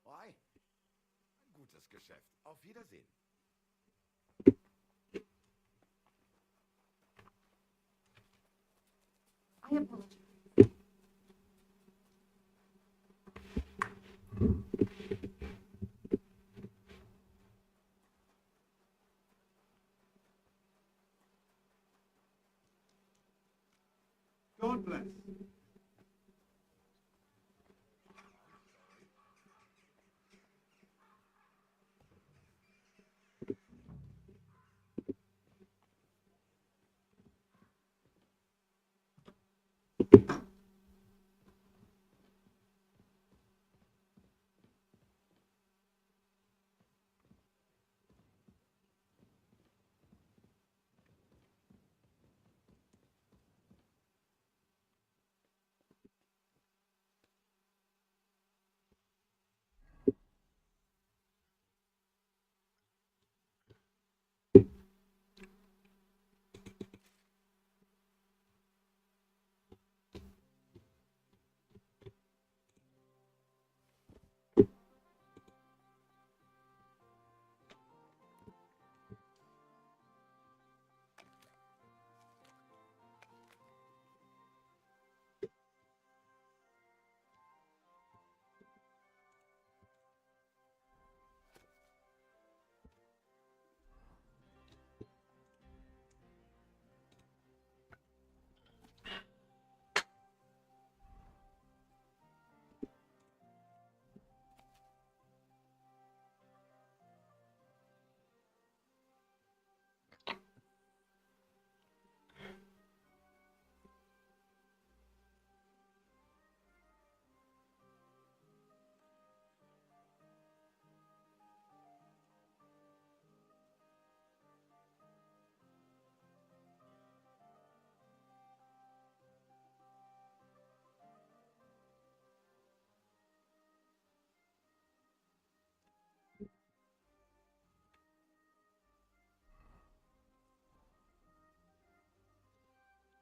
Speaker 10: Why? Ein gutes Geschäft. Auf Wiedersehen.
Speaker 7: I apologize.
Speaker 18: God bless.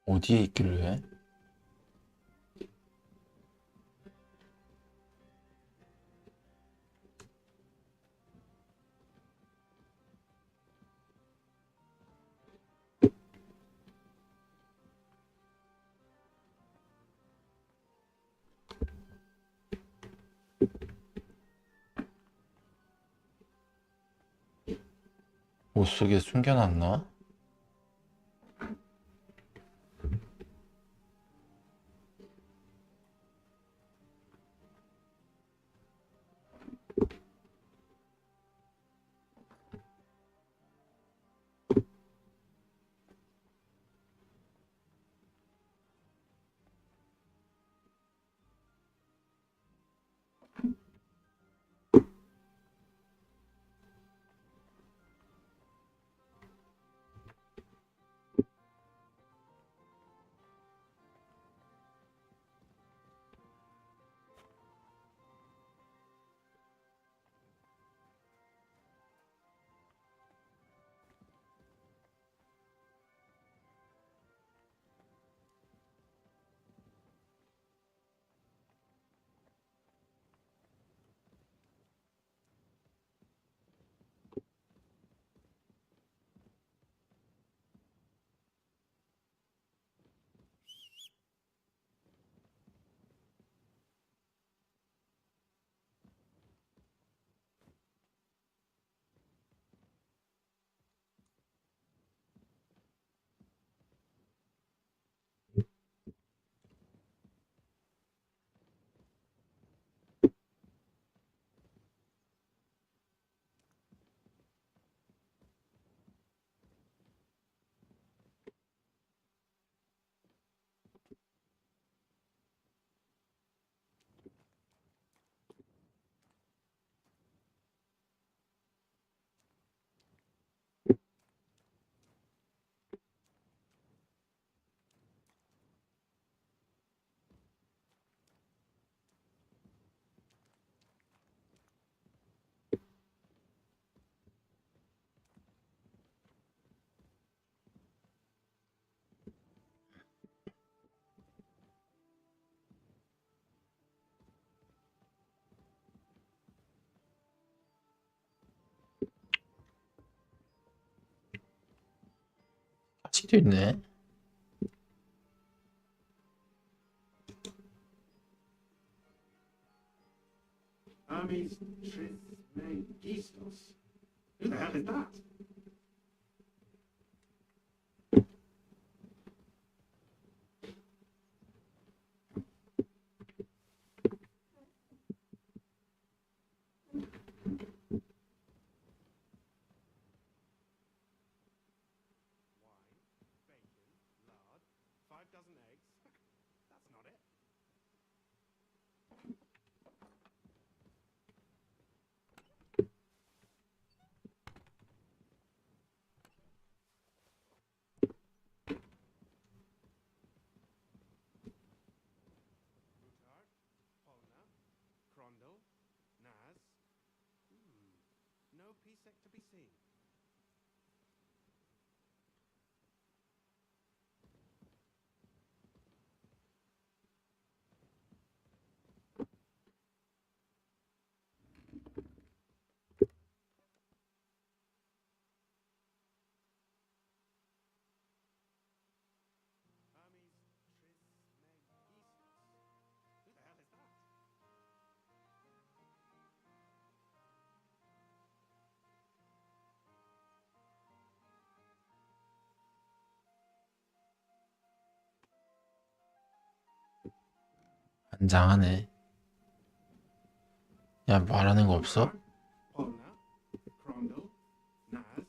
Speaker 3: 어디에 있길래? 옷 속에 숨겨놨나? 아직도 있네.
Speaker 18: Hermes Trismegistos. Who the hell is that?
Speaker 15: No PSEC to be seen. Who the hell is that?
Speaker 3: 안장하네. 야, 말하는 거 없어?
Speaker 18: Polna, Crondall, Naz.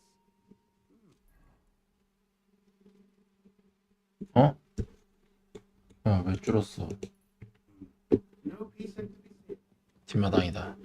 Speaker 3: 어? 야, 왜 줄었어?
Speaker 18: No PSEC to be seen.
Speaker 3: 뒷마당이다.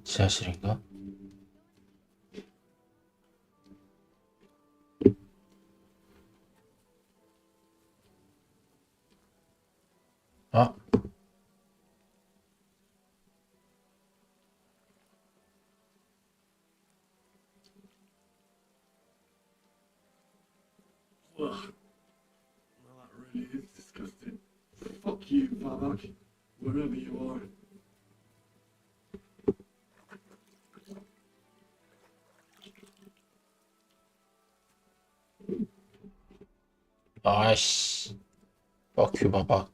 Speaker 3: 지하실인가? 아,
Speaker 5: Ugh. Well, that really is disgusting. Fuck you, Babak. Wherever you are.
Speaker 3: 아이씨. 뻑큐 바박.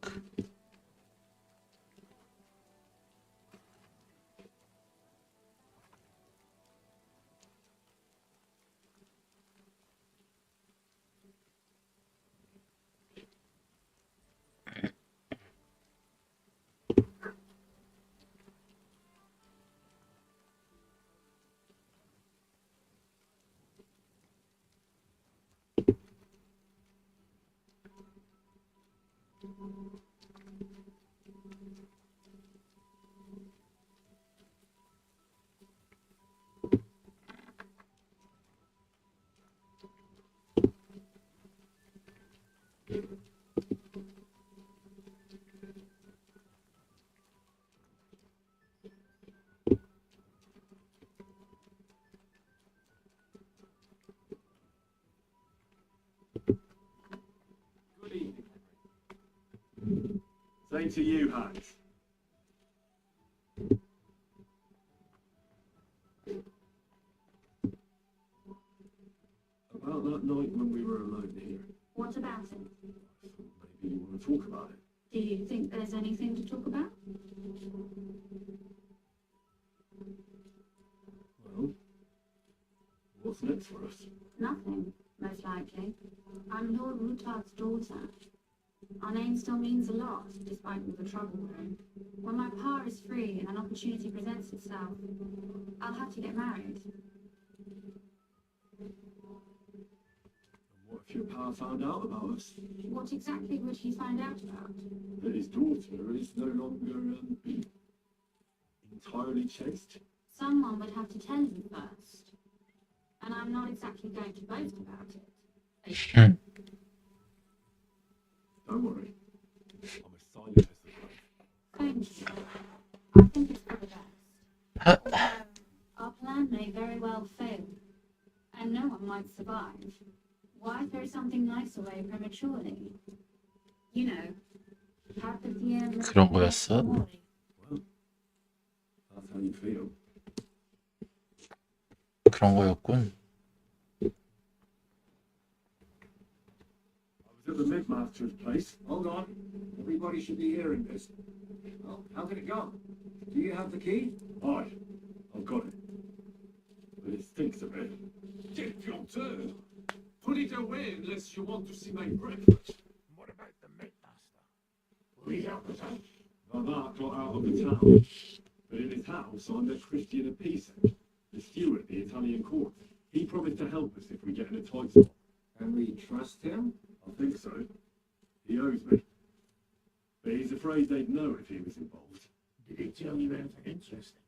Speaker 5: Good evening, Henry. Same to you, Hans. About that night when we were alone here.
Speaker 8: What about it?
Speaker 5: Maybe you want to talk about it.
Speaker 8: Do you think there's anything to talk about?
Speaker 5: Well, what's next for us?
Speaker 8: Nothing, most likely. I'm Lord Rutard's daughter. Our name still means a lot, despite all the trouble we're in. When my power is free and an opportunity presents itself, I'll have to get married.
Speaker 5: What if your pa found out about us?
Speaker 8: What exactly would he find out about?
Speaker 5: That his daughter is no longer entirely chaste?
Speaker 8: Someone would have to tell him first. And I'm not exactly going to boast about it.
Speaker 5: Don't worry. I'm as silent as the grave.
Speaker 8: Thank you. I think it's for the best. Although our plan may very well fail, and no one might survive. Why throw something nice away prematurely? You know, carpe diem.
Speaker 3: 그런 거였어?
Speaker 5: Well, that's how you feel.
Speaker 3: 그런 거였군.
Speaker 5: At the Midmaster's place.
Speaker 2: Hold on. Everybody should be hearing this. Well, how did it go? Do you have the key?
Speaker 5: Aye, I've got it. But it stinks a bit.
Speaker 12: Get your turn. Put it away unless you want to see my breakfast.
Speaker 10: What about the Midmaster?
Speaker 5: Will he help us out? That got out of the town. But in his house, I'm the Christian appeasement. The steward at the Italian court. He promised to help us if we get in a tight spot.
Speaker 2: And we trust him?
Speaker 5: I think so. He owes me. But he's afraid they'd know if he was involved.
Speaker 2: Did he tell you anything interesting?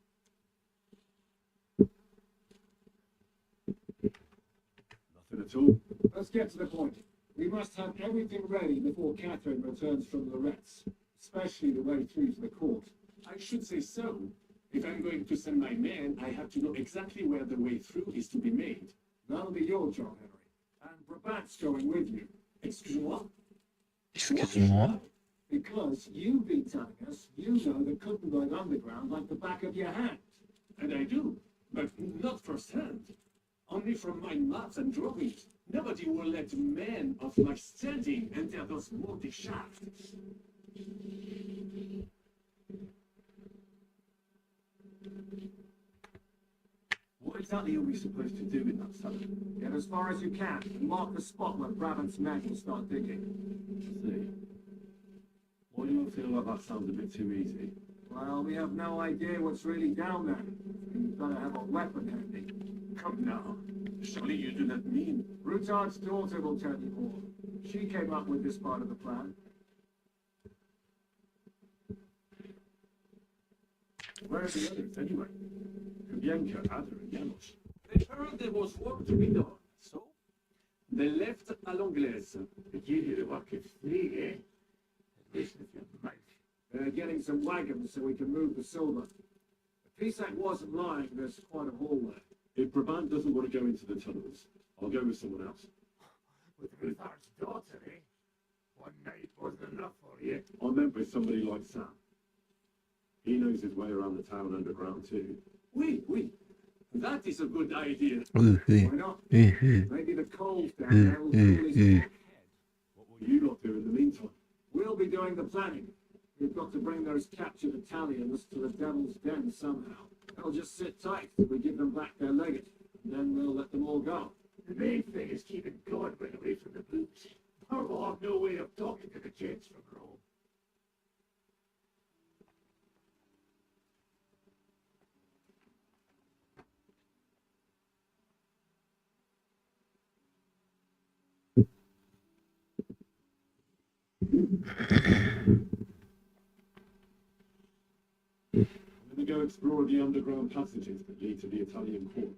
Speaker 5: Nothing at all.
Speaker 1: Let's get to the point. We must have everything ready before Catherine returns from Loretz, especially the way through to the court.
Speaker 5: I should say so. If I'm going to send my men, I have to know exactly where the way through is to be made.
Speaker 1: That'll be your job, Henry. And Brabant's going with you.
Speaker 5: Excuse-moi?
Speaker 3: Excuse-moi?
Speaker 1: Because you've been telling us you know the Kuttenberg Underground like the back of your hand.
Speaker 5: And I do, but not firsthand. Only from my maps and drawings. Nobody will let men of my standing enter those moldy shafts. What exactly are we supposed to do in that cellar?
Speaker 2: Get as far as you can and mark the spot where Brabant's men will start digging.
Speaker 5: See. Why do you feel like that sounds a bit too easy?
Speaker 2: Well, we have no idea what's really down there. You've got to have a weapon handy.
Speaker 5: Come now. Surely you do not mean...
Speaker 2: Rutard's daughter will tell you more. She came up with this part of the plan.
Speaker 5: Where are the others, anyway? Kubienka, Ada, and Janos.
Speaker 12: They heard there was work to be done, so
Speaker 5: They left à l'anglaise.
Speaker 2: To give you the work of free, eh? Listen if you might. They're getting some wagons so we can move the silver. The Pisac wasn't lying, there's quite a haul there.
Speaker 5: If Brabant doesn't want to go into the tunnels, I'll go with someone else.
Speaker 2: With Rutard's daughter, eh? One night wasn't enough for you.
Speaker 5: I meant with somebody like Sam. He knows his way around the town underground too.
Speaker 12: oui. That is a good idea.
Speaker 2: Why not? Maybe the coals down there will cool his head.
Speaker 5: What will you lot do in the meantime?
Speaker 2: We'll be doing the planning. We've got to bring those captured Italians to the Devil's Den somehow. They'll just sit tight till we give them back their legate, and then we'll let them all go. The main thing is keeping Godwin away from the boots. Or we'll have no way of talking to the gents from Rome.
Speaker 5: I'm going to go explore the underground passages that lead to the Italian court.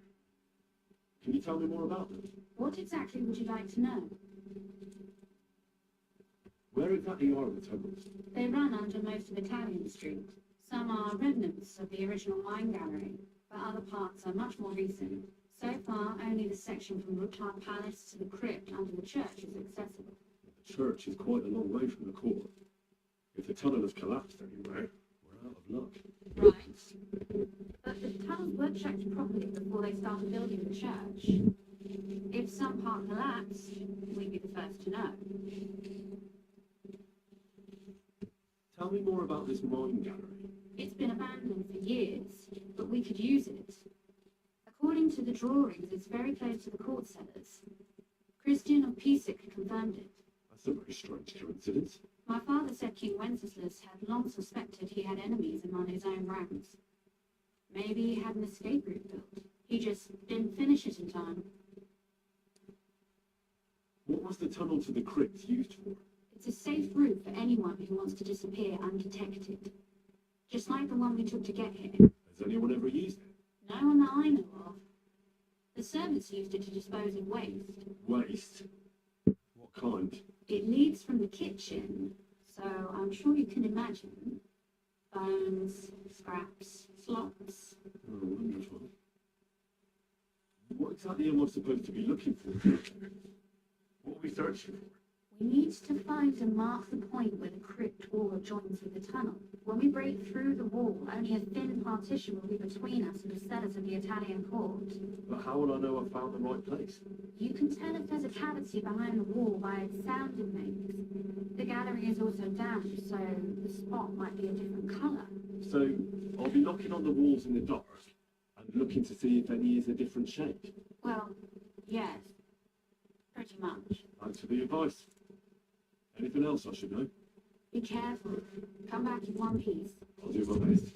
Speaker 5: Can you tell me more about them?
Speaker 8: What exactly would you like to know?
Speaker 5: Where exactly are the tunnels?
Speaker 8: They run under most of Italian Street. Some are remnants of the original wine gallery, but other parts are much more recent. So far, only the section from Rutard Palace to the crypt under the church is accessible.
Speaker 5: The church is quite a long way from the court. If the tunnel has collapsed anywhere, we're out of luck.
Speaker 8: Right. But the tunnels were checked properly before they started building the church. If some part collapsed, we'd be the first to know.
Speaker 1: Tell me more about this mine gallery.
Speaker 8: It's been abandoned for years, but we could use it. According to the drawings, it's very close to the court cellars. Christian of Pisek confirmed it.
Speaker 1: That's a very strange coincidence.
Speaker 8: My father said King Wenceslas had long suspected he had enemies among his own ranks. Maybe he had an escape route built. He just didn't finish it in time.
Speaker 1: What was the tunnel to the crypt used for?
Speaker 8: It's a safe route for anyone who wants to disappear undetected. Just like the one we took to get here.
Speaker 1: Has anyone ever used it?
Speaker 8: No one that I know of. The servants used it to dispose of waste.
Speaker 1: Waste? What kind?
Speaker 8: It leads from the kitchen, so I'm sure you can imagine. Bones, scraps, slops.
Speaker 1: Oh, wonderful. What exactly am I supposed to be looking for? What are we searching for?
Speaker 8: We need to find and mark the point where the crypt wall joins with the tunnel. When we break through the wall, only a thin partition will be between us and the cellars of the Italian court.
Speaker 1: But how will I know I've found the right place?
Speaker 8: You can tell if there's a cavity behind the wall by its sound it makes. The gallery is also damp, so the spot might be a different colour.
Speaker 1: So, I'll be knocking on the walls in the dark and looking to see if any is a different shade.
Speaker 8: Well, yes. Pretty much.
Speaker 1: Thanks for the advice. Anything else I should know?
Speaker 8: Be careful. Come back in one piece.
Speaker 1: I'll do my best.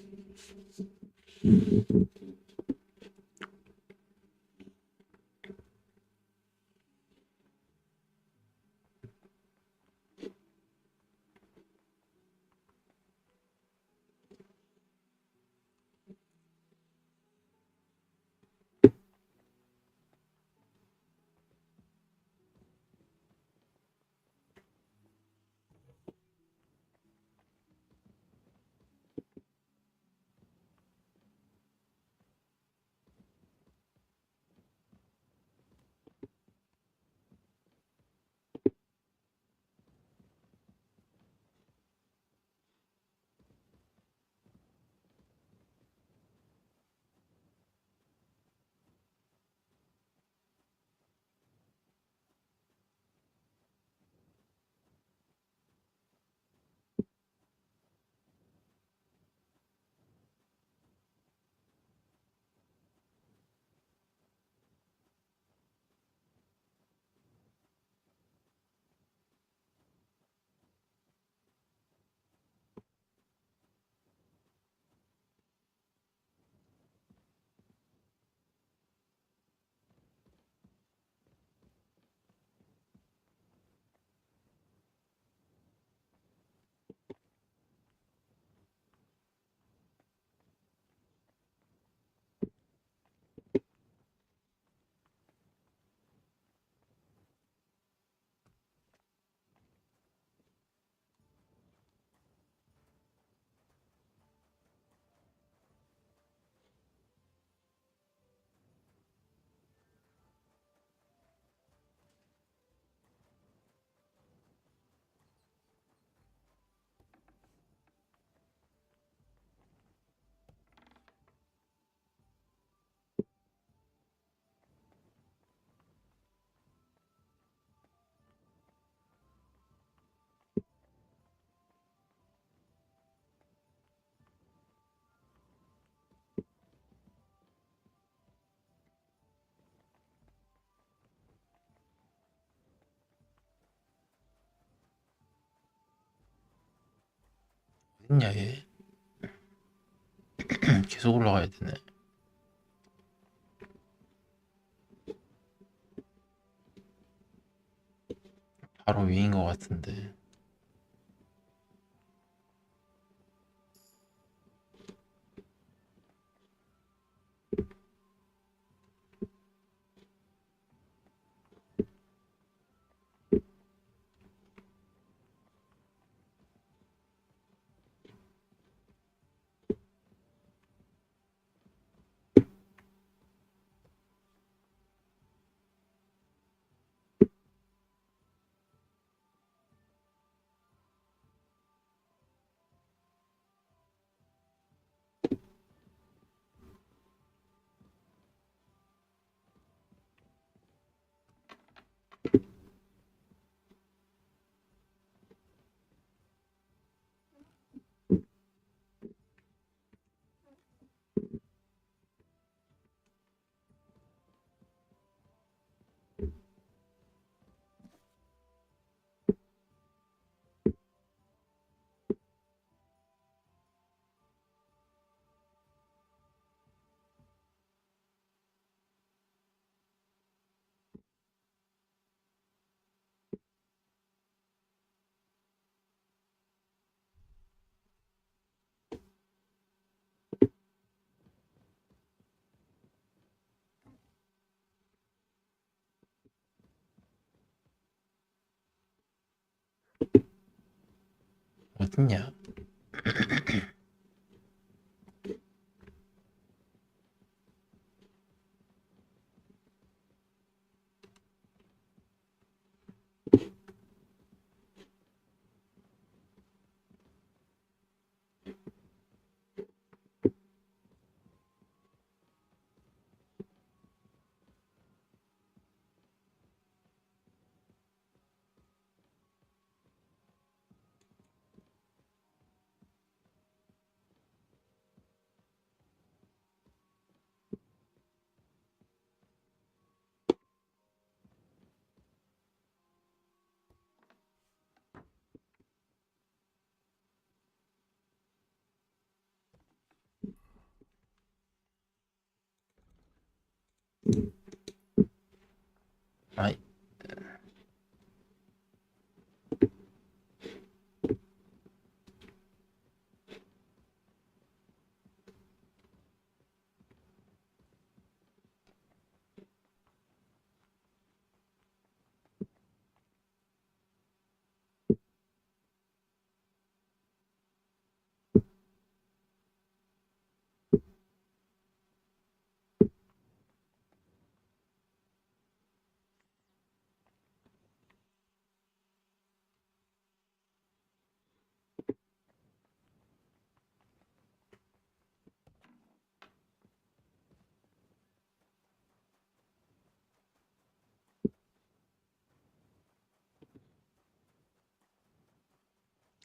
Speaker 3: 어딨냐 얘? 계속 올라가야 되네. 바로 위인 것 같은데. 어딨냐? 아이.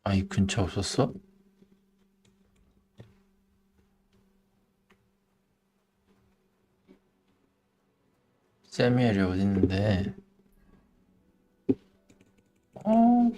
Speaker 3: 아이 근처 없었어? 세미엘이 어딨는데? 어?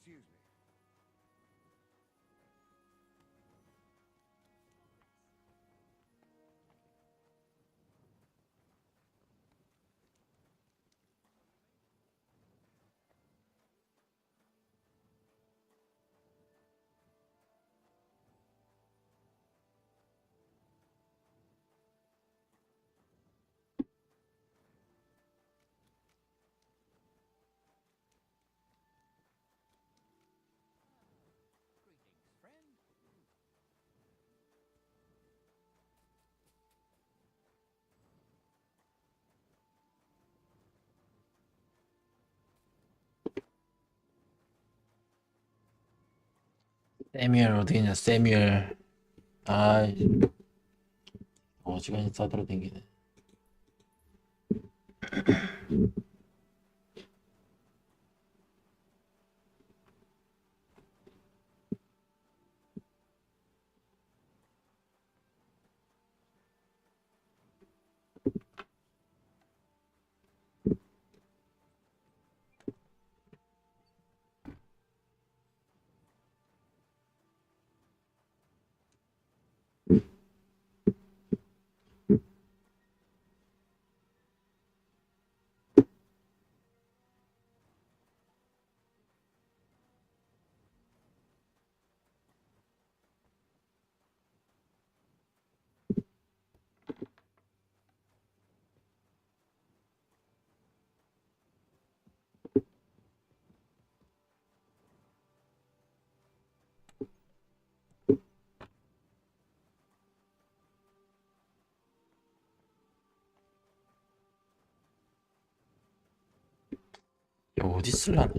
Speaker 10: Excuse me.
Speaker 3: 세미엘 어디냐 세미엘. 아이 어지간히 싸돌아댕기네. 야, 어디 쓸라나?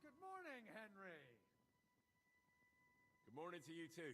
Speaker 10: Good morning, Henry.
Speaker 13: Good morning to you too.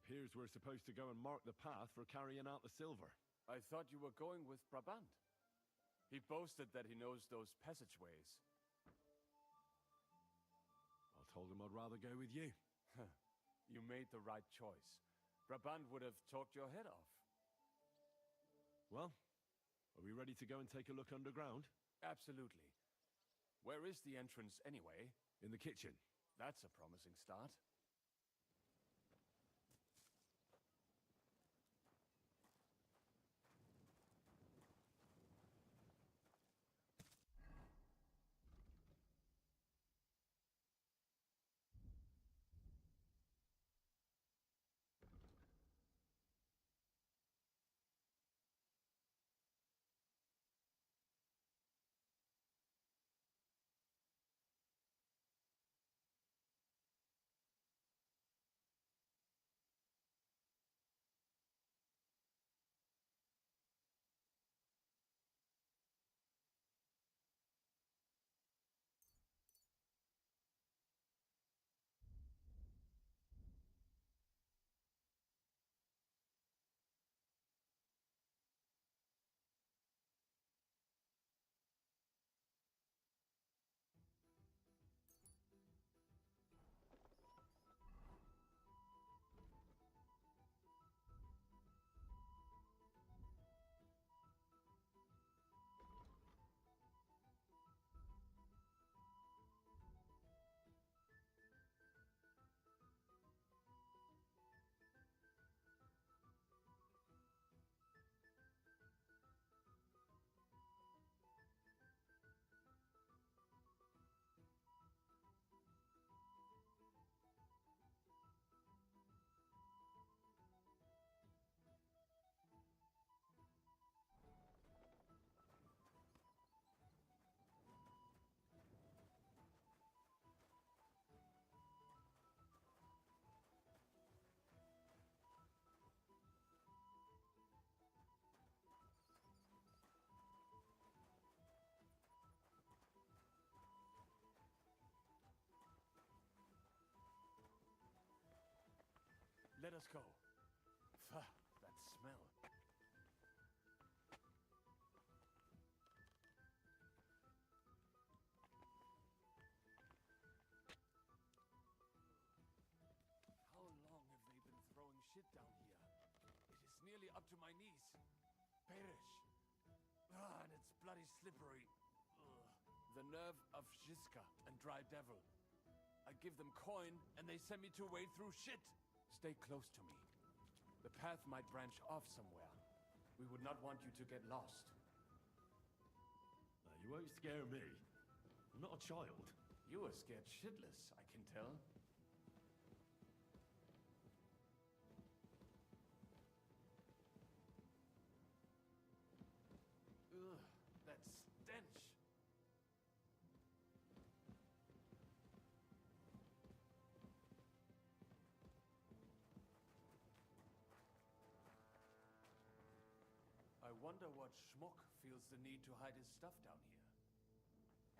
Speaker 12: appears we're supposed to go and mark the path for carrying out the silver.
Speaker 21: I thought you were going with Brabant. He boasted that he knows those passageways.
Speaker 12: I told him I'd rather go with you.
Speaker 21: You made the right choice. Brabant would have talked your head off.
Speaker 12: Well, are we ready to go and take a look underground?
Speaker 21: Absolutely. Where is the entrance anyway?
Speaker 12: In the kitchen.
Speaker 21: That's a promising start. Let us go. Pah, that smell. How long have they been throwing shit down here? It is nearly up to my knees. Perish. And it's bloody slippery. Ugh. The nerve of Jiska and Dry Devil. I give them coin and they send me to wade through shit. Stay close to me. The path might branch off somewhere. We would not want you to get lost.
Speaker 12: You won't scare me. I'm not a child.
Speaker 21: You are scared shitless, I can tell. Ugh, that stench. I wonder what schmuck feels the need to hide his stuff down here.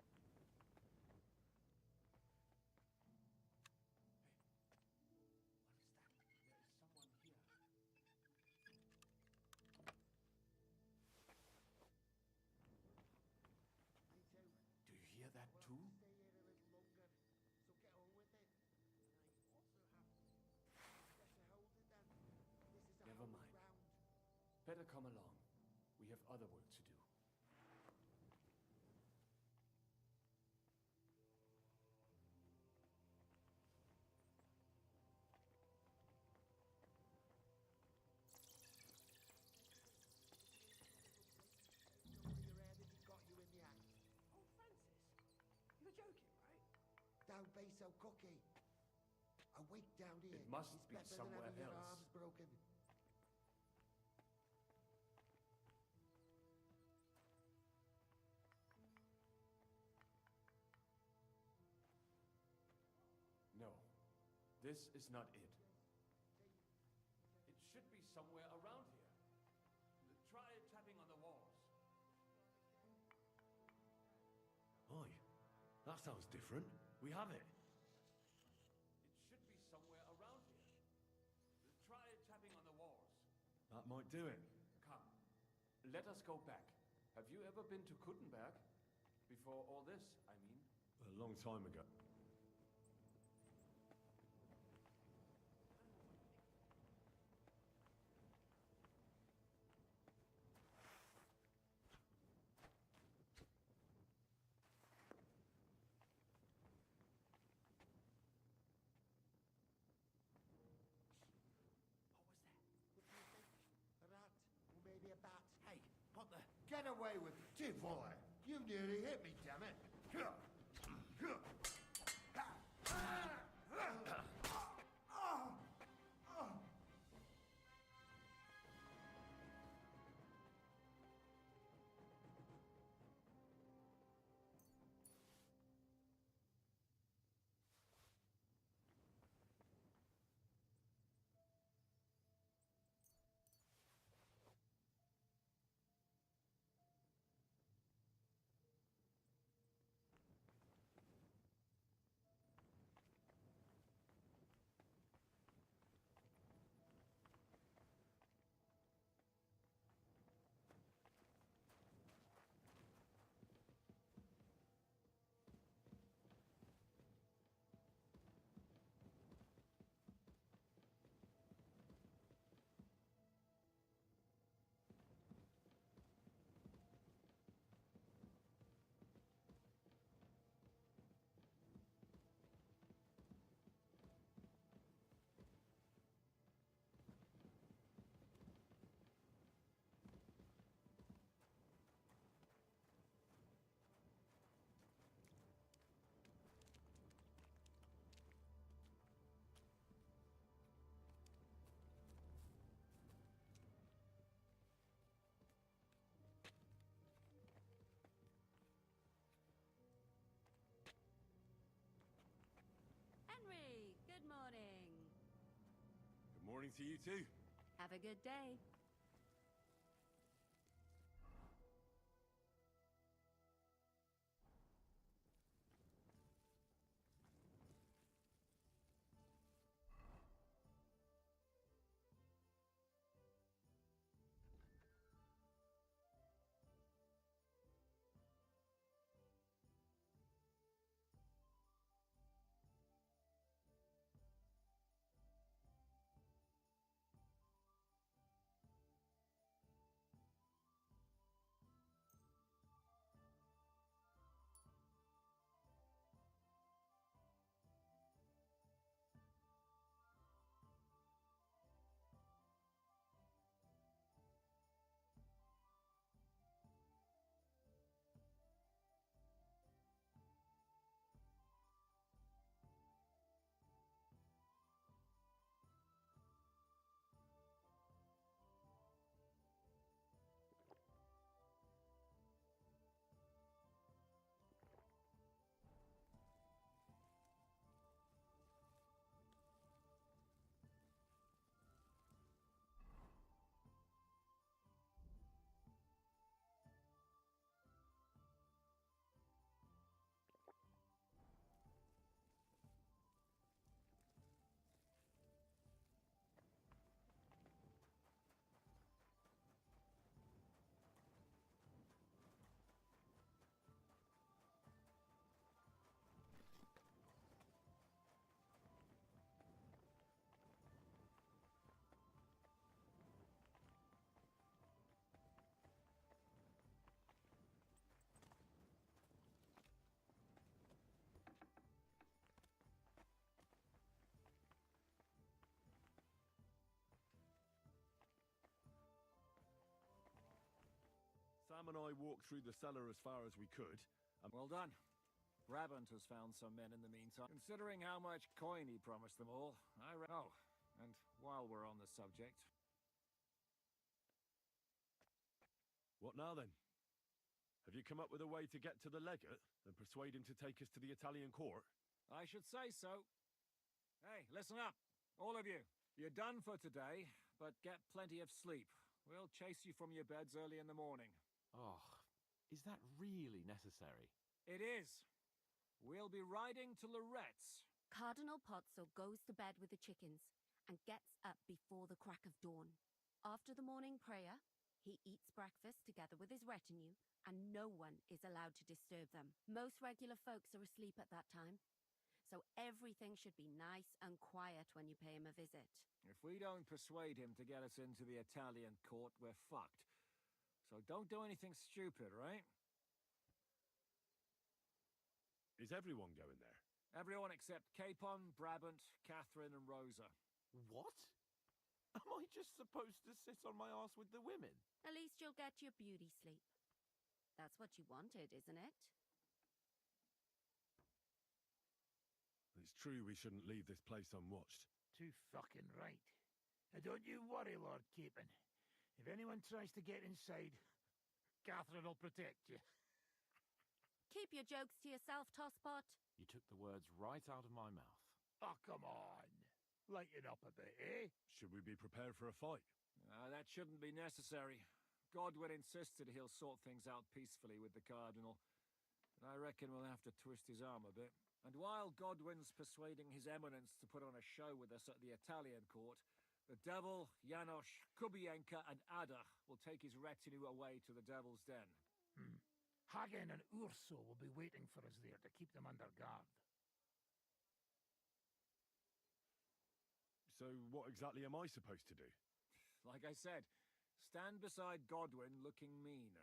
Speaker 21: Hey, what is that? There is someone here. Do you hear that too?
Speaker 2: Stay here a little longer, so get on with it. And I also have to better hold it then. This is a
Speaker 21: Never
Speaker 2: hard
Speaker 21: mind.
Speaker 2: ground.
Speaker 21: Better come along. We have other work to do.
Speaker 2: Your hair that he got you in the act.
Speaker 16: Oh, Francis, you're joking, right?
Speaker 2: Don't be so cocky. A week down here
Speaker 21: It must
Speaker 2: is
Speaker 21: be
Speaker 2: better
Speaker 21: somewhere
Speaker 2: than having your
Speaker 21: else.
Speaker 2: arms broken.
Speaker 21: No, this is not it. It should be somewhere around here. Try tapping on the walls.
Speaker 12: Oi, that sounds different. We have it.
Speaker 21: It should be somewhere around here. Try that might do it. Come, let us go back. Have you ever been to Kuttenberg? Before all this, I mean?
Speaker 12: A long time ago.
Speaker 4: Maybe a bat. Hey, Potter, get away with it. Tivoy, you nearly hit me, damn it.
Speaker 22: Henry, good morning.
Speaker 12: Good morning to you too.
Speaker 22: Have a good day.
Speaker 12: Sam and I walked through the cellar as far as we could. And
Speaker 21: Well done. Brabant has found some men in the meantime. Considering how much coin he promised them all, Oh, and while we're on the subject...
Speaker 12: What now then? Have you come up with a way to get to the legate and persuade him to take us to the Italian court?
Speaker 21: I should say so. Hey, listen up, all of you. You're done for today, but get plenty of sleep. We'll chase you from your beds early in the morning.
Speaker 20: Oh, is that really necessary?
Speaker 21: It is. We'll be riding to Loretz.
Speaker 22: Cardinal Pozzo goes to bed with the chickens and gets up before the crack of dawn. After the morning prayer, he eats breakfast together with his retinue, and no one is allowed to disturb them. Most regular folks are asleep at that time, so everything should be nice and quiet when you pay him a visit.
Speaker 17: If we don't persuade him to get us into the Italian court, we're fucked. So don't do anything stupid, right?
Speaker 12: Is everyone going there?
Speaker 17: Everyone except Capon, Brabant, Catherine, and Rosa.
Speaker 20: What? Am I just supposed to sit on my ass with the women?
Speaker 22: At least you'll get your beauty sleep. That's what you wanted, isn't it?
Speaker 12: It's true we shouldn't leave this place unwatched.
Speaker 19: Too fucking right. Now don't you worry, Lord Capon. If anyone tries to get inside, Catherine will protect you.
Speaker 22: Keep your jokes to yourself, Tosspot.
Speaker 20: You took the words right out of my mouth.
Speaker 19: Oh, come on. Lighten up a bit, eh?
Speaker 12: Should we be prepared for a fight?
Speaker 17: That shouldn't be necessary. Godwin insisted he'll sort things out peacefully with the Cardinal, and I reckon we'll have to twist his arm a bit. And while Godwin's persuading His Eminence to put on a show with us at the Italian court, the Devil, Janosch, Kubienka, and Ada will take his retinue away to the Devil's Den.
Speaker 19: Hagen and Urso will be waiting for us there to keep them under guard.
Speaker 12: So what exactly am I supposed to do?
Speaker 17: Like I said, stand beside Godwin looking mean.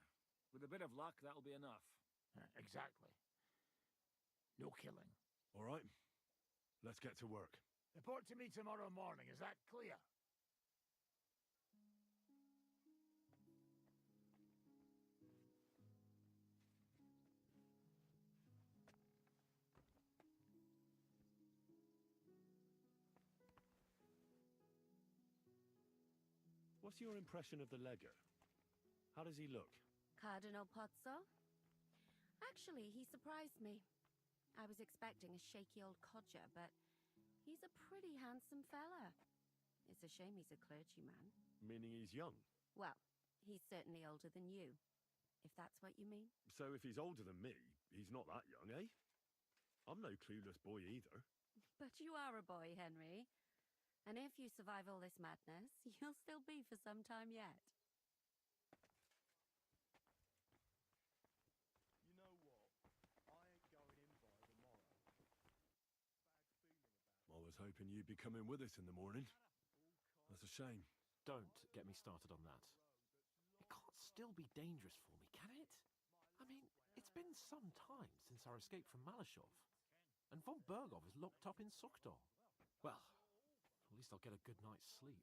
Speaker 17: With a bit of luck, that'll be enough.
Speaker 19: Exactly. No killing.
Speaker 12: All right. Let's get to work.
Speaker 19: Report to me tomorrow morning, is that clear?
Speaker 12: What's your impression of the Lega? How does he look?
Speaker 22: Cardinal Pozzo? Actually, he surprised me. I was expecting a shaky old codger, but he's a pretty handsome fella. It's a shame he's a clergyman.
Speaker 12: Meaning he's young?
Speaker 22: Well, he's certainly older than you, if that's what you mean.
Speaker 12: So if he's older than me, he's not that young, eh? I'm no clueless boy either.
Speaker 22: But you are a boy, Henry. And if you survive all this madness, you'll still be for some time yet.
Speaker 12: You know what? I ain't going in by tomorrow. I was hoping you'd be coming with us in the morning. That's a shame.
Speaker 20: Don't get me started on that. It can't still be dangerous for me, can it? I mean, it's been some time since our escape from Malashov. And von Bergov is locked up in Sukhdol. Well, at least I'll get a good night's sleep.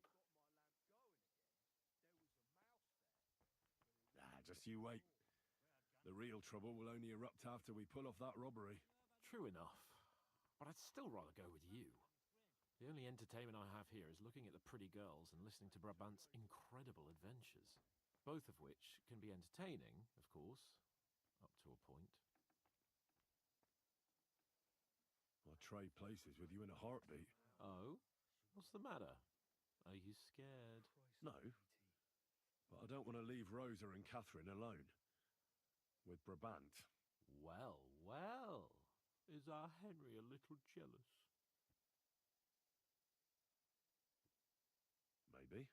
Speaker 12: Just you wait. The real trouble will only erupt after we pull off that robbery.
Speaker 20: True enough. But I'd still rather go with you. The only entertainment I have here is looking at the pretty girls and listening to Brabant's incredible adventures. Both of which can be entertaining, of course, up to a point.
Speaker 12: I'll trade places with you in a heartbeat.
Speaker 20: Oh? What's the matter? Are you scared?
Speaker 12: No. But I don't want to leave Rosa and Catherine alone. With Brabant.
Speaker 20: Well, well. Is our Henry a little jealous?
Speaker 12: Maybe.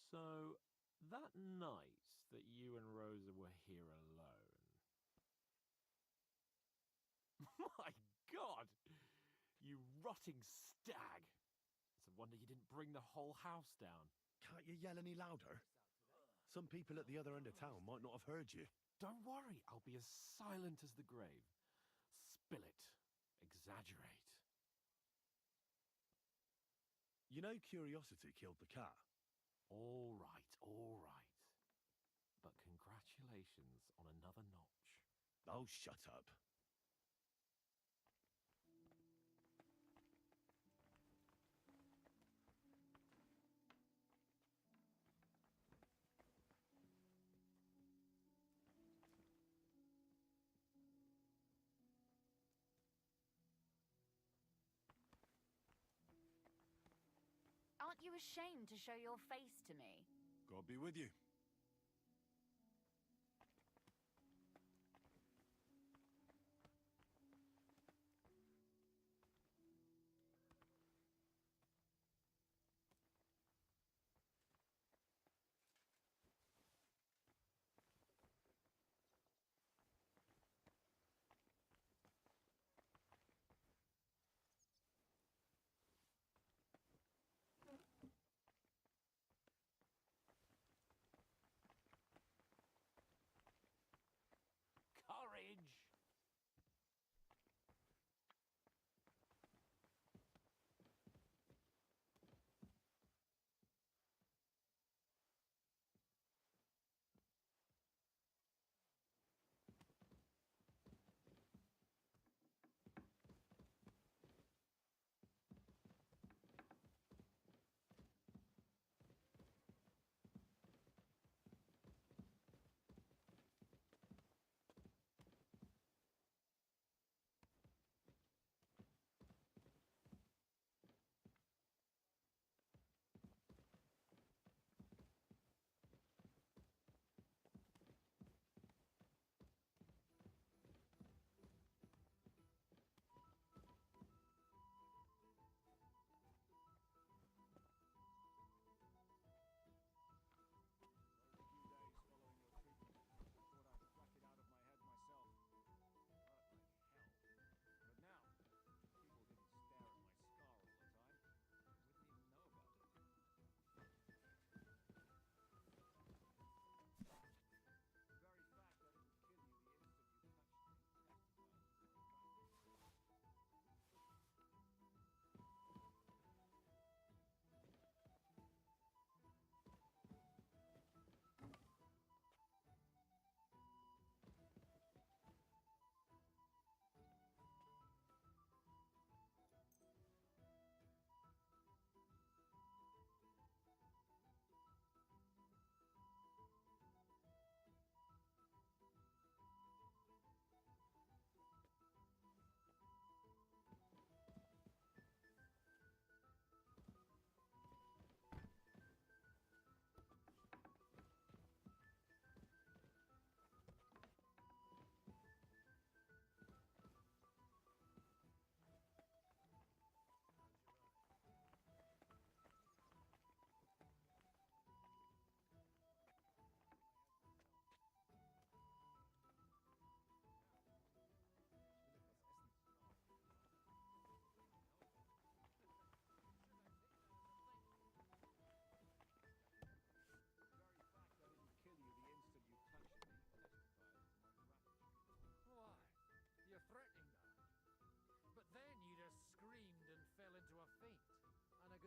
Speaker 20: So, that night that you and Rosa were here alone... My God! You rotting stag! It's a wonder you didn't bring the whole house down.
Speaker 12: Can't you yell any louder? Some people at the other end of town might not have heard you.
Speaker 20: Don't worry, I'll be as silent as the grave. Spill it. Exaggerate.
Speaker 12: You know curiosity killed the cat?
Speaker 20: All right, all right. But congratulations on another notch.
Speaker 12: Oh, shut up.
Speaker 11: Aren't you ashamed to show your face to me?
Speaker 12: God be with you.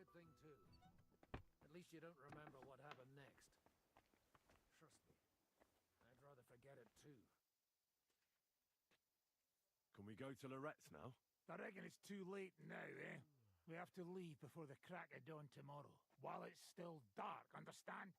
Speaker 9: good thing, too. At least you don't remember what happened next. Trust me, I'd rather forget it, too.
Speaker 12: Can we go to Lorette's now?
Speaker 19: I reckon it's too late now, eh? We have to leave before the crack of dawn tomorrow, while it's still dark, understand?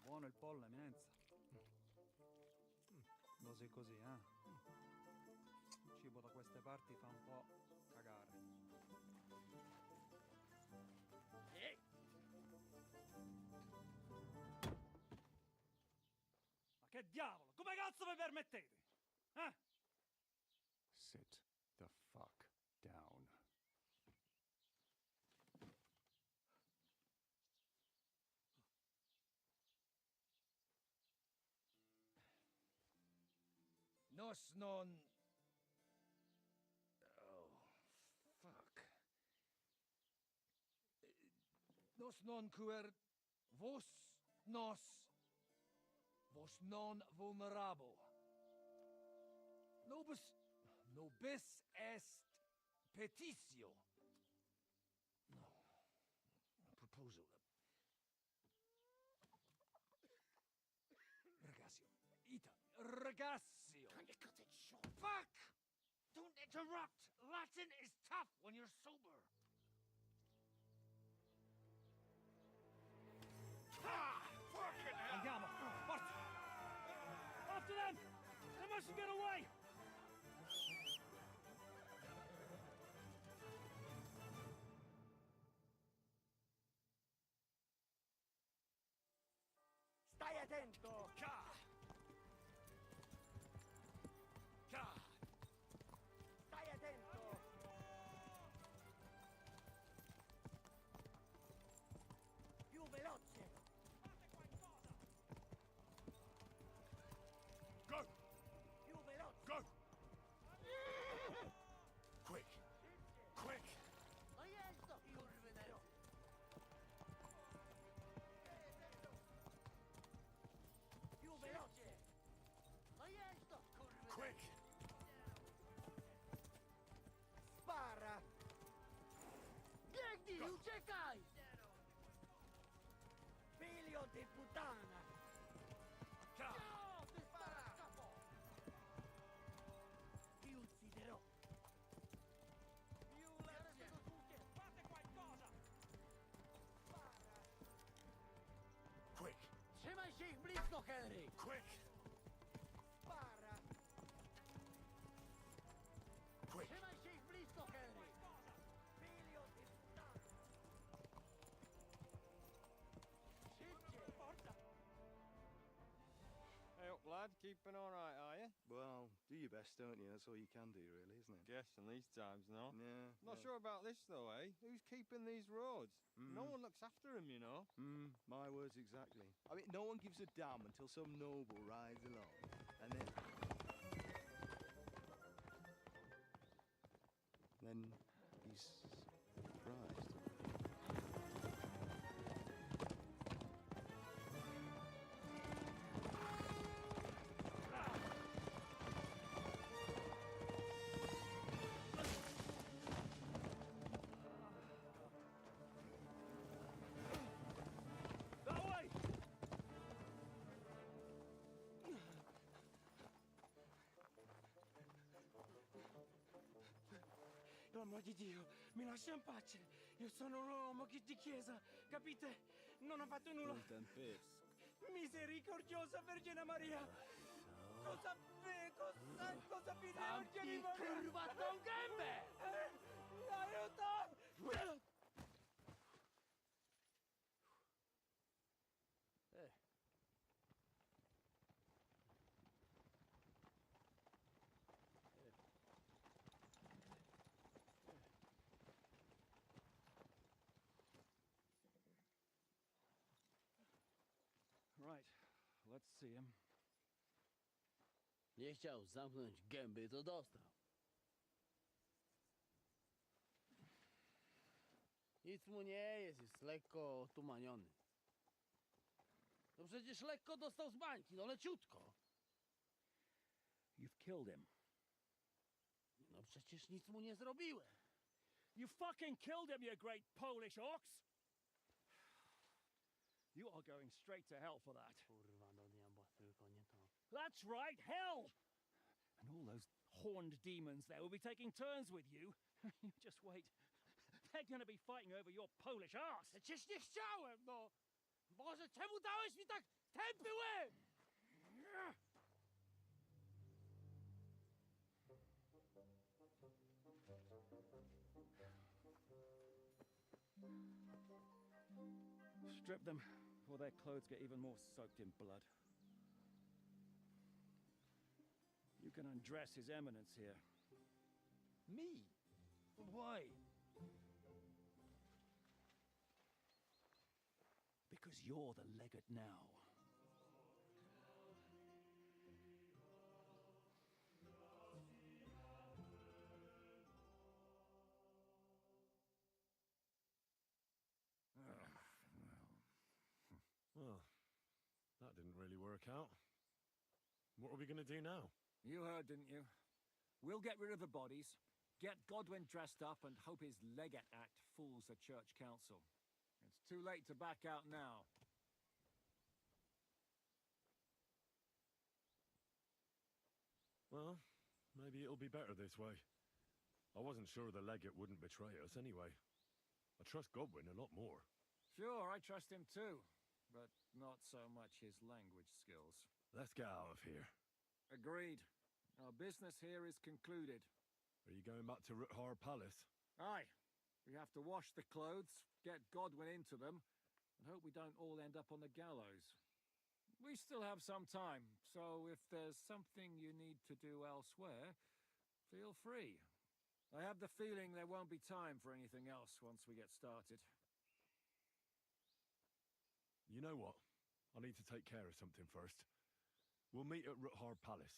Speaker 6: Buono il pollo, eminenza. Così così, eh? Il cibo da queste parti fa un po' cagare.
Speaker 16: Ehi!
Speaker 6: Ma che diavolo? Come cazzo vi permettete? Eh?
Speaker 5: Sit the fuck down.
Speaker 9: Nos non... Oh, fuck. Nos non quer... Vos nos... Vos non vulnerabo. Nobis est petitio. No. Proposal. Ragazio. Ita. Ragazio.
Speaker 16: Can you cut it short?
Speaker 9: Fuck! Don't interrupt! Latin is tough when you're sober.
Speaker 6: Ah! Andiamo! Forza! After them! They mustn't get away!
Speaker 16: Stai attento! Stai attento! Più veloce!
Speaker 12: Go!
Speaker 16: Più veloce!
Speaker 12: Go! Quick! Quick!
Speaker 16: Ma io sto curvederò! Più veloce! Ma io sto curvederò!
Speaker 12: Quick!
Speaker 16: Spara! Biegni, uciekaj! Figlio di puttana! Ciao! Ti spara a capo! Ti ucciderò! Più veloce! Fate qualcosa! Spara!
Speaker 12: Quick!
Speaker 16: Trzymaj się ich blisko, Henry!
Speaker 12: Quick!
Speaker 16: Spara!
Speaker 12: Quick!
Speaker 16: Trzymaj się ich blisko, Henry! Figlio di puttana! Szybciej! Forza!
Speaker 14: Hey up, lad. Keeping all right, are you?
Speaker 23: Well, do your best, don't you? That's all you can do, really, isn't it?
Speaker 14: Guess in these times, no?
Speaker 23: Yeah.
Speaker 14: Not sure about this, though, eh? Who's keeping these roads? No one looks after them, you know.
Speaker 23: My words exactly. I mean, no one gives a damn until some noble rides along, and then he's surprised.
Speaker 6: That way!
Speaker 16: L'uomo di Dio, mi lascia in pace. Io sono un uomo di chiesa, capite? Non ho fatto nulla. Misericordiosa Vergine Maria. Cosa pide la Vergine Maria?
Speaker 9: curvato un gambe!
Speaker 16: Aiuto!
Speaker 17: let's see him.
Speaker 16: Nie chciał zamknąć gęby, to dostał. Nic mu nie jest lekko otumaniony. No przecież lekko dostał z bańki, no leciutko.
Speaker 19: You've killed him.
Speaker 16: No przecież nic mu nie zrobiłem.
Speaker 19: You fucking killed him, you great Polish ox! You are going straight to hell for that.
Speaker 16: Kurwa, do diabła, tylko nie to.
Speaker 19: That's right, hell! And all those horned demons there will be taking turns with you. You just wait. They're gonna be fighting over your Polish ass.
Speaker 16: Przecież nie chciałem, no! Boże, czemu dałeś mi tak tępy łeb?
Speaker 19: Strip them before their clothes get even more soaked in blood. You can undress His Eminence here.
Speaker 16: Me? Why?
Speaker 19: Because you're the legate now.
Speaker 12: Well, that didn't really work out. What are we going to do now?
Speaker 17: You heard, didn't you? We'll get rid of the bodies, get Godwin dressed up, and hope his Legate Act fools the Church Council. It's too late to back out now.
Speaker 12: Well, maybe it'll be better this way. I wasn't sure the legate wouldn't betray us anyway. I trust Godwin a lot more.
Speaker 17: Sure, I trust him too, but not so much his language skills.
Speaker 12: Let's get out of here.
Speaker 17: Agreed. Our business here is concluded.
Speaker 12: Are you going back to Ruthar Palace?
Speaker 17: Aye. We have to wash the clothes, get Godwin into them, and hope we don't all end up on the gallows. We still have some time, so if there's something you need to do elsewhere, feel free. I have the feeling there won't be time for anything else once we get started.
Speaker 12: You know what? I need to take care of something first. We'll meet at Ruthar Palace.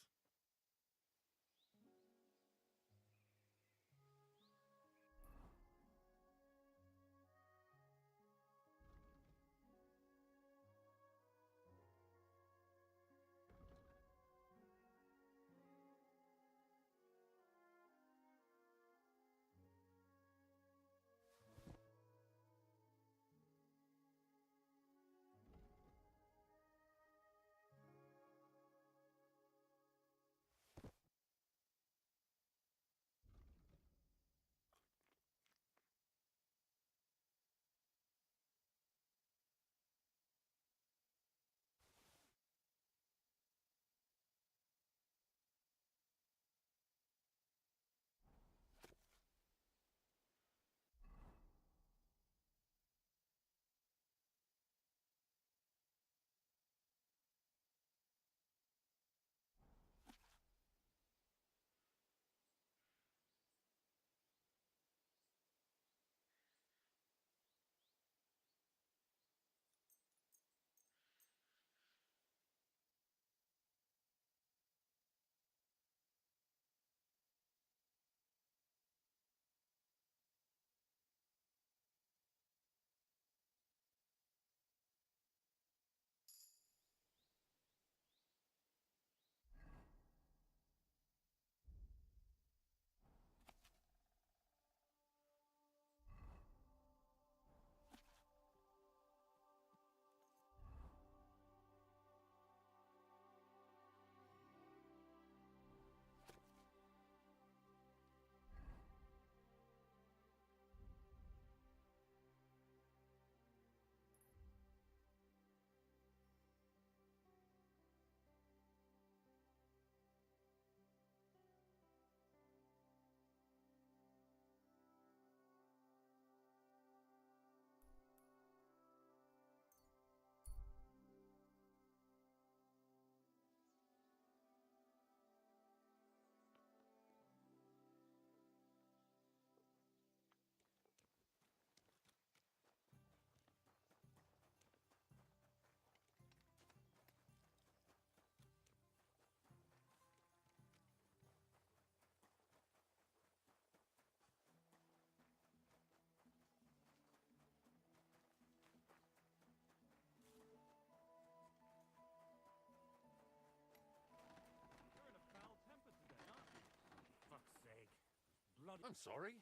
Speaker 19: bloody...
Speaker 13: I'm sorry.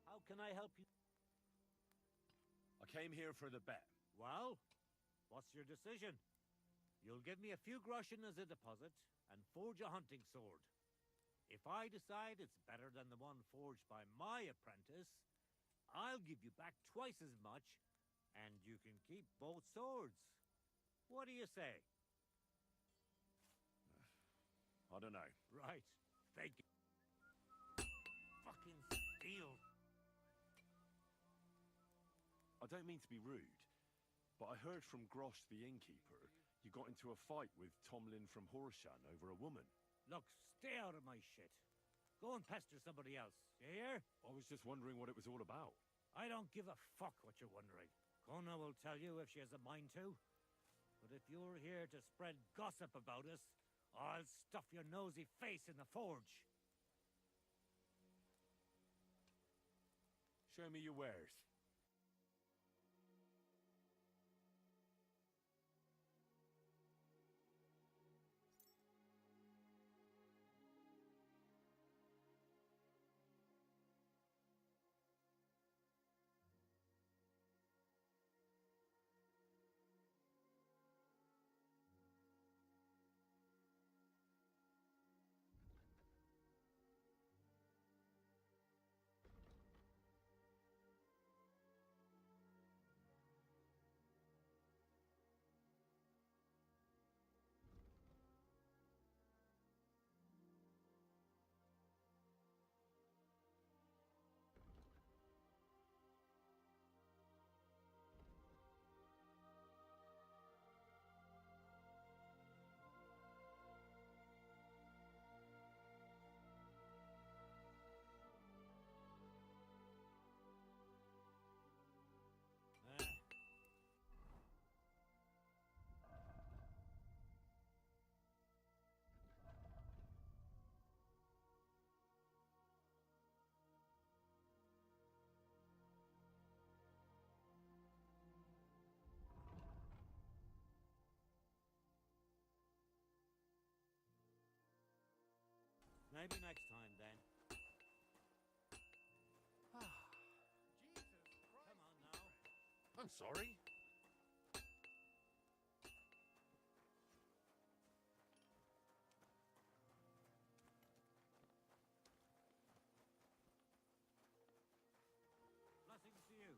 Speaker 9: How can I help you?
Speaker 12: I came here for the bet.
Speaker 9: Well, what's your decision? You'll give me a few groschen as a deposit and forge a hunting sword. If I decide it's better than the one forged by my apprentice, I'll give you back twice as much, and you can keep both swords. What do you say?
Speaker 12: I don't know.
Speaker 9: Right. Thank you. Fucking steal.
Speaker 12: I don't mean to be rude, but I heard from Grosh the innkeeper you got into a fight with Tomlin from Horshan over a woman.
Speaker 9: Look, stay out of my shit. Go and pester somebody else, you hear?
Speaker 12: I was just wondering what it was all about.
Speaker 9: I don't give a fuck what you're wondering. Kona will tell you if she has a mind to. But if you're here to spread gossip about us, I'll stuff your nosy face in the forge.
Speaker 12: Show me your wares.
Speaker 9: Maybe next time, then. Come on now.
Speaker 13: I'm sorry.
Speaker 9: Blessings to you.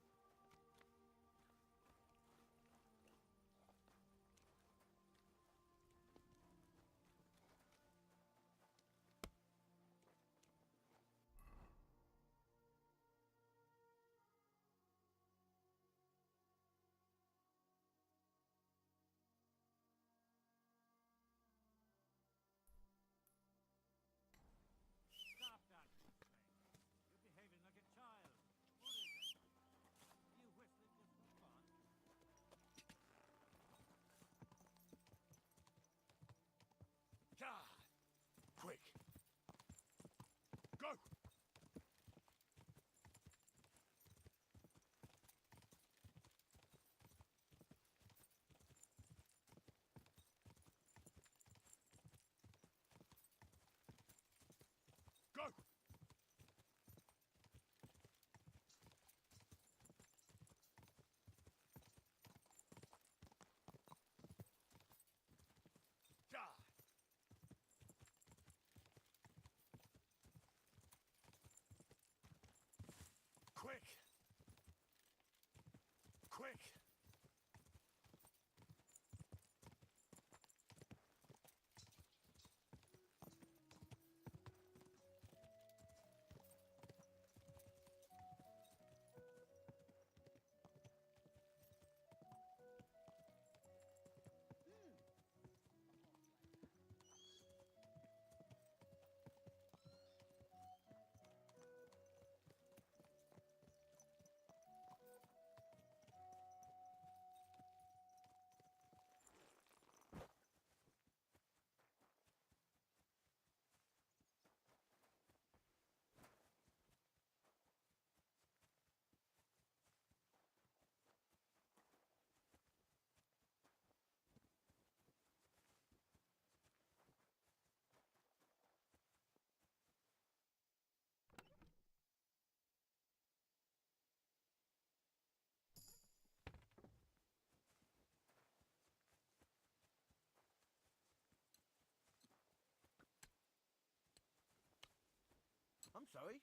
Speaker 23: I'm sorry.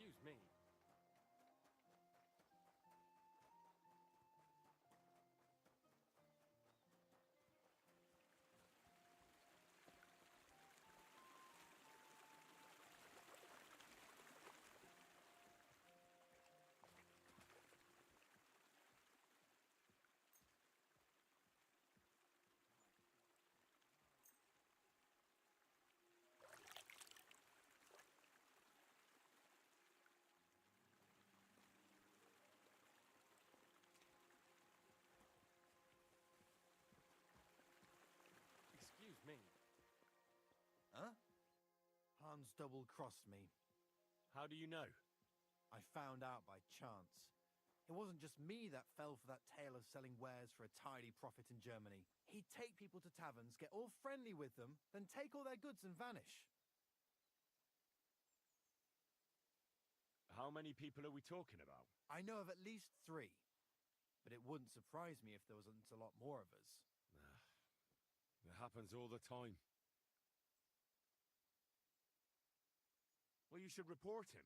Speaker 7: Excuse me. Excuse me.
Speaker 14: Huh? Hans double-crossed me.
Speaker 7: How do you know?
Speaker 14: I found out by chance. It wasn't just me that fell for that tale of selling wares for a tidy profit in Germany. He'd take people to taverns, get all friendly with them, then take all their goods and vanish.
Speaker 7: How many people are we talking about?
Speaker 14: I know of at least 3. But it wouldn't surprise me if there wasn't a lot more of us.
Speaker 7: It happens all the time. Well, you should report him.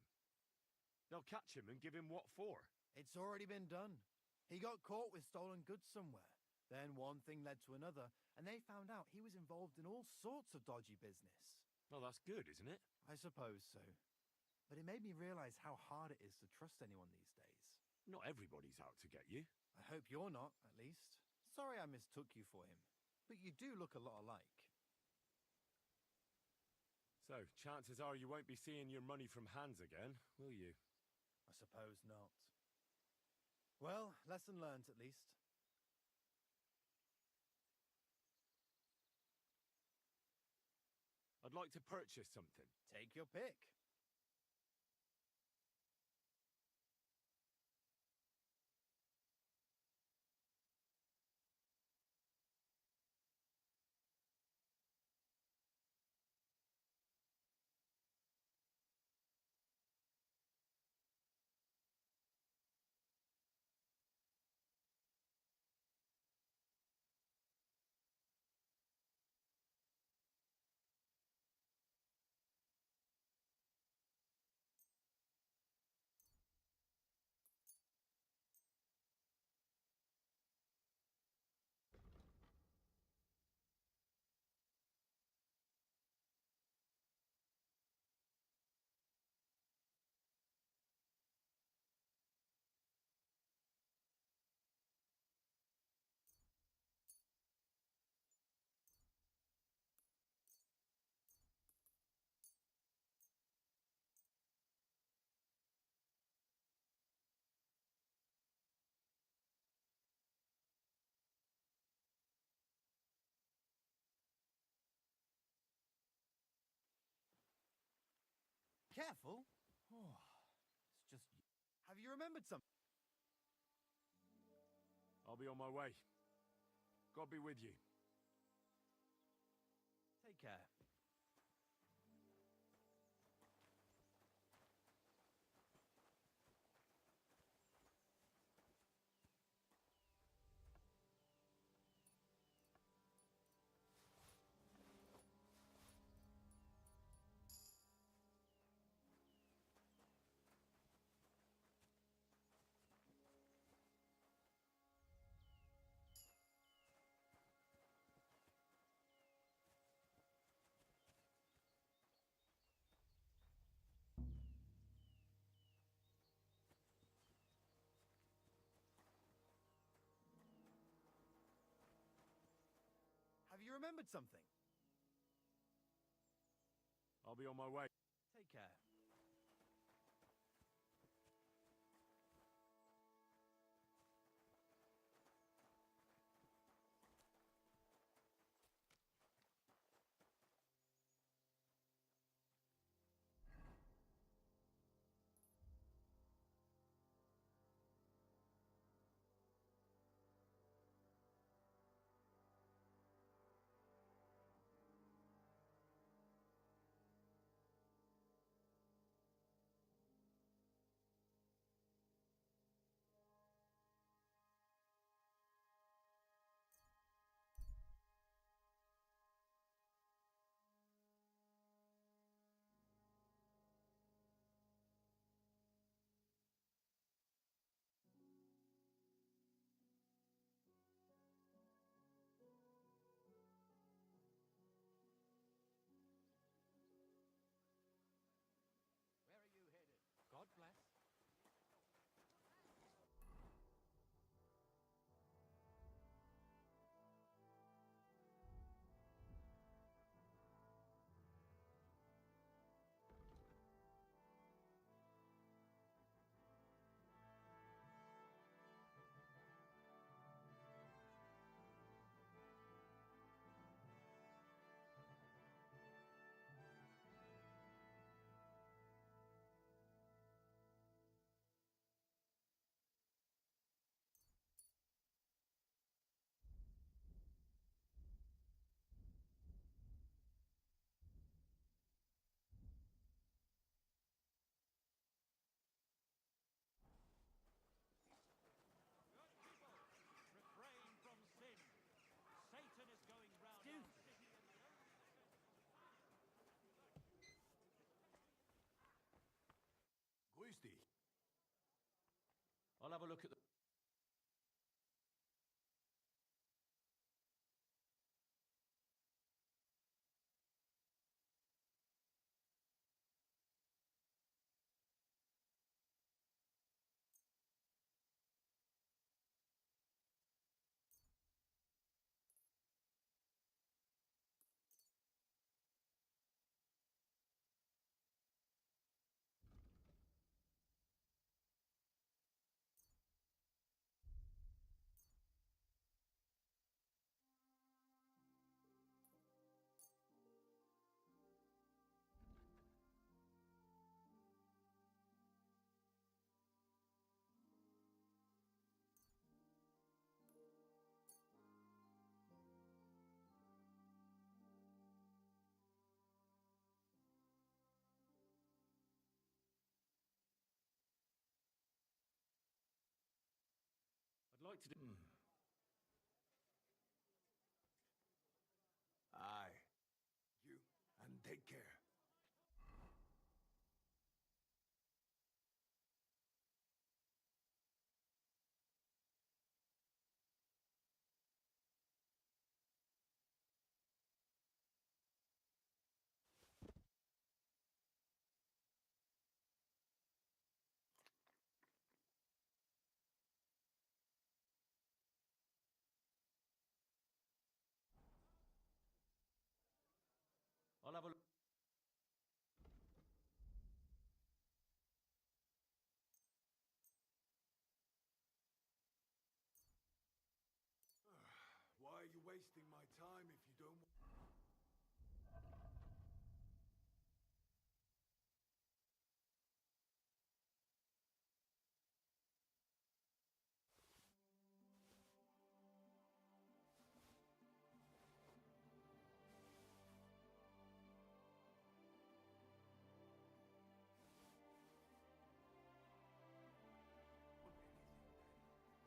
Speaker 7: They'll catch him and give him what for.
Speaker 14: It's already been done. He got caught with stolen goods somewhere. Then one thing led to another, and they found out he was involved in all sorts of dodgy business.
Speaker 7: Well, that's good, isn't it?
Speaker 14: I suppose so. But it made me realize how hard it is to trust anyone these days.
Speaker 7: Not everybody's out to get you.
Speaker 14: I hope you're not, at least. Sorry I mistook you for him. But you do look a lot alike.
Speaker 7: So, chances are you won't be seeing your money from Hans again, will you?
Speaker 14: I suppose not. Well, lesson learned at least.
Speaker 7: I'd like to purchase something.
Speaker 14: Take your pick. Careful. Oh, it's just... Have you remembered something?
Speaker 7: I'll be on my way. God be with you.
Speaker 14: Take care. Have you remembered something?
Speaker 7: I'll be on my way.
Speaker 14: Take care.
Speaker 16: Where are you headed? God bless.
Speaker 19: Refrain from sin. Satan is going round.
Speaker 10: Grüß dich. I'll have a look at the...
Speaker 19: I'd like to do...
Speaker 10: Aye. You, and take care. I'll have a look.
Speaker 5: Why are you wasting my time if you don't...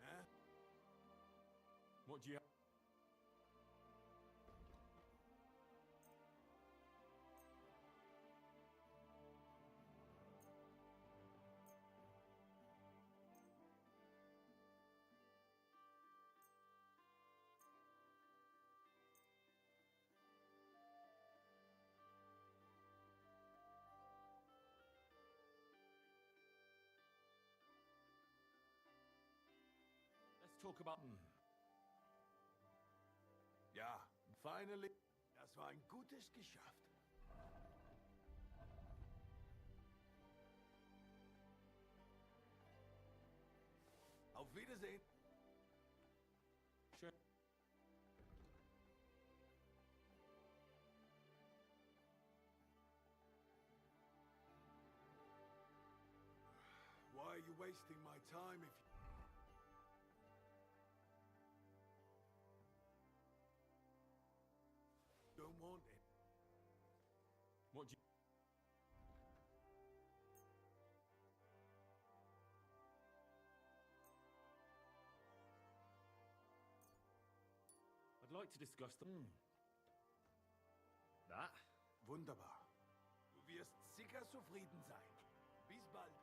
Speaker 5: Huh?
Speaker 7: What do you...
Speaker 19: Let's talk about...
Speaker 5: Ja, finally. Das war ein gutes Geschäft.
Speaker 21: Auf Wiedersehen.
Speaker 17: Sure.
Speaker 5: Why are you wasting my time if you... don't want it?
Speaker 12: What do you... I'd like to discuss the...
Speaker 5: Da? Wunderbar. Du wirst sicher zufrieden sein. Bis bald.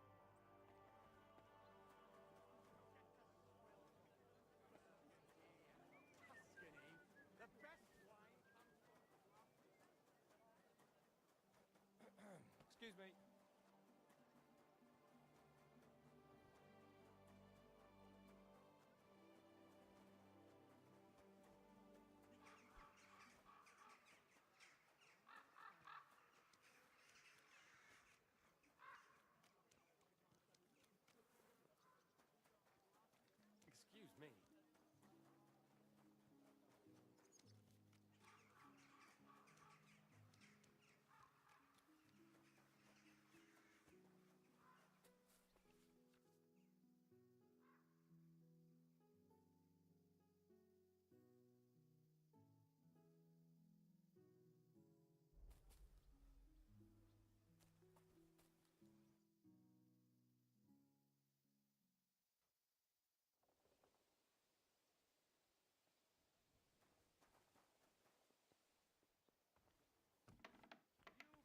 Speaker 17: Excuse me. Excuse me.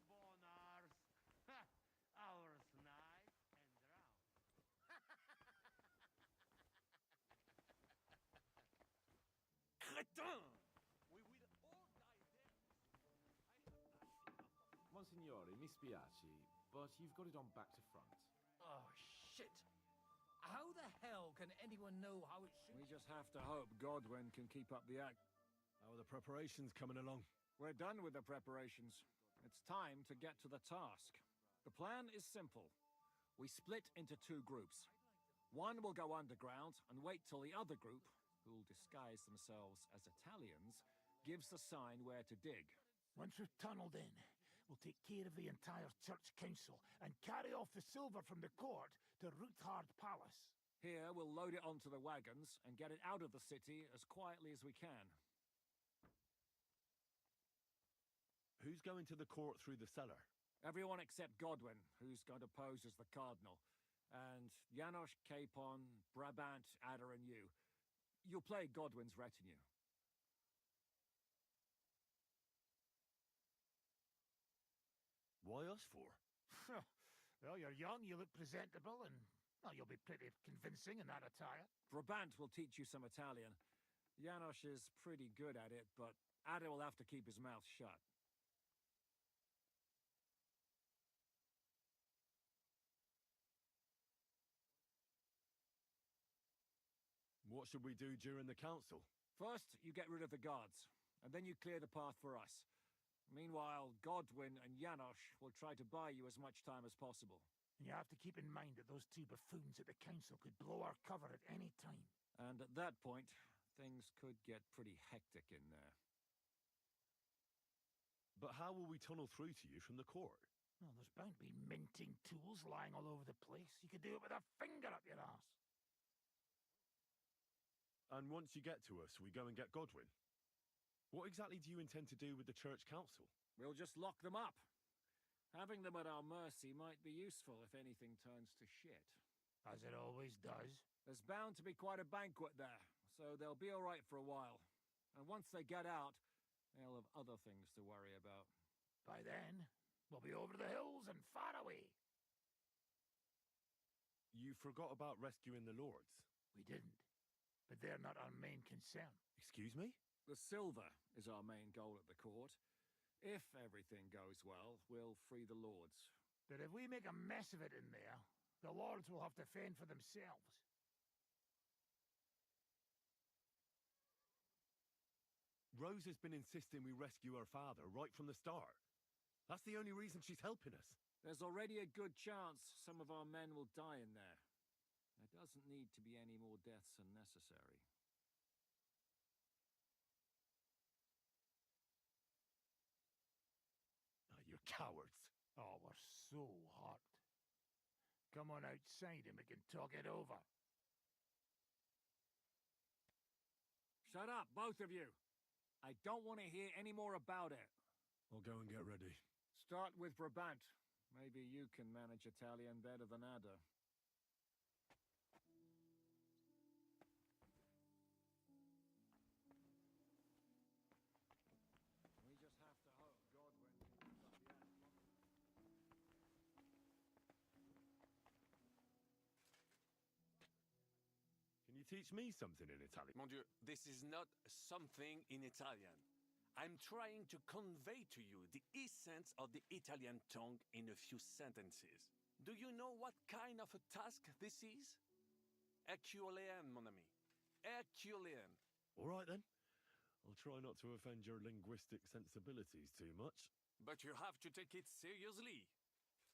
Speaker 16: Bonars. Ours nice and round.
Speaker 17: Crétin!
Speaker 16: We will all die there.
Speaker 20: Monsignore, mi spiace, but you've got it on back to front.
Speaker 8: Oh, shit. How the hell can anyone know how it should...
Speaker 17: We just have to hope Godwin can keep up the act.
Speaker 12: How are the preparations coming along?
Speaker 17: We're done with the preparations. It's time to get to the task. The plan is simple. We split into two groups. One will go underground and wait till the other group, who'll disguise themselves as Italians, gives the sign where to dig.
Speaker 15: Once we've tunneled in, we'll take care of the entire church council and carry off the silver from the court to Ruthard Palace.
Speaker 17: Here, we'll load it onto the wagons and get it out of the city as quietly as we can.
Speaker 12: Who's going to the court through the cellar?
Speaker 17: Everyone except Godwin, who's going to pose as the cardinal. And Janosch, Capon, Brabant, Adder, and you. You'll play Godwin's retinue.
Speaker 12: Why us for?
Speaker 15: Well, you're young, you look presentable, and well, you'll be pretty convincing in that attire.
Speaker 17: Brabant will teach you some Italian. Janosch is pretty good at it, but Adder will have to keep his mouth shut.
Speaker 12: What should we do during the council?
Speaker 17: First, you get rid of the guards, and then you clear the path for us. Meanwhile, Godwin and Janosch will try to buy you as much time as possible.
Speaker 15: And you have to keep in mind that those two buffoons at the council could blow our cover at any time.
Speaker 17: And at that point, things could get pretty hectic in there.
Speaker 12: But how will we tunnel through to you from the court?
Speaker 15: Well, there's bound to be minting tools lying all over the place. You could do it with a finger up your ass.
Speaker 12: And once you get to us, we go and get Godwin. What exactly do you intend to do with the church council?
Speaker 17: We'll just lock them up. Having them at our mercy might be useful if anything turns to shit.
Speaker 15: As it always does.
Speaker 17: There's bound to be quite a banquet there, so they'll be all right for a while. And once they get out, they'll have other things to worry about.
Speaker 15: By then, we'll be over the hills and far away.
Speaker 12: You forgot about rescuing the lords.
Speaker 15: We didn't. But they're not our main concern.
Speaker 12: Excuse me?
Speaker 17: The silver is our main goal at the court. If everything goes well, we'll free the lords.
Speaker 15: But if we make a mess of it in there, the lords will have to fend for themselves.
Speaker 12: Rose has been insisting we rescue her father right from the start. That's the only reason she's helping us.
Speaker 17: There's already a good chance some of our men will die in there. There doesn't need to be any more deaths unnecessary.
Speaker 15: Oh, you cowards. Oh, we're so hot. Come on outside and we can talk it over.
Speaker 17: Shut up, both of you! I don't want to hear any more about it.
Speaker 12: I'll go and get ready.
Speaker 17: Start with Brabant. Maybe you can manage Italian better than Ada. We just have to hope Godwin picks up the act.
Speaker 12: Can you teach me something in Italian?
Speaker 13: Mon Dieu, this is not something in Italian. I'm trying to convey to you the essence of the Italian tongue in a few sentences. Do you know what kind of a task this is? Herculean, mon ami. Herculean.
Speaker 12: All right then. I'll try not to offend your linguistic sensibilities too much.
Speaker 13: But you have to take it seriously.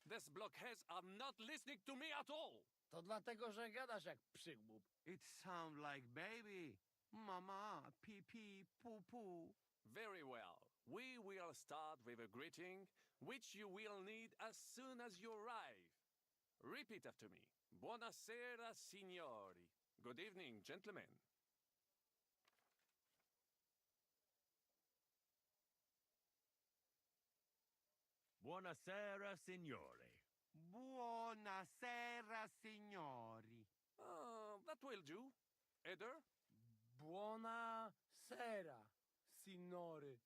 Speaker 13: These blockheads are not listening to me at all.
Speaker 16: To dlatego, że gadasz jak przygłup.
Speaker 23: It sounds like baby. Mama, pee pee, poo poo.
Speaker 13: Very well. We will start with a greeting, which you will need as soon as you arrive. Repeat after me. Buonasera, signori. Good evening, gentlemen.
Speaker 12: Buonasera, signori.
Speaker 23: Buonasera, signori.
Speaker 13: That will do. Eder?
Speaker 16: Buona sera, signori.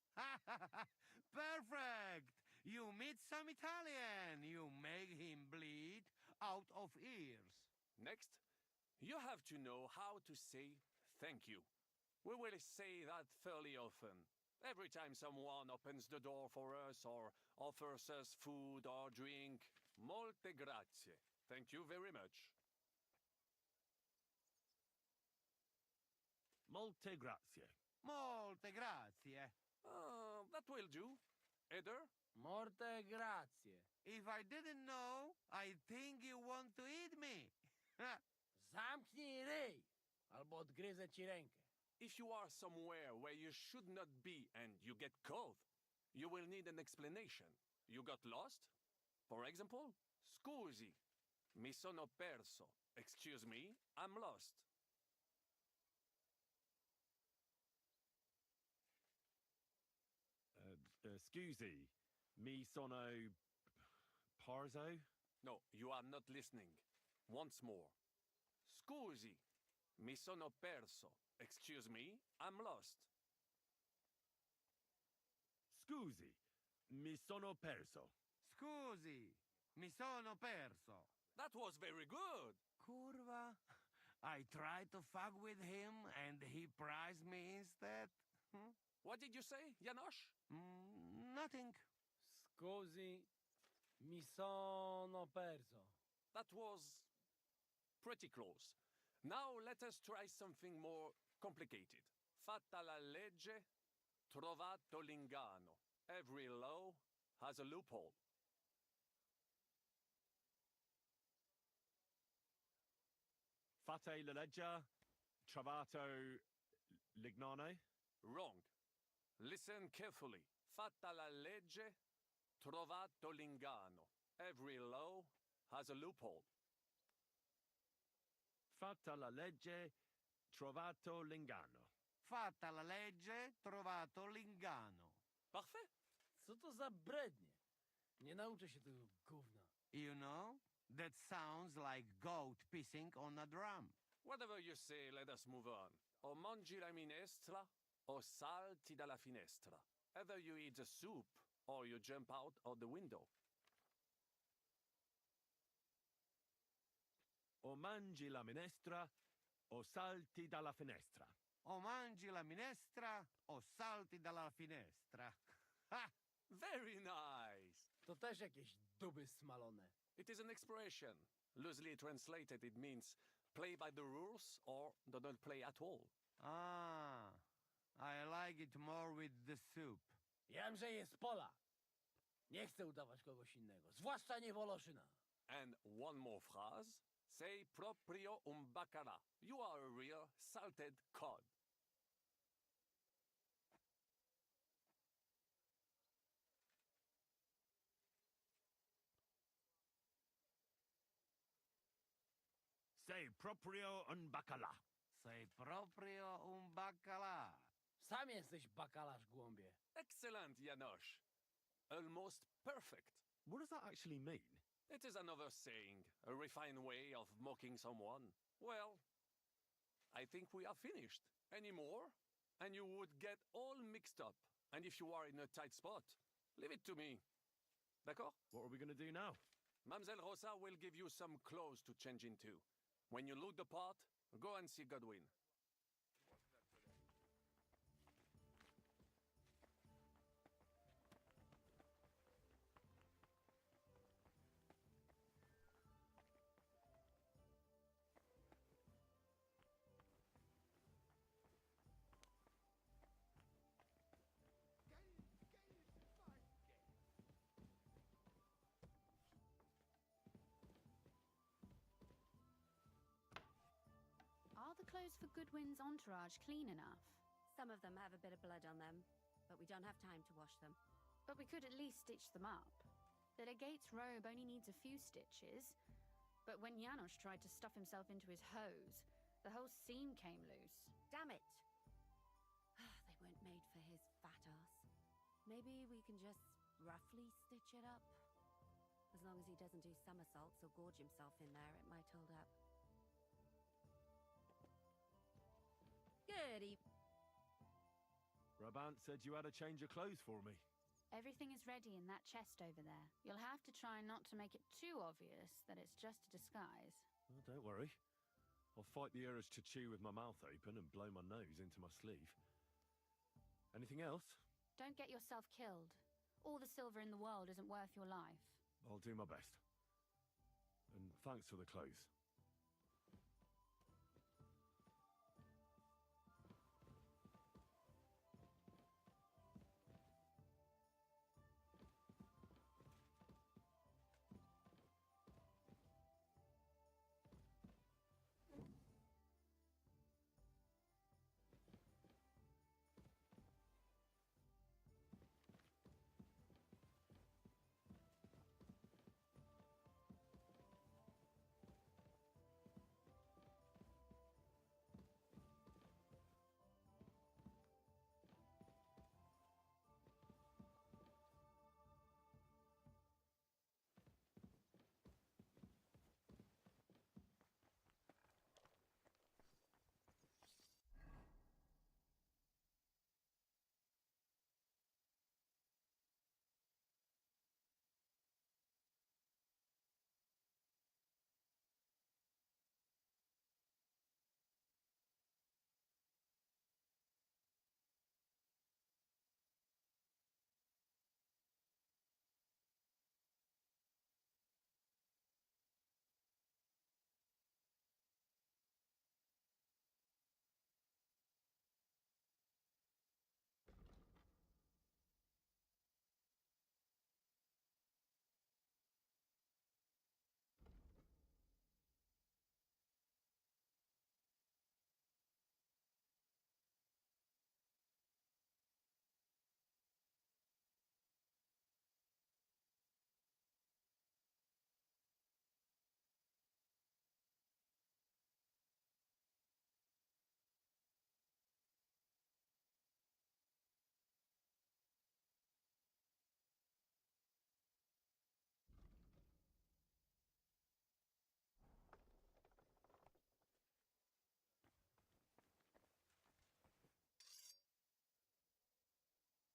Speaker 23: Perfect! You meet some Italian. You make him bleed out of ears.
Speaker 13: Next, you have to know how to say thank you. We will say that fairly often. Every time someone opens the door for us or offers us food or drink. Molte grazie. Thank you very much.
Speaker 12: Molte grazie.
Speaker 23: Molte grazie.
Speaker 13: That will do. Eder?
Speaker 16: Morte grazie.
Speaker 23: If I didn't know, I think you want to eat me.
Speaker 16: Zamknij ryj, albo odgryzę ci rękę.
Speaker 13: If you are somewhere where you should not be and you get cold, you will need an explanation. You got lost? For example, scusi, mi sono perso. Excuse me, I'm lost.
Speaker 12: Scusi, mi sono parzo?
Speaker 13: No, you are not listening. Once more. Scusi, mi sono perso. Excuse me, I'm lost.
Speaker 12: Scusi, mi sono perso.
Speaker 23: Scusi, mi sono perso.
Speaker 13: That was very good.
Speaker 23: Curva. I tried to fuck with him and he prized me instead.
Speaker 13: What did you say, Janosch?
Speaker 23: Nothing.
Speaker 16: Scusi, mi sono perso.
Speaker 13: That was pretty close. Now let us try something more complicated. Fatta la legge, trovato l'ingano. Every law has a loophole.
Speaker 12: Fate la legge, trovato l'ignano?
Speaker 13: Wrong. Listen carefully. Fatta la legge, trovato l'ingano. Every law has a loophole.
Speaker 12: Fatta la legge, trovato l'ingano.
Speaker 23: Fatta la legge, trovato l'ingano.
Speaker 13: Parfait.
Speaker 16: Co to za brednie? Nie nauczę się tego gówna.
Speaker 23: You know, that sounds like goat pissing on a drum.
Speaker 13: Whatever you say, let us move on. O mangi la minestra, o salti dalla finestra. Either you eat the soup, or you jump out of the window.
Speaker 12: O mangi la minestra, o salti dalla finestra.
Speaker 23: O mangi la minestra, o salti dalla finestra. Ha!
Speaker 13: Very nice.
Speaker 16: To też jakieś duby smalone.
Speaker 13: It is an expression. Loosely translated, it means play by the rules or do not play at all.
Speaker 23: Ah, I like it more with the soup.
Speaker 16: Jam, że jest Pola. Nie chcę udawać kogoś innego, zwłaszcza nie Woloszyna.
Speaker 13: And one more phrase. Say proprio un bacala. You are a real salted cod.
Speaker 7: Say proprio un bacala.
Speaker 16: Sei proprio un baccalà. Sam jesteś bakalarz, głąbie.
Speaker 13: Excellent, Janosch. Almost perfect.
Speaker 12: What does that actually mean?
Speaker 13: It is another saying, a refined way of mocking someone. Well, I think we are finished. Any more? And you would get all mixed up. And if you are in a tight spot, leave it to me. D'accord?
Speaker 12: What are we going to do now?
Speaker 13: Mamselle Rosa will give you some clothes to change into. When you loot the pot, go and see Godwin.
Speaker 1: Are the clothes for Goodwin's entourage clean enough?
Speaker 22: Some of them have a bit of blood on them, but we don't have time to wash them.
Speaker 1: But we could at least stitch them up. The legate's robe only needs a few stitches, but when Janos tried to stuff himself into his hose, the whole seam came loose.
Speaker 22: Damn it! They weren't made for his fat ass. Maybe we can just roughly stitch it up? As long as he doesn't do somersaults or gorge himself in there, it might hold up. Good evening.
Speaker 12: Brabant said you had a change of clothes for me.
Speaker 1: Everything is ready in that chest over there. You'll have to try not to make it too obvious that it's just a disguise.
Speaker 12: Oh, don't worry. I'll fight the urge to chew with my mouth open and blow my nose into my sleeve. Anything else?
Speaker 1: Don't get yourself killed. All the silver in the world isn't worth your life.
Speaker 12: I'll do my best. And thanks for the clothes.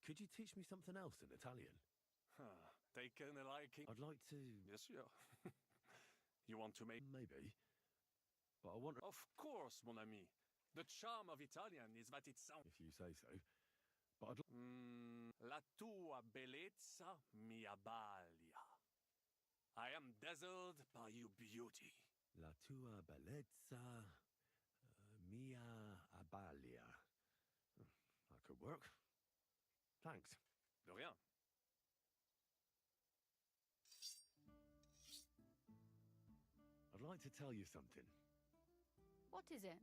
Speaker 12: Could you teach me something else in Italian?
Speaker 13: Taken a liking.
Speaker 12: I'd like to...
Speaker 13: Yes, sir. You want to make...
Speaker 12: Maybe. But I want...
Speaker 13: Of course, mon ami. The charm of Italian is that it sounds...
Speaker 12: If you say so. But I'd...
Speaker 13: La tua bellezza mi abbalia. I am dazzled by your beauty.
Speaker 12: La tua bellezza mia abbalia. That could work. Thanks.
Speaker 13: De rien.
Speaker 12: I'd
Speaker 7: like to tell you something.
Speaker 1: What is it?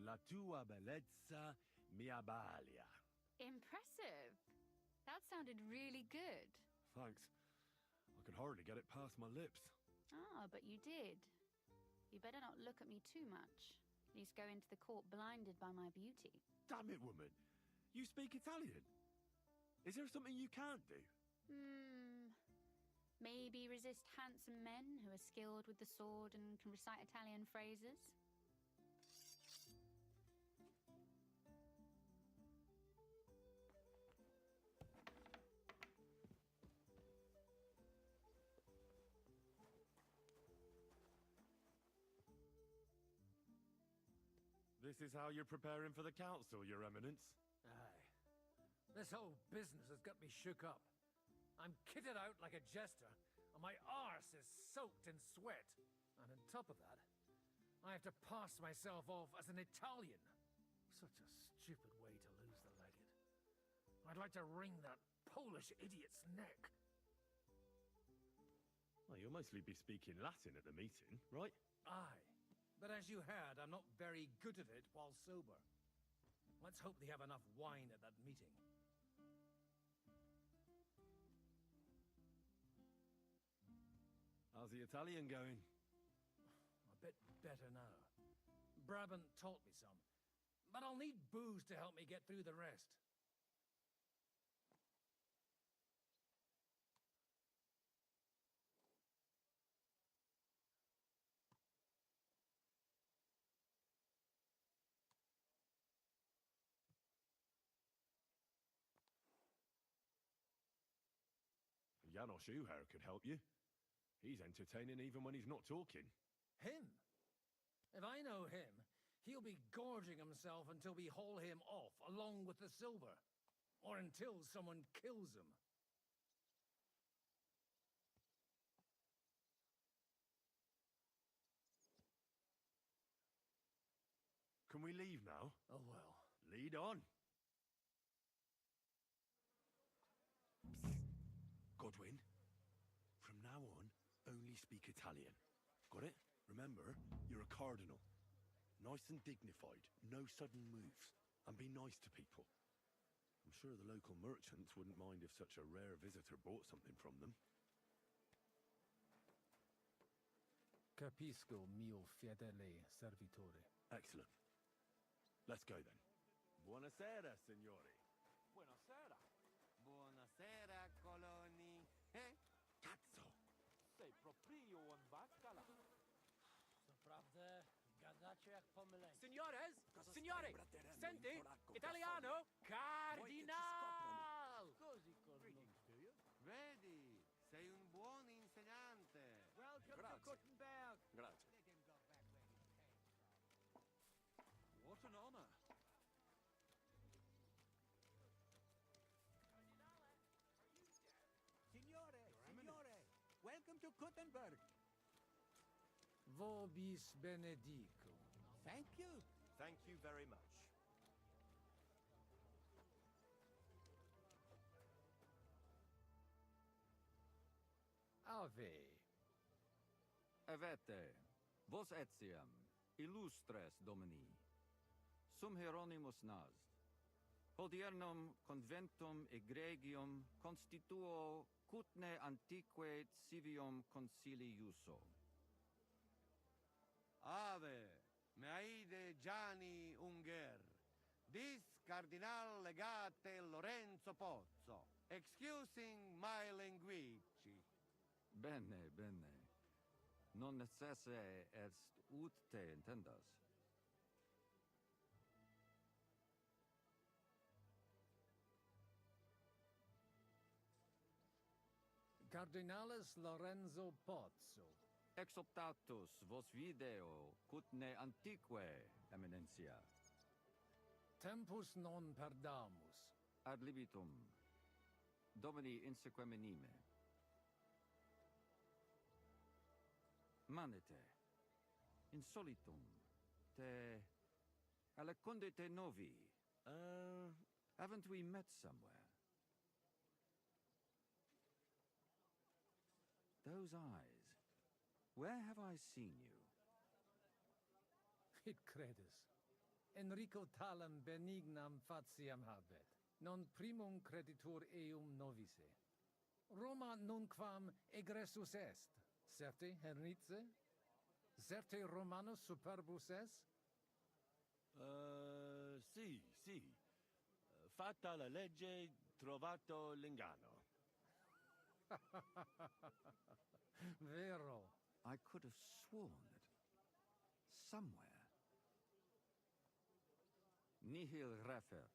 Speaker 7: La tua bellezza mi abbalia.
Speaker 1: Impressive. That sounded really good.
Speaker 7: Thanks. I could hardly get it past my lips.
Speaker 1: Ah, but you did. You better not look at me too much. At least go into the court blinded by my beauty.
Speaker 7: Damn it, woman. You speak Italian. Is there something you can't do?
Speaker 1: Maybe resist handsome men who are skilled with the sword and can recite Italian phrases?
Speaker 7: This is how you're preparing for the council, Your Eminence?
Speaker 8: Aye. This whole business has got me shook up. I'm kitted out like a jester, and my arse is soaked in sweat. And on top of that, I have to pass myself off as an Italian. Such a stupid way to lose the legate. I'd like to wring that Polish idiot's neck.
Speaker 7: Well, you'll mostly be speaking Latin at the meeting, right?
Speaker 8: Aye. But as you heard, I'm not very good at it while sober. Let's hope they have enough wine at that meeting.
Speaker 7: How's the Italian going?
Speaker 8: A bit better now. Brabant taught me some, but I'll need booze to help me get through the rest.
Speaker 7: Janos Uher could help you. He's entertaining even when he's not talking.
Speaker 8: Him? If I know him, he'll be gorging himself until we haul him off along with the silver. Or until someone kills him.
Speaker 7: Can we leave now?
Speaker 8: Oh well.
Speaker 7: Lead on. Godwin, from now on, only speak Italian. Got it? Remember, you're a cardinal. Nice and dignified, no sudden moves, and be nice to people. I'm sure the local merchants wouldn't mind if such a rare visitor bought something from them.
Speaker 8: Capisco, mio fedele servitore.
Speaker 7: Excellent. Let's go then. Buonasera, signori.
Speaker 20: Buonasera.
Speaker 23: Buonasera, coloni.
Speaker 7: Cazzo!
Speaker 20: Sei proprio un vaccala.
Speaker 16: Naprawdę, gadacie jak pomyleni.
Speaker 2: Signores! Signore! Senti! Italiano! Cardinal!
Speaker 23: Così, Greetings to you. Vedi, sei un buon insegnante.
Speaker 2: Welcome to Gutenberg!
Speaker 13: Grazie.
Speaker 6: What an honor.
Speaker 2: Signore! Welcome to Gutenberg!
Speaker 8: Vobis benedico.
Speaker 2: Thank you.
Speaker 3: Thank you very much.
Speaker 10: Ave. Avete, vos etiam, illustres domini, sum Hieronymus nas, hodiernum conventum egregium constituo cutne antique civium concili iuso.
Speaker 23: Ave, meaide Gianni Unger, dis Cardinal Legate Lorenzo Pozzo, excusing my linguici.
Speaker 10: Bene, bene. Non necesse est ut te intendas.
Speaker 8: Cardinalis Lorenzo Pozzo.
Speaker 10: Ex optatus vos video cutne antique eminentia.
Speaker 8: Tempus non perdamus.
Speaker 10: Ad libitum. Domini inseque minime. Manete. Insolitum. Te alecunde te novi. Haven't we met somewhere?
Speaker 3: Those eyes. Where have I seen you?
Speaker 8: Id credes. Enrico talam benignam faciam habet, non primum creditur eum novice. Roma nunquam egressus est, certe Henrice? Certe Romanus superbus est?
Speaker 7: Sì, sì. Fatta la legge, trovato l'inganno.
Speaker 8: Vero.
Speaker 3: I could have sworn that somewhere. Nihil refert.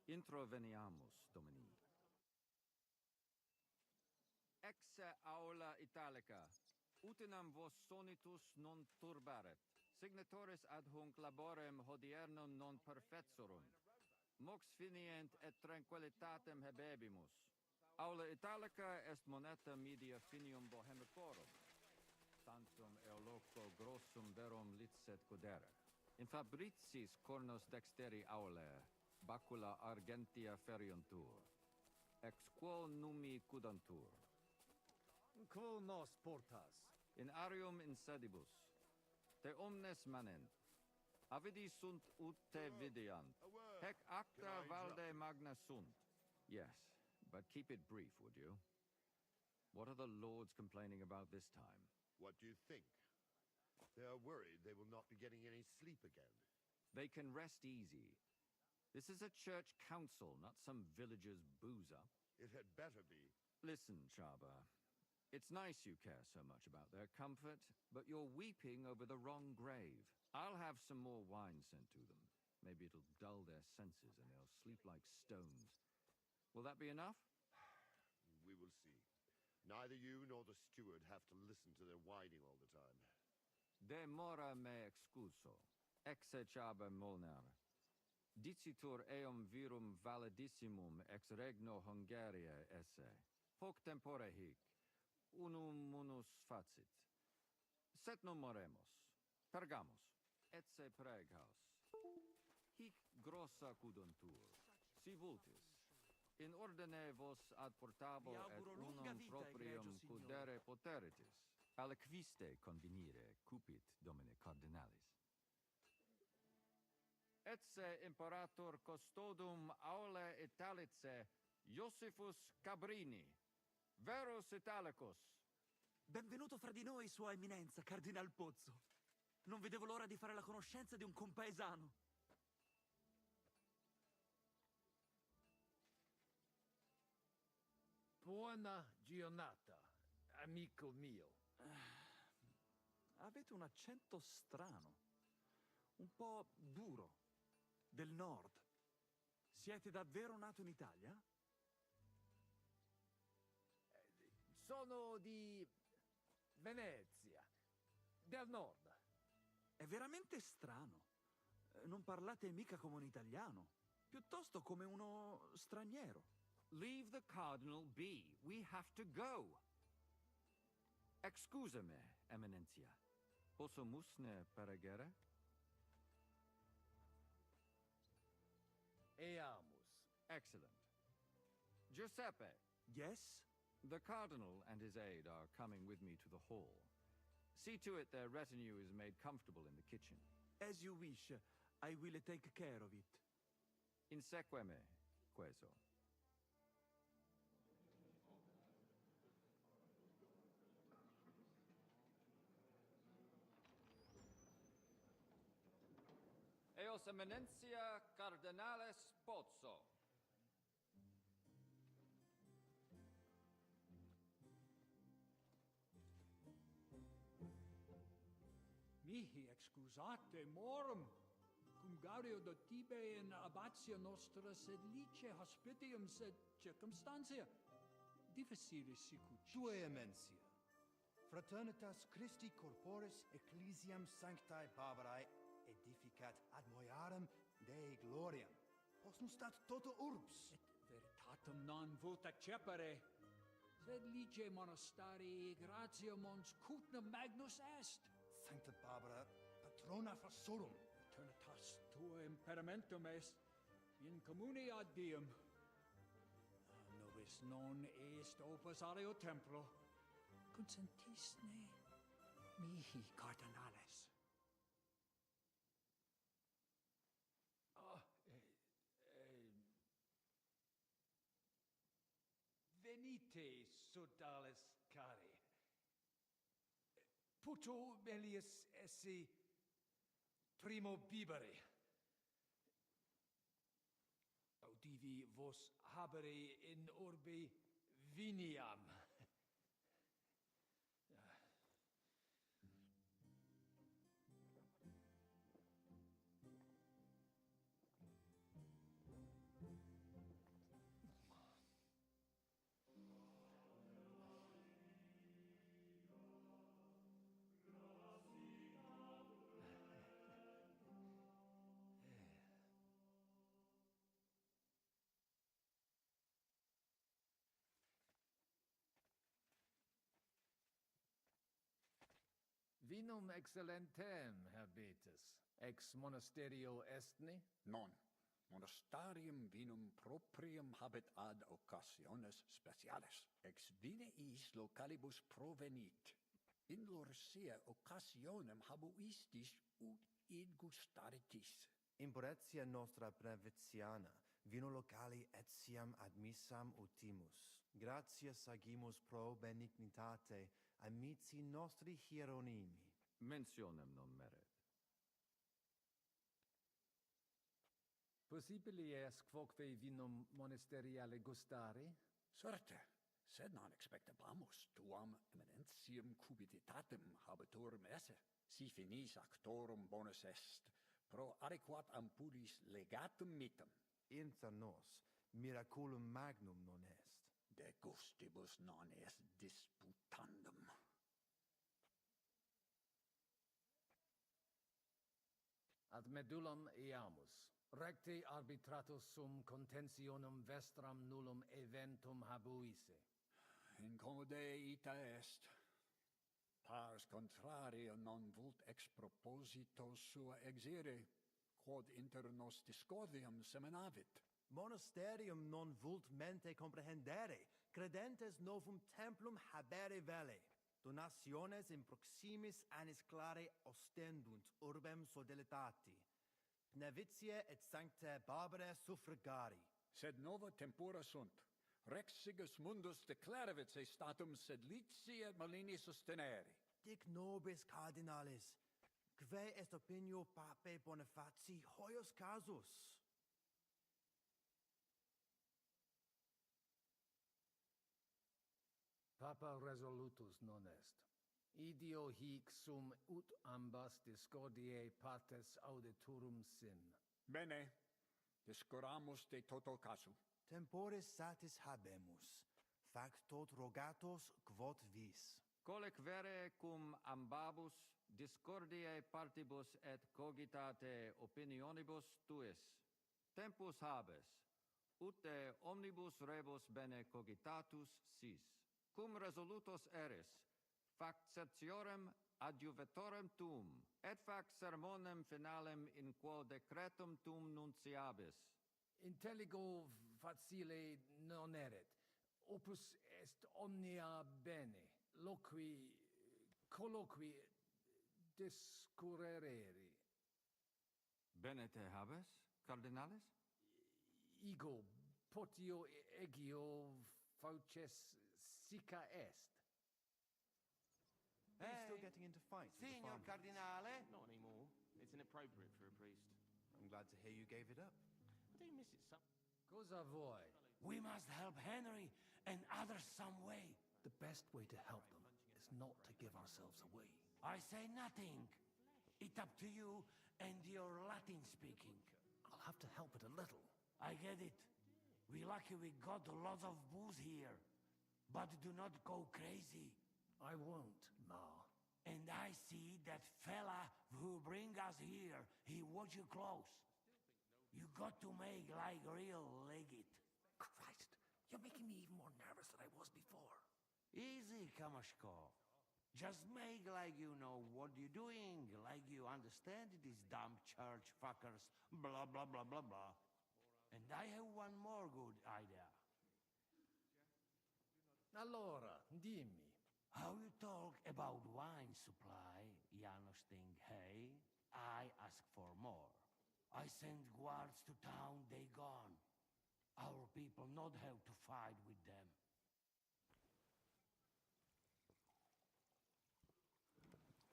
Speaker 3: Introveniamus, Domini. Exe aula italica. Utinam vos sonitus non turbaret. Signatoris ad hunc laborem hodiernum non perfetsorum. Mox finient et tranquillitatem habebimus. Aula italica est moneta media finium bohemicorum. Tantum eoloco grossum verum licet godere. In fabricis cornos dexteri aulae, bacula argentia feriuntur. Ex quo numi cudantur.
Speaker 8: Quo nos portas?
Speaker 3: In arium insedibus. Te omnes manent. Avidi sunt ut te videant. Hec acta valde magna sunt. Yes, but keep it brief, would you? What are the lords complaining about this time?
Speaker 4: What do you think? They are worried they will not be getting any sleep again.
Speaker 3: They can rest easy. This is a church council, not some villager's boozer.
Speaker 4: It had better be.
Speaker 3: Listen, Chaba. It's nice you care so much about their comfort, but you're weeping over the wrong grave. I'll have some more wine sent to them. Maybe it'll dull their senses and they'll sleep like stones. Will that be enough?
Speaker 4: We will see. Neither you nor the steward have to listen to their whining all the time.
Speaker 3: De mora me excuso. Exe Chaba Molnar. Dicitur eum virum validissimum ex regno Hungaria esse. Hoc tempore hic. Unum munus facit. Set non moremus. Pergamus. Etse preghaus. Hic grossa cuduntur. Si vultis. In ordine vos ad portabo et unum proprium cudere poteritis. Aliquiste convenire cupit domine cardinalis. Etse imperator custodum aule Italice Iosifus Cabrini. Verus Italicus.
Speaker 18: Benvenuto fra di noi, Sua Eminenza, Cardinal Pozzo. Non vedevo l'ora di fare la conoscenza di un compaesano.
Speaker 8: Buona giornata, amico mio.
Speaker 18: Avete un accento strano, un po' duro, del nord. Siete davvero nato in Italia?
Speaker 8: Sono di Venezia, del nord.
Speaker 18: È veramente strano. Non parlate mica come un italiano, piuttosto come uno straniero.
Speaker 3: Leave the cardinal be. We have to go. Excusame, Eminencia. Posso musne peregere?
Speaker 8: Eamus.
Speaker 3: Excellent. Giuseppe.
Speaker 18: Yes?
Speaker 3: The cardinal and his aide are coming with me to the hall. See to it their retinue is made comfortable in the kitchen.
Speaker 18: As you wish. I will take care of it.
Speaker 3: Inseque me, queso. Eos Eminentia Cardinales Pozzo.
Speaker 10: Mihi excusate morum, cum gaudio do tibe in abatia nostra sed lice hospitium sed circumstantia. Difficilis sicut.
Speaker 23: Tue emensia. Fraternitas Christi corporis ecclesiam sanctae Barbarae edificat ad moiarem Dei gloriam. Postum stat toto urbs.
Speaker 10: Et veritatem non vult accepere, sed lice monastarii gratia mons cutnam magnus est.
Speaker 23: Sancta Barbara, patrona fassorum.
Speaker 10: Eternitas tua imperamentum est, in commune ad diem. Nobis non est opus aleo templo,
Speaker 9: sentisne mihi cardinales.
Speaker 10: Venite, sodales cari. Puto melius esse primo bibere. Audivi vos habere in orbe viniam.
Speaker 8: Vinum excellentem habetus, ex monasterio estni?
Speaker 10: Non. Monastarium vinum proprium habet ad occasiones speciales. Ex vineis localibus provenit. In lorsia occasionem habuistis ut id gustaritis.
Speaker 11: Imporetia nostra breviziana, vino locali etiam admissam utimus. Gratias agimus pro benignitate amici nostri Hieronimi.
Speaker 3: Mentionem non meret.
Speaker 8: Possibili est quoque vinum monasteriale gustari?
Speaker 10: Certe, sed non expectabamus tuam eminentium cupiditatem habitorum esse. Si finis actorum bonus est, pro adequat ampudis legatum mitem.
Speaker 11: Inter nos, miraculum magnum non est.
Speaker 10: De gustibus non est disputandum.
Speaker 8: Ad medullam eamus. Recte arbitratus sum contentionum vestram nullum eventum habuisse.
Speaker 10: Incommode ita est. Pars contrario non vult ex proposito sua exire, quod inter nos discordium seminavit.
Speaker 11: Monasterium non vult mente comprehendere, credentes novum templum habere vele. Donationes in proximis annis clare ostendunt urbem sodelitati. Nevitiae et sanctae Barbarae suffragari.
Speaker 10: Sed nova tempora sunt. Rex Sigismundus declaravit se statum sed lici et malini sostenere.
Speaker 11: Dic nobis cardinales, quae est opinio papae Bonifaci hoius casus?
Speaker 8: Papa resolutus non est. Idio hic sum ut ambas discordiae partes auditorum sin.
Speaker 10: Bene, discuramus de toto casu.
Speaker 11: Temporis satis habemus, fac tot rogatos quod vis.
Speaker 3: Colec vere cum ambabus discordiae partibus et cogitate opinionibus tuis. Tempus habes, ut de omnibus rebus bene cogitatus sis. Cum resolutos eris, fac certiorem adjuvetorem tuum, et fac sermonem finalem in quo decretum tuum nunciabis.
Speaker 8: Intelligo facile non erit. Opus est omnia bene. Loqui, colloqui, discurrere.
Speaker 3: Bene te habes, cardinales?
Speaker 8: Ego, potio egio fauces sica est.
Speaker 11: Are you still getting into fights with the
Speaker 16: Signor
Speaker 11: farmers?
Speaker 16: Cardinale?
Speaker 14: Not anymore. It's inappropriate for a priest.
Speaker 11: I'm glad to hear you gave it up.
Speaker 14: I do miss it some.
Speaker 8: Cosa vuoi?
Speaker 15: We must help Henry and others some way.
Speaker 19: The best way to help them is not to give ourselves away.
Speaker 15: I say nothing. It's up to you and your Latin speaking.
Speaker 19: I'll have to help it a little.
Speaker 15: I get it. We lucky we got a lot of booze here. But do not go crazy.
Speaker 19: I won't, Ma.
Speaker 15: And I see that fella who bring us here. He watch you close. You got to make like real legit.
Speaker 19: Christ, you're making me even more nervous than I was before.
Speaker 16: Easy, Kamashko. Just make like you know what you're doing, like you understand these dumb church fuckers, blah, blah, blah, blah, blah. And I have one more good idea.
Speaker 8: Allora, dimmi.
Speaker 15: How you talk about wine supply, Janos think, hey? I ask for more. I send guards to town, they gone. Our people not have to fight with them.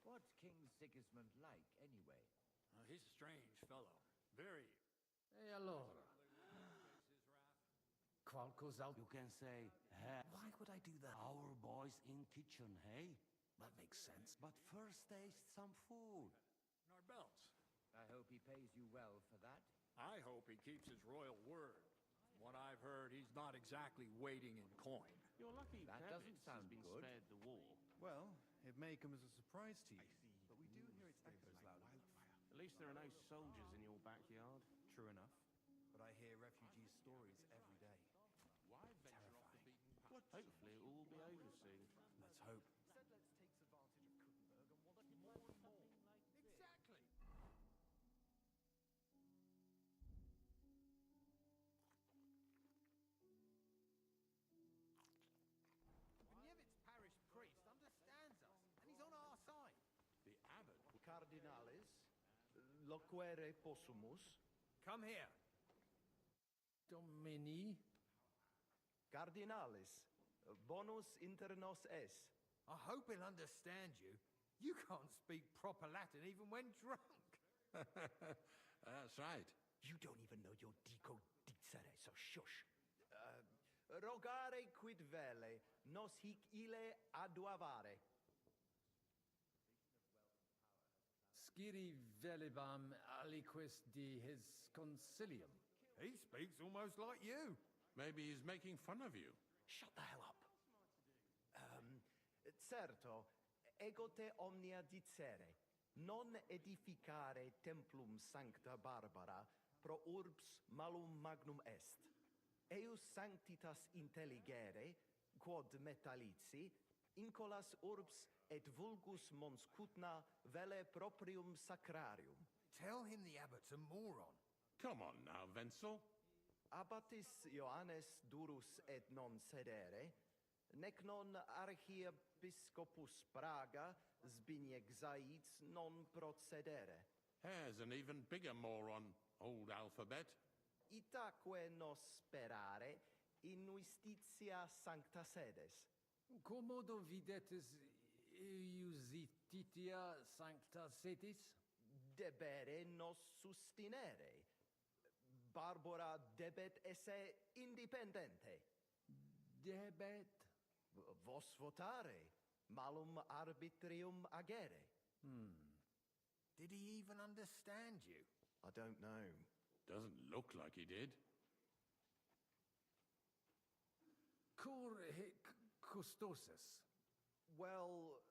Speaker 5: What's King Sigismund like, anyway?
Speaker 10: He's a strange fellow. Very.
Speaker 16: E allora? Qualcos'altro?
Speaker 15: You can say, hey.
Speaker 16: Why would I do that?
Speaker 15: Our boys in kitchen, hey?
Speaker 16: That makes sense.
Speaker 15: But first taste some food.
Speaker 10: Our belts.
Speaker 5: I hope he pays you well for that.
Speaker 10: I hope he keeps his royal word. From what I've heard, he's not exactly waiting in coin.
Speaker 14: You're lucky
Speaker 5: That doesn't sound
Speaker 14: has been
Speaker 5: good.
Speaker 14: spared the war.
Speaker 17: Well, it may come as a surprise to you, but we do hear its echoes loud and clear.
Speaker 14: At least there are no soldiers in your backyard.
Speaker 17: True enough, but I hear refugee stories every day.
Speaker 14: Why venture off the beaten path? Hopefully it will all be over soon.
Speaker 17: Let's hope.
Speaker 16: Exactly. Nievit's parish priest understands us, and he's on our side.
Speaker 10: The abbot?
Speaker 11: Cardinales, loquere possumus.
Speaker 16: Come here. Domini.
Speaker 11: Cardinales, bonus inter nos est.
Speaker 16: I hope he'll understand you. You can't speak proper Latin even when drunk.
Speaker 10: That's right.
Speaker 11: You don't even know your dico dicere, so shush. Rogare quid vele, nos hic ille aduavare.
Speaker 16: Sciri velibam aliquis di his concilium. He speaks almost like you.
Speaker 10: Maybe he's making fun of you.
Speaker 11: Shut the hell up. Certo, ego te omnia dicere, non edificare templum sancta Barbara pro urbs malum magnum est. Eius sanctitas intelligere, quod metallici, incolas urbs et vulgus mons cutna vele proprium sacrarium.
Speaker 16: Tell him the abbot's a moron.
Speaker 10: Come on now, Wenzel.
Speaker 11: Abbatis Ioannes durus et non sedere, nec non archiepiscopus Praga Zbigniew Zaitz non procedere.
Speaker 10: Here's an even bigger moron, old alphabet.
Speaker 11: Itaque nos sperare in justitia sancta sedes.
Speaker 16: Commodo videtis iusititia sancta sedis?
Speaker 11: Debere nos sustinere. Barbara debet esse independente.
Speaker 16: Debet?
Speaker 11: Vos votare, malum arbitrium agere.
Speaker 16: Did he even understand you?
Speaker 11: I don't know.
Speaker 10: Doesn't look like he did.
Speaker 16: Cur hic custosus?
Speaker 11: Well,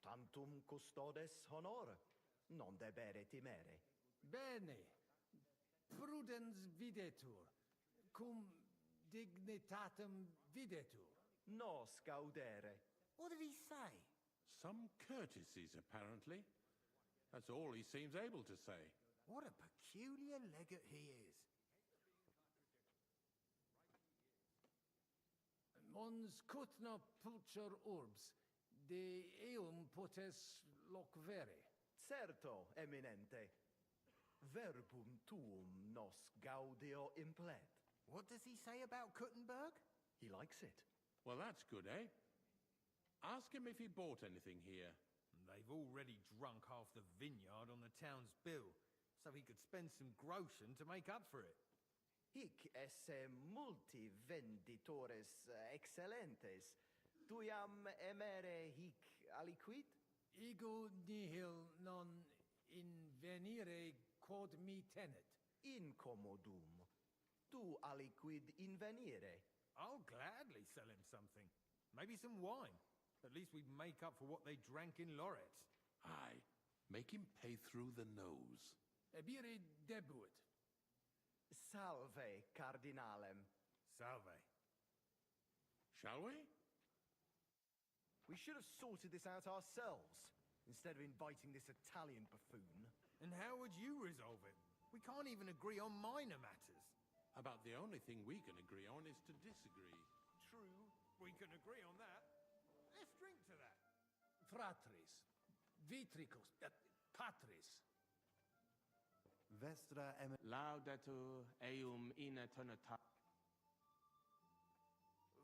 Speaker 11: tantum custodes honor, non debere timere.
Speaker 16: Bene. Prudens videtur, cum dignitatem videtur.
Speaker 11: Nos gaudere.
Speaker 16: What did he say?
Speaker 10: Some courtesies, apparently. That's all he seems able to say.
Speaker 16: What a peculiar legate he is. Mons cutna pulcher urbs, de eum potes locvere.
Speaker 11: Certo, eminente. Verbum tuum nos gaudio implet.
Speaker 16: What does he say about Kuttenberg?
Speaker 11: He likes it.
Speaker 10: Well, that's good, eh? Ask him if he bought anything here.
Speaker 16: They've already drunk half the vineyard on the town's bill, so he could spend some groschen to make up for it.
Speaker 11: Hic esse multi venditores excellentes, tuiam emere hic aliquid?
Speaker 16: Ego nihil non invenire quod mi tenet.
Speaker 11: Incommodum. Tu aliquid invenire.
Speaker 16: I'll gladly sell him something. Maybe some wine. At least we'd make up for what they drank in Loretz.
Speaker 10: Aye. Make him pay through the nose.
Speaker 16: Ebire debuit.
Speaker 11: Salve, cardinalem.
Speaker 16: Salve.
Speaker 10: Shall we?
Speaker 11: We should have sorted this out ourselves, instead of inviting this Italian buffoon.
Speaker 16: And how would you resolve it? We can't even agree on minor matters.
Speaker 10: About the only thing we can agree on is to disagree.
Speaker 16: True, we can agree on that. Let's
Speaker 8: drink to that. Fratris, vitricus, patris.
Speaker 23: Vestra
Speaker 15: Laudatur eum in aeternitas.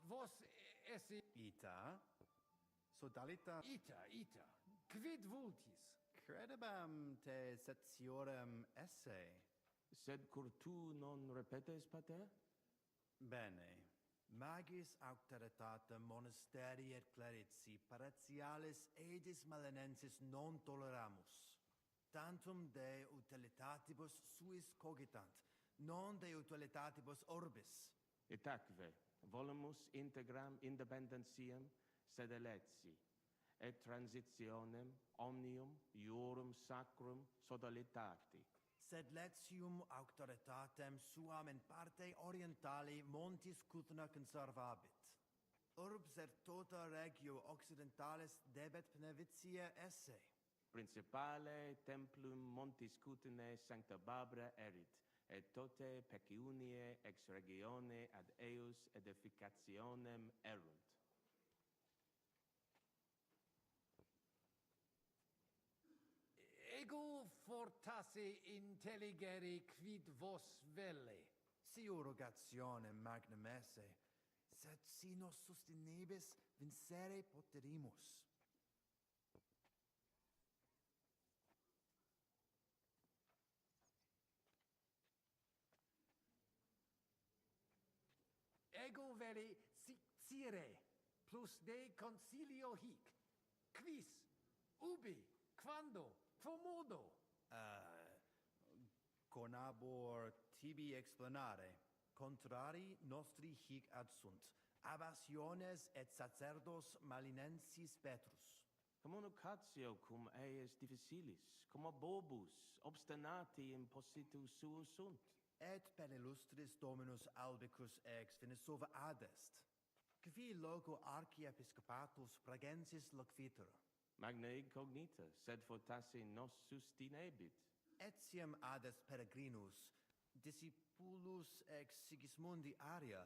Speaker 8: Vos esse...
Speaker 23: Ita? Sodalita...
Speaker 8: Ita. Quid vultis?
Speaker 23: Credebam te setiorem esse.
Speaker 15: Sed cur tu non repetes, pater?
Speaker 23: Bene. Magis auctoritatem monasteri et clerici paratialis edis malinensis non toleramus. Tantum de utilitatibus suis cogitant, non de utilitatibus orbis.
Speaker 15: Et acve, volumus integram independentiam sed eletsi, et transitionem omnium iorum sacrum sodalitati.
Speaker 23: Sed letium auctoritatem suam in parte orientali montis Cutna conservabit. Urbs et tota regio occidentalis debet benevitia esse.
Speaker 15: Principale templum montis Cutinae sancta Barbara erit, et tote peciunie ex regione ad eius edificationem erunt.
Speaker 8: Ego fortasse intelligere quid vos velle.
Speaker 23: Si rogationem magnum esse, sed si nos sustinebis vincere poterimus.
Speaker 8: Ego veli sicire, plus de concilio hic. Quis, ubi, quando, quomodo?
Speaker 23: Conabor tibi explanare. Contrari nostri hic adsunt. Abbationes et sacerdos malinensis Petrus.
Speaker 15: Communicatio cum eius difficilis, cum bobus obstinati in positu suo sunt.
Speaker 23: Et per illustris Dominus Albicus ex Venesova adest. Qui loco archiepiscopatus pragensis loquitur.
Speaker 15: Magna incognita, sed fortasse nos sustinebit.
Speaker 23: Etiam adest peregrinus, discipulus ex Sigismundi aria,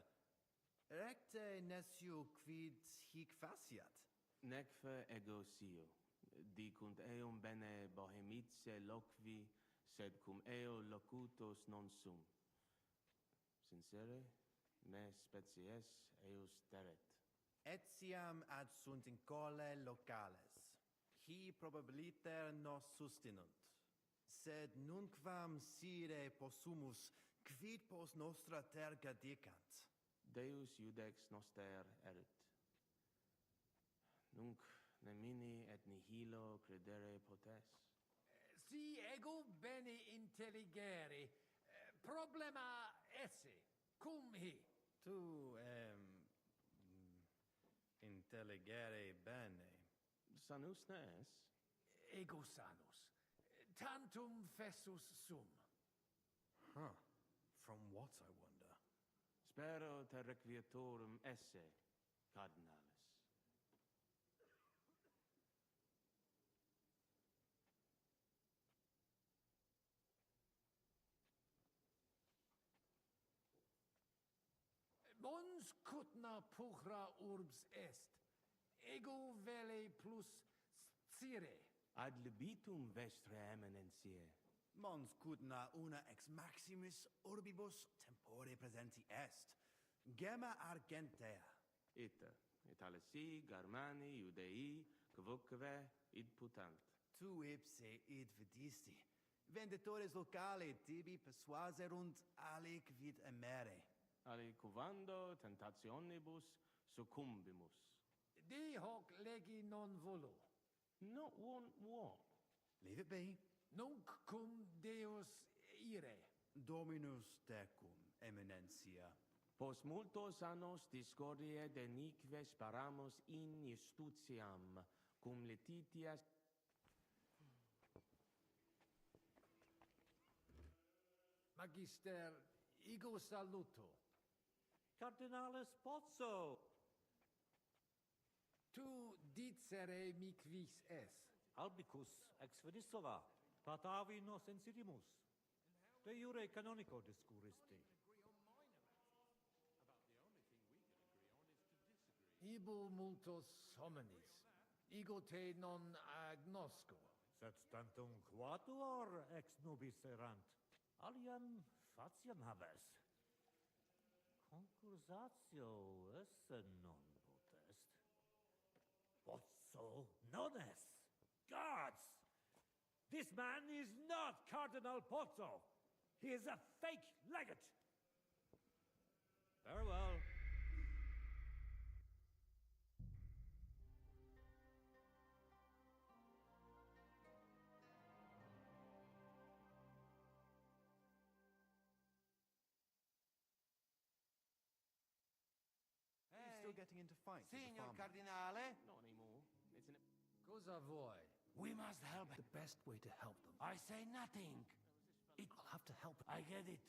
Speaker 23: recte nescio quid hic faciat.
Speaker 15: Necfe ego sio, dicunt eum bene bohemice loqui, sed cum eo locutos non sum. Sincere, me species eus teret.
Speaker 23: Etiam ad sunt in cole locales. Hi probabiliter nos sustinunt. Sed nunquam sire possumus, quid pos nostra terga dicant.
Speaker 15: Deus iudex noster erit. Nunc nemini et nihilo credere potes.
Speaker 8: Si ego bene intelligere, problema esse, cum hi?
Speaker 23: Tu, intelligere bene.
Speaker 15: Sanus nes?
Speaker 8: Ego sanus. Tantum fessus sum.
Speaker 23: Huh. From what, I wonder?
Speaker 15: Spero te requietorum esse, cardinalis.
Speaker 8: Mons Cutna puchra urbs est. Ego vele plus scire.
Speaker 15: Ad libitum vestre eminentiae.
Speaker 23: Mons Cutna una ex maximis urbibus tempore presenti est. Gemma argentea.
Speaker 15: Ita, Italisi, Germani, Judei, quoque id putant.
Speaker 23: Tu ipse id vidisti. Venditores locali tibi persuaserunt alic vid emere.
Speaker 15: Alicuvando tentationibus succumbimus.
Speaker 8: De hoc legi non volo.
Speaker 15: No one walk.
Speaker 23: Leave it be.
Speaker 8: Nunc cum Deus ire.
Speaker 23: Dominus tecum, eminentia.
Speaker 15: Post multos annos discordiae de nique sparamus in justitiam, cum letitias.
Speaker 8: Magister, ego saluto.
Speaker 6: Cardinalis Pozzo.
Speaker 8: Tu dicere mi quis est.
Speaker 6: Albicus ex Venisova. Patavi nos insidimus. De jure canonico discuristi.
Speaker 8: I Ibu multos hominis. Ego te non agnosco.
Speaker 12: Sed tantum quatuor ex nobis erant. Aliam fatiam habes. Concursatio esse non potest. Pozzo non es. Gods! This man is not Cardinal Pozzo. He is a fake legate.
Speaker 10: Farewell.
Speaker 17: You're still getting into fights with the
Speaker 15: Signor
Speaker 17: farmer.
Speaker 15: Cardinale?
Speaker 14: Not anymore. It's an...
Speaker 8: Cosa vuoi?
Speaker 15: We must help.
Speaker 6: The best way to help them.
Speaker 15: I say nothing.
Speaker 6: I'll have to help.
Speaker 15: I get it.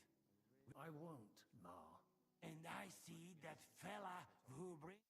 Speaker 8: I won't, Ma.
Speaker 15: And I see that fella who brings...